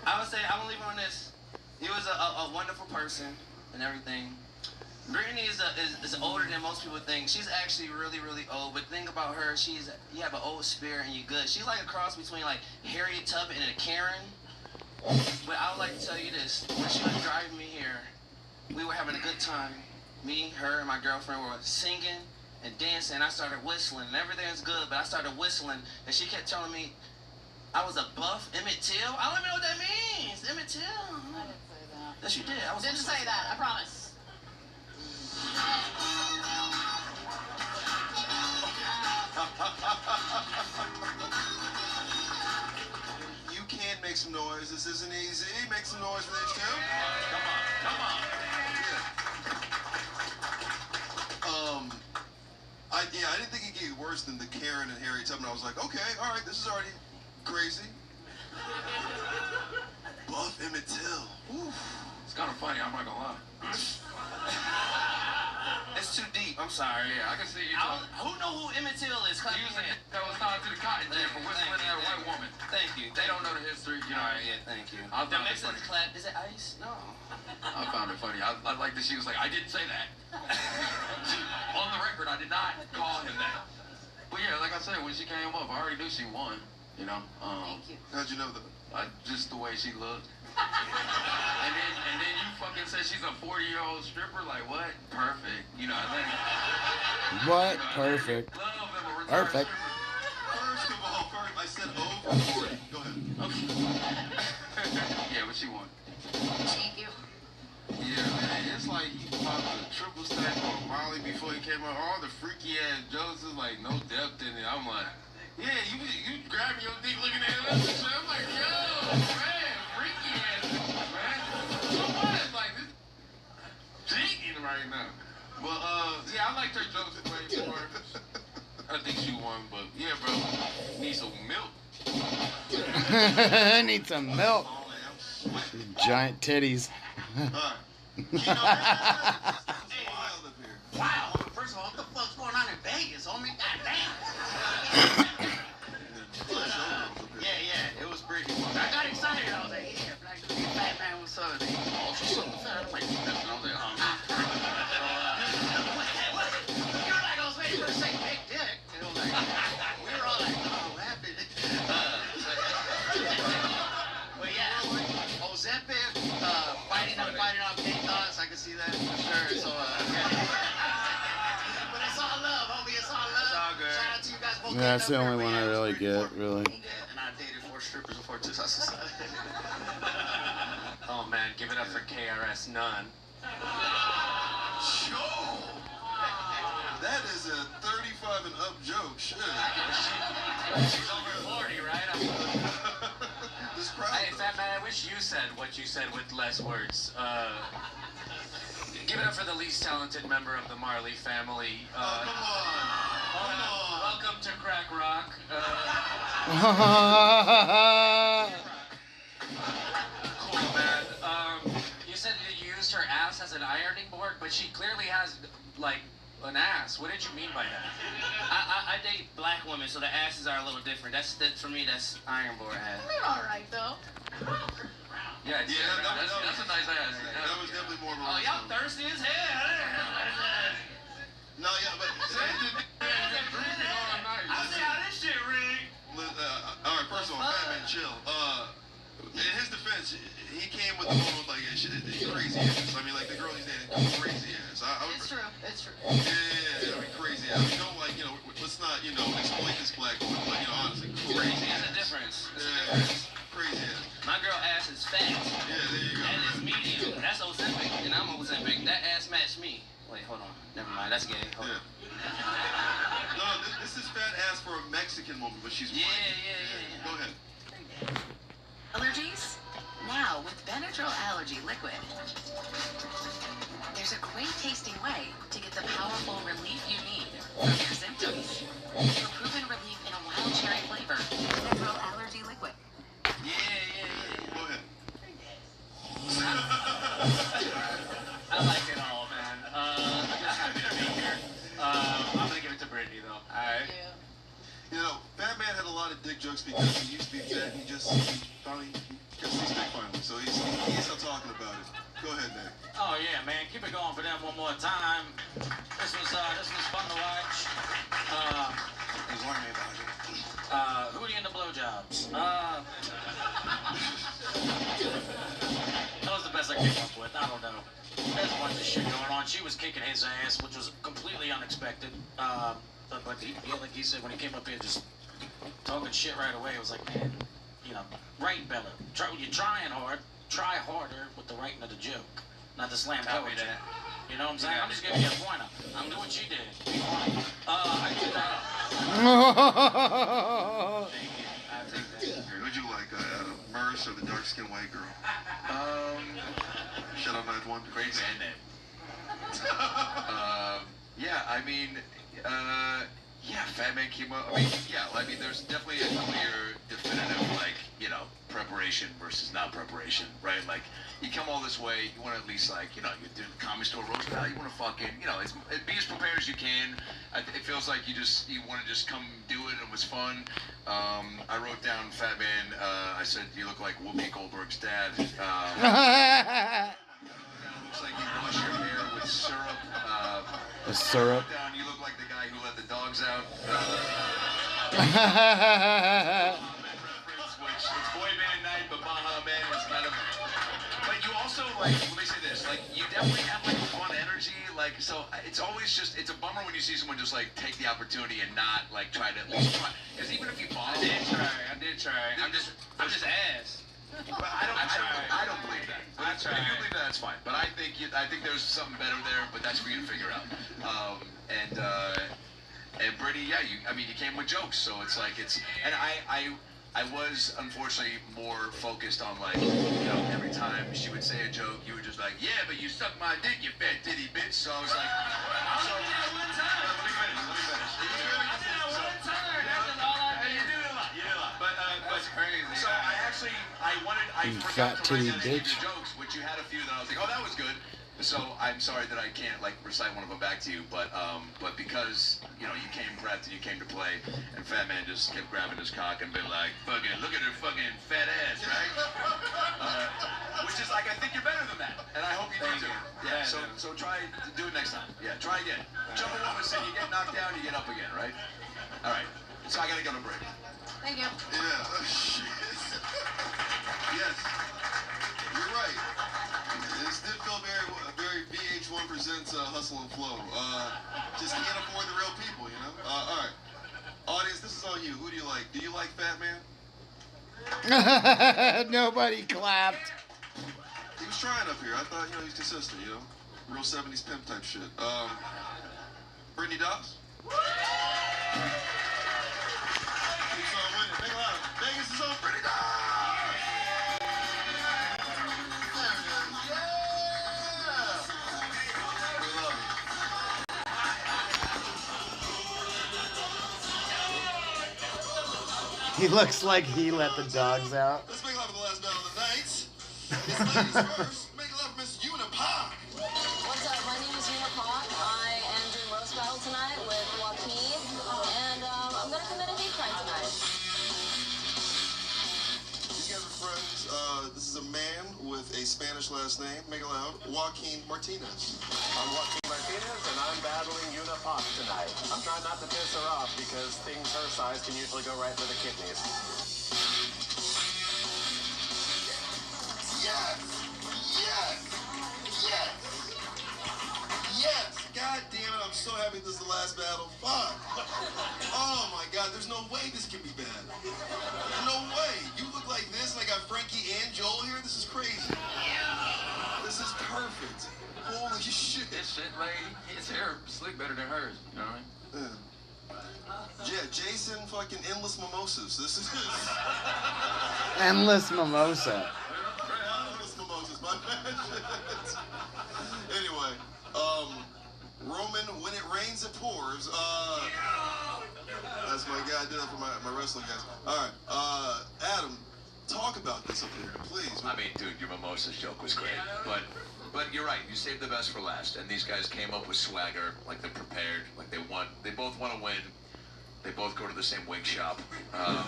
I would say, I'm gonna leave her on this. He was a wonderful person and everything. Brittany is older than most people think. She's actually really, really old. But think about her, you have an old spirit and you're good. She's like a cross between like Harriet Tubman and a Karen. But I would like to tell you this. When she was driving me here, we were having a good time. Me, her, and my girlfriend were singing and dancing. And I started whistling. And everything was good, but I started whistling. And she kept telling me I was a buff Emmett Till. I don't even know what that means. Emmett Till. I didn't say that. Yes, you did. I was Didn't say that, I promise. You can make some noise. This isn't easy. Make some noise for these two. Come on. I didn't think he'd get worse than the Karen and Harriet Tubman. I was like, okay, all right, this is already crazy. kind of funny. I'm not gonna lie. It's too deep. I'm sorry. Yeah, I can see you. Who know who Emmett Till is? He was that was tied to the cotton gin for whistling at a white woman. Thank you. They don't know the history. You know. All right, yeah, thank you. I The found it Mexicans funny. clap. Is it ice? No. I found it funny. I like that she was like, I didn't say that. On the record, I did not call him that. But yeah, like I said, when she came up, I already knew she won. You know. Thank you. How'd you know that? Just the way she looked. and then you fucking said she's a 40-year-old stripper. Like what? Perfect. You know. What? Perfect. Perfect. First of all, I said over 40. Go ahead. Yeah, but she won. Thank you. Yeah, man, it's like he popped a triple stack or Molly before he came out. All the freaky ass jokes is like no depth in it. I'm like, yeah, you grabbing your dick looking at us and shit. I'm like, yo, man, freaky ass niggas, man. So what? Like this jigging right now. But yeah, I liked her jokes way more. I think she won, but yeah, bro, need some milk. Need some milk. Giant titties. Wow. First of all, what the fuck's going on in Vegas, homie? Goddamn. Yeah, it was pretty. I got excited. I was like, yeah, Black Dude, Fat Man, what's up? Oh, she's so fat. I'm like, that's what I was like, you were like, I was waiting for her to say big dick. And it was like, we were all like, oh, what happened? But yeah, Ozempic, fighting off gay thoughts. I can see that for sure. So, but it's all love, homie. It's all love. It's all good. Shout out to you guys both. Yeah, that's the only one I really get, really. And I dated 4 strippers before 2 society. Oh man, give it up for KRS None. That is a 35 and up joke. Shit. She's over 40, right? Hey, Fat Man, I wish you said what you said with less words. Give it up for the least talented member of the Marley family. Come on. Welcome to Crack Rock. Cool, man. You said that you used her ass as an ironing board, but she clearly has, like, an ass. What did you mean by that? I date black women, so the asses are a little different. That's for me. That's iron board ass. They're all right though. Yeah, that's a nice ass. That was definitely more of a Oh, y'all thirsty as hell. No, yeah, but I see how this shit rigged. all right, first of all, Batman, chill. In his defense, he came with the whole like shit, crazy ass. I mean, like the girl he's dating, crazy ass. It's true. It's true. Yeah, I mean, crazy ass. I mean, don't like, let's not, exploit this black woman, but honestly, crazy ass. There's a difference. Crazy ass. My girl ass is fat. Yeah, there you go. And it's medium. That's Ozempic, and I'm Ozempic. That ass matched me. Wait, hold on. Never mind. That's gay. Hold on. No, this is fat ass for a Mexican woman, but she's white. Yeah. Go ahead. Allergies? Now with Benadryl Allergy Liquid. There's a great tasting way to get the powerful relief you need from your symptoms. For proven relief in a wild cherry flavor, Benadryl Allergy Liquid. Yeah. Go ahead. I like it all, man. I'm just happy to be here. I'm gonna give it to Brittany, though. Alright? Fat Man had a lot of dick jokes because he used to be fat. He finally gets his dick finally, so he's not talking about it. Go ahead, Nick. Oh yeah, man, keep it going for them one more time. This was fun to watch. He's warning me about it. Hootie and the blowjobs. That was the best I came up with. I don't know. There's a bunch of shit going on. She was kicking his ass, which was completely unexpected. But like he said, when he came up here, just talking shit right away, it was like, man, right, Bella. You're trying hard. Try harder with the writing of the joke, not the slam poetry. You know what I'm saying? I'm just giving you a pointer. I'm doing what she did. Be funny. I did that. Who'd you like, Merce or the dark-skinned white girl? Shout out 9-1. Great band name. Yeah, I mean, Fat Man came up. I mean, there's definitely a clear, definitive, you know, preparation versus not preparation, right? Like, you come all this way, you want to at least, like, you know, you're doing the Comedy Store roast battle, you want to fucking, you know, be as prepared as you can. It feels like you want to just come do it, and it was fun. I wrote down Fat Man, I said, you look like Whoopi Goldberg's dad. Looks like you wash your hair with syrup. The syrup. Down, you look like the guy who let the dogs out. Which it's Boy Band Night, but Baha Man is kind of. But you also, like, let me say this, like, you definitely have, like, fun energy, like, so it's always just, it's a bummer when you see someone just, like, take the opportunity and not, like, try to at least try. Because even if you follow. I did try. I'm just ass. But I don't believe that. But if you believe that, that's fine. But I think there's something better there, but that's for you to figure out. And Brittany, yeah, you came with jokes, so it's like and I was unfortunately more focused on, like, you know, every time she would say a joke, you were just like, yeah, but you suck my dick, you fat titty bitch. So I was like, let me finish. You did a lot. But that's crazy. So I forgot to write down the jokes, which you had a few that I was like, oh, that was good. So I'm sorry that I can't, like, recite one of them back to you, but because, you know, you came prepped and you came to play, and Fat Man just kept grabbing his cock and been like, fucking, look at her fucking fat ass, right? Which is like, I think you're better than that, and I hope you do too. Yeah. So try to do it next time. Yeah, try again. Jump a woman, say you get knocked down, you get up again, right? All right. So I gotta go to break. Thank you. Yeah. Yes. You're right. This did feel very VH1 presents Hustle and Flow. Just can't afford the real people, you know? All right. Audience, this is on you. Who do you like? Do you like Fat Man? Nobody clapped. He was trying up here. I thought, you know, he's consistent, you know? Real 70s pimp type shit. Brittany Dobbs? Keeps on winning. Make it loud. Vegas is on Brittany Dobbs! He looks like he let the dogs out. Let's make love for the last battle of the night. It's ladies first. Make love for Miss Unipop. What's up? My name is Unipop. I am doing roast battle tonight with Joaquin, and I'm gonna commit a hate crime tonight. These guys are friends. This is a man with a Spanish last name. Make it loud. Joaquin Martinez. I'm Joaquin Martinez, and I'm battling Unipop tonight. I'm trying not to piss her off because things her size can usually go right for the kidneys. Yes! God damn it, I'm so happy this is the last battle. Fuck! Oh my god, there's no way this can be bad. No way! You look like this, and I got Frankie and Joel here? This is crazy. This is perfect. Holy shit. This shit, lady, his hair slick better than hers, you know what I mean? Yeah, Jason fucking Endless Mimosas. This is Endless mimosa. Endless Mimosas, my bad. Anyway, Roman, when it rains, it pours. That's my guy. I did that for my wrestling guys. All right, Adam, talk about this up here, please. I mean, dude, your mimosas joke was great, but you're right. You saved the best for last, and these guys came up with swagger, like they're prepared, like they won. They both want to win. They both go to the same wig shop. I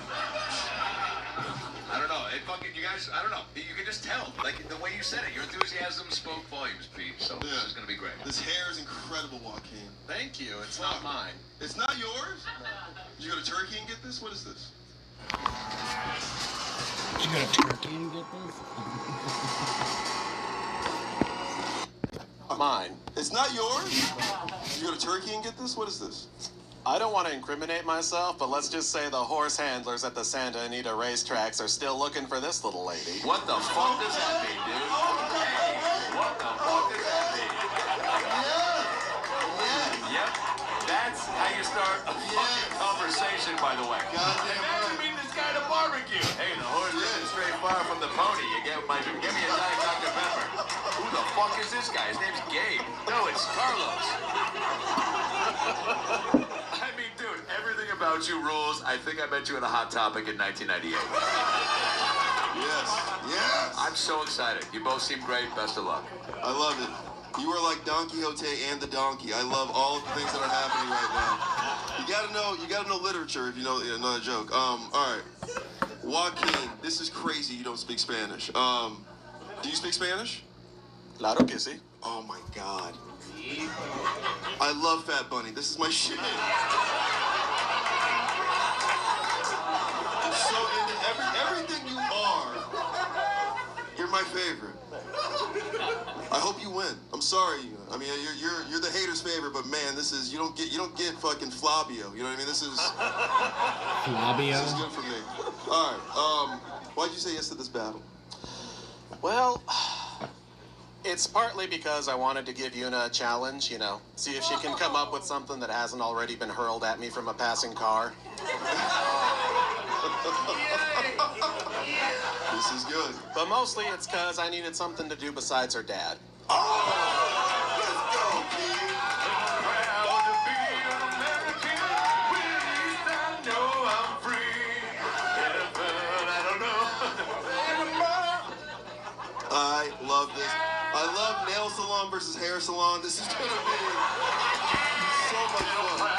don't know. You guys, I don't know. You can just tell, like the way you said it. Your enthusiasm spoke volumes, Pete. So Yeah. this is gonna be great. This hair is incredible, Joaquin. Thank you. It's not mine. It's not yours? Did you go to Turkey and get this? What is this? Did you go to Turkey and get this? Mine. It's not yours? Did you go to Turkey and get this? What is this? I don't want to incriminate myself, but let's just say the horse handlers at the Santa Anita racetracks are still looking for this little lady. What the fuck does that mean, dude? Hey, what the fuck does that mean? Yep. That's how you start a fucking conversation, by the way. Imagine meeting this guy at a barbecue. Hey, the horse isn't straight far from the pony. Give me a Diet Dr. Pepper. Who the fuck is this guy? His name's Gabe. No, it's Carlos. I mean, dude, everything About You rules. I think I met you in a Hot Topic in 1998. Yes. I'm so excited. You both seem great. Best of luck. I love it. You are like Don Quixote and the donkey. I love all of the things that are happening right now. You gotta know literature if you know another joke. All right. Joaquin, this is crazy you don't speak Spanish. Do you speak Spanish? Claro que sí. Oh my God. I love Fat Bunny. This is my shit. I'm so into everything you are. You're my favorite. I hope you win. I'm sorry. I mean, you're the haters' favorite, but man, this is you don't get fucking Flavio. You know what I mean? This is Flavio. This is good for me. All right. Why'd you say yes to this battle? Well, it's partly because I wanted to give Yuna a challenge, see if she can come up with something that hasn't already been hurled at me from a passing car. This is good. But mostly it's because I needed something to do besides her dad. I love this. I love nail salon versus hair salon. This is gonna be so much fun.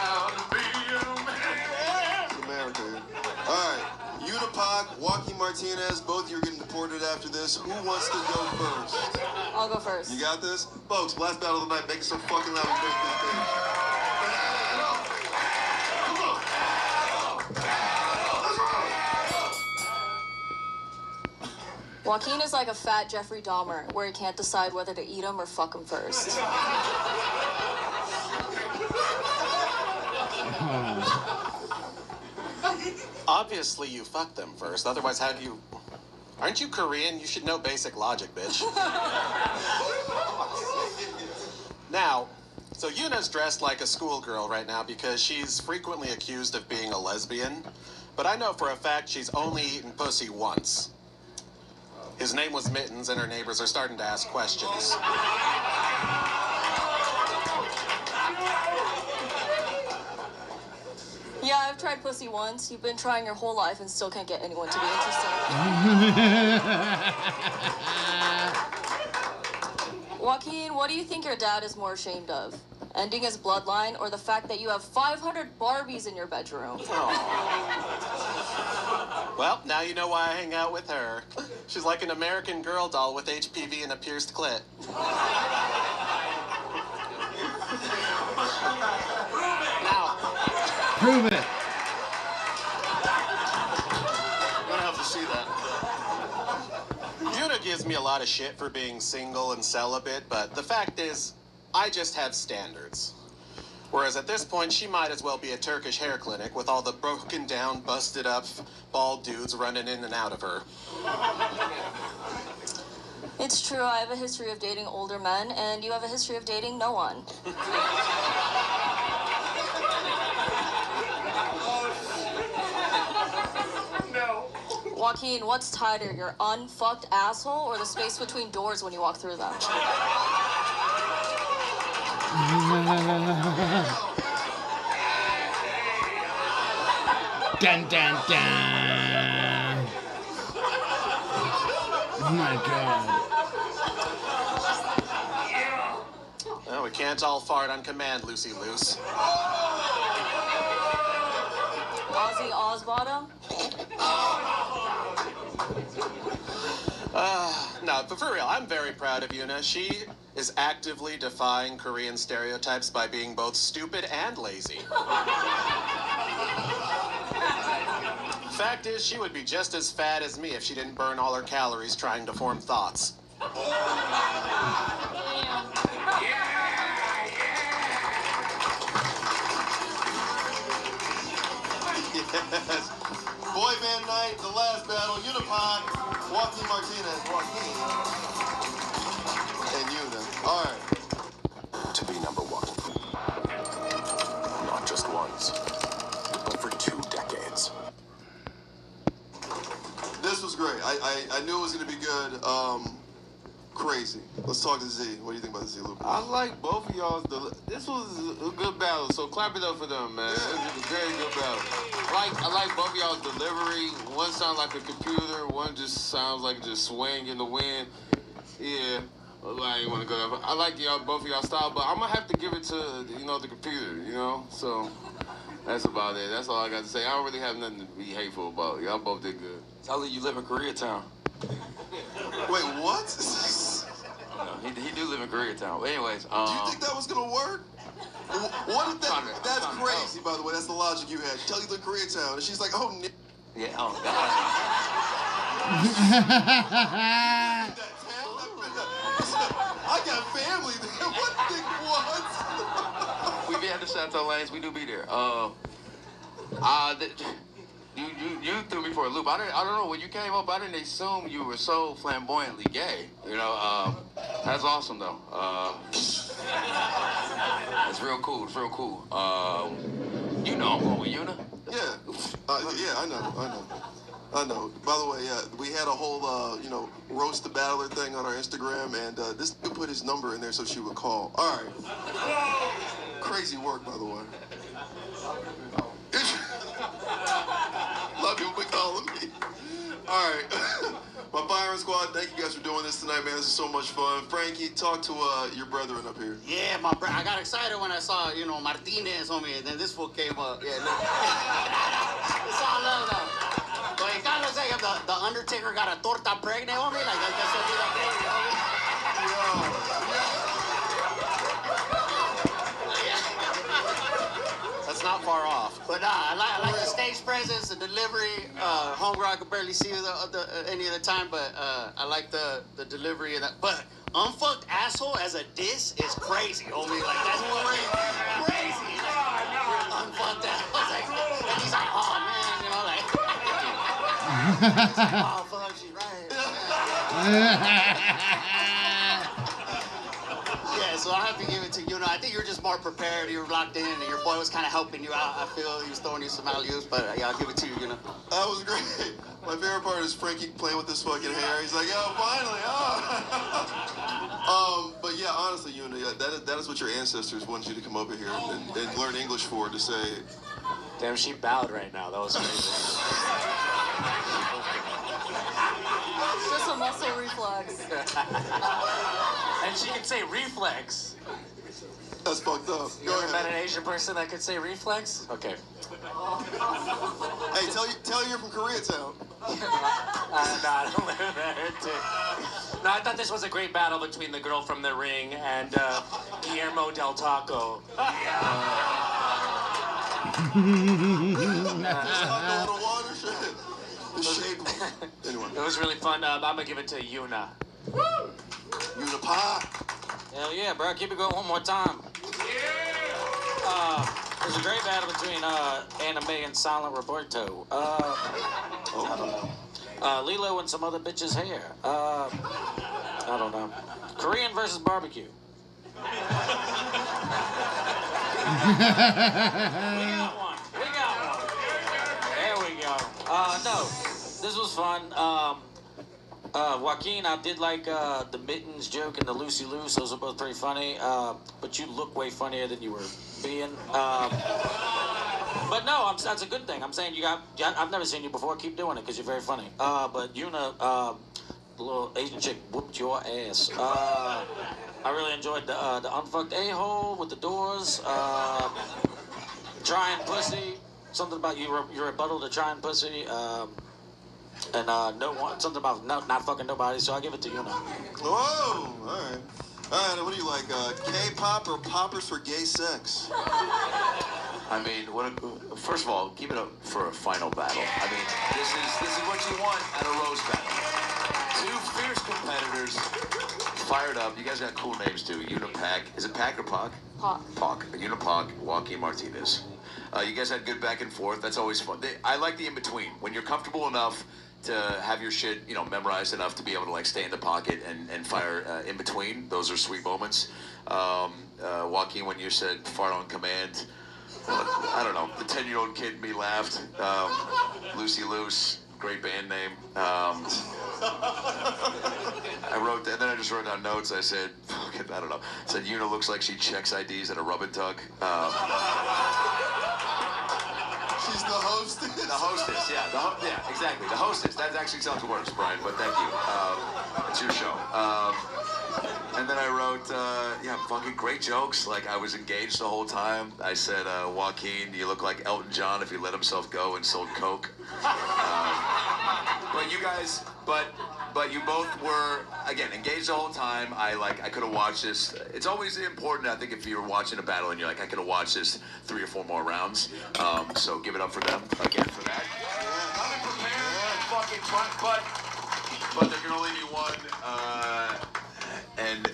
It's America. All right, Unipac, Joaquin Martinez, both of you are getting deported after this. Who wants to go first? I'll go first. You got this? Folks, last battle of the night. Make it so fucking loud we break this thing. Joaquin is like a fat Jeffrey Dahmer, where he can't decide whether to eat him or fuck him first. Obviously you fucked them first, otherwise how do you... Aren't you Korean? You should know basic logic, bitch. Now, so Yuna's dressed like a schoolgirl right now because she's frequently accused of being a lesbian, but I know for a fact she's only eaten pussy once. His name was Mittens, and her neighbors are starting to ask questions. Yeah, I've tried pussy once. You've been trying your whole life and still can't get anyone to be interested. Joaquin, what do you think your dad is more ashamed of? Ending his bloodline or the fact that you have 500 Barbies in your bedroom? Well, now you know why I hang out with her. She's like an American Girl doll with HPV and a pierced clit. Now, prove it. I'm gonna have to see that. Yuna gives me a lot of shit for being single and celibate, but the fact is, I just have standards. Whereas at this point, she might as well be a Turkish hair clinic with all the broken down, busted up, bald dudes running in and out of her. It's true, I have a history of dating older men, and you have a history of dating no one. No. Joaquin, what's tighter, your unfucked asshole or the space between doors when you walk through them? Dun dun dun. Oh my God. Well, we can't all fart on command, Lucy Loose. Ozzy Osbottom? No, but for real, I'm very proud of Yuna. She is actively defying Korean stereotypes by being both stupid and lazy. Fact is, she would be just as fat as me if she didn't burn all her calories trying to form thoughts. Yes. Boy band night, the last battle, Unipac, Joaquin Martinez, Joaquin, and Yuna. All right. To be number one. Not just once, but for 2 decades. This was great. I knew it was going to be good. crazy. Let's talk to Z. What do you think about Z a little bit? I like both of y'all's. This was a good battle, so clap it up for them, man. It was a very good battle. I like both of y'all's delivery. One sounds like a computer. One just sounds like just swing in the wind. Yeah. I ain't want to go there. I like both of y'all style, but I'm gonna have to give it to the computer. So that's about it. That's all I got to say. I don't really have nothing to be hateful about. Y'all both did good. Tell you live in Koreatown. Wait, what? He do live in Koreatown. But anyways, do you think that was gonna work? What if that's crazy, by the way. That's the logic you had. Tell you live in Koreatown, and she's like, oh, yeah, oh, I got family there. What? We be at the Chateau Lanes. We do be there. You threw me for a loop. I don't know. When you came up, I didn't assume you were so flamboyantly gay. That's awesome though. It's real cool. It's real cool. I'm going with Yuna. Yeah. Yeah, I know. By the way, we had a whole, roast the battler thing on our Instagram, and this dude put his number in there so she would call. All right. Crazy work, by the way. Love you for calling me. All right. My firing squad, thank you guys for doing this tonight, man. This is so much fun. Frankie, talk to your brethren up here. Yeah, I got excited when I saw, Martinez on me, and then this fool came up. Yeah, look. It's all love, though. But it kind of looks like the Undertaker got a torta pregnant on me. Like, I guess I'll be like, hey, That's not far off. But I like the stage presence, the delivery. Homegirl, I could barely see her any of the time, but I like the delivery of that. But unfucked asshole as a diss is crazy, homie. Like, that's crazy. Unfucked asshole. And he's like, oh, man, like. He's like, oh, fuck, she's right. Yeah, so I have to give it to you. I think you're just more prepared. You were locked in, and your boy was kind of helping you out. I feel he was throwing you some alley-oops, but yeah, I'll give it to you. That was great. My favorite part is Frankie playing with this fucking hair. He's like, yo, finally, but yeah, honestly, Yuna, that is what your ancestors wanted you to come over here and learn English for, to say. Damn, she bowed right now. That was amazing. It's just a muscle reflex. And she can say reflex. That's fucked up. You ever met an Asian person that could say reflex? Okay. Hey, tell you're from Koreatown. No, I don't live there, too. No, I thought this was a great battle between the girl from the ring and Guillermo del Taco. It was really fun. I'm gonna give it to Yuna. Yuna Pie. Hell yeah, bro. Keep it going one more time. There's a great battle between Anime and Silent Roberto. I don't know. Lilo and some other bitch's hair. I don't know. Korean versus barbecue. We got one. There we go. No, this was fun. Joaquin, I did like the mittens joke and the loosey loose. Those are both pretty funny. But you look way funnier than you were being. But no, that's a good thing. I'm saying I've never seen you before. Keep doing it because you're very funny. But Yuna, the little Asian chick whooped your ass. I really enjoyed the unfucked a-hole with the doors. Trying pussy. Something about your rebuttal to trying pussy. And something about not fucking nobody. So I'll give it to Yuna. Whoa! All right. What do you like? K-pop or poppers for gay sex? I mean, first of all, keep it up for a final battle. I mean, this is what you want at a roast battle. Two fierce competitors, fired up. You guys got cool names too. Unipac. Is it Pac or Pac? Pac. Unipac, Joaquin Martinez. You guys had good back and forth. That's always fun. I like the in-between. When you're comfortable enough to have your shit, memorized enough to be able to like stay in the pocket and fire in between. Those are sweet moments. Joaquin, when you said fart on command, I don't know. The 10-year-old kid in me laughed. Lucy Loose, great band name. I wrote that, and then I just wrote down notes. I said, fucking, I don't know. I said, Una looks like she checks IDs at a rub and tug. She's the hostess. The hostess, yeah. Yeah, exactly. The hostess. That actually sounds worse, Brian, but thank you. It's your show. And then I wrote, yeah, fucking great jokes. Like, I was engaged the whole time. I said, Joaquin, you look like Elton John if he let himself go and sold coke. But you guys, but you both were, again, engaged the whole time. I could have watched this. It's always important, I think, if you're watching a battle and you're like, I could have watched this 3 or 4 more rounds. So give it up for them again for that. Coming prepared, fucking, but there can only be one. And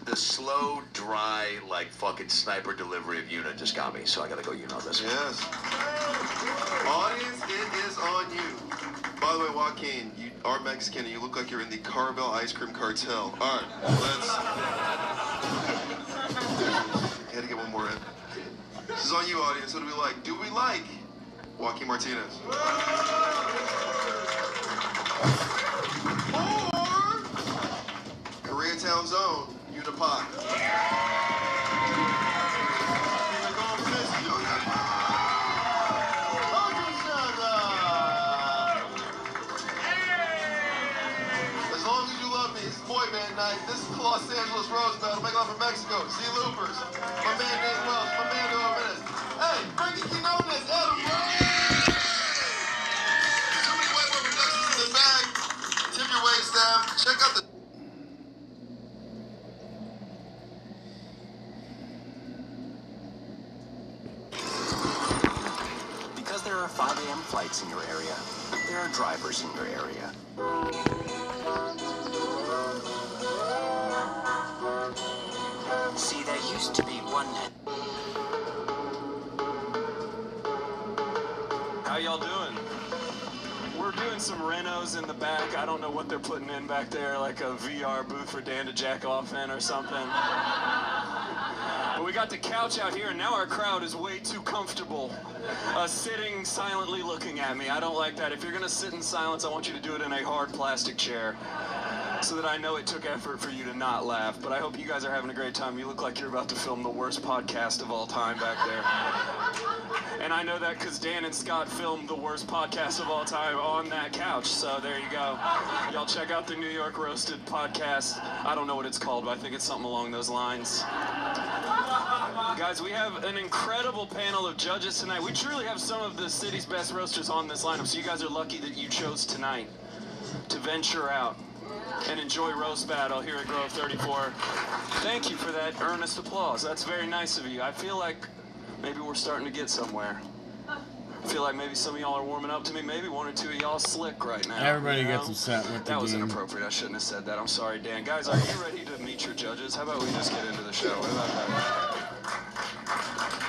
the slow, dry, like fucking sniper delivery of Una just got me. So I gotta go Una on this one. Yes. Audience, it is on you. By the way, Joaquin, you are Mexican and you look like you're in the Carvel Ice Cream Cartel. All right, let's. Had to get one more in. This is on you, audience. What do we like? Do we like Joaquin Martinez? Or Koreatown Zone, Unipod. As long as you love me, it's boy band night. This is the Los Angeles Rose Battle. Make love for Mexico. See Loopers. My man Nate Wells. My man Noah Menace. Hey, Frankie Quinones, Adam Rose. Too many white boy productions in the bag. Tip your waist staff. Check out the. Because there are 5 a.m. flights in your area, there are drivers in your area. See, there used to be one. How y'all doing? We're doing some renos in the back. I don't know what they're putting in back there, like a VR booth for Dan to jack off in or something. But we got the couch out here, and now our crowd is way too comfortable. Sitting silently looking at me. I don't like that. If you're gonna sit in silence, I want you to do it in a hard plastic chair, so that I know it took effort for you to not laugh. But I hope you guys are having a great time. You look like you're about to film the worst podcast of all time back there. And I know that because Dan and Scott filmed the worst podcast of all time on that couch. So there you go. Y'all check out the New York Roasted podcast. I don't know what it's called, but I think it's something along those lines. Guys, we have an incredible panel of judges tonight. We truly have some of the city's best roasters on this lineup. So you guys are lucky that you chose tonight to venture out and enjoy Roast Battle here at Grove 34. Thank you for that earnest applause. That's very nice of you. I feel like maybe we're starting to get somewhere. I feel like maybe some of y'all are warming up to me. Maybe 1 or 2 of y'all slick right now. Everybody gets upset with the That was game. inappropriate. I shouldn't have said that. I'm sorry, Dan. Guys, are you ready to meet your judges? How about we just get into the show? What about that?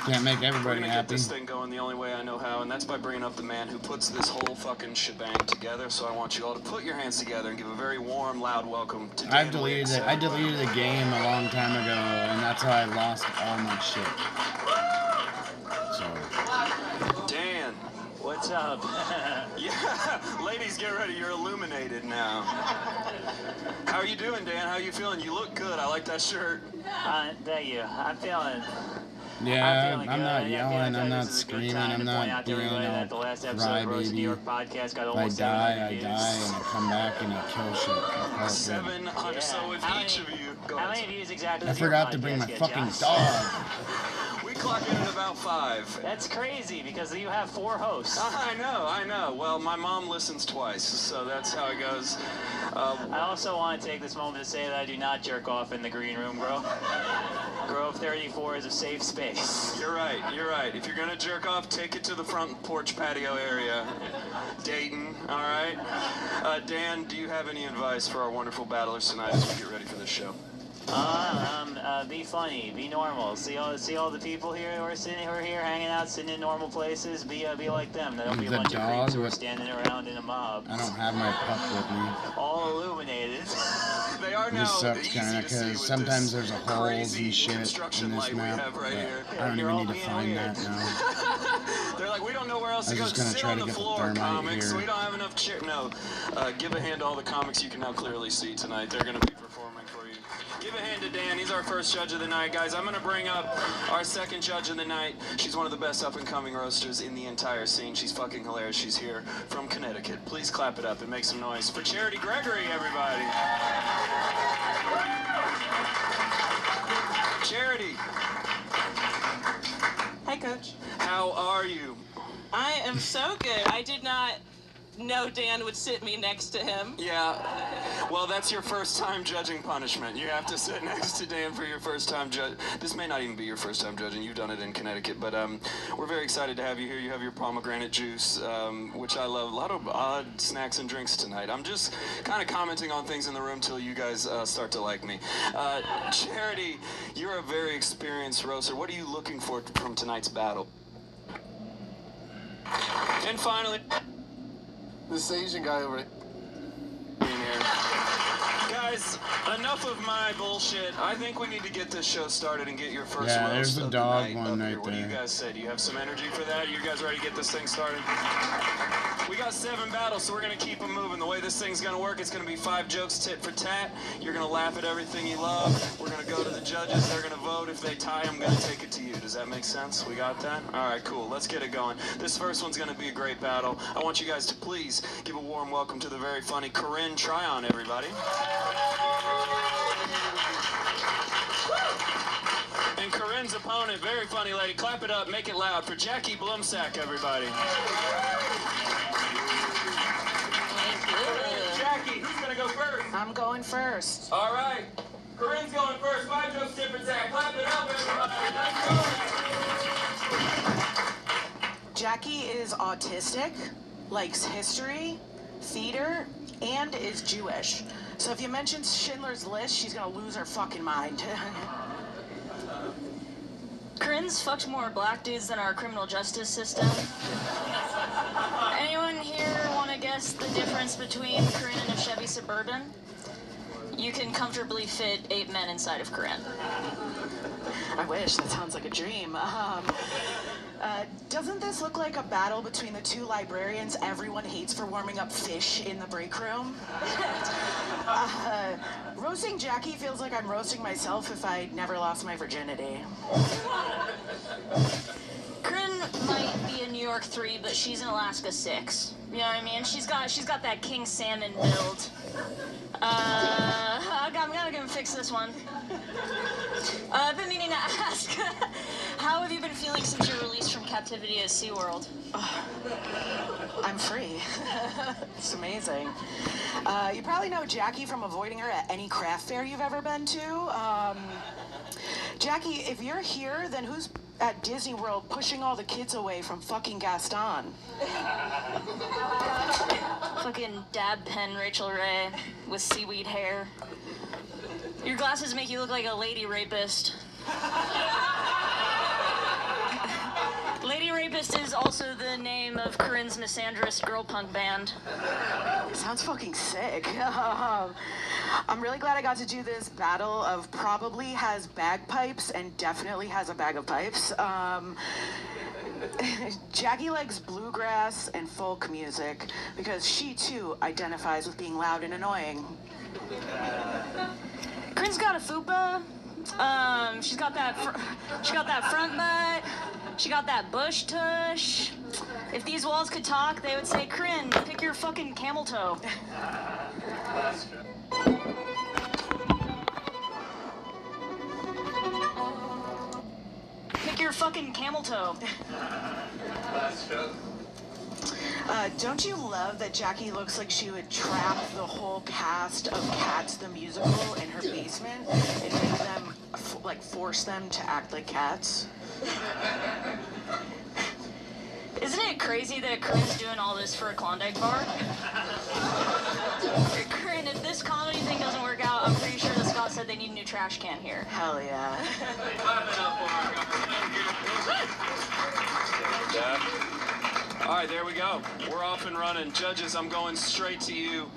Can't make We're everybody gonna get happy. this thing going the only way I know how, and that's by bringing up the man who puts this whole fucking shebang together. So I want you all to put your hands together and give a very warm, loud welcome to Dan I deleted Wicks. it. I deleted the game a long time ago, and that's how I lost all my shit. So. Dan, what's up? Yeah, ladies, get ready. You're illuminated now. How are you doing, Dan? How are you feeling? You look good. I like that shirt. Thank you. I'm feeling. Yeah, feeling I'm good. not Yeah, yelling, this I'm not is a good screaming, time I'm to point out not to being everybody no that the last episode of Roast New crybaby. York podcast got If I almost die, 700 I views. die, and I come back and I kill shit. All good. 700. So if each of you go. How many views exactly I does your forgot to bring my podcast get, fucking Josh? dog. We clock in at about 5. That's crazy because you have 4 hosts. I know. Well, my mom listens twice, so that's how it goes. I also want to take this moment to say that I do not jerk off in the green room, Grove. Grove 34 is a safe space. You're right. If you're gonna jerk off, take it to the front porch patio area. Dayton, all right? Dan, do you have any advice for our wonderful battlers tonight as we get ready for this show? Be funny, be normal. See all the people here who are here hanging out, sitting in normal places. Be like them. Don't be a The bunch of dog creeps who are with- standing around in a mob. I don't have my pup with me. All illuminated. They are This sucks kinda, because sometimes there's a holes and shit in this map, but I don't even need to find that now. They're like, we don't know where else I to was go. just gonna Sit try on to the get the floor, thermite comics. here. We don't have enough Give a hand to all the comics you can now clearly see tonight. They're going to be performing for you. Give a hand to Dan. He's our first judge of the night, guys. I'm going to bring up our second judge of the night. She's one of the best up-and-coming roasters in the entire scene. She's fucking hilarious. She's here from Connecticut. Please clap it up and make some noise for Charity Gregory, everybody. Charity. Hi, Coach. How are you? I am so good. I did not know Dan would sit me next to him. Yeah. Well, that's your first time judging punishment. You have to sit next to Dan for your first time judge. This may not even be your first time judging. You've done it in Connecticut, but we're very excited to have you here. You have your pomegranate juice, which I love. A lot of odd snacks and drinks tonight. I'm just kind of commenting on things in the room till you guys start to like me. Charity, you're a very experienced roaster. What are you looking for from tonight's battle? And finally, this Asian guy over here. Guys, enough of my bullshit. I think we need to get this show started and get your first roast there's the of dog the night one up right here. What do you there. guys say? Do you have some energy for that? Are you guys ready to get this thing started? We got 7 battles, so we're going to keep them moving. The way this thing's going to work, it's going to be 5 jokes tit for tat. You're going to laugh at everything you love. We're going to go to the judges. They're going to vote. If they tie, I'm going to take it to you. Does that make sense? We got that? All right, cool. Let's get it going. This first one's going to be a great battle. I want you guys to please give a warm welcome to the very funny Corinne Tryon, everybody. And Corinne's opponent, very funny lady. Clap it up, make it loud for Jackie Blumsack, everybody. Jackie, who's gonna go first? I'm going first. All right, Corinne's going first. 5 jokes, tit for tat. Clap it up, everybody. Let's go. Jackie is autistic, likes history, theater, and is Jewish. So if you mention Schindler's List, she's gonna lose her fucking mind. Corinne's fucked more black dudes than our criminal justice system. Anyone here want to guess the difference between Corinne and a Chevy Suburban? You can comfortably fit 8 men inside of Corinne. I wish. That sounds like a dream. Doesn't this look like a battle between the 2 librarians everyone hates for warming up fish in the break room? Roasting Jackie feels like I'm roasting myself if I never lost my virginity. Corinne might be a New York 3, but she's an Alaska 6. You know what I mean? She's got that king salmon build. I'm gonna fix this one. I've been meaning to ask, how have you been feeling since your release from captivity at SeaWorld? I'm free. It's amazing. You probably know Jackie from avoiding her at any craft fair you've ever been to. Jackie, if you're here, then who's at Disney World pushing all the kids away from fucking Gaston? Fucking dab pen Rachel Ray with seaweed hair. Your glasses make you look like a lady rapist. Lady Rapist is also the name of Corinne's misandrist girl punk band. Sounds fucking sick. I'm really glad I got to do this battle of probably has bagpipes and definitely has a bag of pipes. Jackie likes bluegrass and folk music because she too identifies with being loud and annoying. Corinne's got a fupa. She's got that front butt. She got that bush tush. If these walls could talk, they would say, Corinne, pick your fucking camel toe. Pick your fucking camel toe. Don't you love that Jackie looks like she would trap the whole cast of Cats the Musical in her basement and make them, force them to act like cats? Isn't it crazy that Corinne's doing all this for a Klondike bar? Corinne, if this comedy thing doesn't work out, I'm pretty sure that Scott said they need a new trash can here. Hell yeah. All right, there we go. We're off and running. Judges, I'm going straight to you.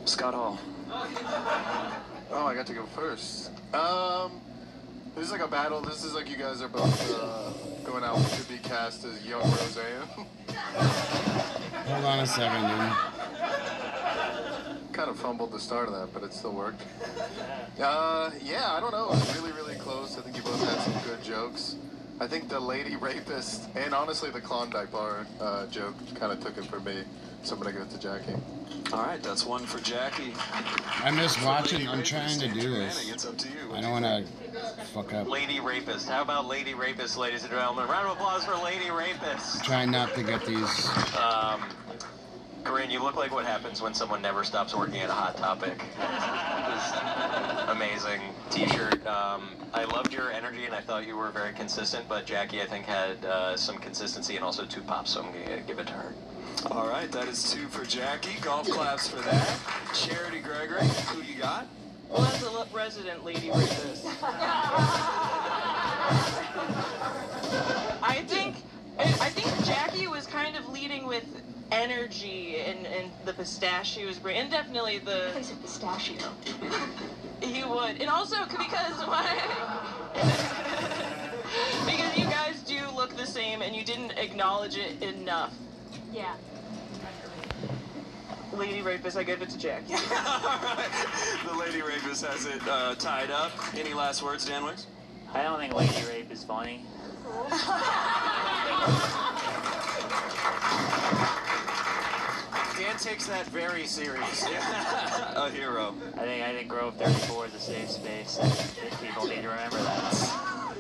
Scott Hall. Oh, I got to go first. This is like a battle. This is like you guys are both going out to be cast as young Roseanne. Hold on a second, dude. Kind of fumbled the start of that, but it still worked. Yeah, I don't know. It was really, really close. I think you both had some good jokes. I think the lady rapist and honestly the Klondike bar joke kind of took it for me. So I'm gonna give it to Jackie. All right, that's one for Jackie. I miss watching. I'm trying to do this. It's up to you. I don't want to fuck up. Lady Rapist. How about Lady Rapist, ladies and gentlemen? Round of applause for Lady Rapist. Trying not to get these. Corinne, you look like what happens when someone never stops working at a Hot Topic. Amazing t-shirt. I loved your energy and I thought you were very consistent, but Jackie, I think, had some consistency and also 2 pops, so I'm going to give it to her. All right, that is 2 for Jackie. Golf claps for that. Charity Gregory, who you got? Well, that's a resident lady rapist. I think Jackie was kind of leading with energy and the pistachio was bringing, and definitely the pistachio. He would, and also because because you guys do look the same and you didn't acknowledge it enough. Yeah. Lady Rapist, I give it to Jackie. Alright, the Lady Rapist has it tied up. Any last words, Dan Wicks? I don't think Lady Rape is funny. Dan takes that very serious. A hero. I think Grove 34 is a safe space. And people need to remember that.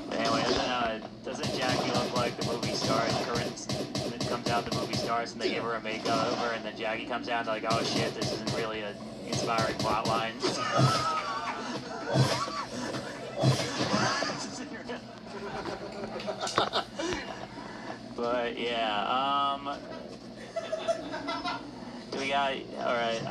But anyway, doesn't Jackie look like the movie stars? Corinne comes out the movie stars and they give her a makeover, and then Jackie comes out and they're like, oh shit, this isn't really an inspiring plot line. But yeah, do we got, alright,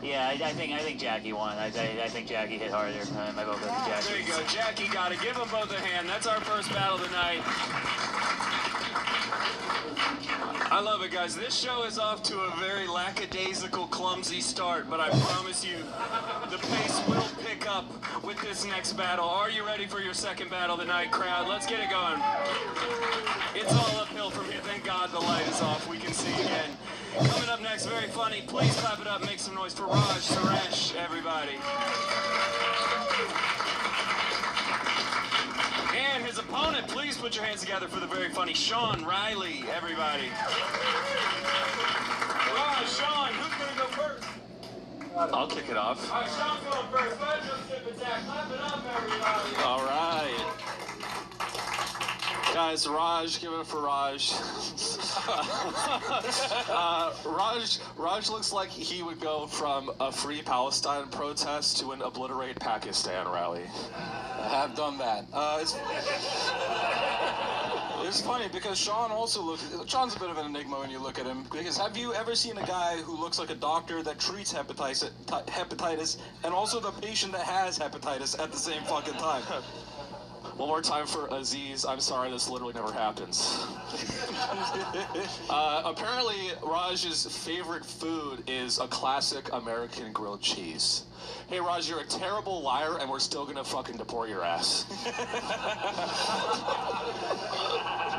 yeah, I think Jackie won. I think Jackie hit harder. My vote goes to Jackie. There you go. Jackie got it. Give them both a hand. That's our first battle tonight. I love it, guys. This show is off to a very lackadaisical, clumsy start, but I promise you, the pace will pick up with this next battle. Are you ready for your second battle tonight, crowd? Let's get it going. It's all uphill from here. Thank God the light is off. We can see again. Coming up next, very funny. Please clap it up and make some noise for Raj Suresh, everybody. And his opponent, please put your hands together for the very funny Sean Riley, everybody. Raj, Sean, who's going to go first? I'll kick it off. All right, Sean's going first. Go ahead, just tip attack. Clap it up, everybody. All right. Guys, Raj, give it up for Raj. Raj looks like he would go from a free Palestine protest to an obliterate Pakistan rally. I have done that. It's funny because Sean also looks. Sean's a bit of an enigma when you look at him. Because have you ever seen a guy who looks like a doctor that treats hepatitis and also the patient that has hepatitis at the same fucking time? One more time for Aziz. I'm sorry, this literally never happens. Apparently, Raj's favorite food is a classic American grilled cheese. Hey, Raj, you're a terrible liar, and we're still gonna fucking deport your ass.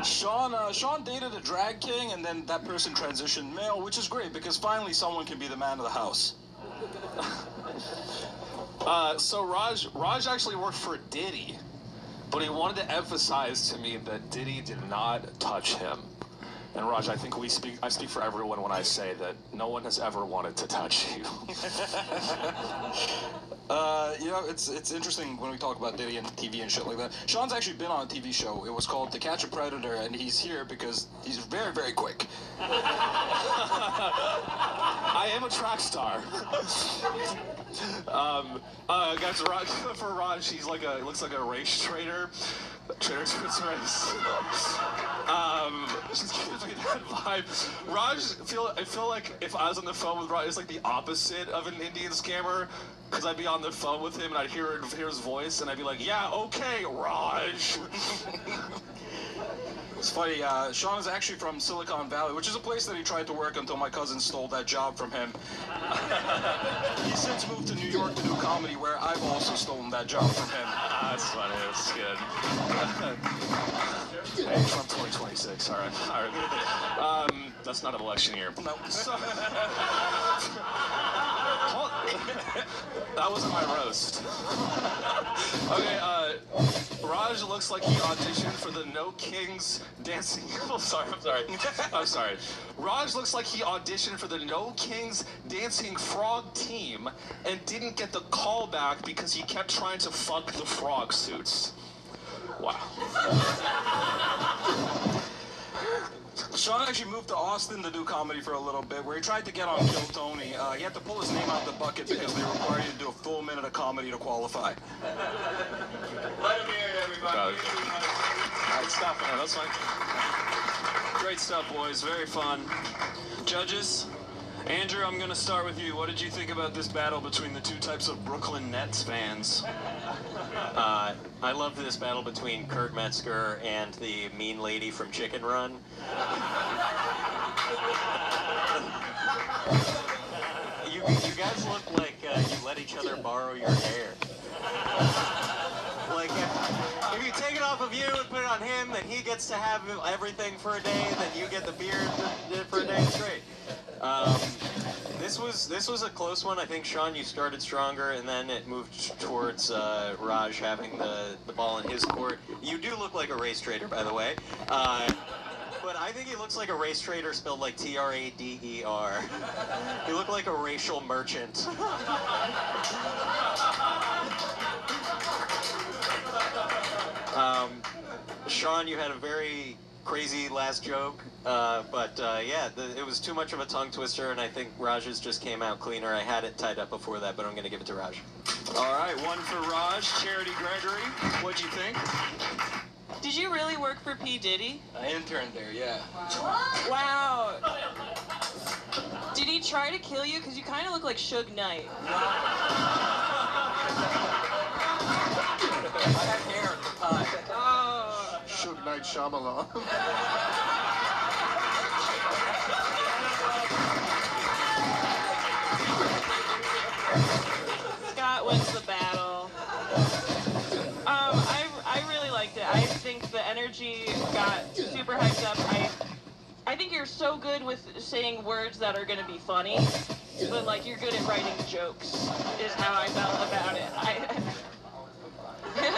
Sean dated a drag king, and then that person transitioned male, which is great because finally someone can be the man of the house. So Raj actually worked for Diddy. But he wanted to emphasize to me that Diddy did not touch him. And Raj, I think I speak for everyone when I say that no one has ever wanted to touch you. You know, it's interesting when we talk about Diddy and TV and shit like that. Sean's actually been on a TV show. It was called To Catch a Predator, and he's here because he's very, very quick. I am a track star. Guys, for Raj, he looks like a race trader. Trader Joe's race. Just give me that vibe. Raj, I feel like if I was on the phone with Raj, it's like the opposite of an Indian scammer. Because I'd be on the phone with him and I'd hear his voice and I'd be like, yeah, okay, Raj. It's funny, Sean is actually from Silicon Valley, which is a place that he tried to work until my cousin stole that job from him. He's since moved to New York to do comedy, where I've also stolen that job from him. That's funny. That's good. Hey, Trump 2026. All right. That's not an election year. No. That wasn't my roast. Okay, Raj looks like he auditioned for the No Kings Dancing... I'm sorry. Raj looks like he auditioned for the No Kings Dancing Frog team and didn't get the call back because he kept trying to fuck the frog suits. Wow. Sean actually moved to Austin to do comedy for a little bit, where he tried to get on Kill Tony. He had to pull his name out the bucket because they required you to do a full minute of comedy to qualify. Let him hear it, everybody. All right, stop. No, that's fine. Great stuff, boys. Very fun. Judges, Andrew, I'm going to start with you. What did you think about this battle between the two types of Brooklyn Nets fans? I loved this battle between Kurt Metzger and the mean lady from Chicken Run. You guys look like you let each other borrow your hair. Like, if you take it off of you and put it on him, then he gets to have everything for a day, then you get the beard for a day. It's great. This was a close one. I think, Sean, you started stronger, and then it moved towards Raj having the ball in his court. You do look like a race trader, by the way. But I think he looks like a race trader spelled like Trader. You look like a racial merchant. Sean, you had a very crazy last joke, but yeah, it was too much of a tongue twister, and I think Raj's just came out cleaner. I had it tied up before that, but I'm going to give it to Raj. All right, one for Raj. Charity Gregory, what'd you think? Did you really work for P. Diddy? I interned there, yeah. Wow. Did he try to kill you? Because you kind of look like Suge Knight. I had hair at the time. Oh. Suge Knight Shyamalan. Scott wins the battle. I really liked it. I think the energy got super hyped up. I think you're so good with saying words that are going to be funny, but like you're good at writing jokes, is how I felt about it. Yes,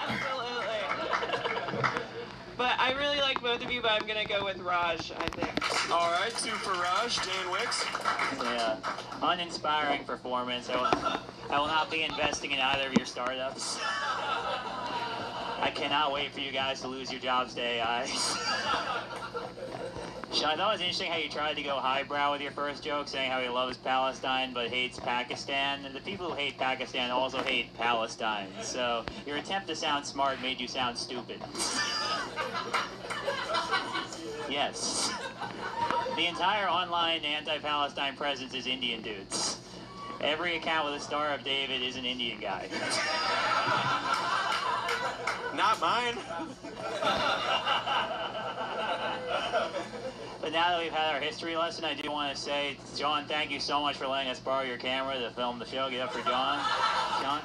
absolutely. But I really like both of you, but I'm going to go with Raj, I think. All right, two for Raj. Dan Wicks. Yeah, uninspiring performance. I will not be investing in either of your startups. I cannot wait for you guys to lose your jobs to AI. Sean, I thought it was interesting how you tried to go highbrow with your first joke, saying how he loves Palestine but hates Pakistan. And the people who hate Pakistan also hate Palestine. So your attempt to sound smart made you sound stupid. Yes. The entire online anti-Palestine presence is Indian dudes. Every account with a Star of David is an Indian guy. Not mine. But now that we've had our history lesson, I do want to say, John, thank you so much for letting us borrow your camera to film the show. Give it up for John. John.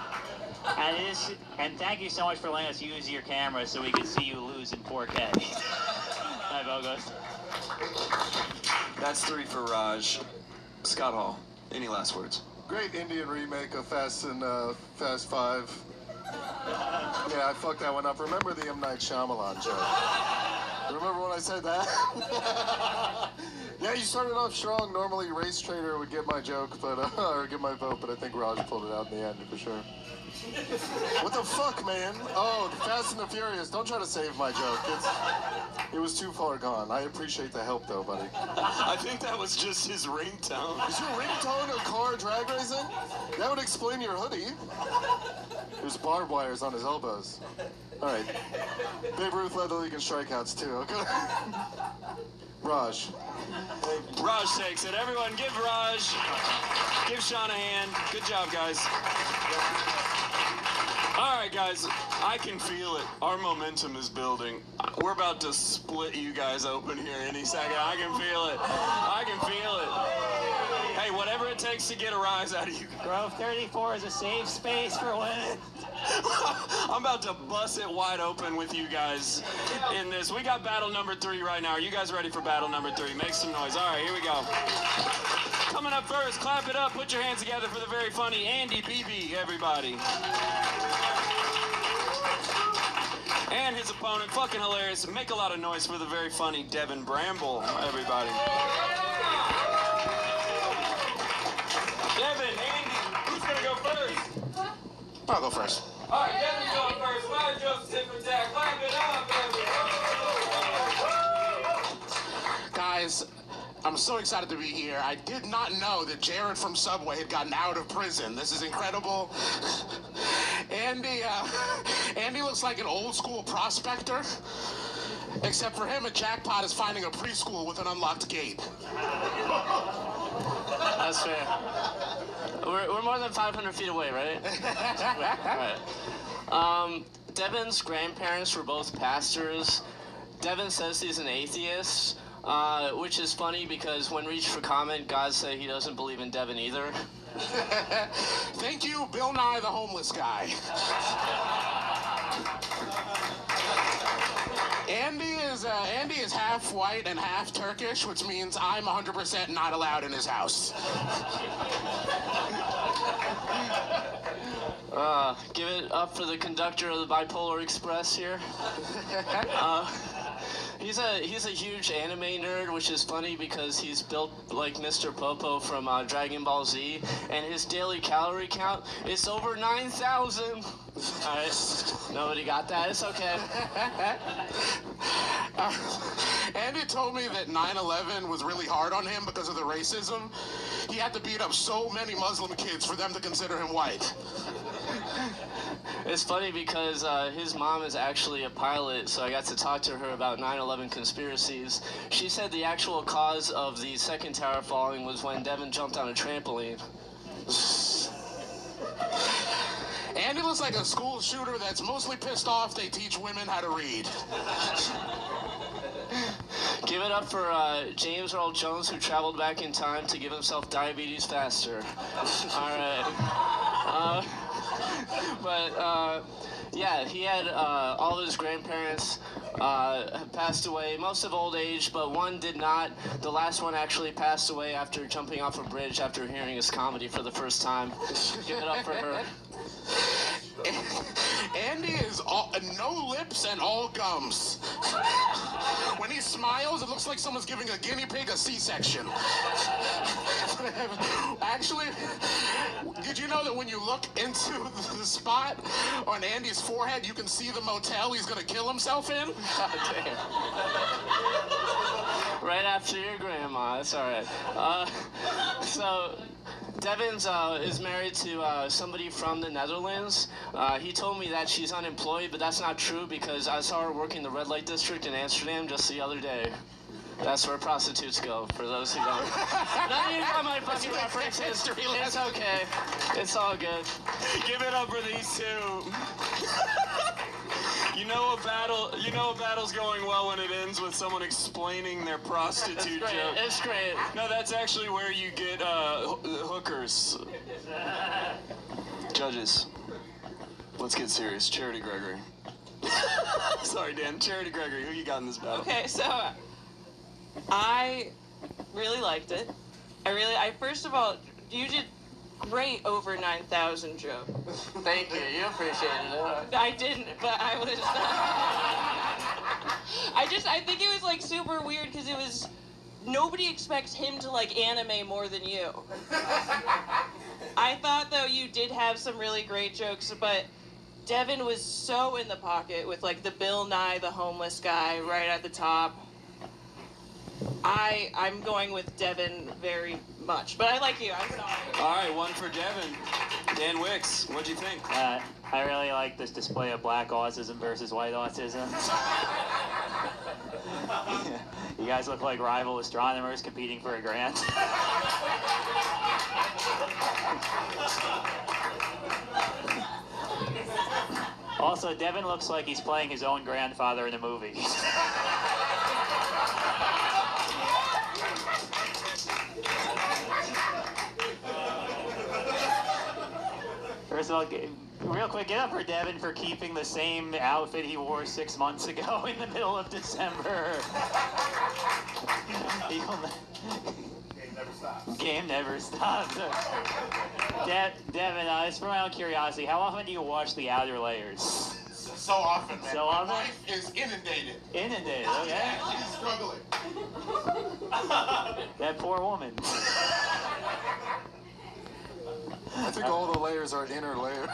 And thank you so much for letting us use your camera so we could see you lose in 4K. Hi, Bogos. That's three for Raj. Scott Hall, any last words? Great Indian remake of Fast 5. Yeah, I fucked that one up. Remember the M. Night Shyamalan joke? Remember when I said that? Yeah, you started off strong. Normally, Race Trader would get my joke, but or get my vote, but I think Raj pulled it out in the end for sure. What the fuck, man? Oh, the Fast and the Furious. Don't try to save my joke. It was too far gone. I appreciate the help, though, buddy. I think that was just his ringtone. Is your ringtone a car drag racing? That would explain your hoodie. There's barbed wires on his elbows. All right. Babe Ruth led the league in strikeouts, too. Okay. Raj. Raj takes it. Everyone give Raj, give Sean a hand. Good job, guys. All right, guys, I can feel it. Our momentum is building. We're about to split you guys open here any second. I can feel it. I can feel it. Hey, whatever it takes to get a rise out of you. Grove 34 is a safe space for women. I'm about to bust it wide open with you guys in this. We got battle number 3 right now. Are you guys ready for battle number 3? Make some noise. All right, here we go. Coming up first, clap it up, put your hands together for the very funny Andy BB, everybody. And his opponent, fucking hilarious. Make a lot of noise for the very funny Devin Bramble, everybody. Devin, Andy, who's gonna go first? I'll go first. All right, Devin's going first. Live jokes, tip and tag. Clap it up, everybody. Guys, I'm so excited to be here. I did not know that Jared from Subway had gotten out of prison. This is incredible. Andy looks like an old school prospector. Except for him, a jackpot is finding a preschool with an unlocked gate. That's fair. We're more than 500 feet away, right? Right. Devin's grandparents were both pastors. Devin says he's an atheist, which is funny because when reached for comment, God said he doesn't believe in Devin either. Thank you, Bill Nye the homeless guy. Andy is half white and half Turkish, which means I'm 100% not allowed in his house. Give it up for the conductor of the Bipolar Express here. He's a huge anime nerd, which is funny because he's built like Mr. Popo from Dragon Ball Z, and his daily calorie count is over 9,000. Alright, nobody got that, it's okay. Andy told me that 9/11 was really hard on him because of the racism. He had to beat up so many Muslim kids for them to consider him white. It's funny because his mom is actually a pilot, so I got to talk to her about 9/11 conspiracies. She said the actual cause of the second tower falling was when Devin jumped on a trampoline. Andy looks like a school shooter that's mostly pissed off they teach women how to read. Give it up for James Earl Jones, who traveled back in time to give himself diabetes faster. All right. Yeah, he had all of his grandparents had passed away, most of old age, but one did not. The last one actually passed away after jumping off a bridge after hearing his comedy for the first time. Give it up for her. Andy is no lips and all gums. When he smiles, it looks like someone's giving a guinea pig a C-section. Actually, did you know that when you look into the spot on Andy's forehead, you can see the motel he's gonna kill himself in? God damn. Right after your grandma, that's alright. So, Devin is married to somebody from the Netherlands. He told me that she's unemployed, but that's not true because I saw her working the red light district in Amsterdam just the other day. That's where prostitutes go, for those who don't. None of you got my fucking references. It's okay. It's all good. Give it up for these two. You know a battle's going well when it ends with someone explaining their prostitute joke. It's great. No, that's actually where you get hookers. Judges, let's get serious. Charity Gregory. Sorry, Dan. Charity Gregory, who you got in this battle? Okay, so I really liked it. First of all, you did great over 9,000 joke. Thank you. You appreciated it. I didn't, but I was. I think it was like super weird because it was. Nobody expects him to like anime more than you. I thought though you did have some really great jokes, but Devin was so in the pocket with like the Bill Nye the homeless guy right at the top. I'm going with Devin very much, but I like you. I'm sorry. All right, one for Devin. Dan Wicks, what'd you think? I really like this display of black autism versus white autism. You guys look like rival astronomers competing for a grant. Also, Devin looks like he's playing his own grandfather in the movie. First of all, real quick, get up for Devin for keeping the same outfit he wore 6 months ago in the middle of December. Game never stops. Devin, just for my own curiosity, how often do you wash the outer layers? So often, man. So often? My wife is inundated. Inundated, okay. Yeah, she's struggling. That poor woman. I think all the layers are inner layers.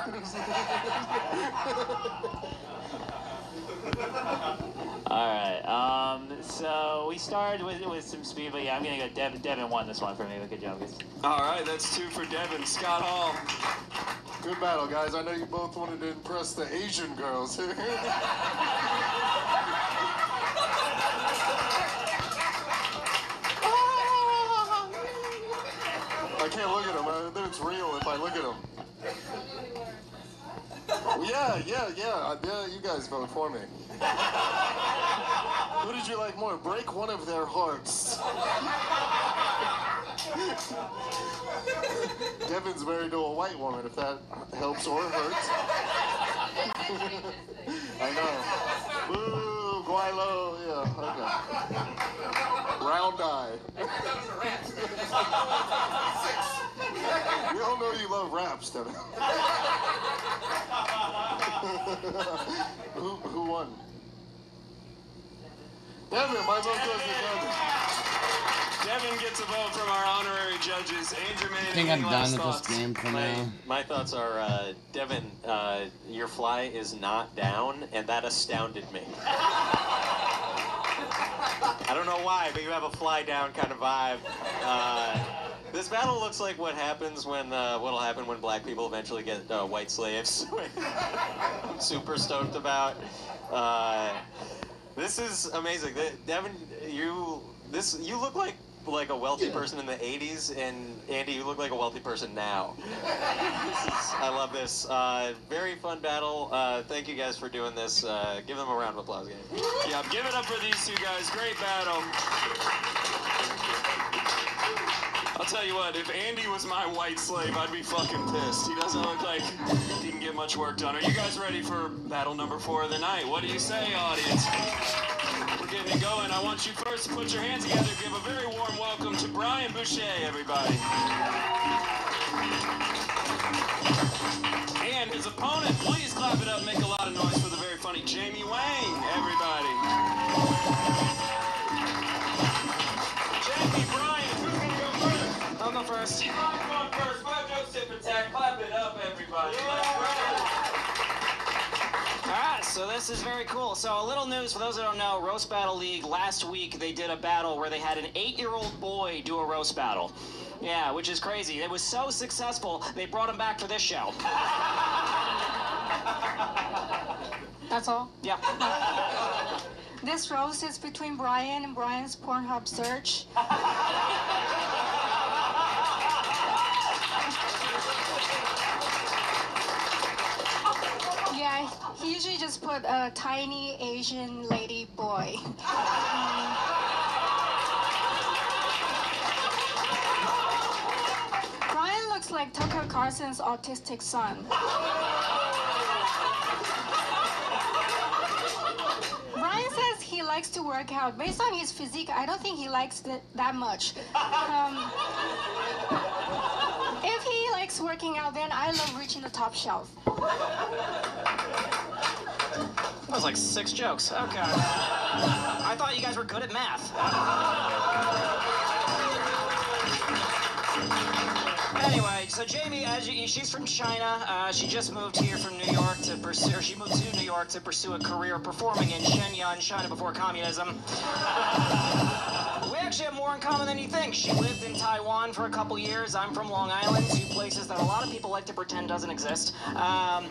Alright, so we started with some speed, but yeah, I'm gonna go Devin won this one for me. Good job, guys. Alright, that's 2 for Devin. Scott Hall. Good battle, guys. I know you both wanted to impress the Asian girls here. I can't look at them. I think it's real if I look at them. Yeah, you guys vote for me. Who did you like more? Break one of their hearts. Devin's married to a white woman, if that helps or hurts. I know. Ooh, Guaylo, yeah, okay. Round eye. We all know you love raps, Devin. Who won? Devin, my vote goes to Devin. Devin gets a vote from our honorary judges. Andrew Manning, I think I'm done with thoughts? this game for now. My thoughts are, Devin, your fly is not down, and that astounded me. I don't know why, but you have a fly down kind of vibe. This battle looks like what happens when, what'll happen when black people eventually get white slaves. I'm super stoked about. This is amazing. Devin, you look like a wealthy person in the 80s, and Andy, you look like a wealthy person now. I love this. Very fun battle. Thank you guys for doing this. Give them a round of applause, guys. Yeah, give it up for these 2 guys. Great battle. I'll tell you what, if Andy was my white slave, I'd be fucking pissed. He doesn't look like he can get much work done. Are you guys ready for battle number 4 of the night? What do you say, audience? We're getting it going. I want you first to put your hands together. Give a very warm welcome to Brian Boucher, everybody. And his opponent, please clap it up, make a lot of noise for the very funny Jamie Wang, everybody. Jamie, Brian, who's going to go first? I'll go first. I'm going first. 5 jokes tip attack. Clap it up, everybody. Let's go. Alright, so this is very cool. So a little news for those that don't know, Roast Battle League, last week they did a battle where they had an 8-year-old boy do a roast battle. Yeah, which is crazy. It was so successful, they brought him back for this show. That's all? Yeah. This roast is between Brian and Brian's Pornhub search. Yeah, he usually just put a tiny Asian lady boy. Brian looks like Tucker Carlson's autistic son. Brian says he likes to work out. Based on his physique, I don't think he likes it that much. If he likes working out, then I love reaching the top shelf. That was like 6 jokes. Okay. I thought you guys were good at math. Anyway, so Jamie, she's from China. She just moved here from New York to pursue, or she moved to New York to pursue a career performing in Shenyang, China before communism. We actually have more in common than you think. She lived in Taiwan for a couple years. I'm from Long Island, 2 places that a lot of people like to pretend doesn't exist. And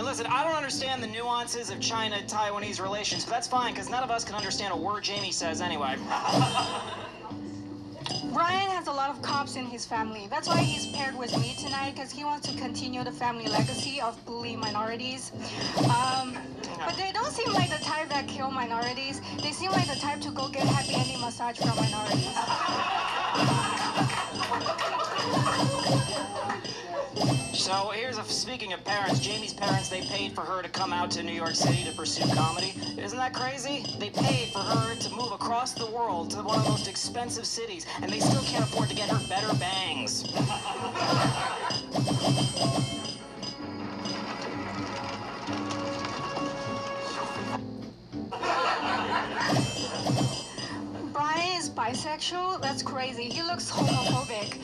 listen, I don't understand the nuances of China-Taiwanese relations, but that's fine, because none of us can understand a word Jamie says anyway. Brian has a lot of cops in his family. That's why he's paired with me tonight, because he wants to continue the family legacy of bullying minorities. But they don't seem like the type that kill minorities. They seem like the type to go get happy ending massage from minorities. So speaking of parents, Jamie's parents, they paid for her to come out to New York City to pursue comedy. Isn't that crazy? They paid for her to move across the world to one of the most expensive cities, and they still can't afford to get her better bangs. Brian is bisexual? That's crazy. He looks homophobic.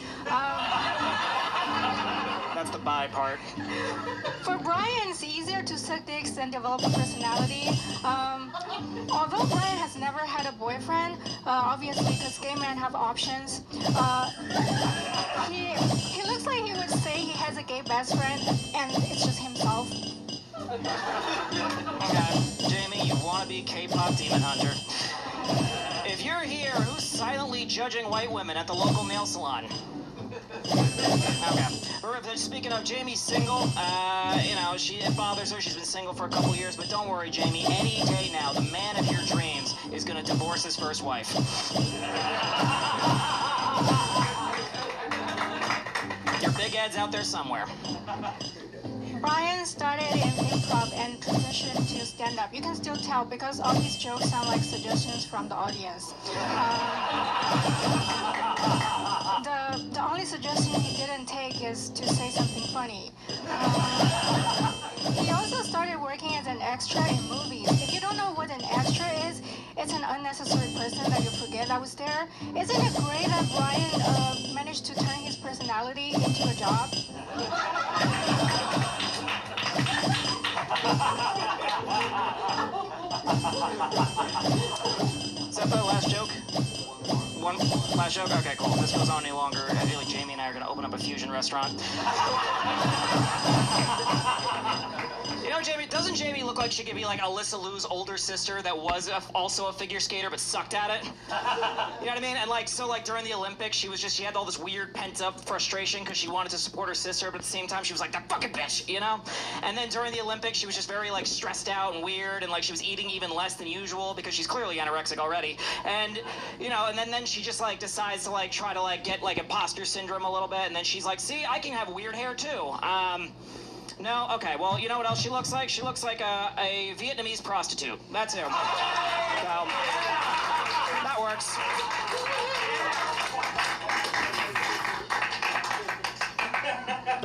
That's the bi part. For Brian, it's easier to suck dicks than develop a personality. Although Brian has never had a boyfriend, obviously because gay men have options, he looks like he would say he has a gay best friend and it's just himself. Okay, Jamie, you wannabe K-pop demon hunter. If you're here, who's silently judging white women at the local nail salon? Okay. Speaking of, Jamie's single. It bothers her. She's been single for a couple years, but don't worry, Jamie. Any day now, the man of your dreams is gonna divorce his first wife. Your big Ed's out there somewhere. Brian started in improv and transitioned to stand-up. You can still tell because all his jokes sound like suggestions from the audience. The only suggestion he didn't take is to say something funny. He also started working as an extra in movies. If you don't know what an extra is, it's an unnecessary person that you forget that was there. Isn't it great that Brian managed to turn his personality into a job? Is that the last joke? One last joke? Okay, cool. If this goes on any longer, I feel like Jamie and I are going to open up a fusion restaurant. You know, doesn't Jamie look like she could be like Alyssa Liu's older sister that was also a figure skater but sucked at it? You know what I mean? And during the Olympics, she had all this weird pent-up frustration because she wanted to support her sister, but at the same time she was like, that fucking bitch, you know? And then during the Olympics, she was just very stressed out and weird, and she was eating even less than usual because she's clearly anorexic already. And and then she just decides to try to get imposter syndrome a little bit, and then she's like, see, I can have weird hair too. No? Okay, well, you know what else she looks like? She looks like a Vietnamese prostitute. That's who. So, that works.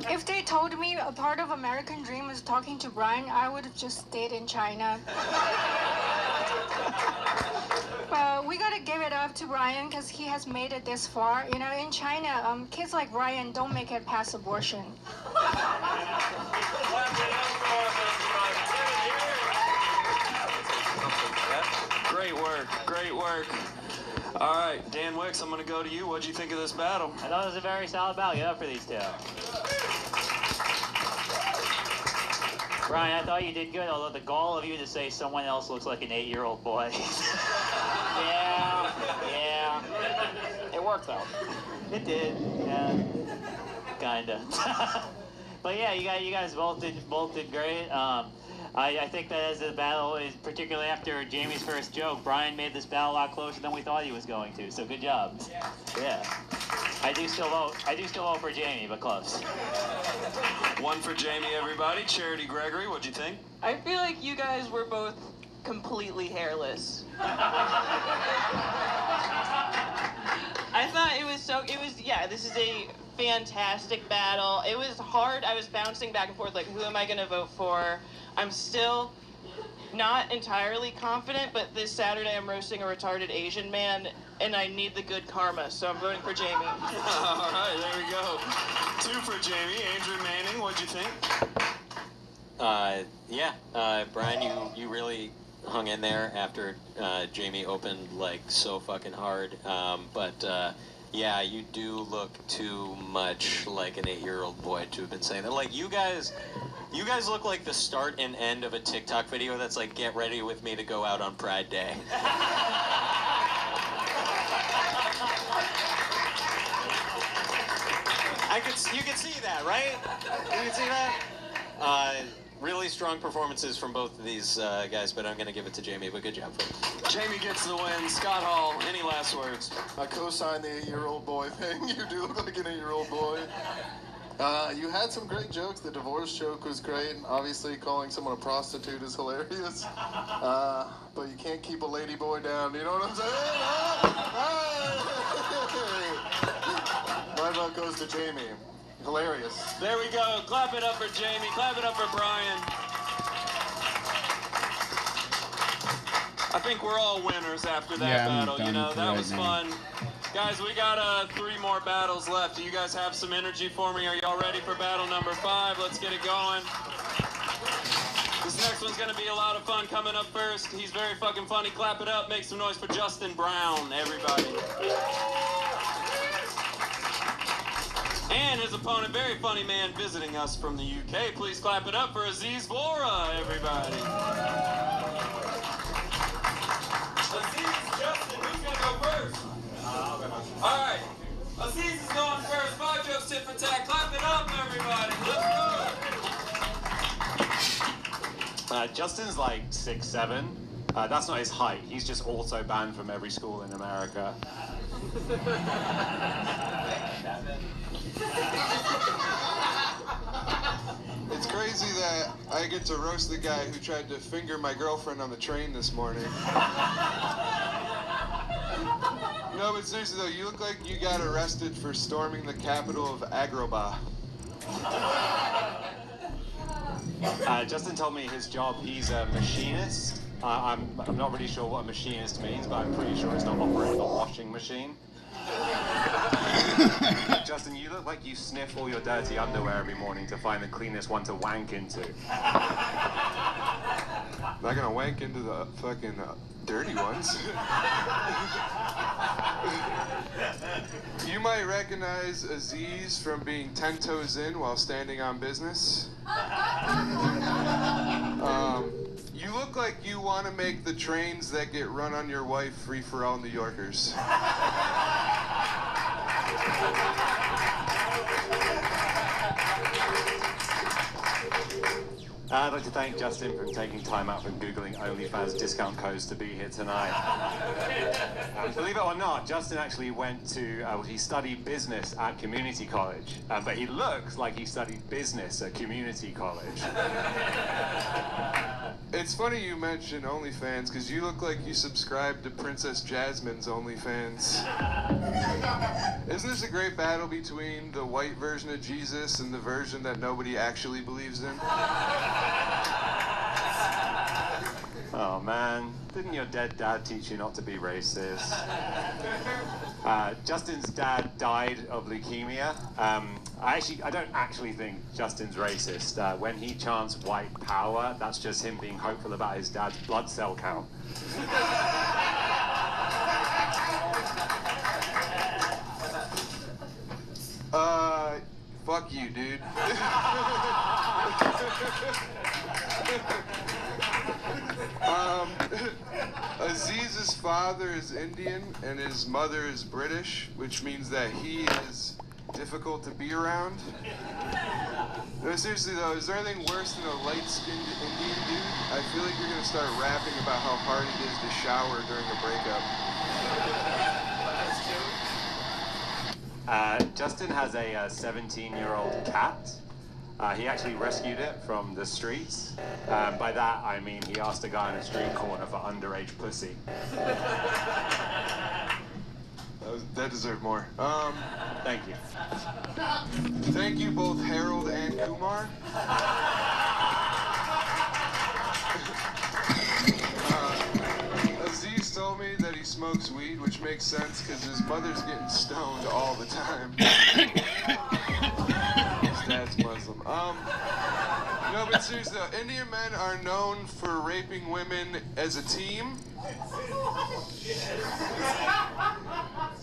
If they told me a part of American Dream is talking to Brian, I would have just stayed in China. We gotta give it up to Brian because he has made it this far. In China, kids like Brian don't make it past abortion. Great work, great work. All right, Dan Wicks, I'm going to go to you. What'd you think of this battle? I thought it was a very solid battle. Get up for these two. Brian, I thought you did good, although the gall of you to say someone else looks like an 8-year-old boy. Yeah. It worked, though. It did, yeah. Kinda. But yeah, you guys both did great. I think that as the battle is, particularly after Jamie's first joke, Brian made this battle a lot closer than we thought he was going to. So good job. Yeah. I do still vote for Jamie, but close. One for Jamie, everybody. Charity Gregory, what'd you think? I feel like you guys were both completely hairless. I thought this is a fantastic battle. It was hard. I was bouncing back and forth, who am I going to vote for? I'm still not entirely confident, but this Saturday I'm roasting a retarded Asian man, and I need the good karma, so I'm voting for Jamie. All right, there we go. 2 for Jamie. Andrew Manning, what'd you think? Brian, you really hung in there after Jamie opened so fucking hard. Yeah, you do look too much like an 8-year-old boy to have been saying that. You guys look like the start and end of a TikTok video that's get ready with me to go out on Pride Day. can see that, right? You can see that? Really strong performances from both of these guys, but I'm going to give it to Jamie, but good job, folks. Jamie gets the win. Scott Hall, any last words? I co-signed the 8-year-old boy thing. You do look like an 8-year-old boy. You had some great jokes. The divorce joke was great. Obviously, calling someone a prostitute is hilarious. But you can't keep a lady boy down. You know what I'm saying? My vote goes to Jamie. Hilarious. There we go. Clap it up for Jamie. Clap it up for Brian. I think we're all winners after that battle. You know, that was fun. Guys, we got 3 more battles left. Do you guys have some energy for me? Are y'all ready for battle number 5? Let's get it going. This next one's gonna be a lot of fun. Coming up first, he's very fucking funny. Clap it up. Make some noise for Justin Brown, everybody. And his opponent, very funny man visiting us from the UK. Please clap it up for Aziz Vora, everybody. Aziz, Justin, who's gonna go first? All right, Aziz is going first. 5 jokes, tit for tat. Clap it up, everybody. Let's go. Justin's like 6'7". That's not his height. He's just auto banned from every school in America. It's crazy that I get to roast the guy who tried to finger my girlfriend on the train this morning. No, but seriously though, you look like you got arrested for storming the capital of Agrabah. Justin told me his job, he's a machinist. I'm not really sure what a machinist means, but I'm pretty sure it's not operating a washing machine. Justin, you look like you sniff all your dirty underwear every morning to find the cleanest one to wank into. I'm not gonna wank into the fucking dirty ones. You might recognize Aziz from being 10 toes in while standing on business. You look like you want to make the trains that get run on your wife free for all New Yorkers. I'd like to thank Justin for taking time out from Googling OnlyFans discount codes to be here tonight. Believe it or not, Justin actually went to, he studied business at community college, but he looks like he studied business at community college. It's funny you mention OnlyFans, because you look like you subscribe to Princess Jasmine's OnlyFans. Isn't this a great battle between the white version of Jesus and the version that nobody actually believes in? Oh man, didn't your dead dad teach you not to be racist? Justin's dad died of leukemia. I don't actually think Justin's racist. When he chants white power, that's just him being hopeful about his dad's blood cell count. Fuck you, dude. Aziz's father is Indian and his mother is British, which means that he is difficult to be around. No, seriously though, is there anything worse than a light-skinned Indian dude? I feel like you're gonna start rapping about how hard it is to shower during a breakup. Justin has a 17-year-old cat. He actually rescued it from the streets. By that, I mean he asked a guy on a street corner for underage pussy. That deserved more. Thank you. Thank you both Harold and Kumar. Aziz told me that he smokes weed, which makes sense because his mother's getting stoned all the time. His dad's Muslim. No, but seriously though, Indian men are known for raping women as a team.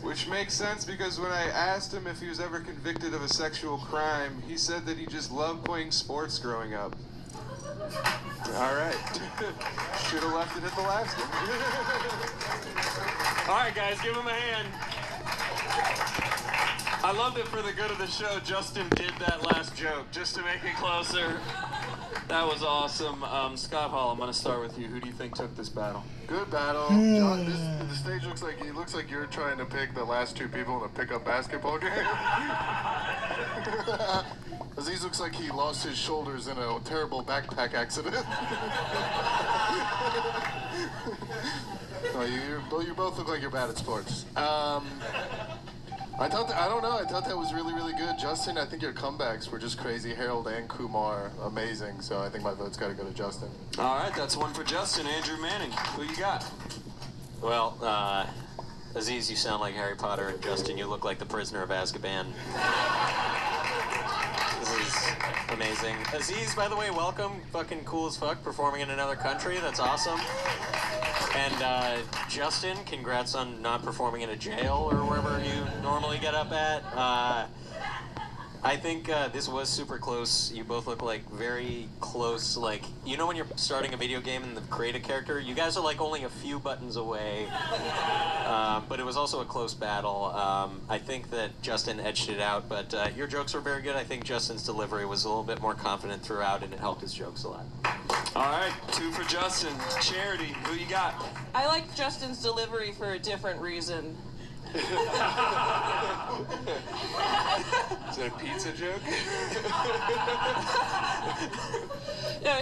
Which makes sense because when I asked him if he was ever convicted of a sexual crime, he said that he just loved playing sports growing up. All right. Should have left it at the last one. All right, guys, give him a hand. I love that for the good of the show, Justin did that last joke just to make it closer. That was awesome. Scott Hall, I'm going to start with you. Who do you think took this battle? Good battle. John, the stage looks like you're trying to pick the last two people in a pickup basketball game. Aziz looks like he lost his shoulders in a terrible backpack accident. No, you both look like you're bad at sports. I don't know. I thought that was really, really good. Justin, I think your comebacks were just crazy. Harold and Kumar, amazing. So I think my vote's got to go to Justin. All right, that's one for Justin. Andrew Manning, who you got? Well, Aziz, you sound like Harry Potter, and Justin, you look like the prisoner of Azkaban. This is amazing. Aziz, by the way, welcome. Fucking cool as fuck, performing in another country. That's awesome. And Justin, congrats on not performing in a jail or wherever you normally get up at. I think this was super close. You both look like very close. Like, you know when you're starting a video game and create a character? You guys are like only a few buttons away. But it was also a close battle. I think that Justin edged it out, but your jokes were very good. I think Justin's delivery was a little bit more confident throughout, and it helped his jokes a lot. All right, two for Justin. Charity, who you got? I like Justin's delivery for a different reason. Is that a pizza joke? No,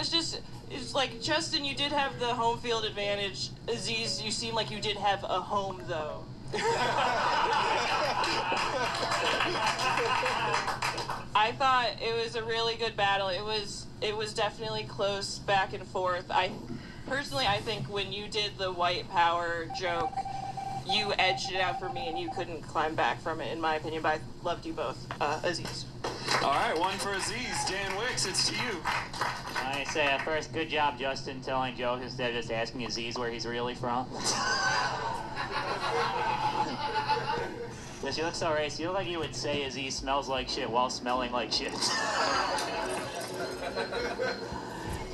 it's like, Justin, you did have the home field advantage. Aziz, you seem like you did have a home, though. I thought it was a really good battle. It was definitely close back and forth. I think when you did the white power joke, you edged it out for me and you couldn't climb back from it, in my opinion, but I loved you both. Aziz. All right, one for Aziz. Dan Wicks, it's to you. I say at first, good job, Justin, telling jokes instead of just asking Aziz where he's really from. Yes, you look so racist. You look like you would say Aziz smells like shit while smelling like shit.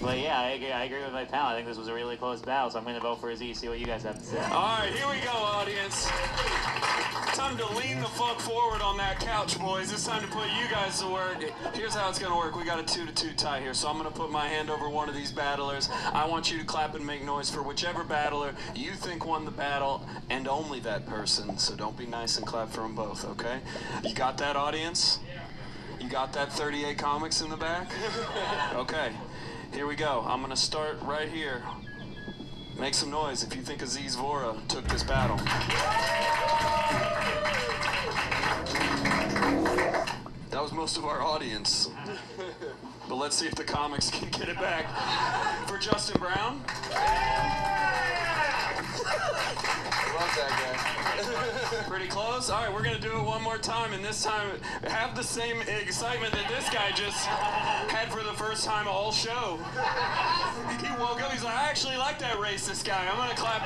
But yeah, I agree with my pal. I think this was a really close battle, so I'm going to vote for Aziz, see what you guys have to say. All right, here we go, audience. Time to lean the fuck forward on that couch, boys. It's time to put you guys to work. Here's how it's going to work. We got a 2-2 tie here, so I'm going to put my hand over one of these battlers. I want you to clap and make noise for whichever battler you think won the battle, and only that person. So don't be nice and clap for them both, okay? You got that, audience? You got that 38 comics in the back? Okay. Here we go. I'm going to start right here. Make some noise if you think Aziz Vora took this battle. That was most of our audience. But let's see if the comics can get it back. For Justin Brown. Love that guy. Pretty close. All right, we're going to do it one more time, and this time have the same excitement that this guy just had for the first time all show. He woke up, he's like, I actually like that racist guy. I'm going to clap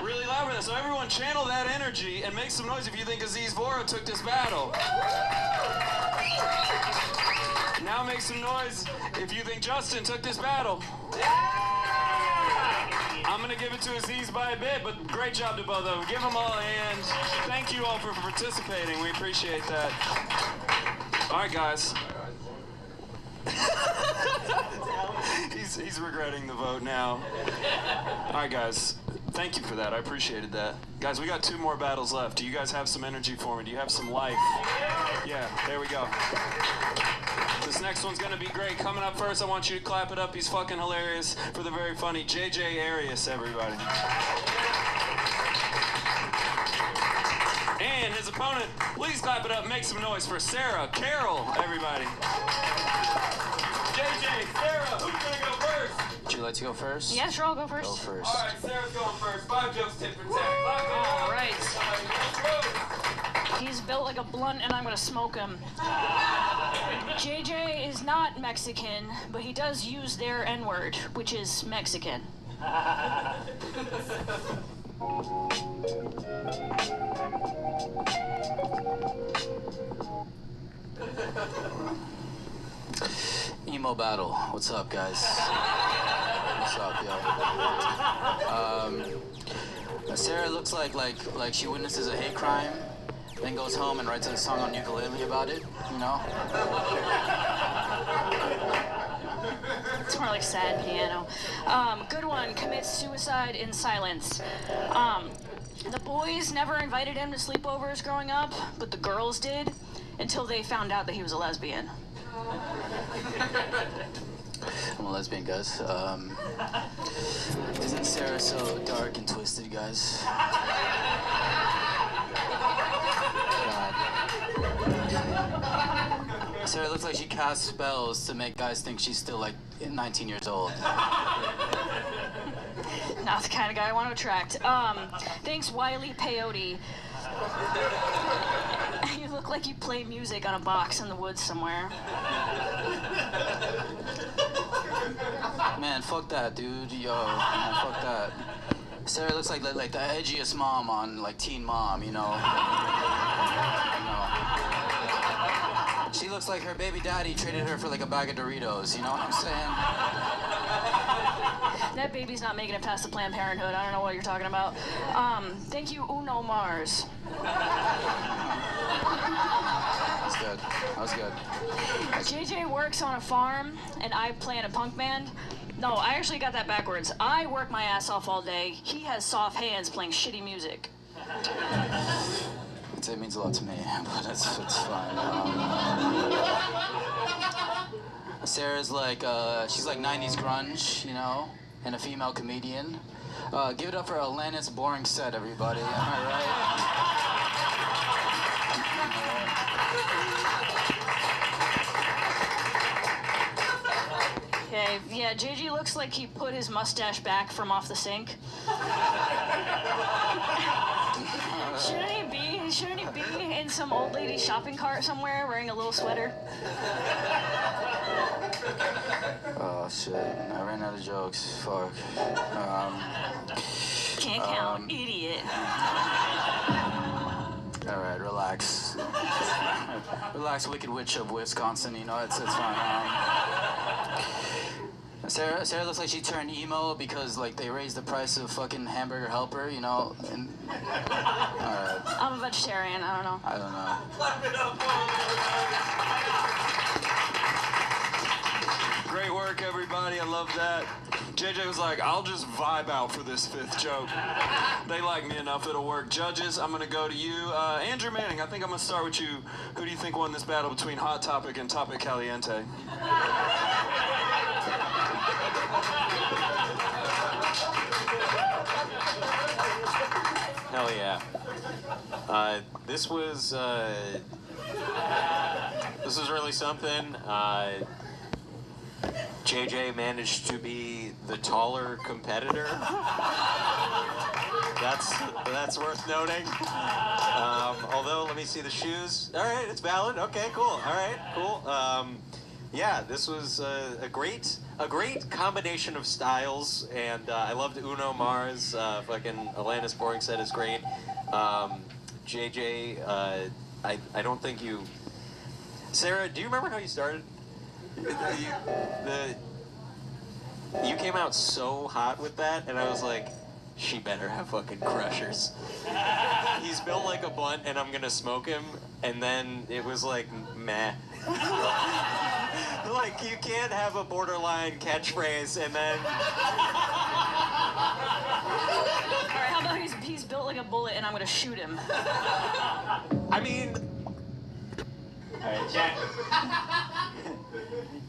really loud for this. So everyone channel that energy and make some noise if you think Aziz Vora took this battle. Now make some noise if you think Justin took this battle. I'm going to give it to Aziz by a bit, but great job to both of them. Give them all a hand. Thank you all for participating. We appreciate that. All right, guys. He's regretting the vote now. All right, guys. Thank you for that. I appreciated that. Guys, we got 2 more battles left. Do you guys have some energy for me? Do you have some life? Yeah, there we go. This next one's going to be great. Coming up first, I want you to clap it up. He's fucking hilarious for the very funny JJ Arias, everybody. And his opponent, please clap it up. Make some noise for Sarah Carroll, everybody. JJ, Sarah, who's going to go first? Would you like to go first? Yeah, sure, I'll go first. Go first. All right, Sarah's going first. 5 jokes, tit for tat. All right. He's built like a blunt, and I'm gonna smoke him. JJ is not Mexican, but he does use their N-word, which is Mexican. Emo battle. What's up, guys? What's up, yo? Sarah looks like she witnesses a hate crime, then goes home and writes a song on ukulele about it, you know? It's more like sad piano. Good one, commits suicide in silence. The boys never invited him to sleepovers growing up, but the girls did, until they found out that he was a lesbian. I'm a lesbian, guys. Isn't Sarah so dark and twisted, guys? God. Sarah looks like she casts spells to make guys think she's still like 19 years old. Not the kind of guy I want to attract. Thanks, Wiley Peyote. You look like you play music on a box in the woods somewhere. Man, fuck that, dude. Yo, man, fuck that. Sarah looks like the edgiest mom on like Teen Mom, you know? She looks like her baby daddy traded her for like a bag of Doritos, you know what I'm saying? That baby's not making it past the Planned Parenthood. I don't know what you're talking about. Thank you, Uno Mars. That's good. That was good. JJ works on a farm, and I play in a punk band. No, I actually got that backwards. I work my ass off all day. He has soft hands playing shitty music. It means a lot to me, but it's fine. Sarah's like, she's like 90s grunge, you know, and a female comedian. Give it up for Alanis Boring Set, everybody. Am I right? Okay, yeah, JJ looks like he put his mustache back from off the sink. Shouldn't he be in some old lady shopping cart somewhere wearing a little sweater? Oh shit, I ran out of jokes. Fuck. Can't count, idiot. Alright, relax. Relax, Wicked Witch of Wisconsin, you know, it's fine. Sarah looks like she turned emo because like they raised the price of fucking hamburger helper, you know. And alright. I'm a vegetarian, I don't know. I don't know. Great work, everybody. I love that. JJ was like, I'll just vibe out for this fifth joke. They like me enough, it'll work. Judges, I'm going to go to you. Andrew Manning, I think I'm going to start with you. Who do you think won this battle between Hot Topic and Topic Caliente? Hell yeah. This was really something. JJ managed to be the taller competitor. That's worth noting. Although, let me see the shoes. All right, it's valid. Okay, cool. All right, cool. Yeah, this was a great combination of styles, and I loved Uno Mars. Fucking Alanis Boring Set is great. JJ, I don't think you. Sarah, do you remember how you started? You came out so hot with that, and I was like, she better have fucking crushers. He's built like a blunt, and I'm gonna smoke him, and then it was like, meh. Like, you can't have a borderline catchphrase, and then... Alright, how about he's built like a bullet, and I'm gonna shoot him. I mean... Alright,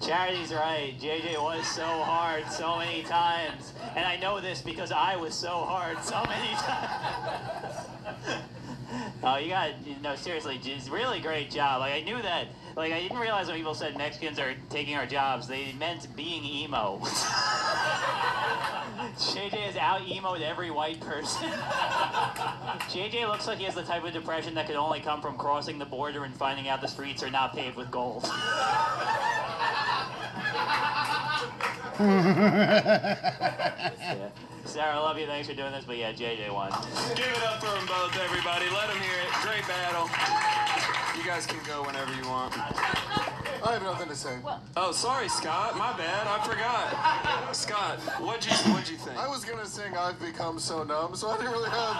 Charity's right. JJ was so hard so many times. And I know this because I was so hard so many times. Oh, no, seriously, just really great job. Like, I knew that, like, I didn't realize when people said Mexicans are taking our jobs, they meant being emo. JJ has out-emoed every white person. JJ looks like he has the type of depression that could only come from crossing the border and finding out the streets are not paved with gold. Yeah. Sarah, I love you. Thanks for doing this. But yeah, JJ won. Give it up for them both, everybody. Let them hear it. Great battle. You guys can go whenever you want. I have nothing to say. Oh, sorry, Scott. My bad. I forgot. Scott, what'd you think? I was gonna sing "I've Become So Numb," so I didn't really have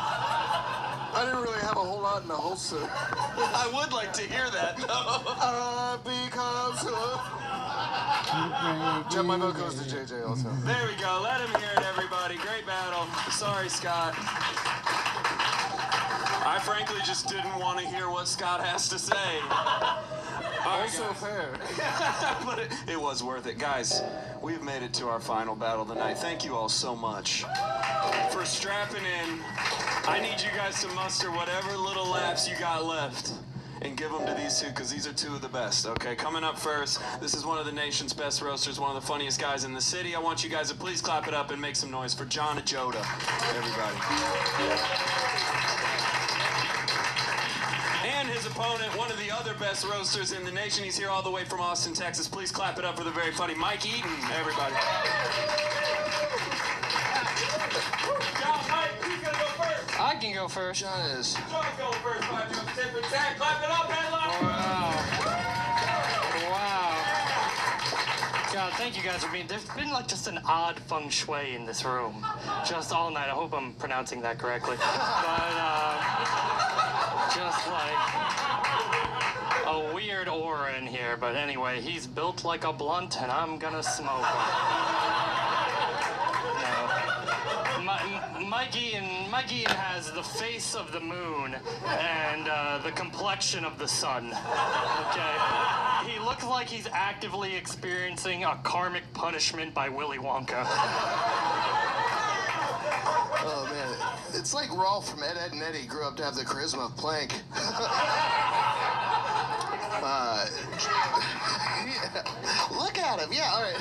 I didn't really have a whole lot in the holster. I would like to hear that. Because my vote goes to JJ also. There we go. Let him hear it, everybody. Great battle. Sorry, Scott. I frankly just didn't want to hear what Scott has to say. Also fair. But it was worth it. Guys, we've made it to our final battle tonight. Thank you all so much for strapping in. I need you guys to muster whatever little laps you got left and give them to these two, because these are two of the best, okay? Coming up first, this is one of the nation's best roasters, one of the funniest guys in the city. I want you guys to please clap it up and make some noise for John Ajoda, everybody. And his opponent, one of the other best roasters in the nation. He's here all the way from Austin, Texas. Please clap it up for the very funny Mike Eaton, everybody. John, Mike, who's gonna go first? I can go first. John is. John's going first, 5 jumps, 10 for 10. Clap it up, headline. Wow. God, thank you guys for being. There's been like just an odd feng shui in this room, just all night. I hope I'm pronouncing that correctly. But just like a weird aura in here. But anyway, he's built like a blunt, and I'm gonna smoke him. Mike Eaton has the face of the moon and the complexion of the sun. Okay, he looks like he's actively experiencing a karmic punishment by Willy Wonka. Oh man, it's like Rolf from Ed, Edd and Eddy grew up to have the charisma of Plank. Yeah. Look at him, yeah, all right.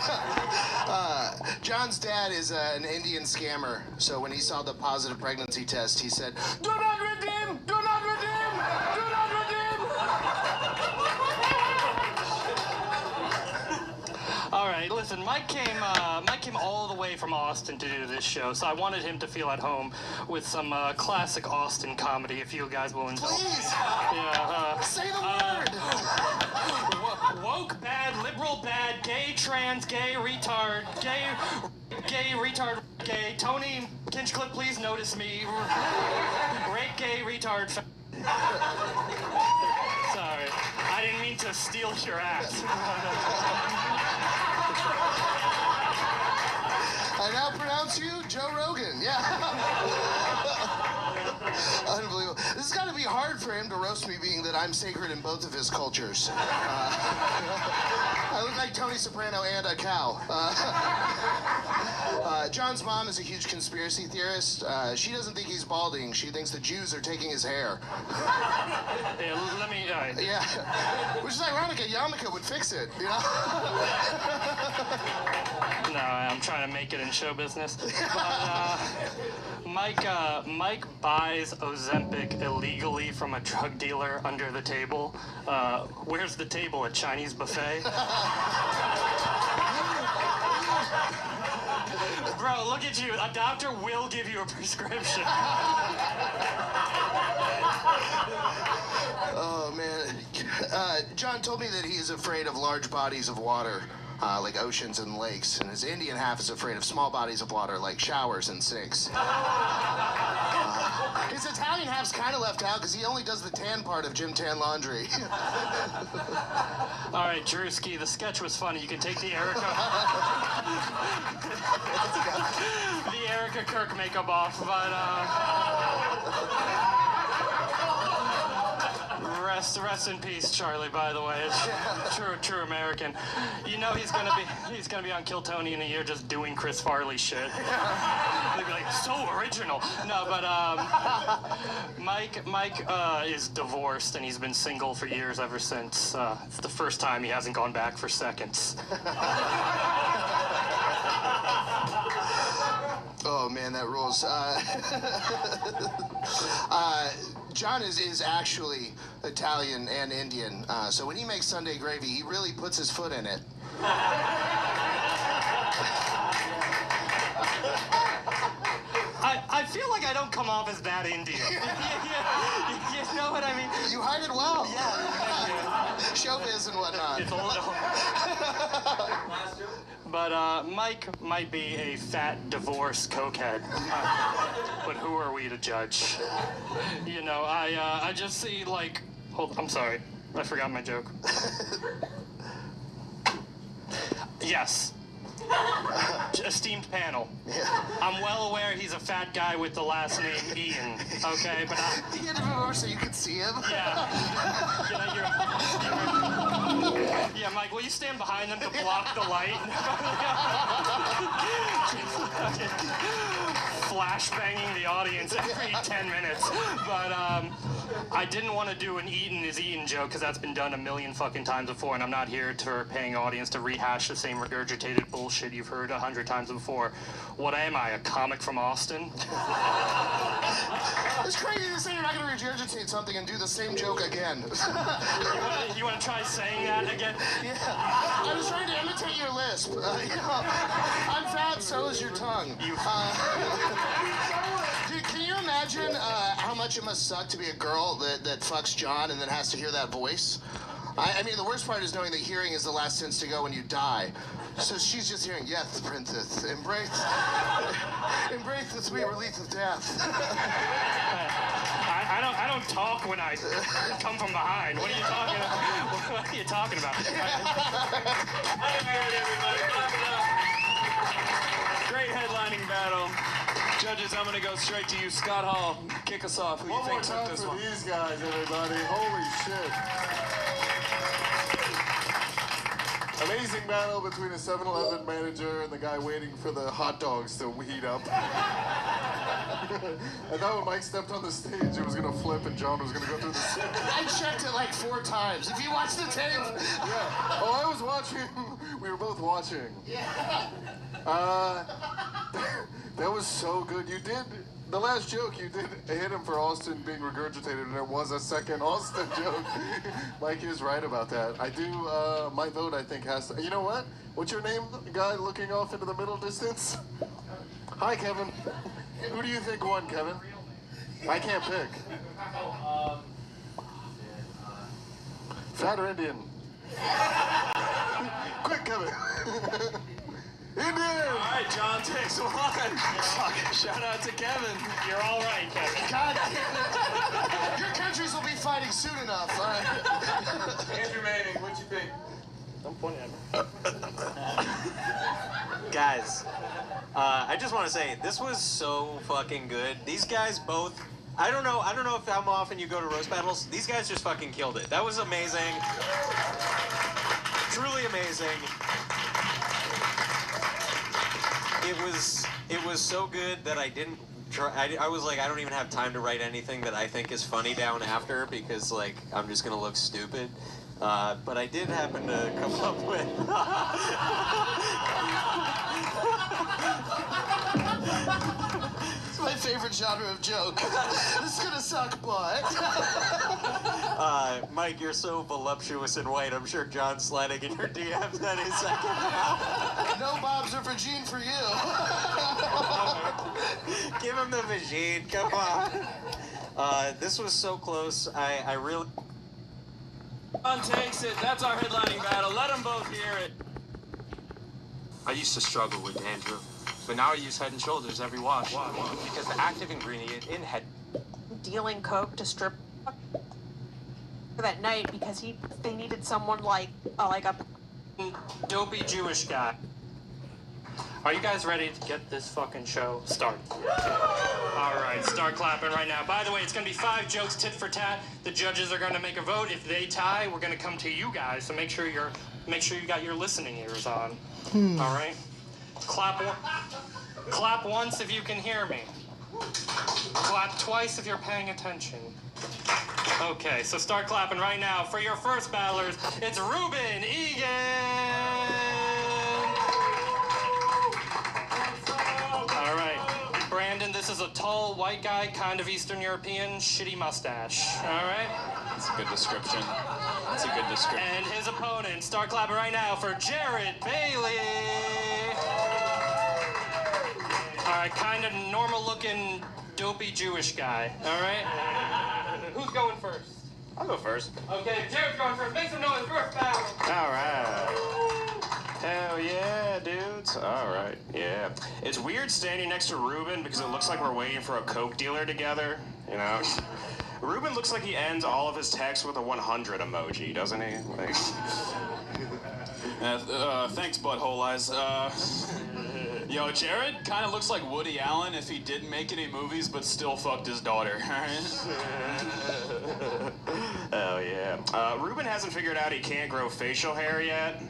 John's dad is an Indian scammer, so when he saw the positive pregnancy test, he said, "Do not redeem! Do not redeem! Do not redeem!" All right, listen, Mike came all the way from Austin to do this show, so I wanted him to feel at home with some classic Austin comedy, if you guys will indulge. Please! Yeah, say the word! Woke bad, liberal bad, gay, trans, gay, retard, gay, retard, gay, Tony Kinchcliffe, please notice me, rape, gay, retard, Sorry, I didn't mean to steal your act. I now pronounce you Joe Rogan. Yeah. Unbelievable. This has got to be hard for him to roast me, being that I'm sacred in both of his cultures. I look like Tony Soprano and a cow. John's mom is a huge conspiracy theorist. She doesn't think he's balding. She thinks the Jews are taking his hair. Yeah, let me... Yeah. Which is ironic. A yarmulke would fix it, you know? No, I'm trying to make it in show business. But Mike buys Ozempic illegally from a drug dealer under the table. Where's the table? A Chinese buffet? Bro, look at you. A doctor will give you a prescription. Oh, man. John told me that he is afraid of large bodies of water, like oceans and lakes, and his Indian half is afraid of small bodies of water, like showers and sinks. His Italian half's kind of left out because he only does the tan part of Gym Tan Laundry. All right, Drewski, the sketch was funny. You can take the Erica... the Erica Kirk makeup off, but, Rest in peace, Charlie, by the way. It's true American. You know he's gonna be on Kill Tony in a year just doing Chris Farley shit. They'd be like, so original. No, but Mike is divorced and he's been single for years ever since. It's the first time he hasn't gone back for seconds. Oh man, that rules. John is actually Italian and Indian, so when he makes Sunday gravy, he really puts his foot in it. I feel like I don't come off as that Indian. You know what I mean? You hide it well. Yeah. Showbiz and whatnot. It's a little... But Mike might be a fat, divorced cokehead. But who are we to judge? You know, I just see, like... I'm sorry. I forgot my joke. Yes. Esteemed panel. Yeah. I'm well aware he's a fat guy with the last name Ian, okay? But you had to move over so you could see him? Yeah. Yeah, Mike, will you stand behind them to block the light? Flashbanging the audience every 10 minutes. But I didn't want to do an Eaton is Eaton joke because that's been done a million fucking times before, and I'm not here to paying audience to rehash the same regurgitated bullshit you've heard 100 times before. What am I, a comic from Austin? It's crazy to say you're not going to regurgitate something and do the same joke again. You want to try saying that again? Yeah. I was trying to imitate your lisp. You know, I'm fat, so is your tongue. Dude, can you imagine how much it must suck to be a girl that fucks John and then has to hear that voice? I mean, the worst part is knowing that hearing is the last sense to go when you die. So she's just hearing, yes, princess, embrace the sweet relief of death. I don't talk when I come from behind. What are you talking about? What are you talking about? Hey, everybody, clap it up. Great headlining battle. Judges, I'm gonna go straight to you. Scott Hall, kick us off. Who do you think took this one? These guys, everybody. Holy shit. Amazing battle between a 7-Eleven manager and the guy waiting for the hot dogs to heat up. I thought when Mike stepped on the stage, it was gonna flip and John was gonna go through the scene. I checked it like 4 times. If you watch the tape. Yeah. Oh, I was watching. We were both watching. Yeah. That was so good. You did. The last joke you did hit him for Austin being regurgitated, and it was a second Austin joke. Mike is right about that. I do, my vote, I think, has to... You know what? What's your name, the guy looking off into the middle distance? Hi, Kevin. Who do you think won, Kevin? I can't pick. Fat or Indian? Quick, Kevin. Indian! All right, John takes one. Shout out to Kevin. You're all right, Kevin. God damn it. Your countries will be fighting soon enough. All right. Andrew Manning, what you think? Don't point at me. Guys, I just want to say, this was so fucking good. These guys both... I don't know if how often you go to roast battles. These guys just fucking killed it. That was amazing. Truly amazing. It was so good that I didn't try. I was like, I don't even have time to write anything that I think is funny down after because like I'm just gonna look stupid. But I did happen to come up with. It's my favorite genre of joke. This is gonna suck, but. Mike, you're so voluptuous and white. I'm sure John's sliding in your DMs any second now. No bobs or vagine for you. Give him the vagine. Come on. This was so close. I really. John takes it. That's our headlining battle. Let them both hear it. I used to struggle with dandruff, but now I use Head and Shoulders every wash because the active ingredient in Head. Dealing coke to strip that night because they needed someone like a dopey Jewish guy. Are you guys ready to get this fucking show started? All right, start clapping right now. By the way, it's gonna be 5 jokes tit for tat. The judges are gonna make a vote. If they tie, we're gonna come to you guys. So make sure you got your listening ears on. All right. Clap once if you can hear me. Clap twice if you're paying attention. Okay, so start clapping right now. For your first battlers, it's Ruben Egan. All right. Brandon, this is a tall, white guy, kind of Eastern European, shitty mustache. All right? That's a good description. That's a good description. And his opponent, start clapping right now for Jared Bailey. All right, kind of normal-looking, dopey Jewish guy. All right? Who's going first? I'll go first. Okay, Jared's going first. Make some noise. First battle. All right. Hell yeah, dude. It's weird standing next to Ruben because it looks like we're waiting for a Coke dealer together, you know? Ruben looks like he ends all of his texts with a 100 emoji, doesn't he? Like... Thanks, Butthole Eyes. Yo, Jared kind of looks like Woody Allen if he didn't make any movies but still fucked his daughter. Oh, yeah. Ruben hasn't figured out he can't grow facial hair yet.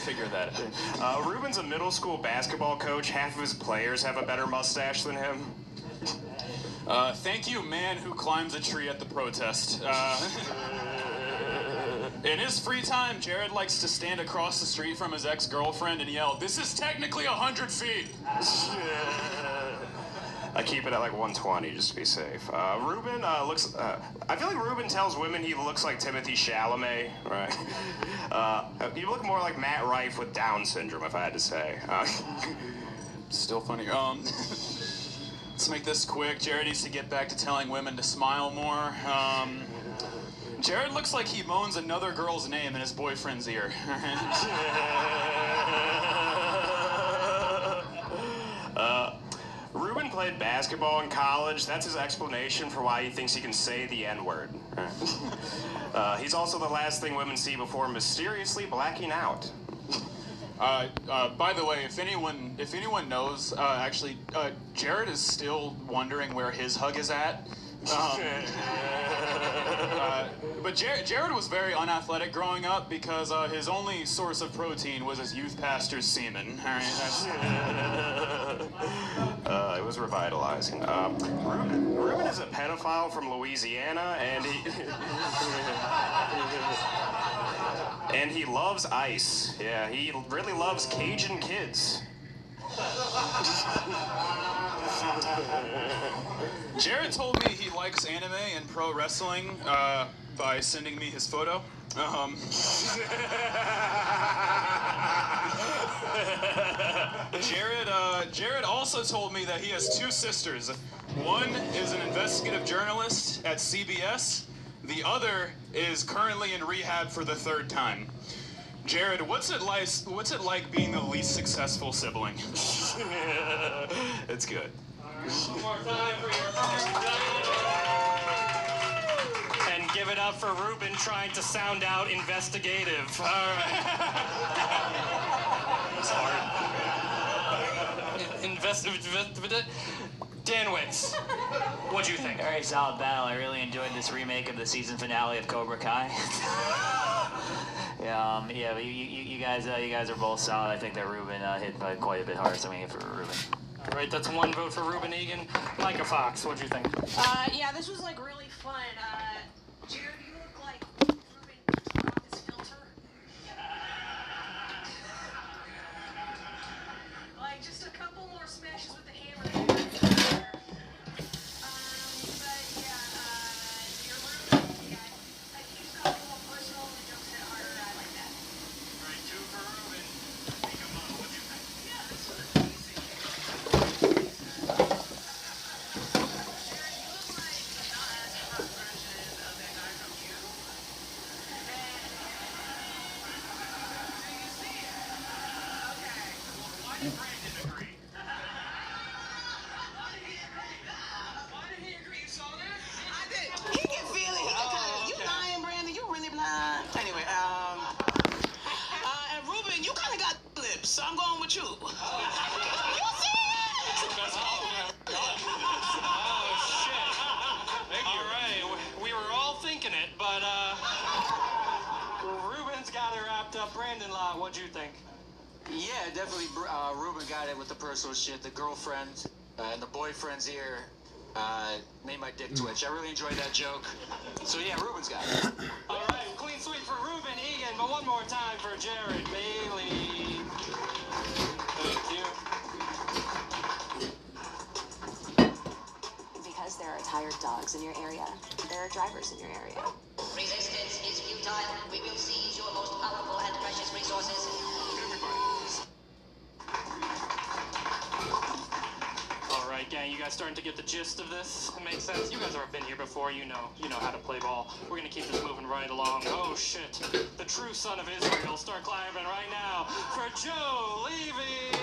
Figure that out. Ruben's a middle school basketball coach. Half of his players have a better mustache than him. Thank you, man who climbs a tree at the protest. In his free time, Jared likes to stand across the street from his ex-girlfriend and yell, "This is technically 100 feet!" I keep it at like 120 just to be safe. Ruben looks... I feel like Ruben tells women he looks like Timothy Chalamet, right? You look more like Matt Rife with Down syndrome, if I had to say. Still funny. Let's make this quick. Jared needs to get back to telling women to smile more. Jared looks like he moans another girl's name in his boyfriend's ear. Ruben played basketball in college. That's his explanation for why he thinks he can say the N-word. He's also the last thing women see before mysteriously blacking out. By the way, if anyone knows, actually, Jared is still wondering where his hug is at. But Jared was very unathletic growing up because his only source of protein was his youth pastor's semen. All right, it was revitalizing. Ruben is a pedophile from Louisiana, and he loves ice. Yeah, he really loves Cajun kids. Jared told me he likes anime and pro wrestling by sending me his photo. Jared also told me that he has two sisters. One is an investigative journalist at CBS. The other is currently in rehab for the third time. Jared, what's it like being the least successful sibling? It's good. One more time for your and give it up for Ruben trying to sound out investigative. All right. It's hard. Danwitz, what'd you think? Very solid battle. I really enjoyed this remake of the season finale of Cobra Kai. Yeah, you guys are both solid. I think that Ruben hit quite a bit hard, so I'm gonna give it for Ruben. All right, that's one vote for Ruben Egan. Micah Fox, what'd you think? Yeah, this was like really fun. Jared, you look like Ruben took off his filter. Like just a couple more smashes with the hammer. But yeah, your Ruben, yeah, I think it's got a little more personal. The jokes hit harder. I like that. All right, two for Ruben. Micah Fox, what'd you think? Yeah, this was easy. He can feel it. He can kind of. You lying, Brandon? You really blind? Anyway, and Ruben, you kind of got lips, so I'm going with you. You see it? Oh, shit. All right, we were all thinking it, but, Ruben's got it wrapped up. Brandon Lott, what'd you think? Yeah, definitely. Ruben got it with the personal shit. The girlfriend and the boyfriend's ear made my dick twitch. I really enjoyed that joke. So yeah, Ruben's got it. All right, clean sweep for Ruben Egan, but one more time for Jared Bailey. Thank you. Because there are tired dogs in your area, there are drivers in your area. Resistance is futile. We will seize your most powerful and precious resources. All right, gang, you guys starting to get the gist of this? It makes sense. You guys have been here before. You know how to play ball. We're gonna keep this moving right along. Oh shit! The true son of Israel, start climbing right now for Joe Levy.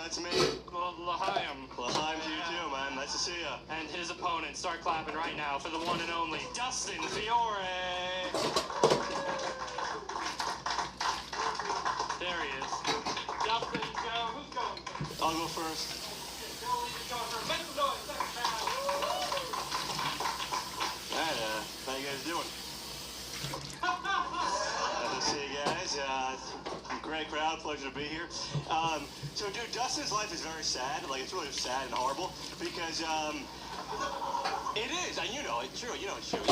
that's me. L'chaim. L'chaim to you too, man. Nice to see you. And his opponent, start clapping right now for the one and only Dustin Fiore. There he is. Dustin, who's going? I'll go first. Alright, how you guys doing? Nice to see you guys. Great crowd, pleasure to be here. So, dude, Dustin's life is very sad. Like, it's really sad and horrible because, it is, and you know it's true. You know it's true.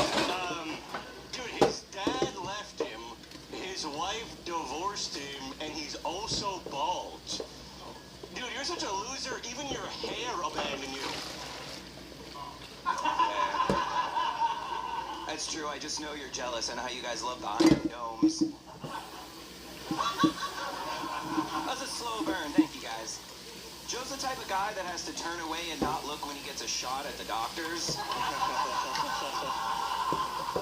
Dude, his dad left him. His wife divorced him, and he's also bald. Dude, you're such a loser. Even your hair abandoned you. That's true. I just know you're jealous. I know how you guys love the Iron Domes. That's a slow burn. Thank you, guys. Joe's the type of guy that has to turn away and not look when he gets a shot at the doctors.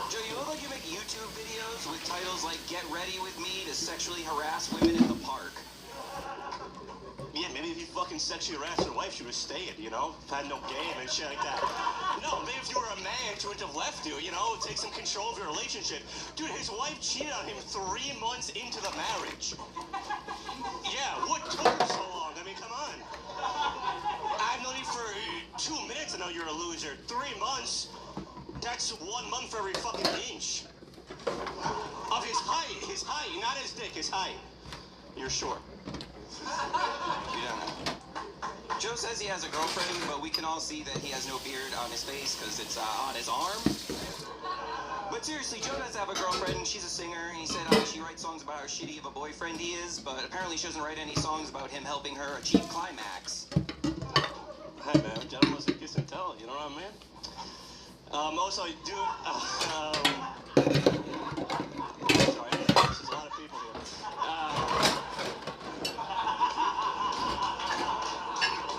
Joe, you look like you make YouTube videos with titles like "Get Ready with Me to Sexually Harass Women in the Park." Yeah, maybe if you fucking sexually harassed your wife, she would stay it, you know? Had no game and shit like that. No, maybe if you were a man, she would have left you, you know? Take some control of your relationship. Dude, his wife cheated on him 3 months into the marriage. Yeah, what took her so long? I mean, come on. I've known you for 2 minutes and know you're a loser. 3 months? That's 1 month for every fucking inch. Of his height, not his dick, his height. You're short. Yeah. Joe says he has a girlfriend, but we can all see that he has no beard on his face because it's on his arm. But seriously, Joe does have a girlfriend. She's a singer. He said she writes songs about how shitty of a boyfriend he is, but apparently she doesn't write any songs about him helping her achieve climax. Hey, man, gentlemen must kiss and tell, you know what I mean? Also, I do, sorry, there's a lot of people here.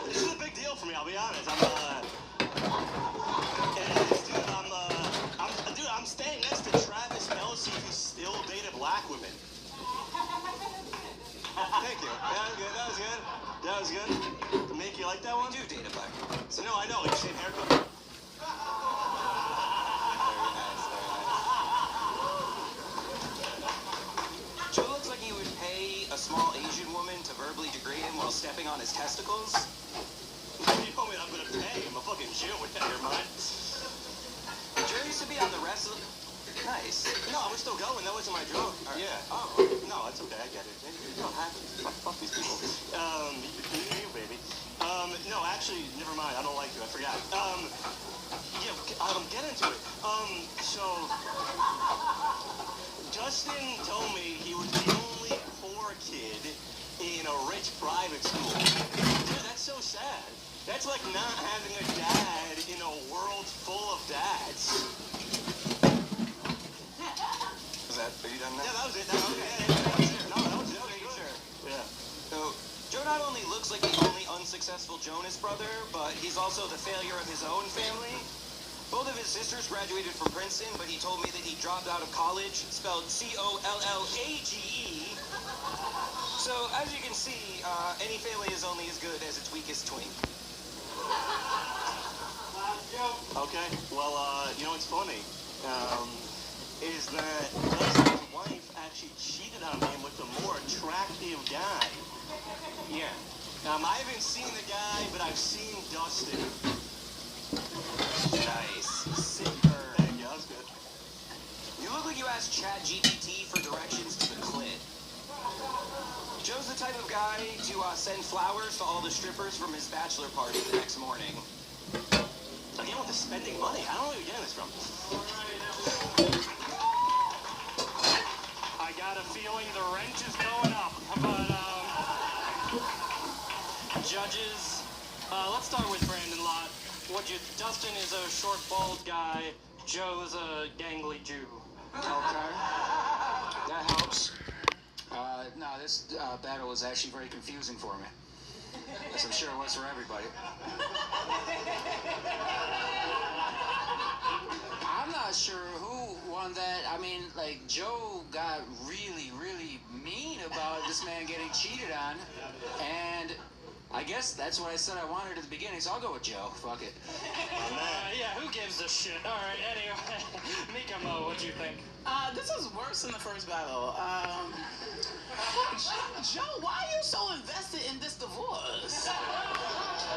This is a big deal for me, I'll be honest. I'm staying next to Travis Kelce, who still dated black women. Thank you. That was good. Make you like that one? I do date a black woman. So, no, I know, like, same haircut. Joe looks like he would pay a small Asian woman to verbally degrade him while stepping on his testicles. You told me I'm gonna pay him. A fucking Jew with that in your mind. Joe used to be on the wrestling. Nice. No, we're still going. That wasn't my joke. Right. Yeah. Oh, no, that's okay. I get it. You don't have to. Fuck these people. You, baby. No, actually, never mind. I don't like you. I forgot. Yeah, get into it. So, Justin told me he was the only poor kid in a rich private school. Dude, that's so sad. That's like not having a dad in a world full of dads. Are you done now? Yeah, that was it. No, that was it. Okay, good. Sure. Yeah. So, Joe not only looks like the only unsuccessful Jonas brother, but he's also the failure of his own family. Both of his sisters graduated from Princeton, but he told me that he dropped out of college, spelled C-O-L-L-A-G-E. So, as you can see, any family is only as good as its weakest twink. Okay, well, you know what's funny? Is that Dustin's wife actually cheated on him with a more attractive guy. Yeah. I haven't seen the guy, but I've seen Dustin. Nice. Sick burn. Thank you, that was good. You look like you asked ChatGPT for directions to the clit. Joe's the type of guy to send flowers to all the strippers from his bachelor party the next morning. Again with the spending money. I don't know where you're getting this from. I got a feeling the wrench is going up, but judges, let's start with Brandon Lott. Dustin is a short, bald guy. Joe's a gangly Jew. Okay, that helps. No, this battle was actually very confusing for me, as I'm sure it was for everybody. I'm not sure who won that. I mean, like, Joe got really, really mean about this man getting cheated on, and I guess that's what I said I wanted at the beginning, so I'll go with Joe. Fuck it. Yeah, who gives a shit? All right, anyway. Mika Mo, what'd you think? This was worse than the first battle. Joe, why are you so invested in this divorce?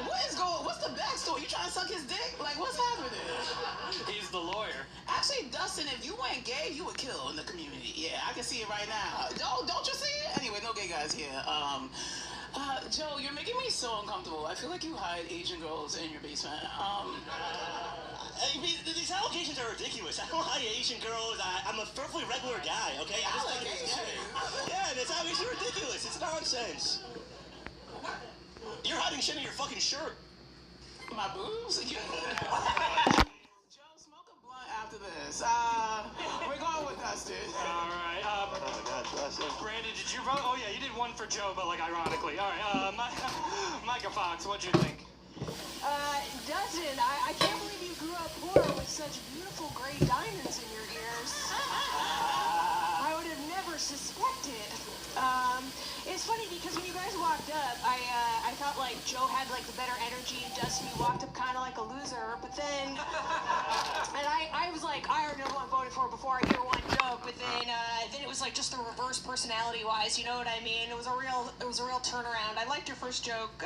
What's the backstory? You trying to suck his dick? Like, what's happening? He's the lawyer. Actually, Dustin, if you weren't gay, you would kill in the community. Yeah, I can see it right now. Don't you see it? Anyway, no gay guys here. Joe, you're making me so uncomfortable. I feel like you hide Asian girls in your basement. I mean, these allegations are ridiculous. I don't hide Asian girls. I'm a perfectly regular guy, okay? I just like yeah, this allegations are ridiculous. It's nonsense. You're hiding shit in your fucking shirt. My boobs? Joe, smoke a blunt after this. We're going with Dustin. All right. Oh my God, Dustin. Brandon, did you vote? Oh, yeah, you did one for Joe, but, like, ironically. All right, Micah Fox, what'd you think? Dustin, I can't believe you grew up poor with such beautiful gray diamonds in your ears. I would have never suspected. It's funny because when you guys walked up, I thought like Joe had like the better energy. Dustin, you walked up kind of like a loser, but then, and I was like, I already know who I'm voting for before I hear one joke. But then it was like just the reverse personality-wise. You know what I mean? It was a real turnaround. I liked your first joke,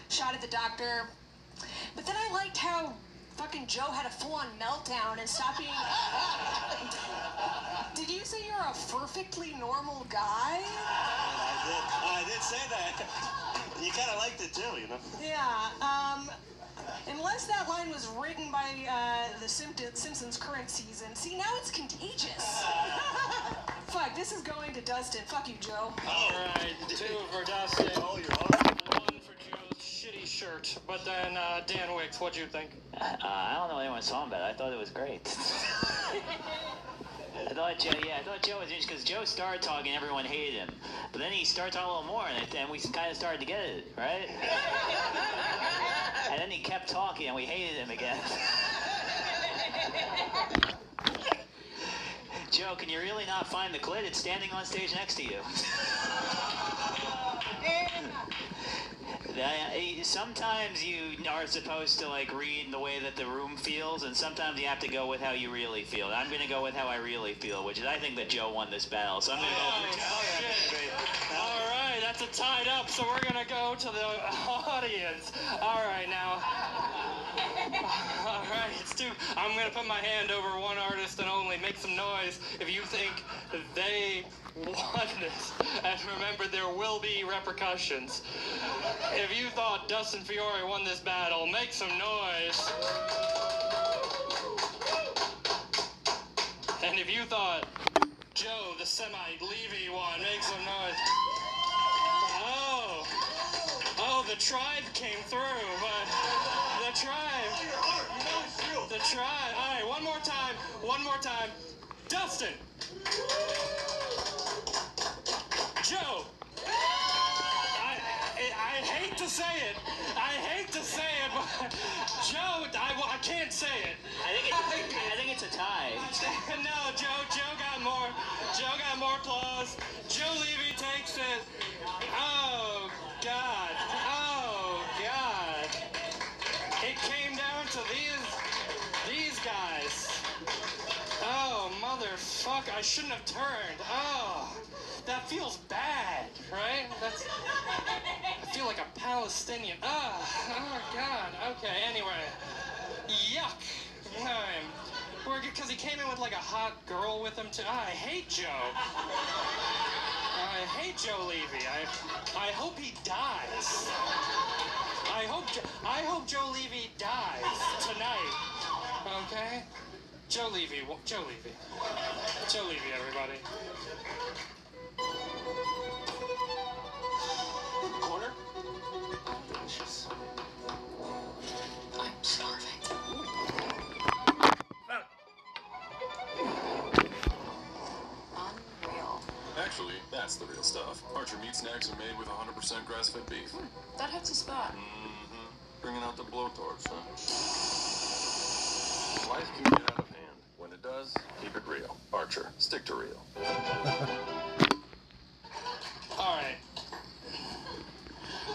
shot at the doctor, but then I liked how fucking Joe had a full-on meltdown and stopped being. Did you say you're a perfectly normal guy? I did say that. You kind of liked it too, you know? Yeah, unless that line was written by the Simpsons current season. See, now it's contagious. Fuck, this is going to Dustin. Fuck you, Joe. All right, 2 for Dustin. Oh, you're right. 1 for Joe's shitty shirt. But then, Dan Wicks, what'd you think? I don't know anyone saw him, but I thought it was great. I thought Joe was interesting because Joe started talking, everyone hated him. But then he started talking a little more, and we kind of started to get it, right? And then he kept talking, and we hated him again. Joe, can you really not find the clit? It's standing on stage next to you. Sometimes you are supposed to like read the way that the room feels, and sometimes you have to go with how you really feel. I'm going to go with how I really feel, which is I think that Joe won this battle. So I'm going to go for Joe. All right, that's a tied up, so we're going to go to the audience. All right, now. All right, I'm going to put my hand over one artist and only make some noise if you think they won this. And remember, there will be repercussions. If you thought Dustin Fiore won this battle, make some noise. And if you thought Joe, the Semi-Levy won, make some noise. Oh, the tribe came through, but the tribe. All right, one more time. Dustin. Joe. I hate to say it. But Joe, I can't say it. I think it's a tie. No, Joe got more applause. Joe Levy takes it. Oh, God. It came down to these guys. Oh, motherfucker, I shouldn't have turned. Oh, that feels bad, right? I feel like a Palestinian. Oh, God. Okay, anyway. Yuck. Because he came in with like a hot girl with him, too. I hate Joe. I hate Joe Levy. I hope he dies. I hope Joe Levy dies tonight. Okay? Joe Levy, everybody. Corner? Delicious. I'm starving. Unreal. Actually, that's the real stuff. Archer meat snacks are made with 100% grass-fed beef. That hits a spot. Bringing out the blowtorch, huh? Life can get out of hand. When it does, keep it real. Archer, stick to real. All right.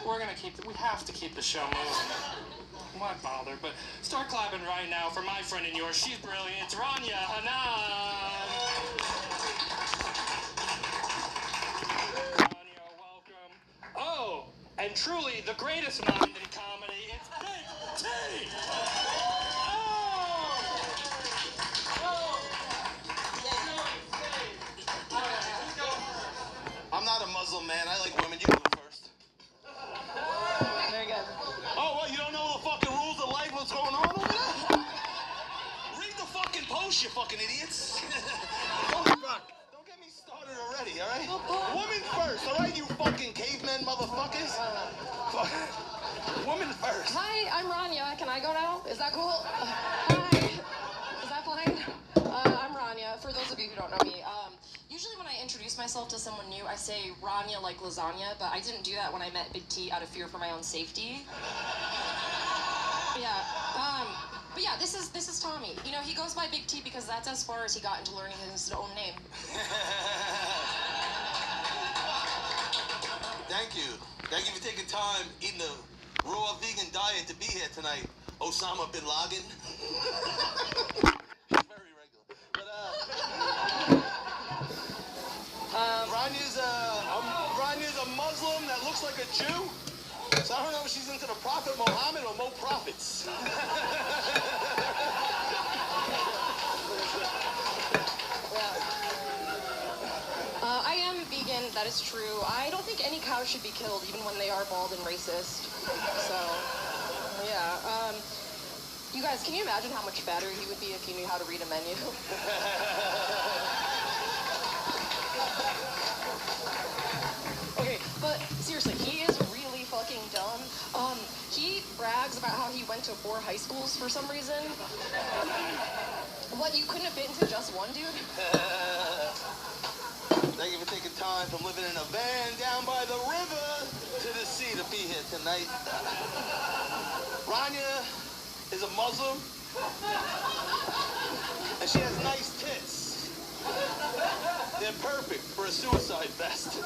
We're gonna keep. We have have to keep the show moving. Why bother? But start clapping right now for my friend and yours. She's brilliant. It's Rania Hanan. Rania, welcome. Oh, and truly the greatest mind in comedy. It's Big T. I'm not a Muslim man. I like women. You go first. Very good. Oh, what? You don't know the fucking rules of life? What's going on over there? Read the fucking post, you fucking idiots. Don't get me started already, all right? Women first, all right, you fucking cavemen motherfuckers? Women first. Hi, I'm Rania. Can I go now? Is that cool? Hi. Is that fine? I'm Rania. For those of you who don't know me, usually when I introduce myself to someone new, I say Rania like lasagna, but I didn't do that when I met Big T out of fear for my own safety. Yeah. But yeah, this is Tommy. You know, he goes by Big T because that's as far as he got into learning his own name. Thank you. Thank you for taking time eating a raw vegan diet to be here tonight, Osama bin Laden. It's very regular. But, Ranya's a Muslim that looks like a Jew. So I don't know if she's into the Prophet Muhammad or Mo Prophets. I am vegan, that is true. I don't think any cow should be killed, even when they are bald and racist. So, yeah. You guys, can you imagine how much fatter he would be if he knew how to read a menu? Okay, but seriously, he is really fucking dumb. He brags about how he went to 4 high schools for some reason. What, you couldn't have been to just one, dude? Thank you for taking time from living in a van down by the river to the sea to be here tonight. Rania is a Muslim, and she has nice tits. They're perfect for a suicide vest.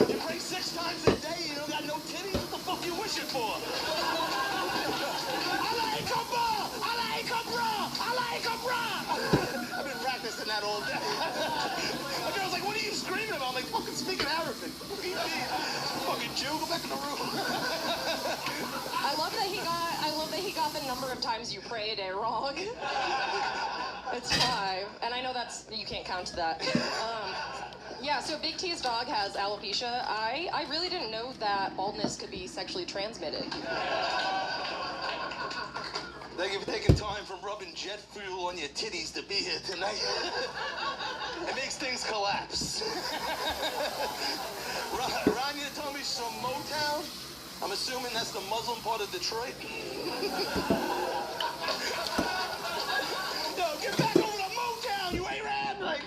You pray 6 times a day, you don't got no titties? What the fuck you wishing for? Allah Akbar! Allah Akbar! Allah Akbar! I've been practicing that all day. My girl's like, what are you screaming about? I'm like, fucking speaking Arabic. Fucking Jew, go back in the room. I love that he got the number of times you pray a day wrong. It's 5, and I know you can't count that. Yeah, so Big T's dog has alopecia. I really didn't know that baldness could be sexually transmitted. Thank you for taking time from rubbing jet fuel on your titties to be here tonight. It makes things collapse. Rania told me she's from Motown. I'm assuming that's the Muslim part of Detroit. Yo, get back over to Motown, you Arab! Like,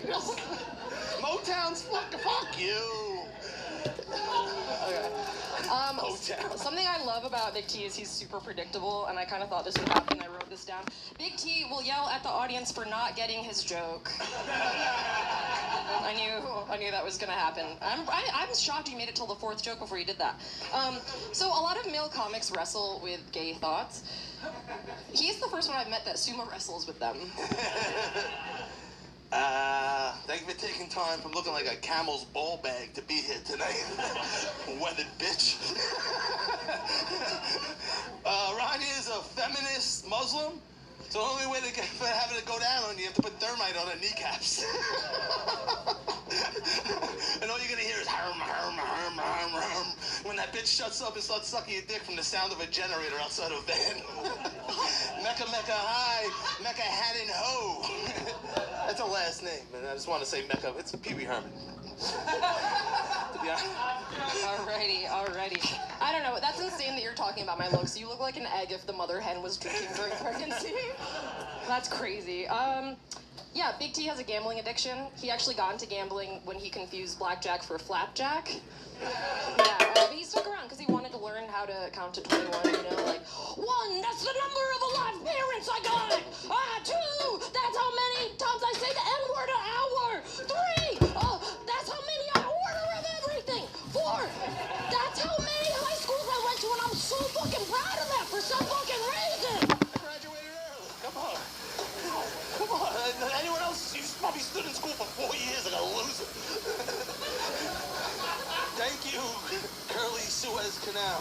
Motown's fuck you. Okay. Something I love about Big T is he's super predictable, and I kind of thought this would happen. I wrote this down. Big T will yell at the audience for not getting his joke. I knew that was gonna happen. I was shocked you made it till the 4th joke before you did that. So a lot of male comics wrestle with gay thoughts. He's the first one I've met that sumo wrestles with them. Thank you for taking time from looking like a camel's ball bag to be here tonight. Weathered bitch. Rania is a feminist Muslim, so the only way to have it go down on you have to put thermite on her kneecaps. And all you're gonna hear is harm, harm, harm, harm, harm. When that bitch shuts up and starts sucking your dick from the sound of a generator outside a van. Mecca, Mecca, hi. Mecca, hat and ho. That's a last name, and I just want to say Mecca. It's Pee Wee Herman. Alrighty. I don't know. That's insane that you're talking about my looks. You look like an egg if the mother hen was drinking during pregnancy. That's crazy. Yeah, Big T has a gambling addiction. He actually got into gambling when he confused blackjack for flapjack. Yeah, but he stuck around because he wanted to learn how to count to 21, you know, like, 1, that's the number of alive parents I got! 2, that's how many times I say the N-word an hour! 3, that's how many I order of everything! 4, that's how many high school stood in school for 4 years like a loser. Thank you, Curly Suez Canal.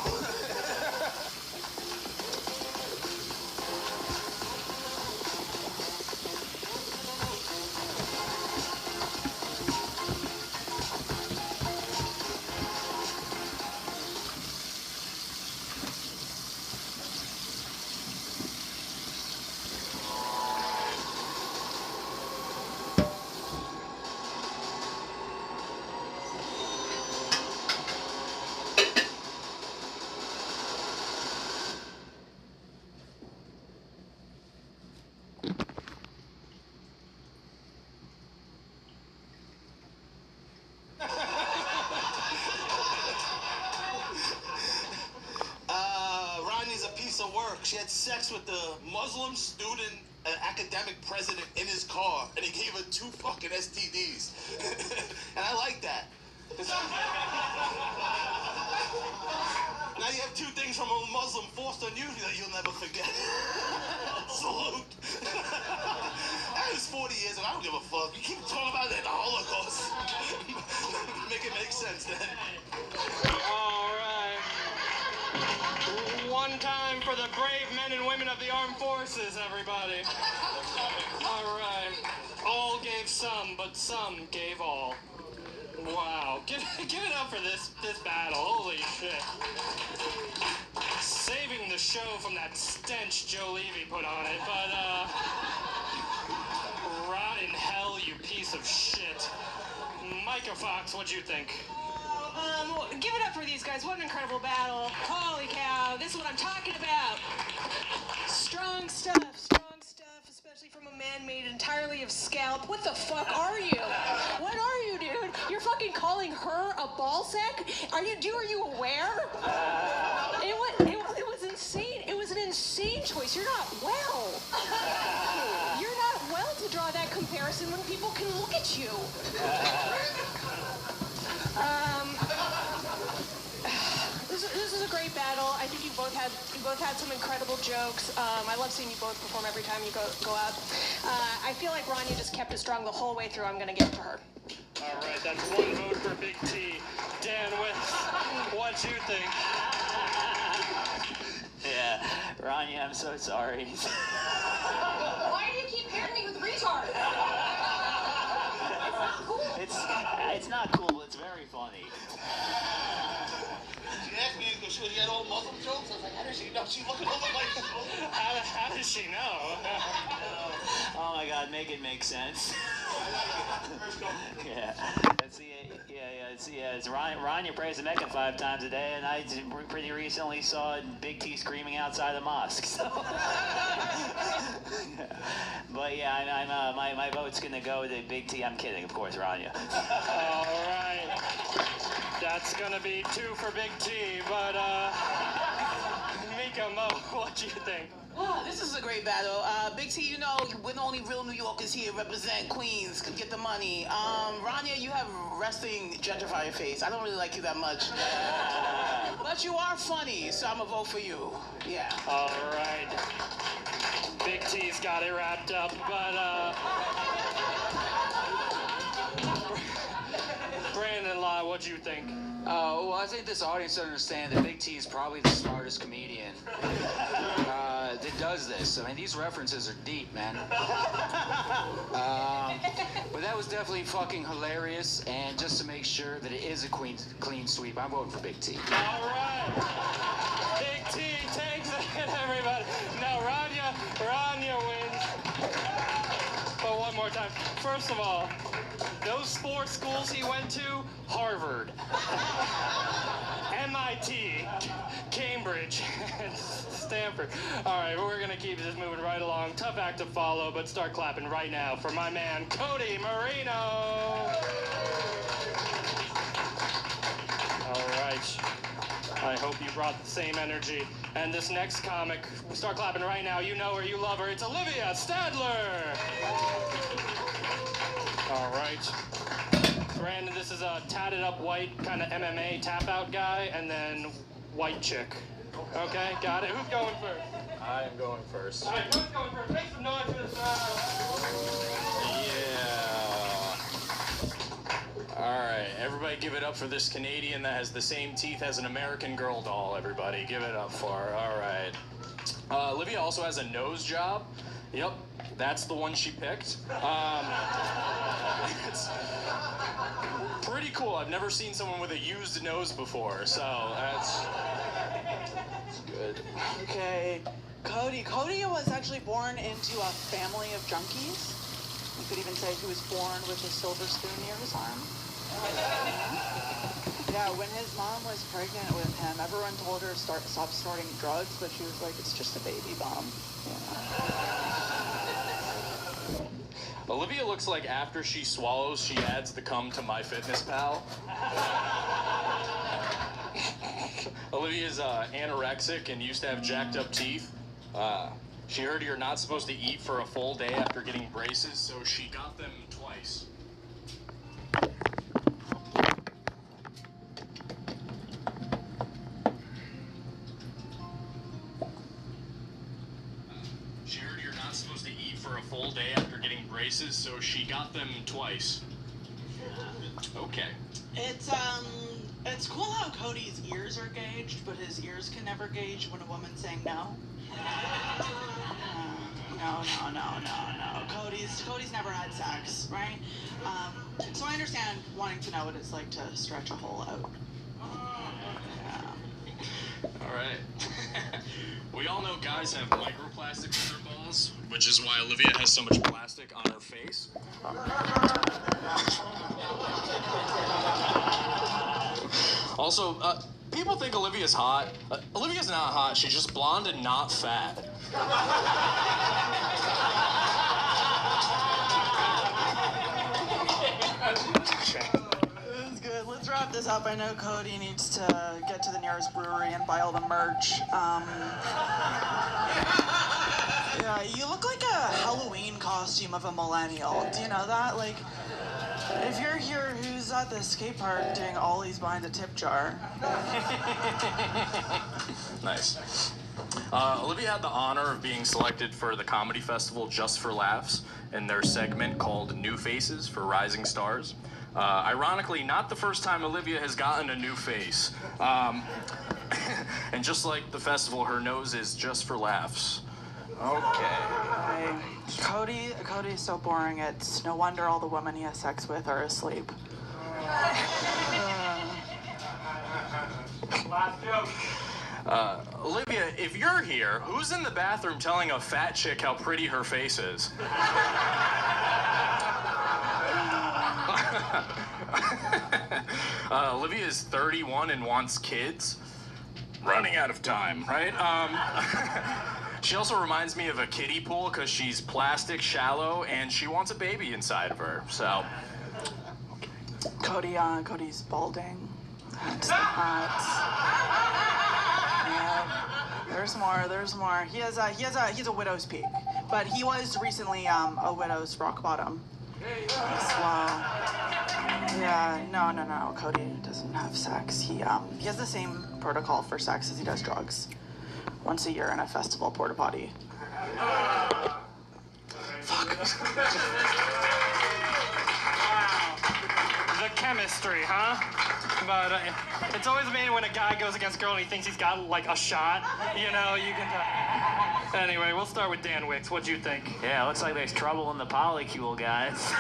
Rodney's a piece of work. She had sex with the Muslim student academic president in his car, and he gave her 2 fucking STDs. And I like that. Now you have 2 things from a Muslim forced on you that you'll never forget. Salute. That was 40 years, and I don't give a fuck. You keep talking about the Holocaust. Make it make sense, then. All right. One time for the brave men and women of the armed forces, everybody. All right. All gave some, but some gave all. Wow. Give it up for this battle. Holy shit. Saving the show from that stench Joe Levy put on it, but, rot in hell, you piece of shit. Micah Fox, what'd you think? Give it up for these guys. What an incredible battle. Holy cow. This is what I'm talking about. Strong stuff, especially from a man made entirely of scalp. What the fuck are you? What are you, dude? You're fucking calling her a ball sack? Are you aware? It was insane. It was an insane choice. You're not well. You're not well to draw that comparison when people can look at you. This is a great battle. I think you both had some incredible jokes. I love seeing you both perform every time you go out. I feel like Rania just kept it strong the whole way through. I'm gonna give it to her. All right, that's 1 vote for Big T. Dan Witz, what you think? Yeah, Rania, I'm so sorry. Why do you keep pairing me with retards? It's not cool. It's not cool, but it's very funny. She asked me if she had all Muslim jokes. I was like, how does she know? She looking over my shoulder. How does she know? Oh my God, make it make sense. Yeah. It's Rania prays the Mecca 5 times a day, and I pretty recently saw Big T screaming outside the mosque. So. But yeah, my vote's gonna go to Big T. I'm kidding, of course, Rania. All right. That's gonna be 2 for Big T, but Mika, Mo, what do you think? Oh, this is a great battle. Big T, you know, we're the only real New Yorkers here. Represent Queens, can get the money. Rania, you have resting gentrifier face. I don't really like you that much. But you are funny, so I'm gonna vote for you. Yeah. All right. Big T's got it wrapped up, but Brandon Law, what'd you think? Well, I think this audience understands that Big T is probably the smartest comedian that does this. I mean, these references are deep, man. But that was definitely fucking hilarious, and just to make sure that it is a clean sweep, I'm voting for Big T. All right. Big T takes it, everybody. Now, Rania wins. But one more time. First of all, those sports schools he went to, Harvard, MIT, Cambridge, and Stanford. All right, we're going to keep this moving right along. Tough act to follow, but start clapping right now for my man, Cody Marino. All right. I hope you brought the same energy. And this next comic, start clapping right now. You know her, you love her. It's Olivia Stadler. All right. Brandon, this is a tatted up white kind of MMA tap out guy, and then white chick. Okay, got it. Who's going first? I am going first. All right, who's going first? Make some noise for this battle. Yeah. give it up for this Canadian that has the same teeth as an American Girl doll, everybody. Give it up for her. All right. Olivia also has a nose job. Yep, that's the one she picked. It's pretty cool. I've never seen someone with a used nose before, so that's good. Okay. Cody was actually born into a family of junkies. You could even say he was born with a silver spoon near his arm. Yeah, when his mom was pregnant with him, everyone told her stop snorting drugs, but she was like, it's just a baby bomb. Yeah. Olivia looks like after she swallows, she adds the cum to MyFitnessPal. Olivia's anorexic and used to have jacked up teeth. She heard you're not supposed to eat for a full day after getting braces, so she got them twice. She heard you're not supposed to eat for a full day after getting braces, so she got them twice. Okay. It's cool how Cody's ears are gauged, but his ears can never gauge when a woman's saying no. No. Cody's never had sex, right? So I understand wanting to know what it's like to stretch a hole out. Yeah. All right. We all know guys have microplastics in their balls, which is why Olivia has so much plastic on her face. Also, people think Olivia's hot. Olivia's not hot. She's just blonde and not fat. This is good. Let's wrap this up. I know Cody needs to get to the nearest brewery and buy all the merch. Yeah, you look like a Halloween costume of a millennial. Do you know that? Like, if you're here, who's at the skate park doing ollies behind a tip jar? Nice. Olivia had the honor of being selected for the comedy festival Just for Laughs in their segment called New Faces for Rising Stars. Ironically, not the first time Olivia has gotten a new face. And just like the festival, her nose is just for laughs. Okay. Cody's so boring, it's no wonder all the women he has sex with are asleep. Last joke. Olivia, if you're here, who's in the bathroom telling a fat chick how pretty her face is? Olivia is 31 and wants kids. Running out of time, right? She also reminds me of a kiddie pool because she's plastic, shallow, and she wants a baby inside of her, so. Cody's balding. That's the hats. Yeah, there's more. He's a widow's peak, but he was recently a widow's rock bottom. Wow. Yeah, no. Cody doesn't have sex. He has the same protocol for sex as he does drugs. Once a year in a festival porta potty. Fuck. The chemistry, huh? But it's always amazing when a guy goes against a girl and he thinks he's got like a shot. You know, you can tell. Anyway, we'll start with Dan Wicks. What'd you think? Yeah, looks like there's trouble in the polycule, guys.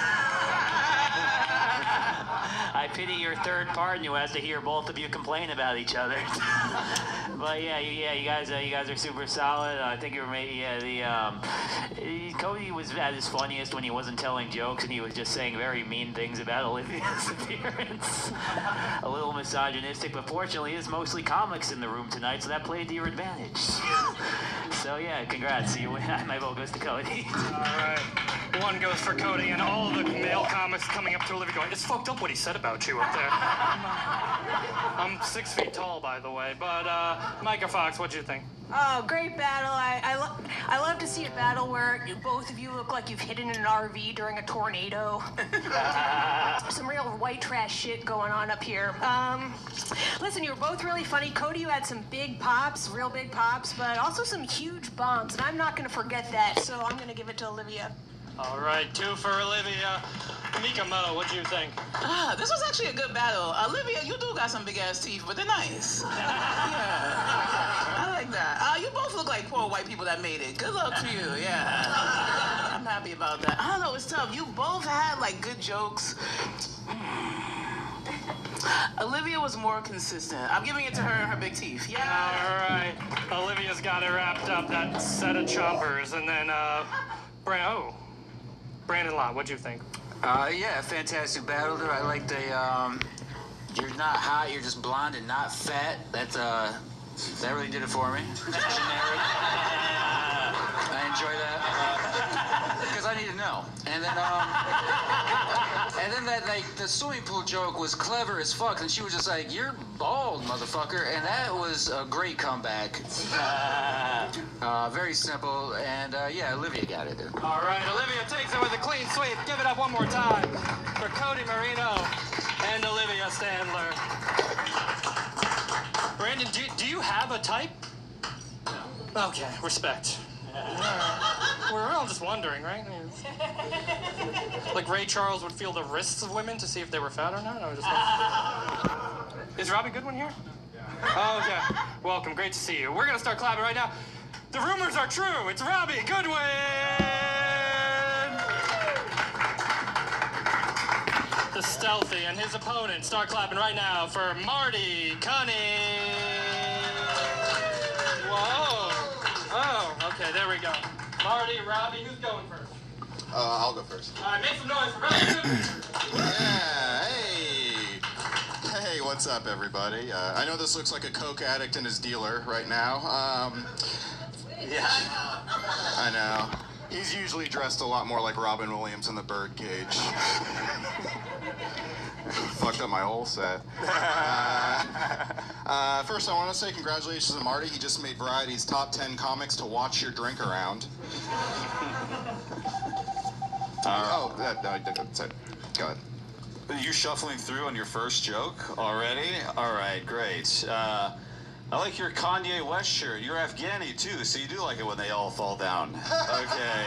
I pity your third partner who has to hear both of you complain about each other. But you guys are super solid. I think you were maybe Cody was at his funniest when he wasn't telling jokes and he was just saying very mean things about Olivia's appearance. A little misogynistic, but fortunately, it's mostly comics in the room tonight, so that played to your advantage. So yeah, congrats. My vote goes to Cody. All right. One goes for Cody, and all the male comics coming up to Olivia going, it's fucked up what he said about you up there. I'm 6 feet tall, by the way. But, Micah Fox, what'd you think? Oh, great battle. I love to see a battle where both of you look like you've hidden in an RV during a tornado. Some real white trash shit going on up here. Listen, you were both really funny. Cody, you had some big pops, real big pops, but also some huge bombs, and I'm not going to forget that, so I'm going to give it to Olivia. All right, 2 for Olivia. Mika Mo, what'd you think? This was actually a good battle. Olivia, you do got some big ass teeth, but they're nice. Yeah. I like that. You both look like poor white people that made it. Good luck to you, yeah. I'm happy about that. I don't know, it's tough. You both had like good jokes. Olivia was more consistent. I'm giving it to her and her big teeth. Yeah. All right. Olivia's got it wrapped up, that set of chompers. And then, Brandon Lott, what'd you think? Yeah, fantastic battle there. I like the, you're not hot, you're just blonde and not fat. That really did it for me. Just generic. I enjoy that. Because I need to know. And then that, like, the swimming pool joke was clever as fuck. And she was just like, you're bald, motherfucker. And that was a great comeback. Very simple. And, yeah, Olivia got it. All right, Olivia takes it with a clean sweep. Give it up one more time for Cody Marino and Olivia Standler. Brandon, do you have a type? No. Okay, respect. We're all just wondering, right? Like Ray Charles would feel the wrists of women to see if they were fat or not? I was just Is Robbie Goodwin here? Oh, okay. Welcome, great to see you. We're gonna start clapping right now. The rumors are true. It's Robbie Goodwin! The Stealthy and his opponent start clapping right now for Marty Cunning. Whoa. Oh, okay, there we go. Marty, Robbie, who's going first? I'll go first. All right, make some noise for Robbie Goodwin. Yeah, hey. Hey, what's up, everybody? I know this looks like a coke addict and his dealer right now. Yeah, I know. He's usually dressed a lot more like Robin Williams in the Birdcage. Fucked up my whole set. First, I want to say congratulations to Marty. He just made Variety's top 10 comics to watch your drink around. That's it. Go ahead. You shuffling through on your first joke already? All right, great. I like your Kanye West shirt. You're Afghani too, so you do like it when they all fall down. Okay.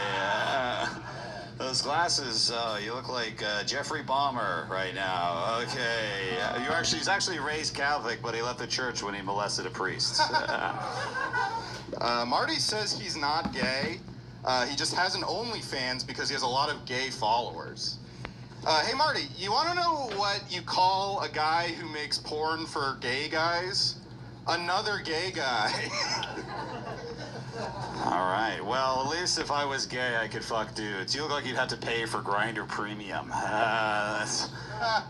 Those glasses, you look like Jeffrey Dahmer right now. Okay. He's actually raised Catholic, but he left the church when he molested a priest. Marty says he's not gay. He just has an OnlyFans because he has a lot of gay followers. Hey, Marty, you want to know what you call a guy who makes porn for gay guys? Another gay guy. All right. Well, at least if I was gay, I could fuck dudes. You look like you'd have to pay for Grindr Premium.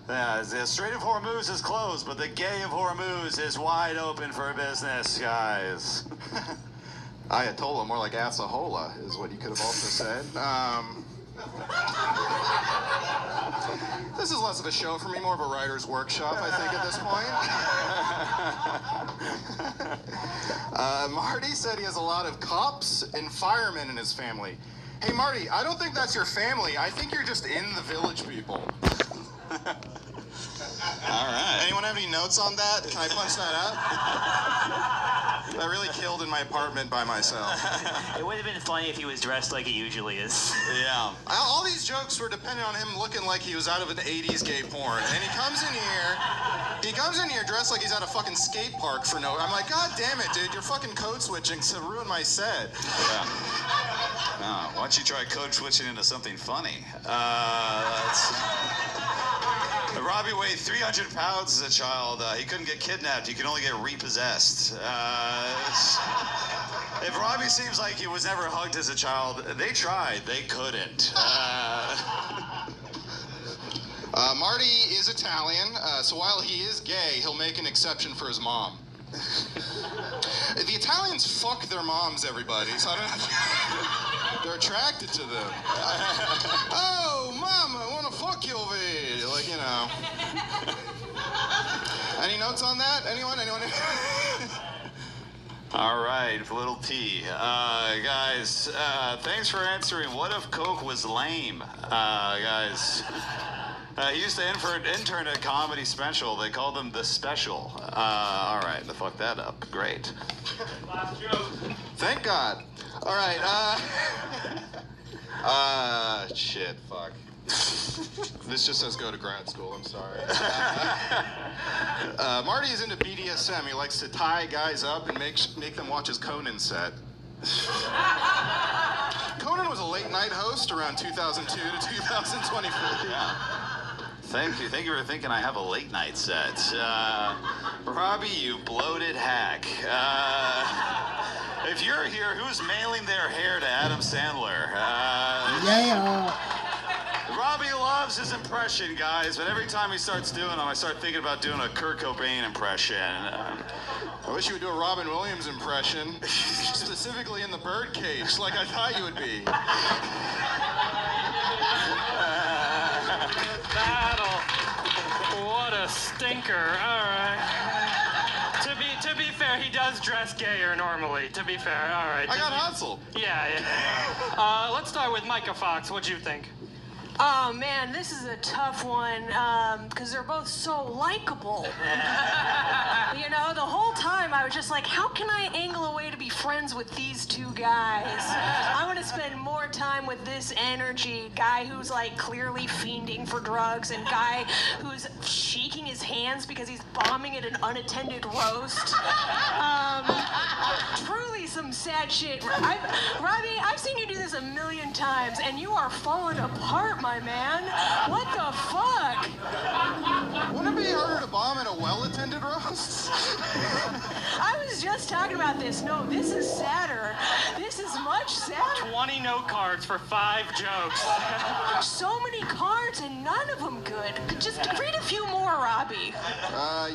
The Strait of Hormuz is closed, but the gay of Hormuz is wide open for business, guys. Ayatollah, more like Assahola, is what you could have also said. This is less of a show for me, more of a writer's workshop, I think, at this point. Marty said he has a lot of cops and firemen in his family. Hey, Marty, I don't think that's your family. I think you're just in the Village People. All right. Anyone have any notes on that? Can I punch that up? That really killed in my apartment by myself. It would have been funny if he was dressed like he usually is. Yeah. All these jokes were dependent on him looking like he was out of an 80s gay porn. And he comes in here dressed like he's at a fucking skate park for no... I'm like, God damn it, dude, you're fucking code switching to ruin my set. Yeah. Why don't you try code switching into something funny? Robbie weighed 300 pounds as a child. He couldn't get kidnapped. He could only get repossessed. If Robbie seems like he was never hugged as a child, they tried. They couldn't. Marty is Italian, so while he is gay, he'll make an exception for his mom. The Italians fuck their moms, everybody, so I don't know. They're attracted to them. Oh, Mom, I want to fuck you over here. Like, you know. Any notes on that? Anyone? All right, little T. Guys, thanks for answering. What if Coke was lame? Guys. He used to intern at Comedy Special. They called him The Special. All right, they fucked that up. Great. Thank God. All right. Shit, fuck. This just says go to grad school, I'm sorry. Marty is into BDSM. He likes to tie guys up and make them watch his Conan set. Conan was a late night host around 2002 to 2024. Yeah. Thank you for thinking I have a late night set. Robbie, you bloated hack. If you're here, who's mailing their hair to Adam Sandler? Yeah. Robbie loves his impression, guys, but every time he starts doing them, I start thinking about doing a Kurt Cobain impression. I wish you would do a Robin Williams impression, specifically in the birdcage, like I thought you would be. Battle. What a stinker. All right. To be fair, he does dress gayer normally. To be fair, all right. I got hustled. Yeah. Let's start with Micah Fox. What'd you think? Oh man, this is a tough one because they're both so likable. You know, the whole time I was just like, how can I angle a way to be friends with these two guys? I want to spend more time with this energy guy who's like clearly fiending for drugs and guy who's shaking his hands because he's bombing at an unattended roast. Truly some sad shit. Robbie, I've seen you do this a million times and you are falling apart, my man. What the fuck? Wouldn't it be harder to bomb in a well-attended roast? I was just talking about this. No, this is sadder. This is much sadder. 20 note cards for 5 jokes. So many cards and none of them good. Just read a few more, Robbie.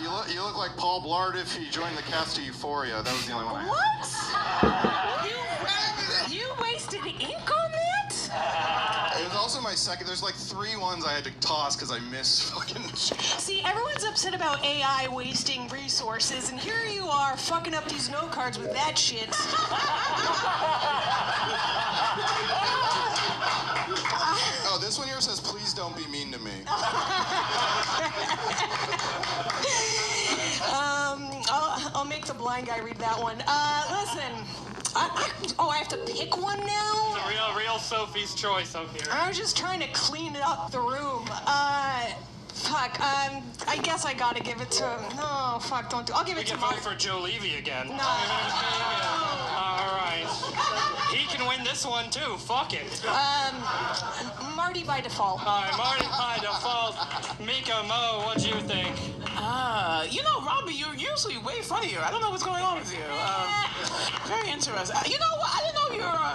You look like Paul Blart if he joined the cast of Euphoria. That was the only one I had. What? You wasted ink on that? It was also my second. There's like 3 ones I had to toss because I missed fucking. See, everyone's upset about AI wasting resources, and here you are fucking up these note cards with that shit. Oh, this one here says, please don't be mean to me. I'll make the blind guy read that one. Listen. I have to pick one now? It's a real Sophie's choice up here. I was just trying to clean up the room. Fuck, I guess I gotta give it to him. No, fuck, don't do it. I'll give it to We Mark. can vote for Joe Levy again. No. All right. He can win this one, too. Fuck it. Marty by default. All right, Marty by default. Mika, Mo, what'd you think? You know, Robbie, you're usually way funnier. I don't know what's going on with you. Very interesting. You know what? I didn't know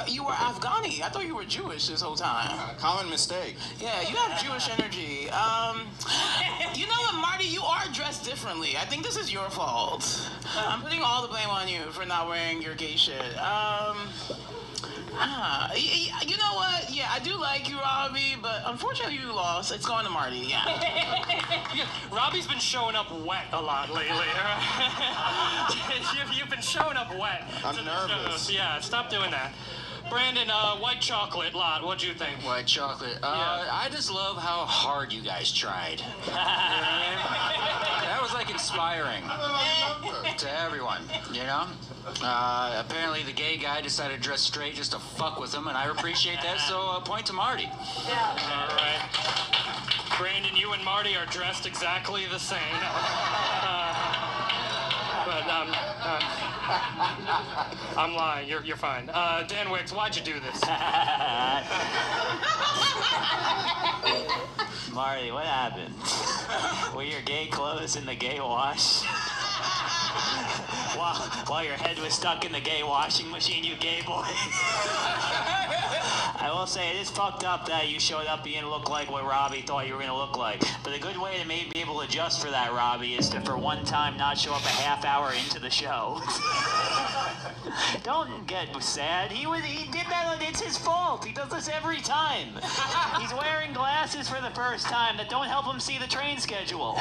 you were Afghani. I thought you were Jewish this whole time. Common mistake. Yeah, you have Jewish energy. You know what, Marty? You are dressed differently. I think this is your fault. I'm putting all the blame on you for not wearing your gay shit. You know what? Yeah, I do like you, Robbie, but unfortunately you lost. It's going to Marty, yeah. Robbie's been showing up wet a lot lately. You've been showing up wet. I'm nervous. Yeah, stop doing that. Brandon, white chocolate lot, what'd you think? White chocolate. I just love how hard you guys tried. That was like inspiring to everyone, you know? Apparently the gay guy decided to dress straight just to fuck with him, and I appreciate that, so point to Marty. Yeah. All right. Brandon, you and Marty are dressed exactly the same. I'm lying. You're fine. Dan Wicks, why'd you do this? Marty, what happened? Were your gay clothes in the gay wash? While your head was stuck in the gay washing machine, you gay boy. I will say, it is fucked up that you showed up being look like what Robbie thought you were going to look like. But a good way to maybe be able to adjust for that, Robbie, is to for one time not show up a half hour into the show. Don't get sad. He did that. It's his fault. He does this every time. He's wearing glasses. passes for the first time that don't help him see the train schedule.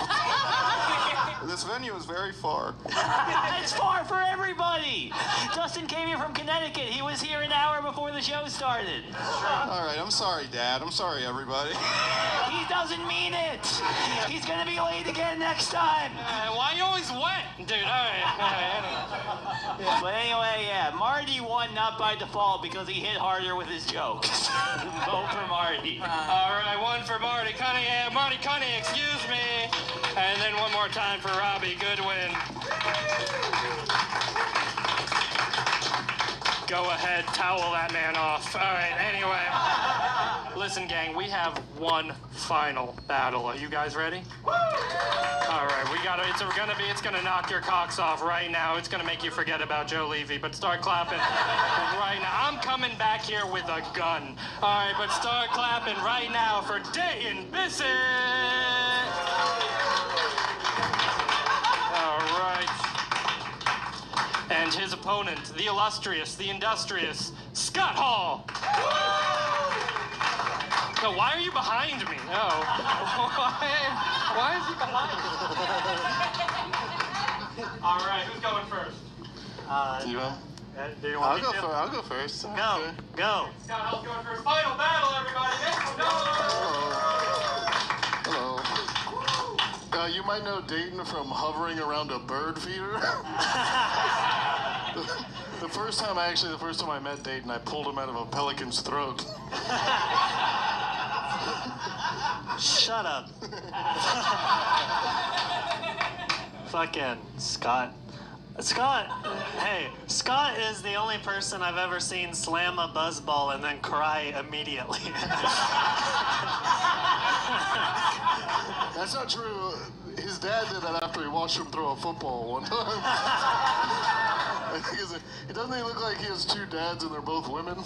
This venue is very far. It's far for everybody. Dustin came here from Connecticut. He was here an hour before the show started. All right, I'm sorry, Dad. I'm sorry, everybody. He doesn't mean it. He's gonna be late again next time. Why you always wet? Dude, alright. But anyway, yeah, Marty won not by default because he hit harder with his jokes. Vote for Marty. Alright, one for Marty Cunningham. Marty Cunningham, excuse me. And then one more time for Robbie Goodwin. Go ahead, towel that man off. Alright, anyway. Listen, gang, we have one final battle. Are you guys ready? Alright, it's gonna knock your cocks off right now. It's gonna make you forget about Joe Levy, but start clapping right now. I'm coming back here with a gun. Alright, but start clapping right now for Dayton Bissett! Alright. And his opponent, the illustrious, the industrious, Scott Hall! No, why are you behind me? No. Why is he behind me? All right, who's going first? Do you want? Do you want me to? I'll go first. Go. Scott Hall's going first. Final battle, everybody. Hello. You might know Dayton from hovering around a bird feeder. The first time I met Dayton, I pulled him out of a pelican's throat. Shut up. Fucking Scott. Scott is the only person I've ever seen slam a buzzball and then cry immediately. That's not true. His dad did that after he watched him throw a football one time. It doesn't he look like he has two dads and they're both women?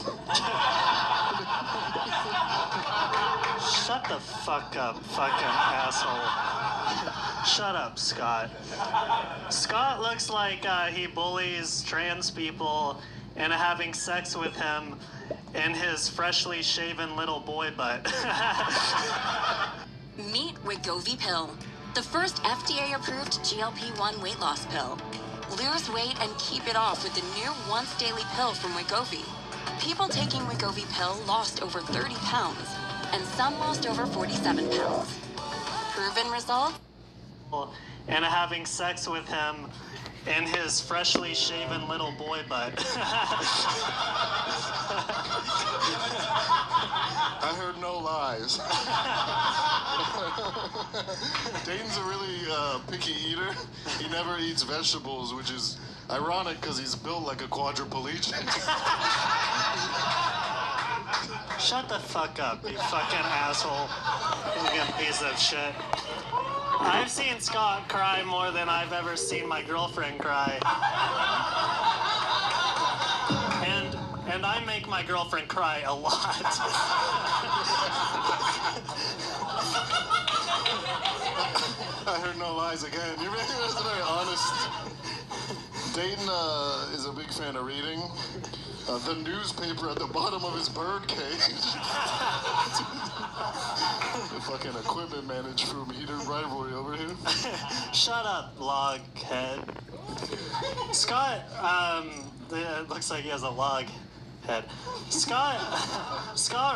Shut the fuck up, fucking asshole. Shut up, Scott. Scott looks like he bullies trans people into having sex with him in his freshly shaven little boy butt. Meet Wegovy Pill, the first FDA-approved GLP-1 weight loss pill. Lose weight and keep it off with the new once-daily pill from Wegovy. People taking Wegovy Pill lost over 30 pounds, and some lost over 47 pounds. Proven results? And having sex with him in his freshly shaven little boy butt. I heard no lies. Dayton's a really picky eater. He never eats vegetables, which is ironic because he's built like a quadriplegic. Shut the fuck up, you fucking asshole. Fucking piece of shit. I've seen Scott cry more than I've ever seen my girlfriend cry. And I make my girlfriend cry a lot. I heard no lies again. You're very honest. Dayton is a big fan of reading. The newspaper at the bottom of his bird cage. The fucking equipment manager from Heated Rivalry over here. Shut up, log head. Scott, it looks like he has a log head. Scott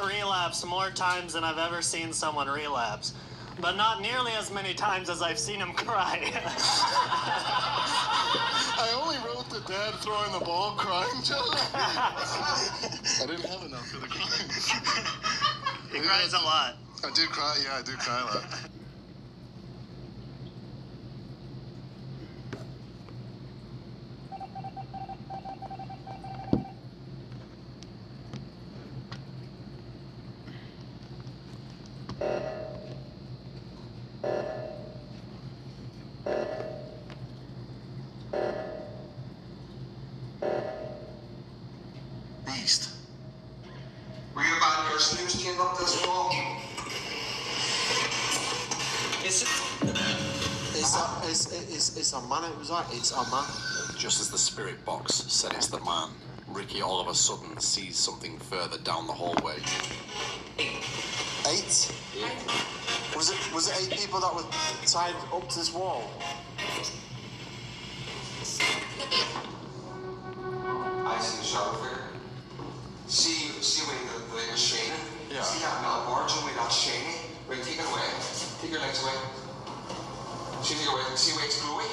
relapsed more times than I've ever seen someone relapse, but not nearly as many times as I've seen him cry. I only wrote the dad throwing the ball crying joke. I didn't have enough for the crying. He cries a lot. I do cry, yeah, I do cry a lot. Beast. Read about your snooze up this wall. It's a man. It was like it's a man. Just as the spirit box said it's the man, Ricky all of a sudden sees something further down the hallway. A 8? Was it 8 people that were tied up to this wall? I see the shadow figure. See when the light was shining? Yeah. See that metal bar, Joe, when that's shiny? Right, take it away. Take your legs away. See, take it away. See where it's glowy?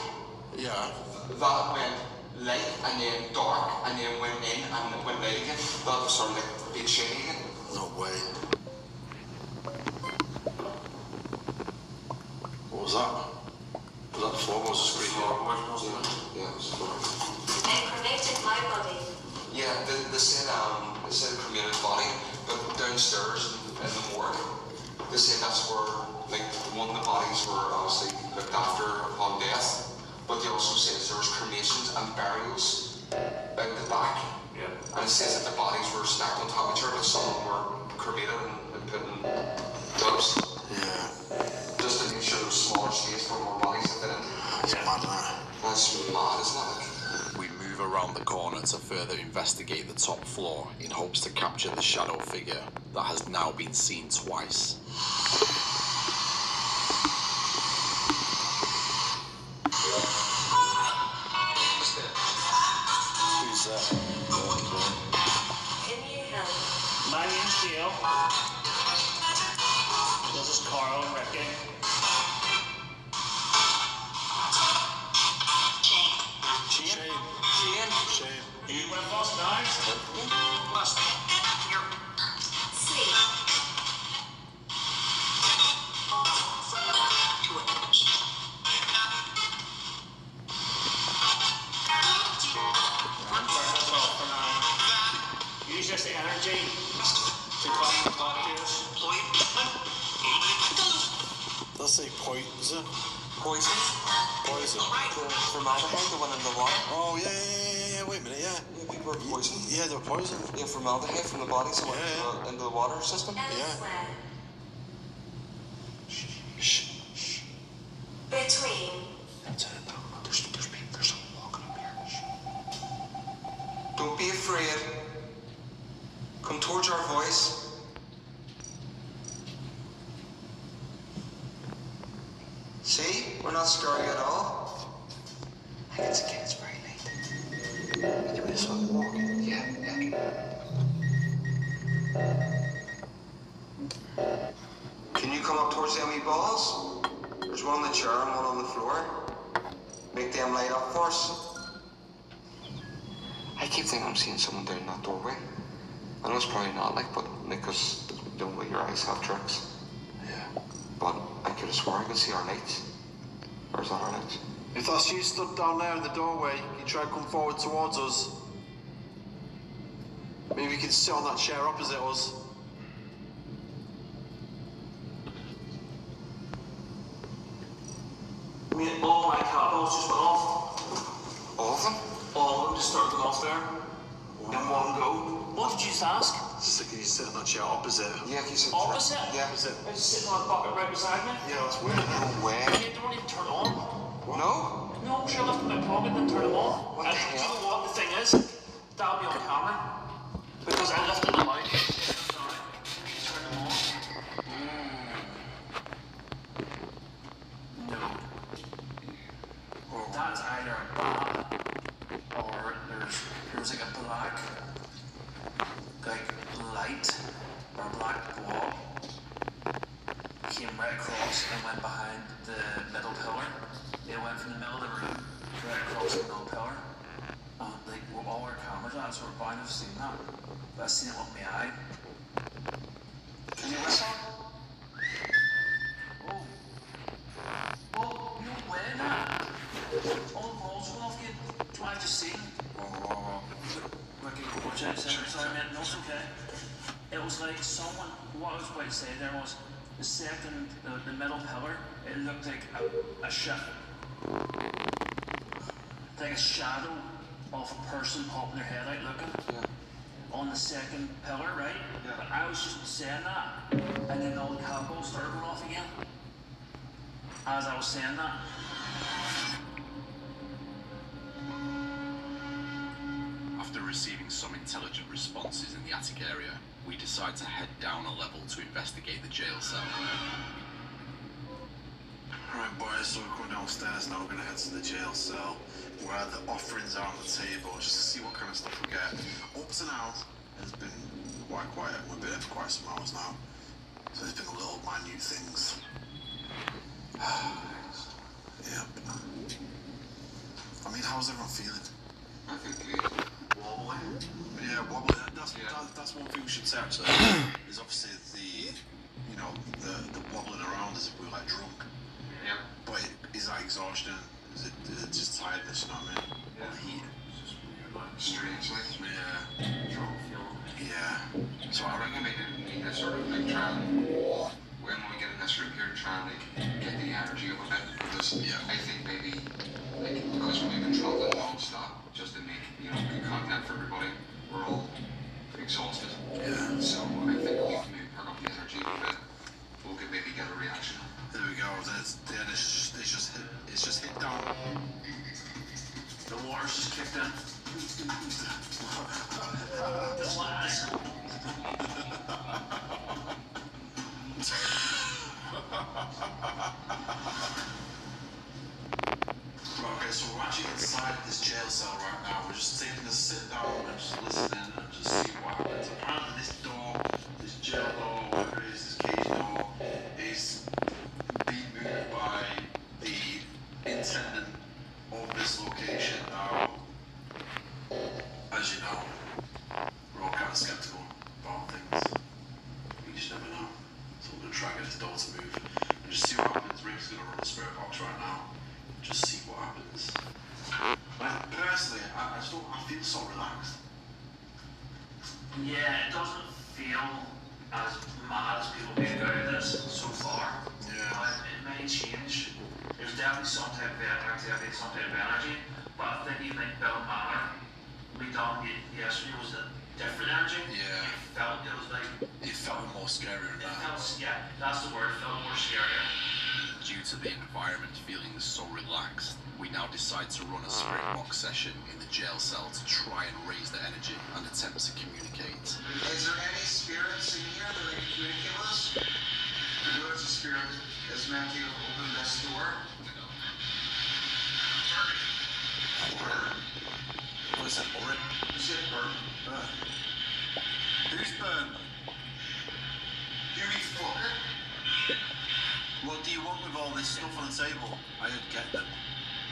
Yeah. That went light and then dark and then went in and went light again. That was sort of like being shiny again. No way. What was that? Was that the floor? Was the screen? Yeah, it was the floor. Cremated my body. Yeah, they said cremated body, but downstairs in the morgue, they said that's where, like, one of the bodies were obviously looked after upon death, but they also says there was cremations and burials out the back. Yeah. And it says that the bodies were stacked on top of each other, some of them were cremated and put in tubs. Yeah. Just to make sure there was smaller space for more bodies to fit in. That's mad, isn't it? That's mad, isn't it? We move around the corner to further investigate the top floor in hopes to capture the shadow figure that has now been seen twice. Who's that? Can you help? My name's Gio. This is Carl and Ricky. Shane. You went lost knives? Must be. You're sleep. That's all for now. Use this energy to come and talk to us. Let's say poison. Poison? Poison. Formaldehyde, the one in the water? Oh, yeah. Wait a minute, yeah. Yeah, people are poisoned. Yeah, they're poisoned. Yeah, formaldehyde from the bodies that went into the water system. Yeah. Shh. Between. There's someone walking up here. Don't be afraid. Come towards our voice. See? We're not scary at all. I think it's okay, it's very late. Can we just walk? Yeah. Can you come up towards them wee balls? There's one on the chair and one on the floor. Make them light up for us. I keep thinking I'm seeing someone down that doorway. I know it's probably not like, but because you know your eyes have tricks. Yeah. But I could have sworn I could see our lights. Or is that our lights? If that's you stood down there in the doorway, you try to come forward towards us. Maybe you can sit on that chair opposite us. I mean, all my cables just went off. All of them? All of them just started going off there. In one go. What did you just ask? So can you sit on that chair opposite? Yeah, can you sit Opposite? Yeah. Opposite. I was sitting on a bucket right beside me. Yeah, that's weird. No way. You don't even turn on. No? No, sure, I left it in my pocket and turn them on. What And the do you hell? know what the thing is? That'll be on camera. Because I lifted them out. Sorry. Turn them on. No. That's either a bad or there's like a black light or a black blob came right across and went behind the middle pillar. It went from the middle of the room right across the middle pillar. Like all our cameras on, so we're bound to have seen that. But I've seen it with my eye. Can you whistle? Oh, no way, nah. All the balls went off again. Do you want to just see? Ricky, watch out, sorry man, no, it's okay. It was like someone, what I was about to say there was, the second, the middle pillar, it looked like a shadow. Like a shadow of a person popping their head out looking. On the second pillar, right? Yeah. But I was just saying that, and then all the cables started going off again. As I was saying that. After receiving some intelligent responses in the attic area, we decide to head down a level to investigate the jail cell. Alright boys, so we're going downstairs now, we're going to head to the jail cell where the offerings are on the table, just to see what kind of stuff we get. Up to now, it's been quite quiet, we've been here for quite some hours now. So there's been little minute things. Yep. I mean, how's everyone feeling? I think good. Wobbly? Yeah, wobbly. That's one thing we should say actually. Is obviously the wobbling around as if we were like drunk. Yeah. But is that exhaustion? Is it just tiredness, you know what I mean? Yeah. Or the heat? Strangely. Yeah. Yeah. So I reckon we need to sort of like try and, when we get in this room here, try and like get the energy of it. Because I think maybe like because we've been traveling non-stop just to make good content for everybody, we're all exhausted. Yeah. So I think if we can maybe perk up the energy a bit, we could maybe get a reaction. There we go. It's just hit down. The water's just kicked in. Okay, so we're actually inside this jail cell right now. We're just taking a sit down and just listening and just see what happens. Apparently this door, this jail door, whatever it is, this cage door, is being moved by the intendant of this location. Now, as you know, we're all kind of skeptical about things. We just never know. So we're going to try and get this door to move and just see what happens. Rick's going to run the spirit box right now. Just see what happens. Like, personally, I feel so relaxed. Yeah, it doesn't feel as mad as people make out of this so far. Yeah. But it may change. There's definitely some type of activity, some type of energy. But I think even like Bill Manor, we done yesterday was a different energy. Yeah. It felt more scary than that. Yeah, that's the word. It felt more scarier. Due to the environment feeling so relaxed, we now decide to run a spirit box session in the jail cell to try and raise the energy and attempt to communicate. Is there any spirits in here that can communicate with us? I know it's a spirit that's meant to open this door. What is that, Orin? You said burn. Who's Burn? You fucker. What do you want with all this stuff on the table? I don't get them.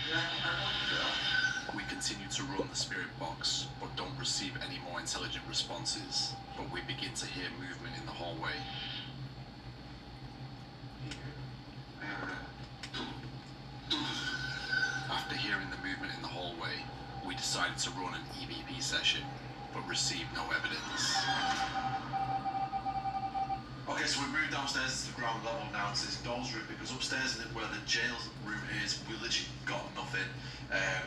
Yeah, I want that. We continue to run the spirit box, but don't receive any more intelligent responses. But we begin to hear movement in the hallway. After hearing the movement in the hallway, we decided to run an EVP session, but received no evidence. Okay, so we moved downstairs to the ground level now to this doll's room because upstairs where the jail room is, we literally got nothing.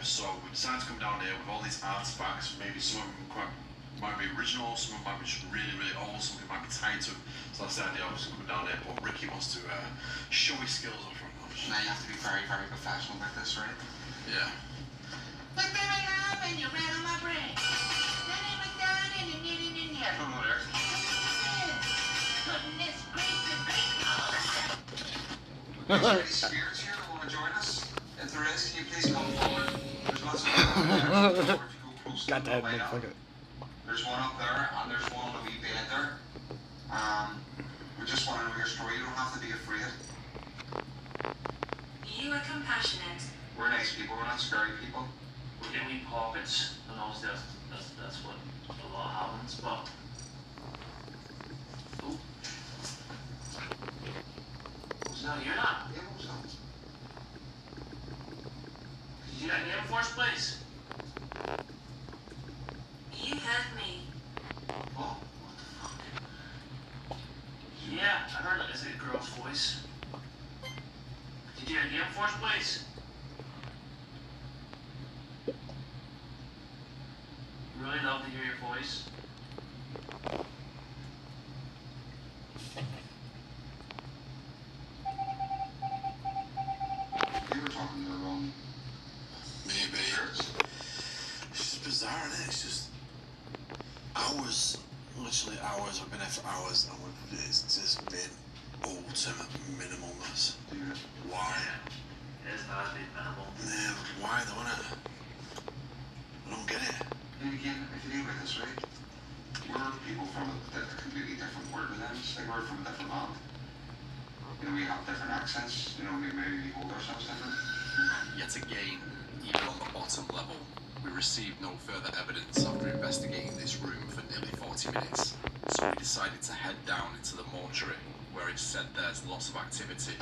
So we decided to come down here with all these artifacts. Maybe some of them might be original, some of them might be just really, really old, some of them might be tied to them. So that's the idea of us coming down here. But Ricky wants to show his skills up front. Now you have to be very, very professional with this, right? Yeah. Look, baby, love, and you ran on my brain. Is there any spirits here that want to join us? If there is, can you please come forward? There's lots of people there. Got that motherfucker. There's one up there, and there's one on the wee bed there. We just want to know your story. You don't have to be afraid. You are compassionate. We're nice people. We're not scary people. We get wee pockets, and obviously that's what a lot happens, but... Oh. No, you're not. Yeah, what's up? Did you not get in first place? You hurt me. Oh, Yeah, I heard that. Is it a girl's voice? Did you get in first place? Really love to hear your voice. you were talking to the wrong. Maybe. It's just bizarre, isn't it? It's just hours literally hours. I've been there for hours, and it's just been ultimate minimalness. Why? It's not been minimal. Yeah, why though, innit? I don't get it. And again, if you think about this, right? We're people from a completely different world than them. Like we're from a different land. You know, we have different accents. You know, maybe we hold ourselves different. Yet again, even on the bottom level, we received no further evidence after investigating this room for nearly 40 minutes. So we decided to head down into the mortuary, where it said there's lots of activity.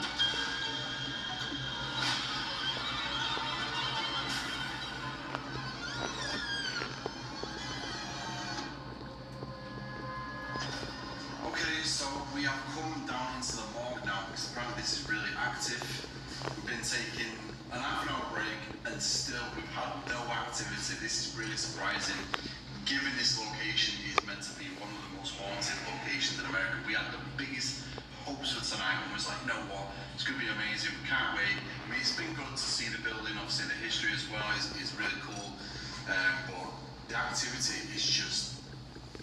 Okay, so we have come down into the morgue now because apparently this is really active. We've been taking an half-an-hour break and still we've had no activity. This is really surprising. Given this location is meant to be one of the most haunted locations in America, we had the biggest hopes for tonight and was like, you know what, it's going to be amazing, we can't wait. I mean, it's been good to see the building, obviously the history as well is really cool, but the activity is just,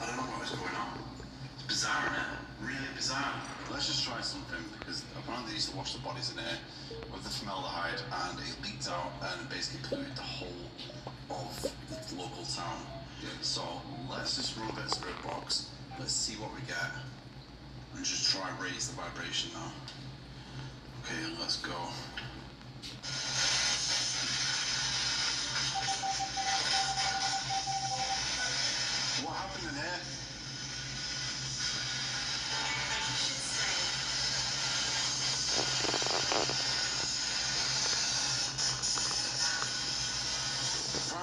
I don't know what is going on. It's bizarre, isn't it? Really bizarre. Let's just try something, because apparently they used to wash the bodies in here with the formaldehyde, and it leaked out and basically polluted the whole of the local town. So let's just run a bit of spirit box, let's see what we get, and just try and raise the vibration now. Okay, let's go. What happened in here?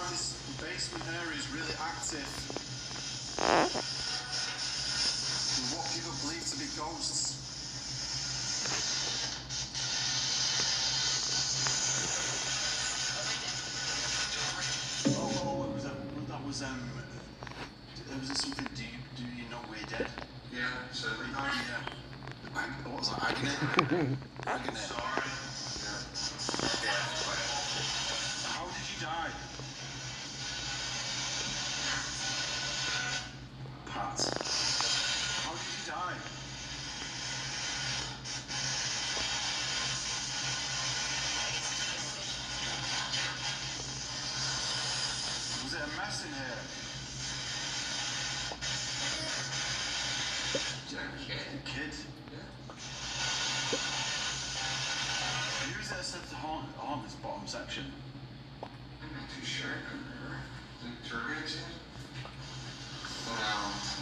This basement area is really active with what people believe to be ghosts. Was it something, do you know we're dead? Yeah, certainly. Oh, yeah. What was that, agony? Agony. Sorry. Yeah. How did you die? Pat. How did you die? Was it a mess in here? Kid? Who is it that said to haunt this bottom section? I'm not too sure. The tour guide said. But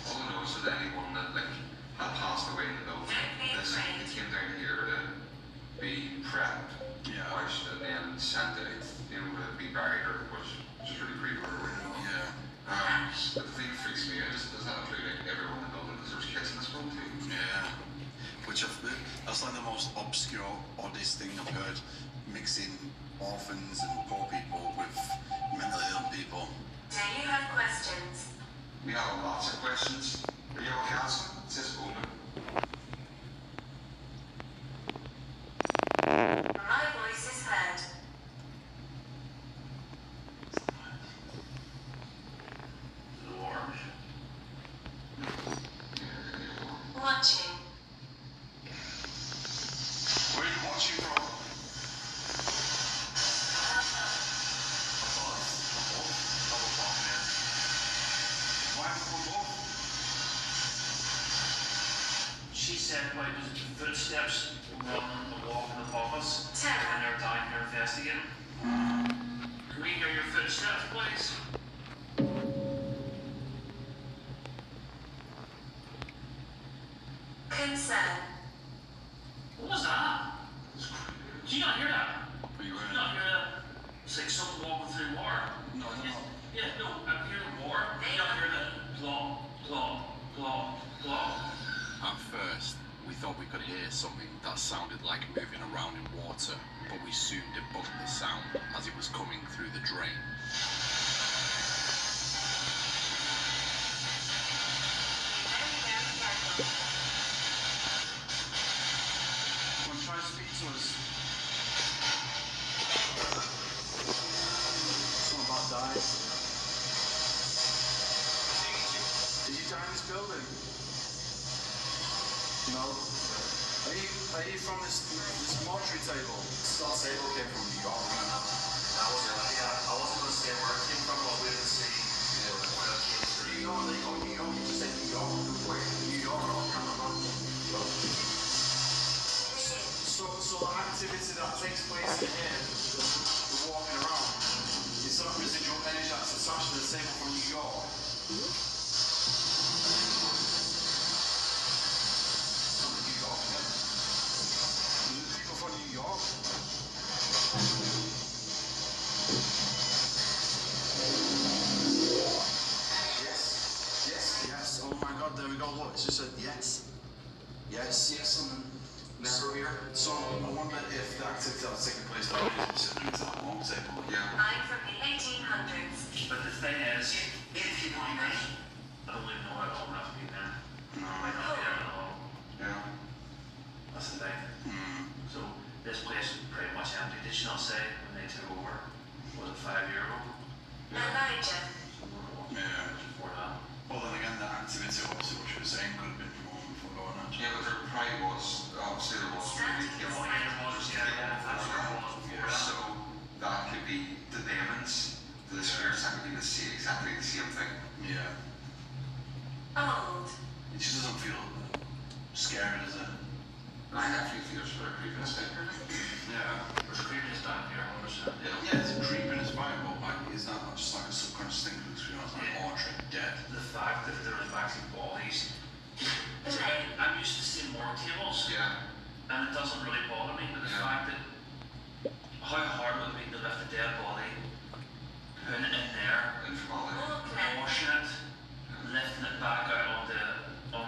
all I know is that anyone that had passed away in the building, they came down here to be prepped, washed, and then sent it, to be buried, which is really creepy. Yeah. But the thing that freaks me out is does that include everyone in the building? Because there's kids in this room too. Yeah. That's like the most obscure, oddest thing I've heard, mixing orphans and poor people with mentally ill people. Do you have questions? We have lots of questions. Are you okay, Hanson? It says Omen. My voice is heard. Watching. Where are you watching from? Why from above? She said, like, there's footsteps running the walk in the office. Terror. And they're down here investigating. Can we hear your footsteps, please? Concern. What was that? Did you not hear that? Did you not hear that? It's like something walking through water. No. Yeah, no, I'm hearing water. Did you not hear that? Plop, plop, plop, plop. At first, we thought we could hear something that sounded like moving around in water, but we soon debunked the sound as it was coming through the drain. Come on, try to speak to us. It's not about dying. Did you die in this building? No. Are you from this mortuary table? That table came from New York. I wasn't going to say where it came from, but we didn't see where it came from. New York, New York, you just said New York. New York, So the activity that takes place in here, the walking around, is that residual energy that's attached to the table from New York? People from New York? Yes. Oh my God, there we go. Look, it's just a yes. Yes. Never here. So I wonder if the activity that was taking place there is sitting at that long table. Yeah. I'm from the 1800s. But the thing is, 1800s, I don't even know how old enough to be there. No. I might not be there at all. Yeah. That's the thing. So this place was pretty much empty. Did you not say when they took over? Was it 5 years ago? Elijah. Yeah. Before that. Well, then again, the activity, obviously, what you were saying, could have been from home before going on. Yeah, but there probably was, obviously there was so that could be the demons, the spirits, that could be exactly the same thing. Yeah. Old. It just doesn't feel scary, does it? I definitely feel it's for a creepiness thing. Yeah. There's creepiness down here, 100%. Yeah, it's a creepiness vibe, but like, is that not just like a subconscious thing because you know it's like mortuary dead? The fact that there was actually bodies. I'm used to seeing more tables. Yeah. And it doesn't really bother me, but the fact that how hard would it be to lift a dead body, putting it in there, washing it, lifting it back out onto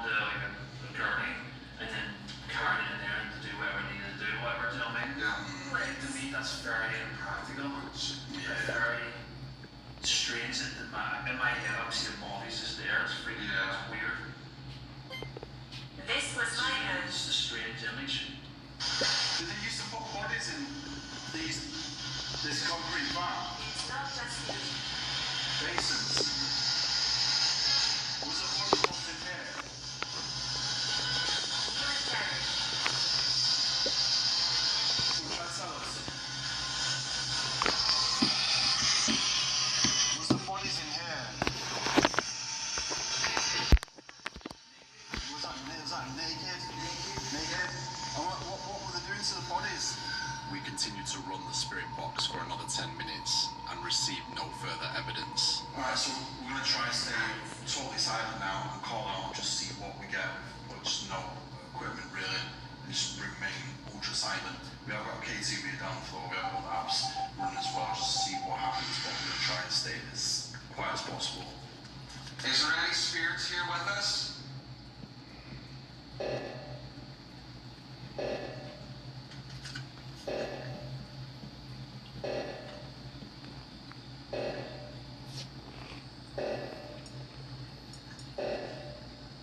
like a gurney, and then carrying it in there to do whatever you need to do, whatever, do you know what I mean? Yeah. Like, to me, that's very impractical. Very strange. In my head, I'm seeing bodies just there. It's freaking it's weird. This was my home. It's a strange image. Did they used to put bodies in this concrete farm? It's not just me. Basins. Was it what it was in here? You're dead. Try to tell us. Was the bodies in here? Was that naked? Naked? And what were they doing to the bodies? We continued to run the spirit box for another 10 minutes and received no further evidence. Alright, so we're going to try and stay totally silent now and call out, just see what we get, but just no equipment really, and just remain ultra silent. We have got KTV down the floor, we have got the apps running as well, just to see what happens, but we're going to try and stay as quiet as possible. Is there any spirits here with us?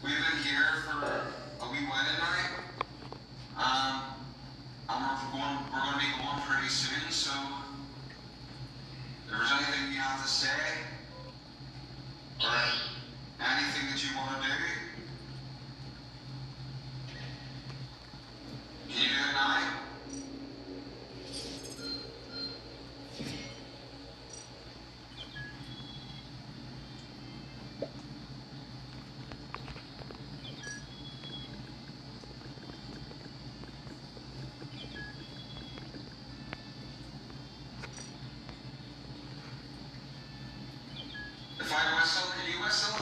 We've been here for a wee while now. And we're going to be going pretty soon, so if there's anything you have to say, or anything that you want to do, can you do it now? If I whistle, can you whistle?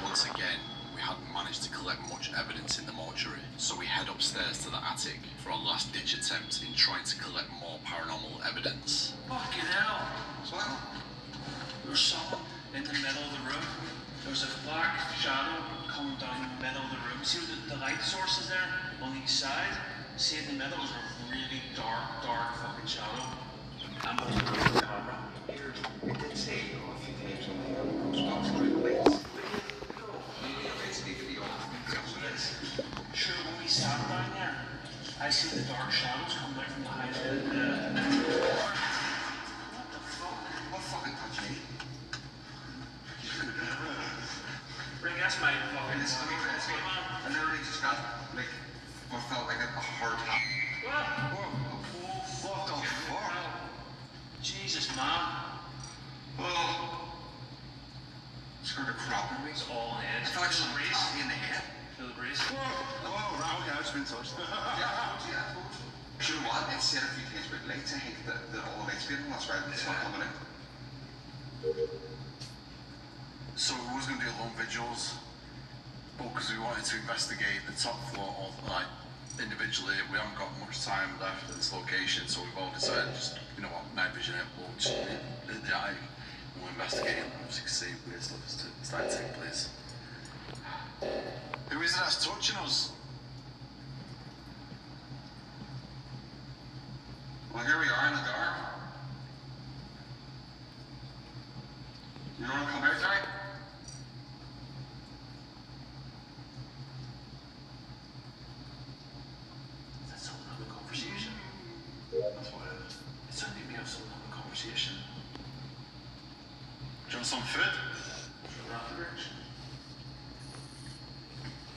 Once again, we hadn't managed to collect much evidence in the mortuary, so we head upstairs to the attic for our last-ditch attempt in trying to collect more paranormal evidence. Fucking hell. What? There's someone in the middle of the room. There's a black shadow coming down the middle of the room. See the light sources there on each side? See in the middle is a really dark fucking shadow. I'm going to look at the camera. It did say a few times on the box lights. Maybe the lights need to be off. Sure, when we sat down there, I see the dark shadows coming out from behind the Scared the crap out of me. It's all in it. I feel like someone hit me in the head. Feel the breeze? Oh, right, okay, I've just been touched. Yeah, I told you. You know what? It's said a few times about lights. I think that all the lights being on, that's right, it's not coming in. So we was going to do lone vigils, but because we wanted to investigate the top floor of, like, individually, we haven't got much time left at this location, so we've all decided just, you know what, night vision it, we'll just hit the attic, and we'll investigate and obviously see weird stuff is starting to take place. Who is it that's touching us? Well, here we are in the dark. You don't want to come out, Derek? That's someone having a conversation. That's what it is. It sounded like we have someone having a conversation. Do you want some food? From that direction.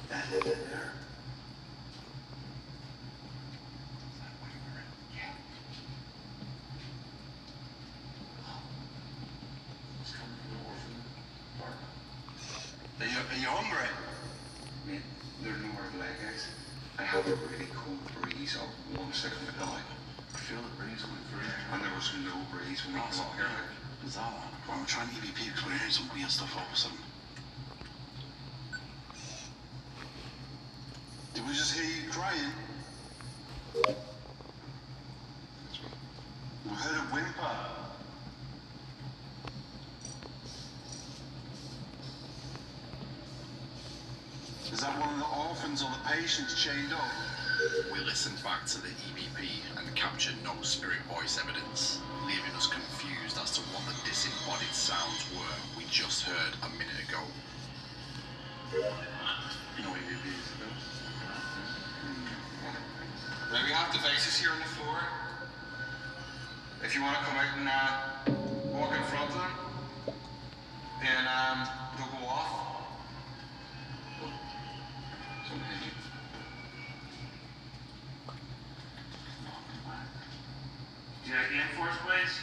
And in there. Are you hungry? Mate, there's nowhere to lie, guys. I have a really cold breeze up one side of my belly. I feel the breeze coming through. And there was no breeze when we came up here. Is that one? Right, we're trying EVP because we're hearing some weird stuff all of a sudden. Did we just hear you crying? We heard a whimper. Is that one of the orphans or the patients chained up? We listened back to the EVP and captured no spirit voice evidence, leaving us confused as to what the disembodied sounds were we just heard a minute ago. No EVPs. Now we have devices here on the floor. If you want to come out and walk in front of them, then they'll go off. Jackie in force, please.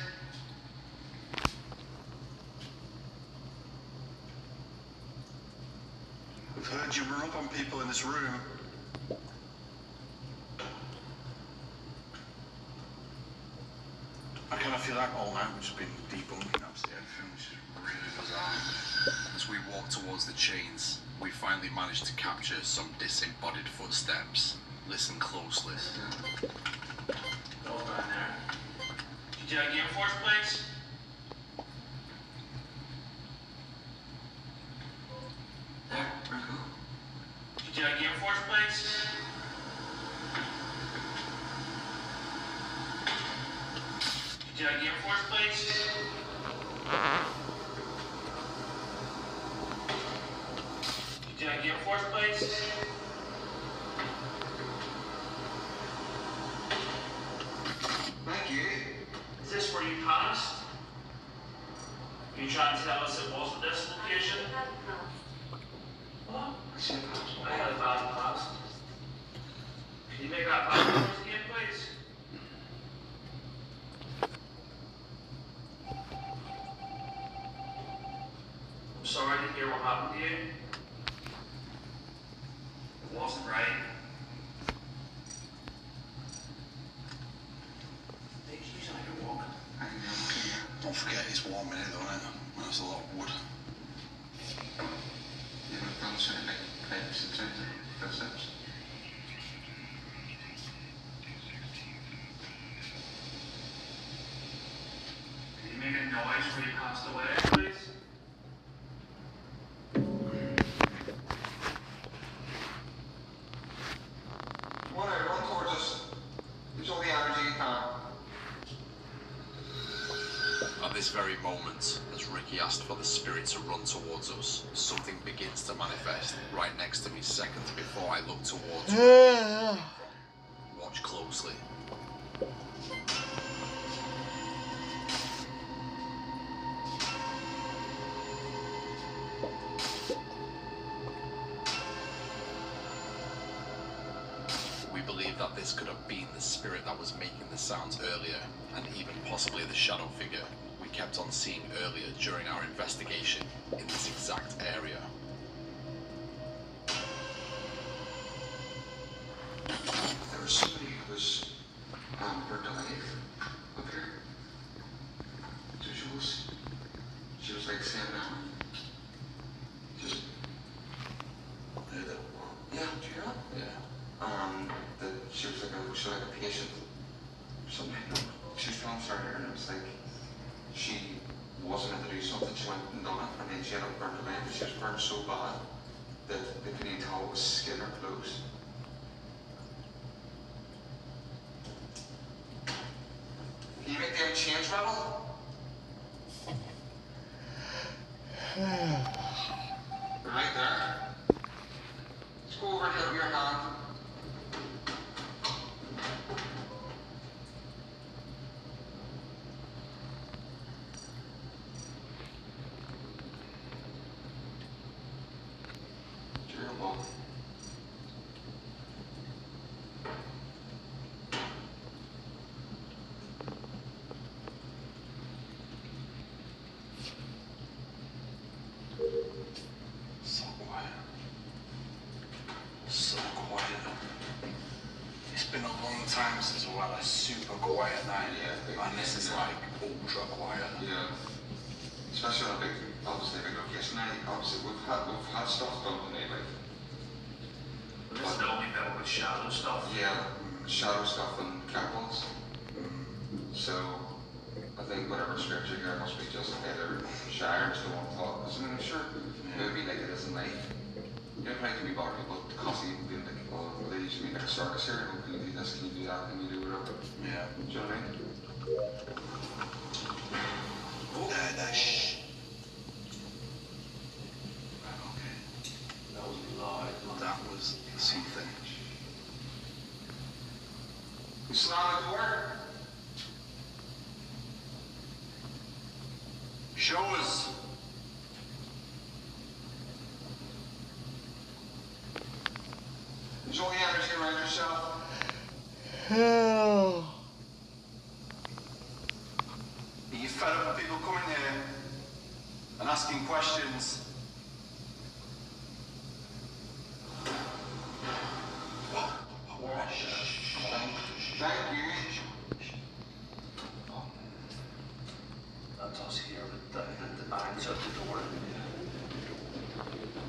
We've heard you run up on people in this room. I kind of feel alcohol now, which has been debunking everything, which is really bizarre. As we walk towards the chains, we finally managed to capture some disembodied footsteps. Listen closely. All down there. Jackie in force, please. There, where's who? Jackie in force, please. Jackie in force, please. Jackie in force, please. Thank you. Is this where you passed? Are you trying to tell us it wasn't this location? What? I had a bad pass. Can you make that pass for us again, please? I'm sorry to hear what happened to you. It wasn't right. Don't forget it's warm in here though, isn't it? There's a lot of wood. You know, don't say like pipes and things, footsteps. Can you make a noise where you passed away, please? Run towards us. Use all the energy you can. At this very moment, as Ricky asked for the spirit to run towards us, something begins to manifest right next to me seconds before I look towards her. Watch closely. We believe that this could have been the spirit that was making the sounds earlier, and even possibly the shadow figure. We kept on seeing earlier during our investigation in this exact area. There was somebody who was burnt alive up here. She was like saying just yeah, do you hear that? Yeah. That she was like a patient or something. She was telling her and it was like she wasn't meant to do something, she went and done it, and then she ended up burnt alive, but she was burnt so bad that they couldn't even tell it was skin or clothes. Can you make them change, Rebel? Right there. Let's go over and help your hand. Terrible. So quiet. So quiet. It's been a long time since we've had a super quiet night. Yeah, and this is like ultra quiet. Yeah. Especially on a big, obviously a big location. Obviously we've had stuff done tonight, like. This is the only bit with shadow stuff. Yeah, shadow stuff and chemicals. So I think whatever scripture here must be just either Shire is the one thought. I mean, I'm sure maybe like it is in life. You know, how can be bad people constantly being like, well, they usually be like a circus here. Oh, can you do this? Can you do that? Can you do whatever? Yeah. Do you know what I mean? Shh. Okay. That was loud. That was something. You slam the door. Show us. Enjoy the energy around yourself. Are you fed up with people coming here and asking questions? Thank you. That's us here with the bands at the door.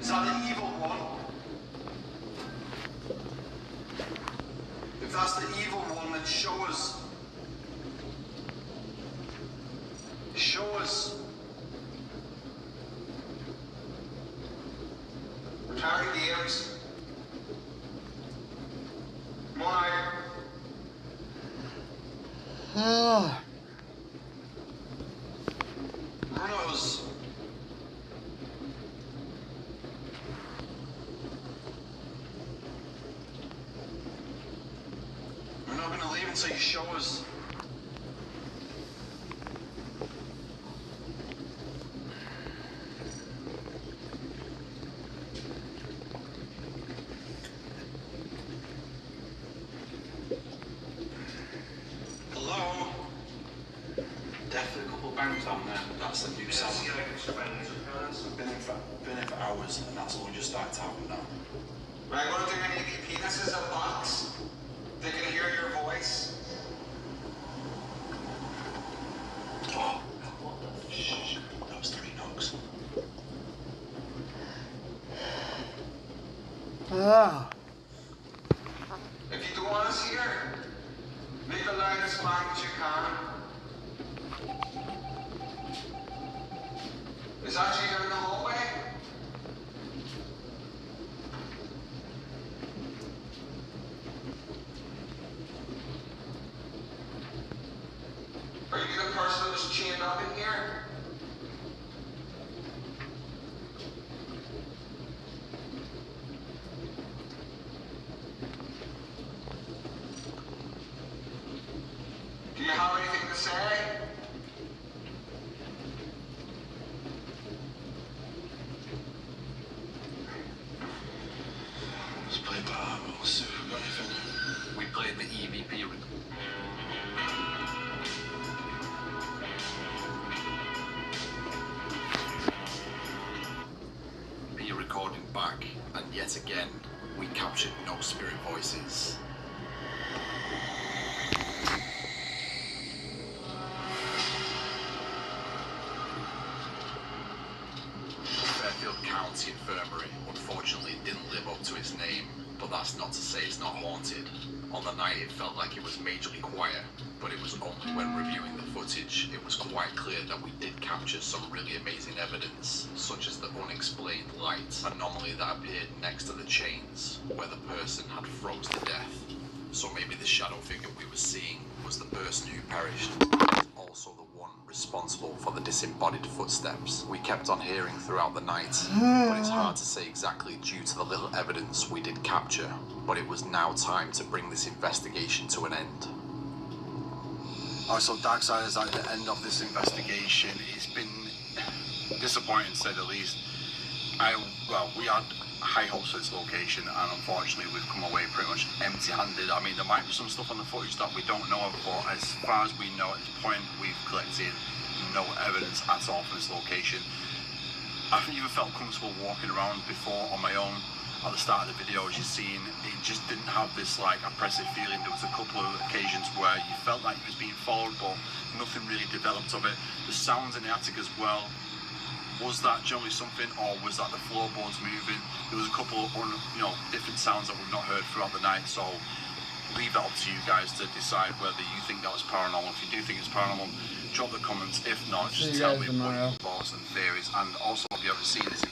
Is that the evil one? If that's the evil one, then show us. Show us. Retire the games. Come on out. Brunos. We're not gonna leave until you show us. Hello? Definitely a couple of bangs on there. That's the new sound. Been in for hours, and that's all we just started talking now. Right, what do any of you penises a box? They can hear your voice. Oh, shh. That was 3 knocks. If you don't want us here, make the loudest bang that you can. Is that you down the hallway? Are you the person that was chained up in here? Do you have anything to say? yet again, we captured no spirit voices. Fairfield County Infirmary unfortunately didn't live up to its name, but that's not to say it's not haunted. On the night it felt like it was majorly quiet, but it was only when reviewing the footage it was quite clear that we did capture some really amazing evidence, such as the unexplained light anomaly that appeared next to the chains where the person had froze to death. So maybe the shadow figure we were seeing was the person who perished, also the one responsible for the disembodied footsteps we kept on hearing throughout the night. But it's hard to say exactly due to the little evidence we did capture. But it was now time to bring this investigation to an end. Oh, so Darkseid is at the end of this investigation. It's been disappointing to say the least. We had high hopes for this location, and unfortunately we've come away pretty much empty-handed. I mean, there might be some stuff on the footage that we don't know of, but as far as we know at this point, we've collected no evidence at all from this location. I haven't even felt comfortable walking around before on my own. At the start of the video, as you've seen, it just didn't have this like oppressive feeling. There was a couple of occasions where you felt like it was being followed, but nothing really developed of it. The sounds in the attic as well. Was that generally something, or was that the floorboards moving? There was a couple of different sounds that we've not heard throughout the night, so leave that up to you guys to decide whether you think that was paranormal. If you do think it's paranormal, drop the comments. If not, just tell me what your thoughts and theories, and also if you ever seen this